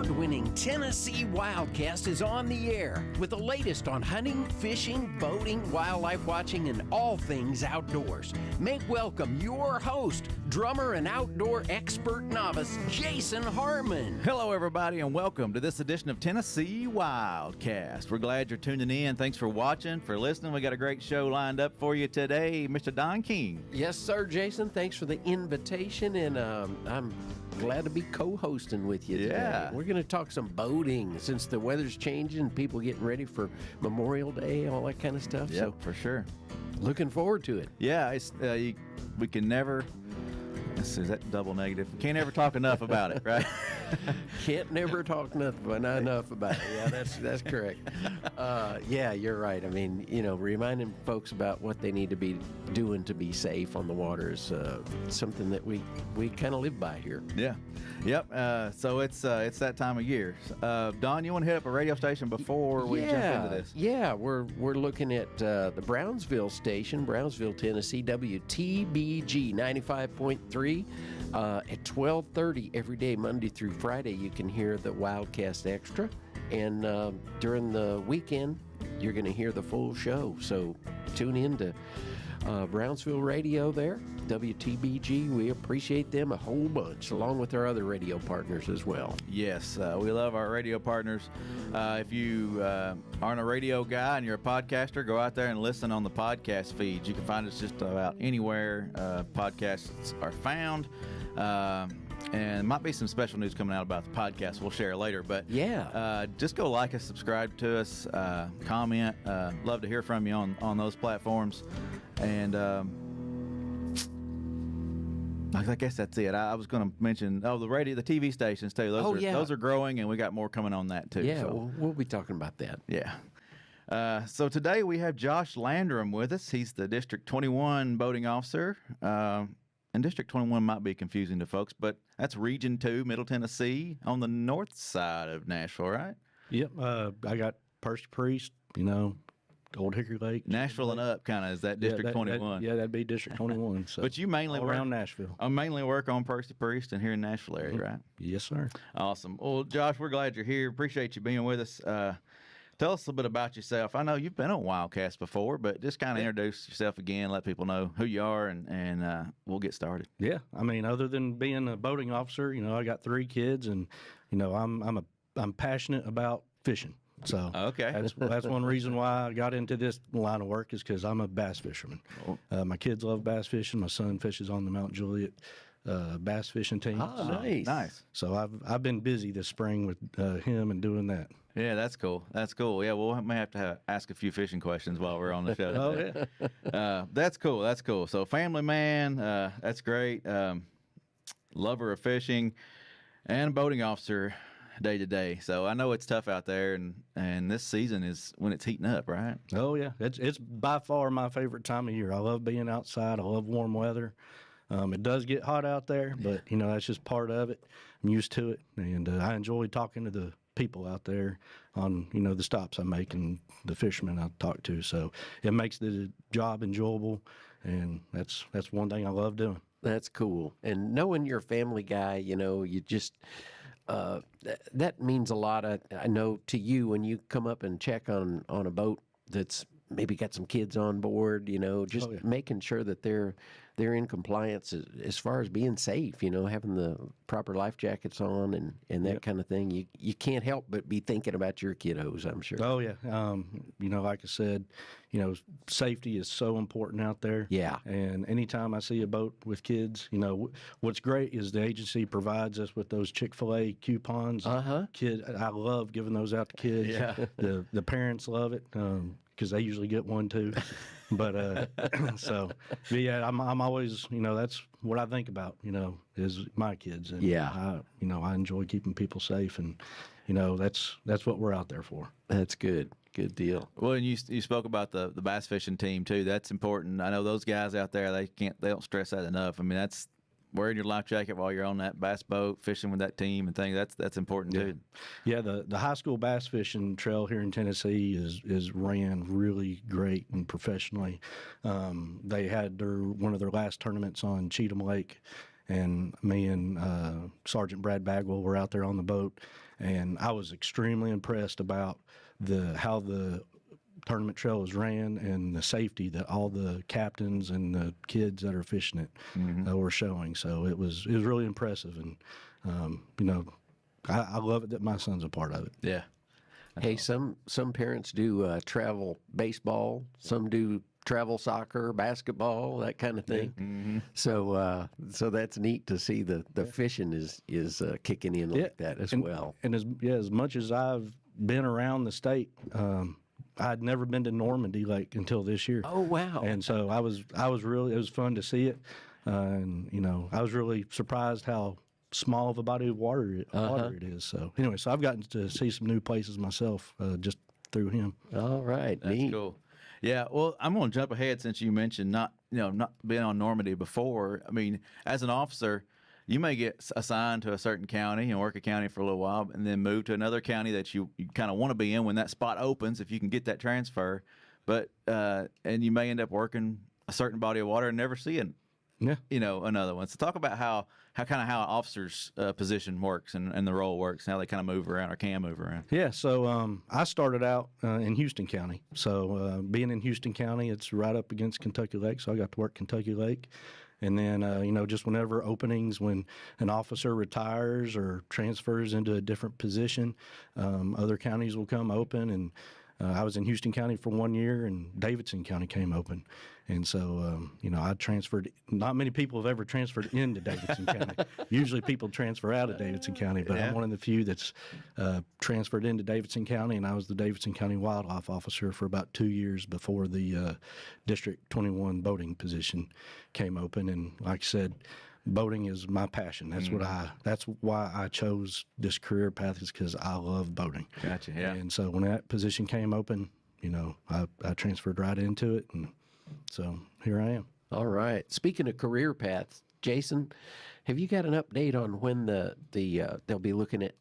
award-winning Tennessee Wildcast is on the air with the latest on hunting, fishing, boating, wildlife watching, and all things outdoors. Make welcome your host, drummer and outdoor expert novice, Jason Harmon. Hello, everybody, and welcome to this edition of Tennessee Wildcast. We're glad you're tuning in. Thanks for watching, for listening. We got a great show lined up for you today. Mr. Don King. Yes, sir, Jason. Thanks for the invitation, and I'm glad to be co-hosting with you today. Yeah. We're going to talk some boating since the weather's changing, people getting ready for Memorial Day, all that kind of stuff. Yeah, for sure. Looking forward to it. Yeah, it's, we can never, is that double negative? We can't ever talk enough about it, right? Can't never talk enough about it. Yeah, that's correct. Yeah, you're right. I mean, reminding folks about what they need to be doing to be safe on the water is something that we kind of live by here. Yeah. Yep. So it's that time of year. Don, you want to hit up a radio station before we jump into this? Yeah, we're looking at the Brownsville station, Brownsville, Tennessee, WTBG 95.3 at 12:30 every day, Monday through Friday. You can hear the Wildcast Extra, and during the weekend, you're going to hear the full show. So tune in to Brownsville Radio there, WTBG. We appreciate them a whole bunch, along with our other radio partners as well. Yes, we love our radio partners. If you aren't a radio guy and you're a podcaster, go out there and listen on the podcast feeds. You can find us just about anywhere podcasts are found. And might be some special news coming out about the podcast we'll share later. But yeah, just go like us, subscribe to us, comment. Love to hear from you on those platforms. And I guess that's it. I was going to mention, the TV stations too. Those are growing, and we got more coming on that too. Yeah, so. we'll be talking about that. Yeah. So today we have Josh Landrum with us. He's the District 21 boating officer. And District 21 might be confusing to folks, but that's Region 2, Middle Tennessee, on the north side of Nashville, right? Yep. I got Percy Priest, Old Hickory Lake. Nashville and up, kind of, is that District 21? That'd be District 21. So. But you mainly work around Nashville. I mainly work on Percy Priest and here in Nashville area, right? Yes, sir. Awesome. Well, Josh, we're glad you're here. Appreciate you being with us. Tell us a little bit about yourself. I know you've been on Wildcast before, but just kind of introduce yourself again, let people know who you are, and we'll get started. Yeah, I mean, other than being a boating officer, I got 3 kids, and I'm passionate about fishing. So that's one reason why I got into this line of work is because I'm a bass fisherman. My kids love bass fishing. My son fishes on the Mount Juliet bass fishing team. Oh, nice. So I've been busy this spring with him and doing that. Yeah, that's cool. That's cool. Yeah, we may have to ask a few fishing questions while we're on the show. Oh, yeah. That's cool. That's cool. So family man, that's great. Lover of fishing and boating officer day to day. So I know it's tough out there, and this season is when it's heating up, right? Oh, yeah. It's by far my favorite time of year. I love being outside. I love warm weather. It does get hot out there, but, that's just part of it. I'm used to it, and I enjoy talking to the people out there on, the stops I make and the fishermen I talk to. So it makes the job enjoyable, and that's one thing I love doing. That's cool. And knowing you're a family guy, you just that means a lot. I know to you when you come up and check on a boat that's maybe got some kids on board, just making sure that they're in compliance as far as being safe, having the proper life jackets on and that kind of thing. You can't help but be thinking about your kiddos, I'm sure. Oh, yeah. Like I said, safety is so important out there. Yeah. And anytime I see a boat with kids, what's great is the agency provides us with those Chick-fil-A coupons. Uh-huh. I love giving those out to kids. Yeah. The parents love it. Because they usually get one too, but I'm always, that's what I think about, is my kids, and I enjoy keeping people safe, and that's what we're out there for. That's good deal. Well, and you spoke about the bass fishing team too. That's important. I know those guys out there, they don't stress that enough. I mean, that's wearing your life jacket while you're on that bass boat, fishing with that team and things, that's important too. Yeah, the high school bass fishing trail here in Tennessee is ran really great and professionally. They had one of their last tournaments on Cheatham Lake, and me and Sergeant Brad Bagwell were out there on the boat, and I was extremely impressed about how the tournament trail was ran and the safety that all the captains and the kids that are fishing it were showing. So it was really impressive, and I love it that my son's a part of it. Yeah. Hey, some parents do travel baseball, some do travel soccer, basketball, that kind of thing. So that's neat to see the fishing is kicking in like that as well. And as much as I've been around the state, I'd never been to Normandy Lake until this year. Oh wow! And so it was fun to see it, and I was really surprised how small of a body of water it is. So anyway, I've gotten to see some new places myself just through him. All right, That's neat. cool. Yeah, well, I'm going to jump ahead since you mentioned not being on Normandy before. I mean, as an officer, you may get assigned to a certain county and work a county for a little while and then move to another county that you kind of want to be in when that spot opens, if you can get that transfer. But and you may end up working a certain body of water and never seeing another one. So talk about how an officer's position works and the role works, and how they kind of move around or can move around. Yeah, so I started out in Houston County. So being in Houston County, it's right up against Kentucky Lake, so I got to work Kentucky Lake. And then, just whenever openings, when an officer retires or transfers into a different position, other counties will come open. And I was in Houston County for 1 year, and Davidson County came open. And so, I transferred. Not many people have ever transferred into Davidson County. Usually people transfer out of Davidson County, but I'm one of the few that's transferred into Davidson County, and I was the Davidson County Wildlife Officer for about 2 years before the District 21 boating position came open. And like I said, boating is my passion. That's that's why I chose this career path, is because I love boating. Gotcha. Yeah. And so when that position came open, I transferred right into it, and so here I am. All right. Speaking of career paths, Jason, have you got an update on when they'll be looking at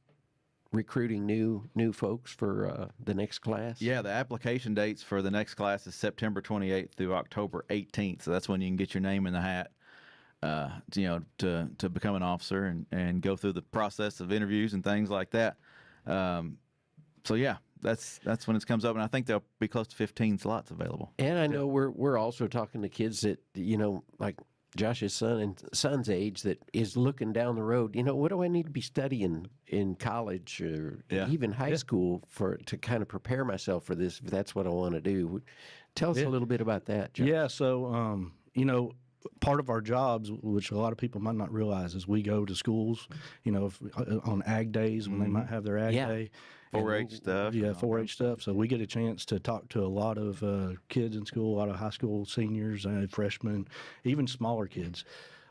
recruiting new folks for the next class? Yeah, the application dates for the next class is September 28th through October 18th. So that's when you can get your name in the hat. To become an officer and go through the process of interviews and things like that. So yeah, that's when it comes up, and I think there'll be close to 15 slots available. And I know we're also talking to kids that like Josh's son's age, that is looking down the road. What do I need to be studying in college or even high school to kind of prepare myself for this, if that's what I want to do? Tell us a little bit about that, Josh. Yeah. So part of our jobs, which a lot of people might not realize, is we go to schools, on ag days when they might have their ag day. 4-H stuff. Yeah, 4-H stuff. So we get a chance to talk to a lot of kids in school, a lot of high school seniors, freshmen, even smaller kids.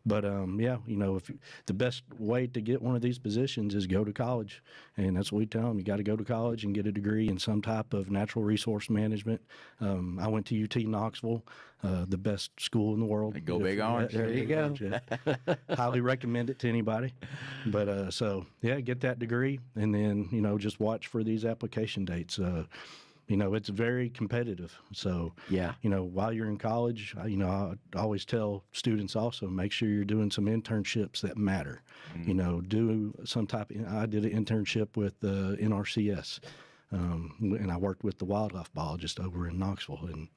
But if the best way to get one of these positions is go to college, and that's what we tell them. You got to go to college and get a degree in some type of natural resource management. I went to UT Knoxville, the best school in the world. Go Big Orange. There you go. Highly recommend it to anybody. But get that degree, and then just watch for these application dates. It's very competitive. So, while you're in college, I always tell students also, make sure you're doing some internships that matter. Do some type I did an internship with the NRCS, and I worked with the wildlife biologist over in Knoxville. And,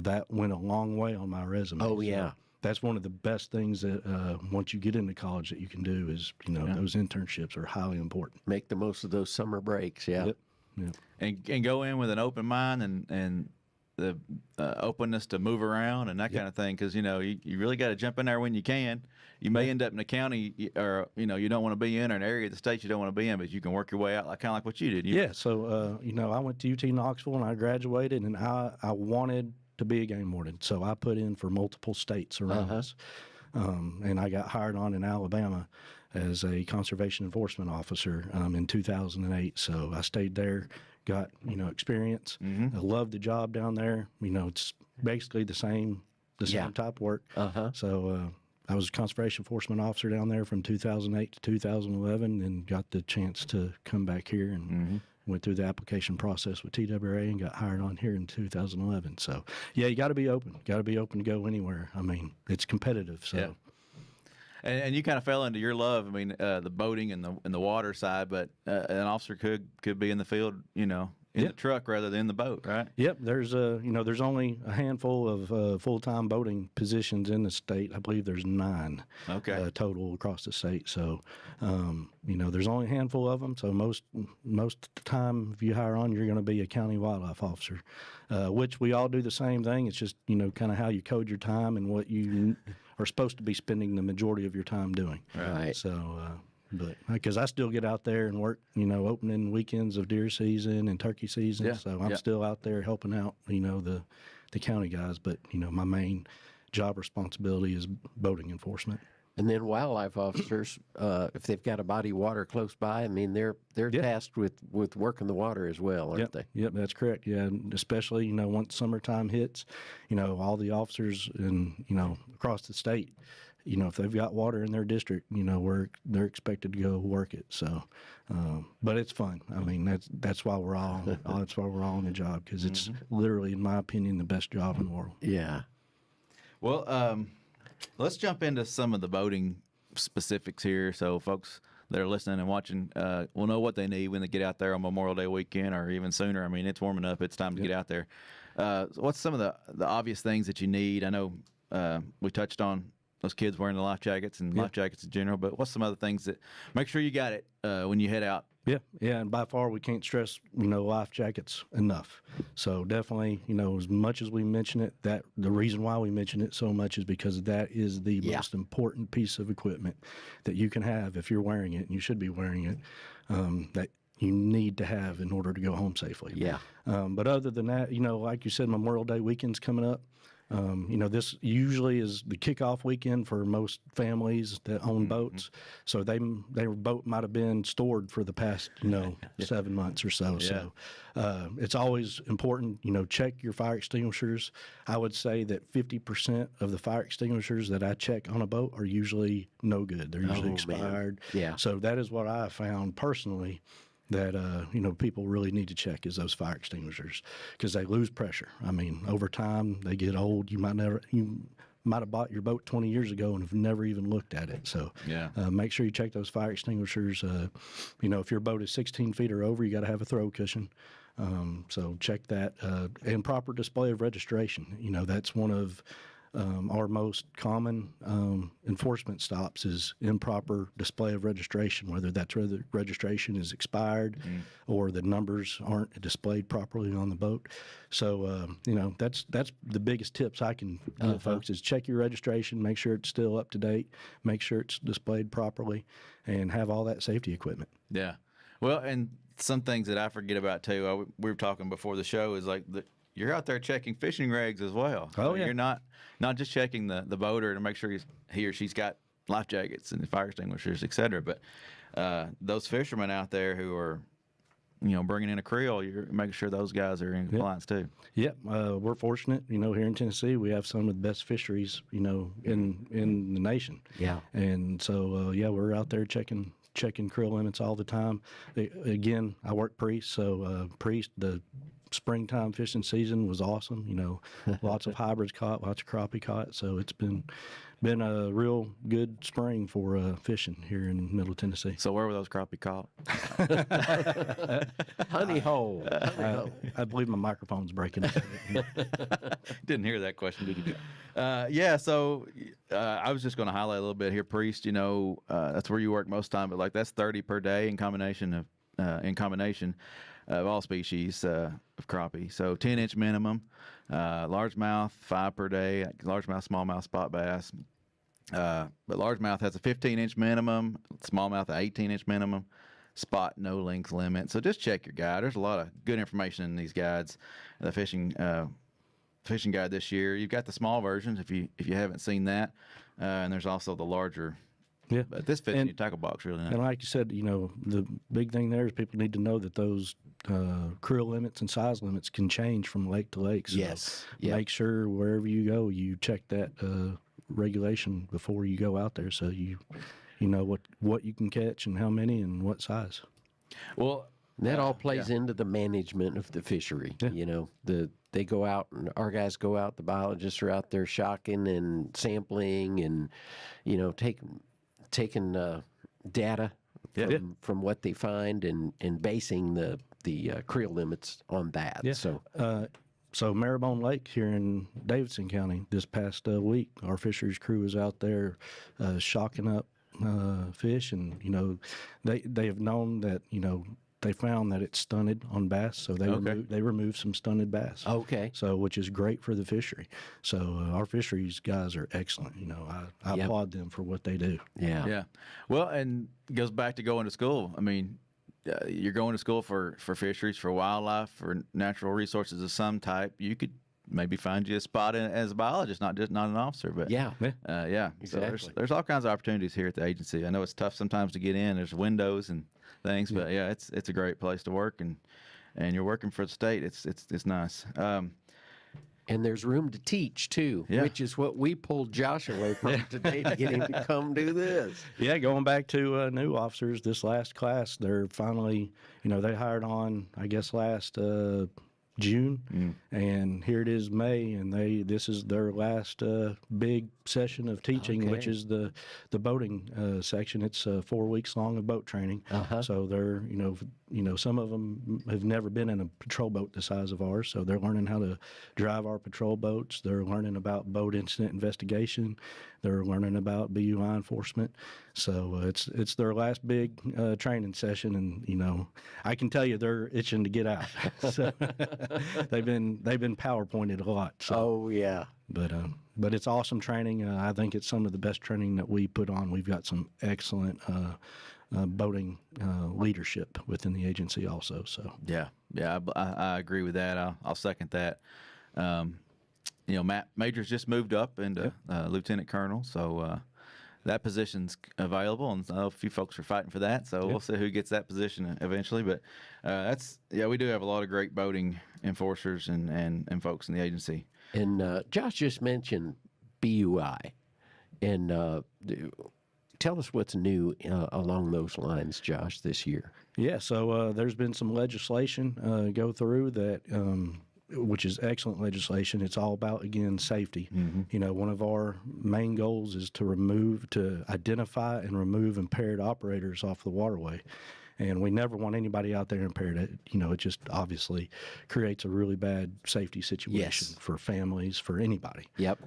that went a long way on my resume. Oh, yeah. So that's one of the best things that once you get into college that you can do is, those internships are highly important. Make the most of those summer breaks. Yeah. Yep. Yeah. And go in with an open mind and the openness to move around and that kind of thing, because you really got to jump in there when you can. You may end up in a county or you don't want to be in, or an area of the state you don't want to be in, but you can work your way out, kind of like what you did. So I went to UT Knoxville and I graduated, and I wanted to be a game warden, so I put in for multiple states around us, and I got hired on in Alabama as a conservation enforcement officer in 2008. So I stayed there, got experience. I loved the job down there. It's basically the same type work. So I was a conservation enforcement officer down there from 2008 to 2011, and got the chance to come back here and went through the application process with TWRA and got hired on here in 2011. So you got to be open. Got to be open to go anywhere. I mean, it's competitive. So. Yeah. And you kind of fell into your love. I mean, the boating and the water side, but an officer could be in the field, in the truck rather than the boat, right? Yep, there's there's only a handful of full-time boating positions in the state. I believe there's 9 total across the state. So, there's only a handful of them. So most of the time, if you hire on, you're going to be a county wildlife officer, which we all do the same thing. It's just kind of how you code your time and what you are supposed to be spending the majority of your time doing. Right. So. But because I still get out there and work, opening weekends of deer season and turkey season, Yeah, so I'm still out there helping out, the county guys. But my main job responsibility is boating enforcement. And then wildlife officers, if they've got a body of water close by, I mean, they're tasked with working the water as well, aren't they? Yep, that's correct. Yeah, and especially once summertime hits, all the officers and across the state, if they've got water in their district, they're expected to go work it. So, but it's fun. I mean, that's why we're all on the job, because it's literally, in my opinion, the best job in the world. Yeah. Well, let's jump into some of the boating specifics here, so folks that are listening and watching will know what they need when they get out there on Memorial Day weekend or even sooner. I mean, it's warming up. It's time to get out there. What's some of the obvious things that you need? I know we touched on those kids wearing the life jackets and life jackets in general, but what's some other things that make sure you got it when you head out? Yeah, and by far we can't stress, life jackets enough. So definitely, as much as we mention it, that the reason why we mention it so much is because that is the most important piece of equipment that you can have if you're wearing it, and you should be wearing it, that you need to have in order to go home safely. Yeah. But other than that, like you said, Memorial Day weekend's coming up. This usually is the kickoff weekend for most families that own boats. So their boat might have been stored for the past, 7 months or so. Yeah. So it's always important, check your fire extinguishers. I would say that 50% of the fire extinguishers that I check on a boat are usually no good. They're usually expired. Yeah. So that is what I found personally that people really need to check is those fire extinguishers, because they lose pressure. I mean, over time they get old. You might have bought your boat 20 years ago and have never even looked at it. So make sure you check those fire extinguishers. If your boat is 16 feet or over, you got to have a throw cushion. So check that, and proper display of registration. That's one of our most common enforcement stops is improper display of registration, whether the registration is expired or the numbers aren't displayed properly on the boat. So, that's the biggest tips I can give folks is check your registration, make sure it's still up to date, make sure it's displayed properly, and have all that safety equipment. Yeah. Well, and some things that I forget about too, we were talking before the show, is like you're out there checking fishing rigs as well. Oh, yeah. You're not just checking the boater to make sure he or she's got life jackets and fire extinguishers, et cetera. But those fishermen out there who are, bringing in a creel, you're making sure those guys are in compliance too. Yep. We're fortunate, here in Tennessee, we have some of the best fisheries, in the nation. Yeah. And so, we're out there checking creel limits all the time. Again, I work Priest, so the springtime fishing season was awesome. Lots of hybrids caught, lots of crappie caught. So it's been a real good spring for fishing here in Middle Tennessee. So where were those crappie caught? Honey hole. I believe my microphone's breaking up. Didn't hear that question, did you? So I was just going to highlight a little bit here, Priest. That's where you work most time, but like that's 30 per day in combination of all species of crappie. So 10-inch minimum, largemouth 5 per day, largemouth, smallmouth, spot bass. But largemouth has a 15-inch minimum, smallmouth an 18-inch minimum, spot no length limit. So just check your guide. There's a lot of good information in these guides. The fishing guide this year. You've got the small versions if you haven't seen that, and there's also the larger. Yeah, but this fits in your tackle box really nice. And like you said, the big thing there is people need to know that those creel limits and size limits can change from lake to lake. So yes. Make sure wherever you go, you check that regulation before you go out there, so you know what you can catch and how many and what size. Well, that all plays into the management of the fishery. Yeah. They go out, and our guys go out, the biologists are out there shocking and sampling and, taking data from what they find and basing the creel limits on that. Yeah. So, Maribone Lake here in Davidson County this past week, our fisheries crew was out there shocking up fish, and they have known that they found that it's stunted on bass, so they removed some stunted bass. Okay. So which is great for the fishery. So our fisheries guys are excellent. I applaud them for what they do. Yeah. Yeah. Well, and it goes back to going to school. I mean, you're going to school for fisheries, for wildlife, for natural resources of some type. You could maybe find you a spot as a biologist, not an officer. But yeah. So there's all kinds of opportunities here at the agency. I know it's tough sometimes to get in. There's windows and things, but it's a great place to work, and you're working for the state. It's nice. And there's room to teach, too, which is what we pulled Josh away from today to get him to come do this. Yeah, going back to new officers, this last class, they're finally, they hired on, I guess, last June, and here it is May, and this is their last big session of teaching, which is the boating section. It's 4 weeks long of boat training. So they're some of them have never been in a patrol boat the size of ours, so they're learning how to drive our patrol boats. They're learning about boat incident investigation. They're learning about BUI enforcement. So it's their last big training session, and I can tell you they're itching to get out. So they've been PowerPointed a lot. So. Oh yeah. But it's awesome training. I think it's some of the best training that we put on. We've got some excellent boating leadership within the agency also. So I agree with that. I'll second that. Matt Major's just moved up into lieutenant colonel, so that position's available, and I know a few folks are fighting for that. So we'll see who gets that position eventually. But we do have a lot of great boating enforcers and folks in the agency. And Josh just mentioned BUI, and tell us what's new along those lines, Josh, this year. Yeah, so there's been some legislation go through that, which is excellent legislation. It's all about, again, safety. One of our main goals is to identify and remove impaired operators off the waterway. And we never want anybody out there impaired. It just obviously creates a really bad safety situation for families, for anybody. Yep.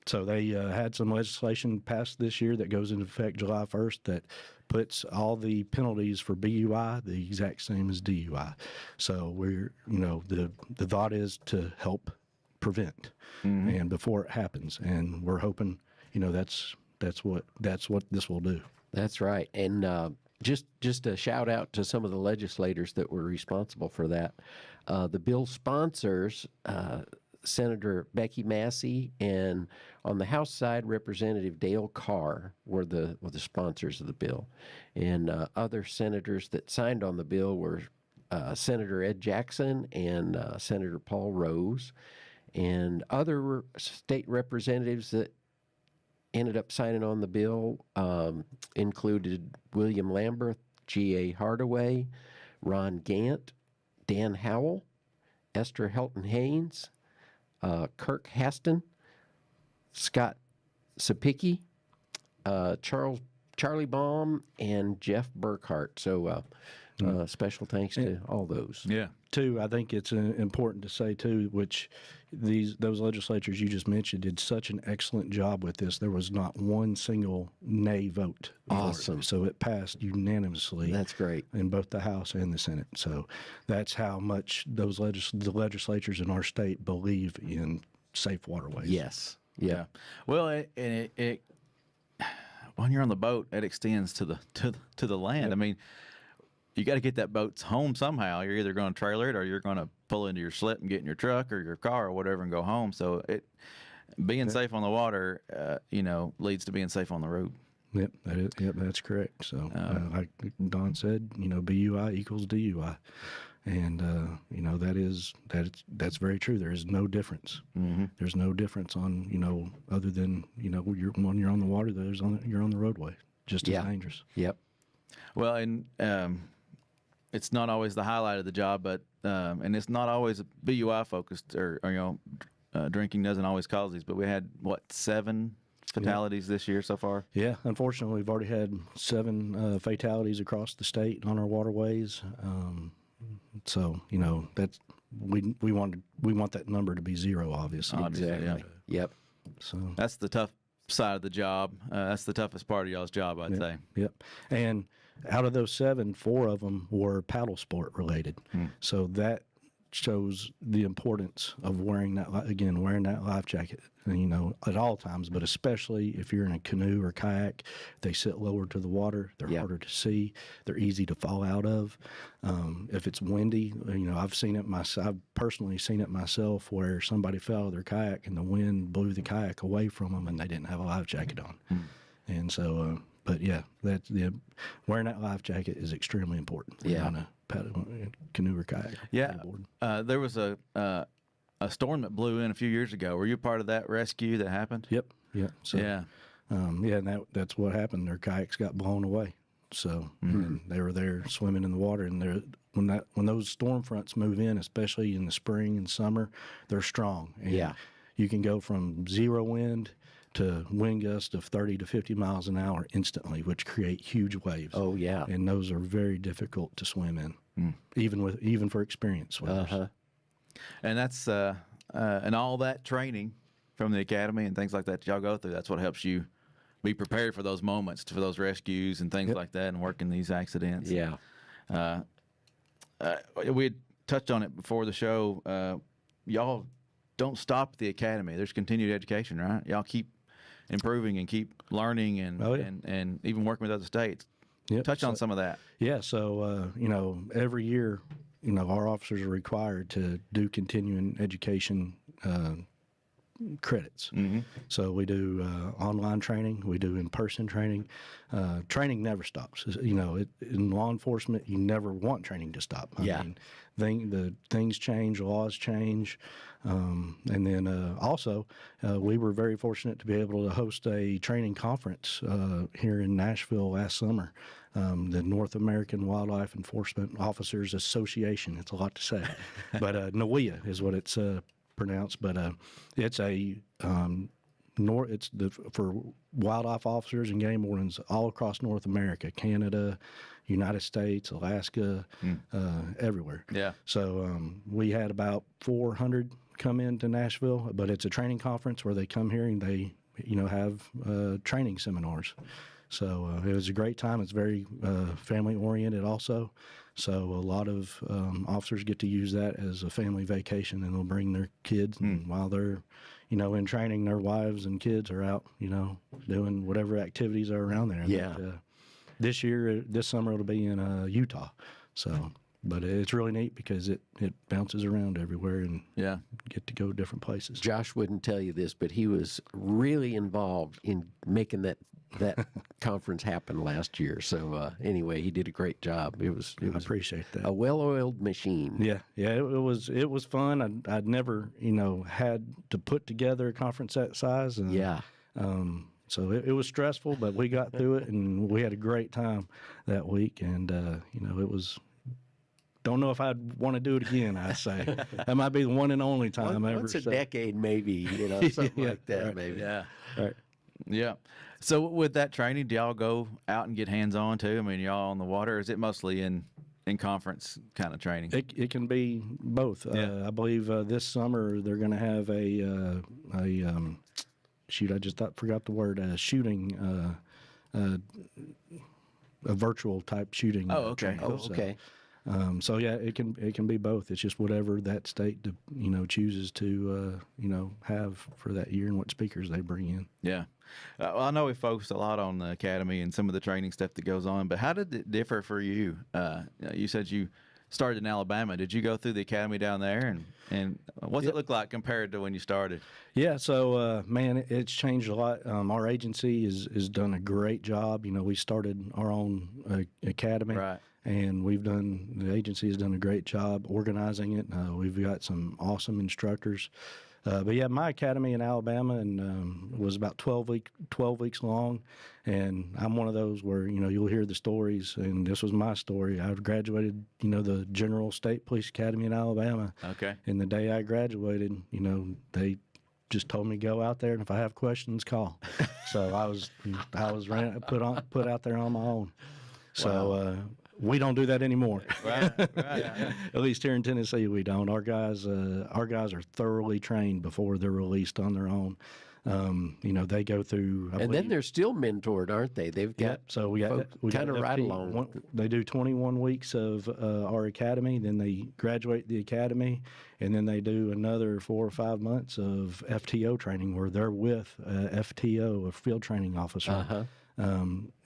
So they had some legislation passed this year that goes into effect July 1st that puts all the penalties for BUI the exact same as DUI. So we're, the thought is to help prevent and before it happens. And we're hoping, that's what this will do. That's right. And just a shout out to some of the legislators that were responsible for that. The bill sponsors, Senator Becky Massey, and on the House side, Representative Dale Carr were the sponsors of the bill. And other senators that signed on the bill were Senator Ed Jackson and Senator Paul Rose, and other state representatives that ended up signing on the bill included William Lamberth, G.A. Hardaway, Ron Gant, Dan Howell, Esther Helton Haynes, Kirk Haston, Scott Sapicki, Charlie Baum, and Jeff Burkhart. So special thanks to all those. Yeah. Too, I think it's important to say, too, which those legislatures you just mentioned did such an excellent job with this. There was not one single nay vote. Awesome. So it passed unanimously. That's great. In both the House and the Senate. So that's how much the legislatures in our state believe in safe waterways. Yes. Yeah. Well, it when you're on the boat, it extends to the land. Yep. I mean, you got to get that boat home somehow. You're either going to trailer it or you're going to pull into your slip and get in your truck or your car or whatever and go home. So being safe on the water, leads to being safe on the road. Yep, that's correct. So, like Don said, BUI equals DUI, and that's very true. There is no difference. There's no difference on other than when you're on the water, you're on the roadway, just as dangerous. Yep. Well, and it's not always the highlight of the job, but and it's not always BUI focused, or drinking doesn't always cause these. But we had 7 fatalities this year so far? Yeah, unfortunately, we've already had 7 fatalities across the state on our waterways. So that's we want that number to be 0, obviously. Obviously, yeah. Yep. So That's the tough side of the job. That's the toughest part of y'all's job, I'd say. Yep. And out of those 7, 4 of them were paddle sport related. So that shows the importance of wearing that life jacket, at all times, but especially if you're in a canoe or kayak. They sit lower to the water. They're harder to see. They're easy to fall out of. If it's windy, I've personally seen it myself where somebody fell out of their kayak and the wind blew the kayak away from them and they didn't have a life jacket on. And so, but yeah, wearing that life jacket is extremely important. On a canoe or kayak. Yeah. There was a storm that blew in a few years ago. Were you part of that rescue that happened? Yep. So, yeah. And that's what happened. Their kayaks got blown away. So and they were there swimming in the water, and when those storm fronts move in, especially in the spring and summer, they're strong. And you can go from 0 wind to wind gusts of 30 to 50 miles an hour instantly, which create huge waves. Oh, yeah. And those are very difficult to swim in, even for experienced swimmers. And that's and all that training from the academy and things like that y'all go through, that's what helps you be prepared for those moments, for those rescues and things like that, and working these accidents. Yeah. We had touched on it before the show. Y'all don't stop at the academy. There's continued education, right? Y'all keep improving and keep learning and even working with other states. Touch on some of that. Yeah. So, every year, our officers are required to do continuing education credits. So we do online training, we do in-person training. Training never stops. In law enforcement, you never want training to stop. I mean, the things change, laws change. And then also, we were very fortunate to be able to host a training conference here in Nashville last summer. The North American Wildlife Enforcement Officers Association. It's a lot to say, but NWIA is what it's pronounced. But it's for wildlife officers and game wardens all across North America, Canada, United States, Alaska, everywhere. Yeah. So we had about 400 come into Nashville, but it's a training conference where they come here and they have training seminars. So it was a great time. It's very family-oriented also. So a lot of officers get to use that as a family vacation, and they'll bring their kids. And while they're, in training, their wives and kids are out, doing whatever activities are around there. Yeah. This summer, it'll be in Utah. So, but it's really neat because it bounces around everywhere and get to go to different places. Josh wouldn't tell you this, but he was really involved in making that conference happen last year. So anyway, he did a great job. It was I appreciate that. A well-oiled machine. Yeah, it was fun. I'd never had to put together a conference that size. And, so it was stressful, but we got through it, and we had a great time that week. And it was. Don't know if I'd want to do it again, I say. That might be the one and only time ever. Once a decade, maybe, something like that, right. maybe. Yeah. Right. Yeah. So with that training, do y'all go out and get hands-on too? I mean, y'all on the water, or is it mostly in conference kind of training? It can be both. I believe this summer they're going to have a forgot the word, shooting, a virtual type shooting. Oh, okay. Training. Okay. So yeah, it can be both. It's just whatever that state chooses to have for that year and what speakers they bring in. Yeah. Well, I know we focused a lot on the academy and some of the training stuff that goes on, but how did it differ for you? You said you started in Alabama. Did you go through the academy down there, and what's it look like compared to when you started? Yeah, so man, it's changed a lot. Our agency has done a great job. We started our own academy, right? And the agency has done a great job organizing it. We've got some awesome instructors. But yeah, my academy in Alabama was about 12 weeks long, and I'm one of those where you'll hear the stories, and this was my story. I graduated, the General State Police Academy in Alabama. Okay. And the day I graduated, they just told me go out there, and if I have questions, call. So I was put out there on my own. So we don't do that anymore. Right. At least here in Tennessee, we don't. Our guys are thoroughly trained before they're released on their own. They go through. And then they're still mentored, aren't they? They've got so we got kind of right along. They do 21 weeks of our academy, then they graduate the academy, and then they do another 4 or 5 months of FTO training where they're with FTO, a field training officer,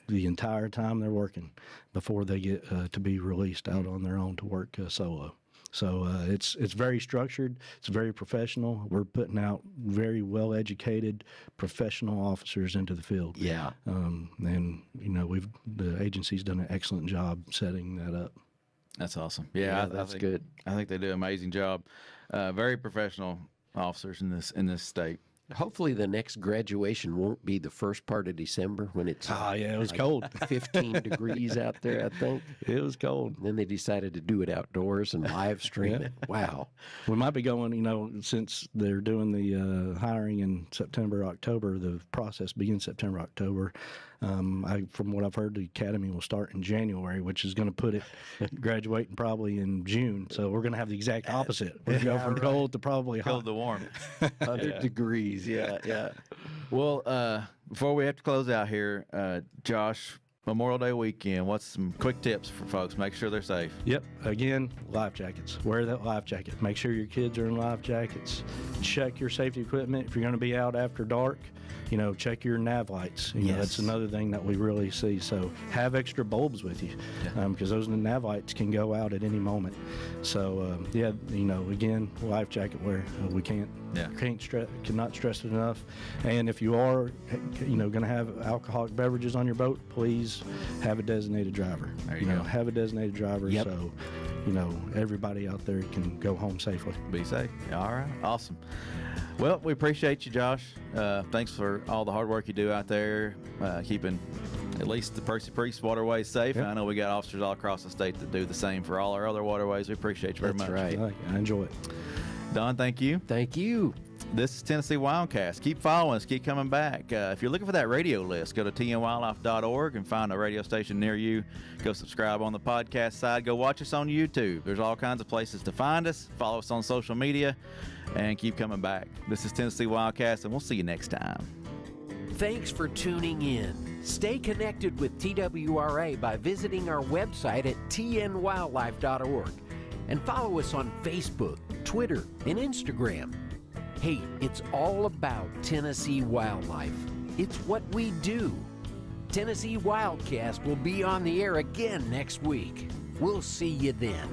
the entire time they're working before they get to be released out on their own to work solo. So it's very structured. It's very professional. We're putting out very well-educated professional officers into the field. Yeah. And the agency's done an excellent job setting that up. That's awesome. Yeah, I that's think, good. I think they do an amazing job. Very professional officers in this state. Hopefully the next graduation won't be the first part of December when it's it was cold. 15 degrees out there, I think. It was cold. And then they decided to do it outdoors and live stream it. Wow. We might be going, since they're doing the hiring in September, October, the process begins September, October. From what I've heard, the academy will start in January, which is going to put it graduating probably in June. So we're going to have the exact opposite. We're going to go from cold to probably hot. Cold to warm. 100 degrees. Yeah. Well, before we have to close out here, Josh, Memorial Day weekend, what's some quick tips for folks? Make sure they're safe. Yep. Again, life jackets. Wear that life jacket. Make sure your kids are in life jackets. Check your safety equipment. If you're going to be out after dark, check your nav lights. That's another thing that we really see. So have extra bulbs with you because those nav lights can go out at any moment. So, again, life jacket wear. We cannot stress it enough. And if you are, going to have alcoholic beverages on your boat, please have a designated driver. There you go. Have a designated driver so, everybody out there can go home safely. Be safe. All right. Awesome. Well, we appreciate you, Josh. Thanks for all the hard work you do out there, keeping at least the Percy Priest waterways safe. Yep. And I know we got officers all across the state that do the same for all our other waterways. We appreciate you very much. That's right. I enjoy it. Don, thank you. Thank you. This is Tennessee Wildcast. Keep following us. Keep coming back. If you're looking for that radio list, go to tnwildlife.org and find a radio station near you. Go subscribe on the podcast side. Go watch us on YouTube. There's all kinds of places to find us. Follow us on social media and keep coming back. This is Tennessee Wildcast, and we'll see you next time. Thanks for tuning in. Stay connected with TWRA by visiting our website at tnwildlife.org and follow us on Facebook, Twitter, and Instagram. Hey, it's all about Tennessee wildlife. It's what we do. Tennessee Wildcast will be on the air again next week. We'll see you then.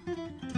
Aye.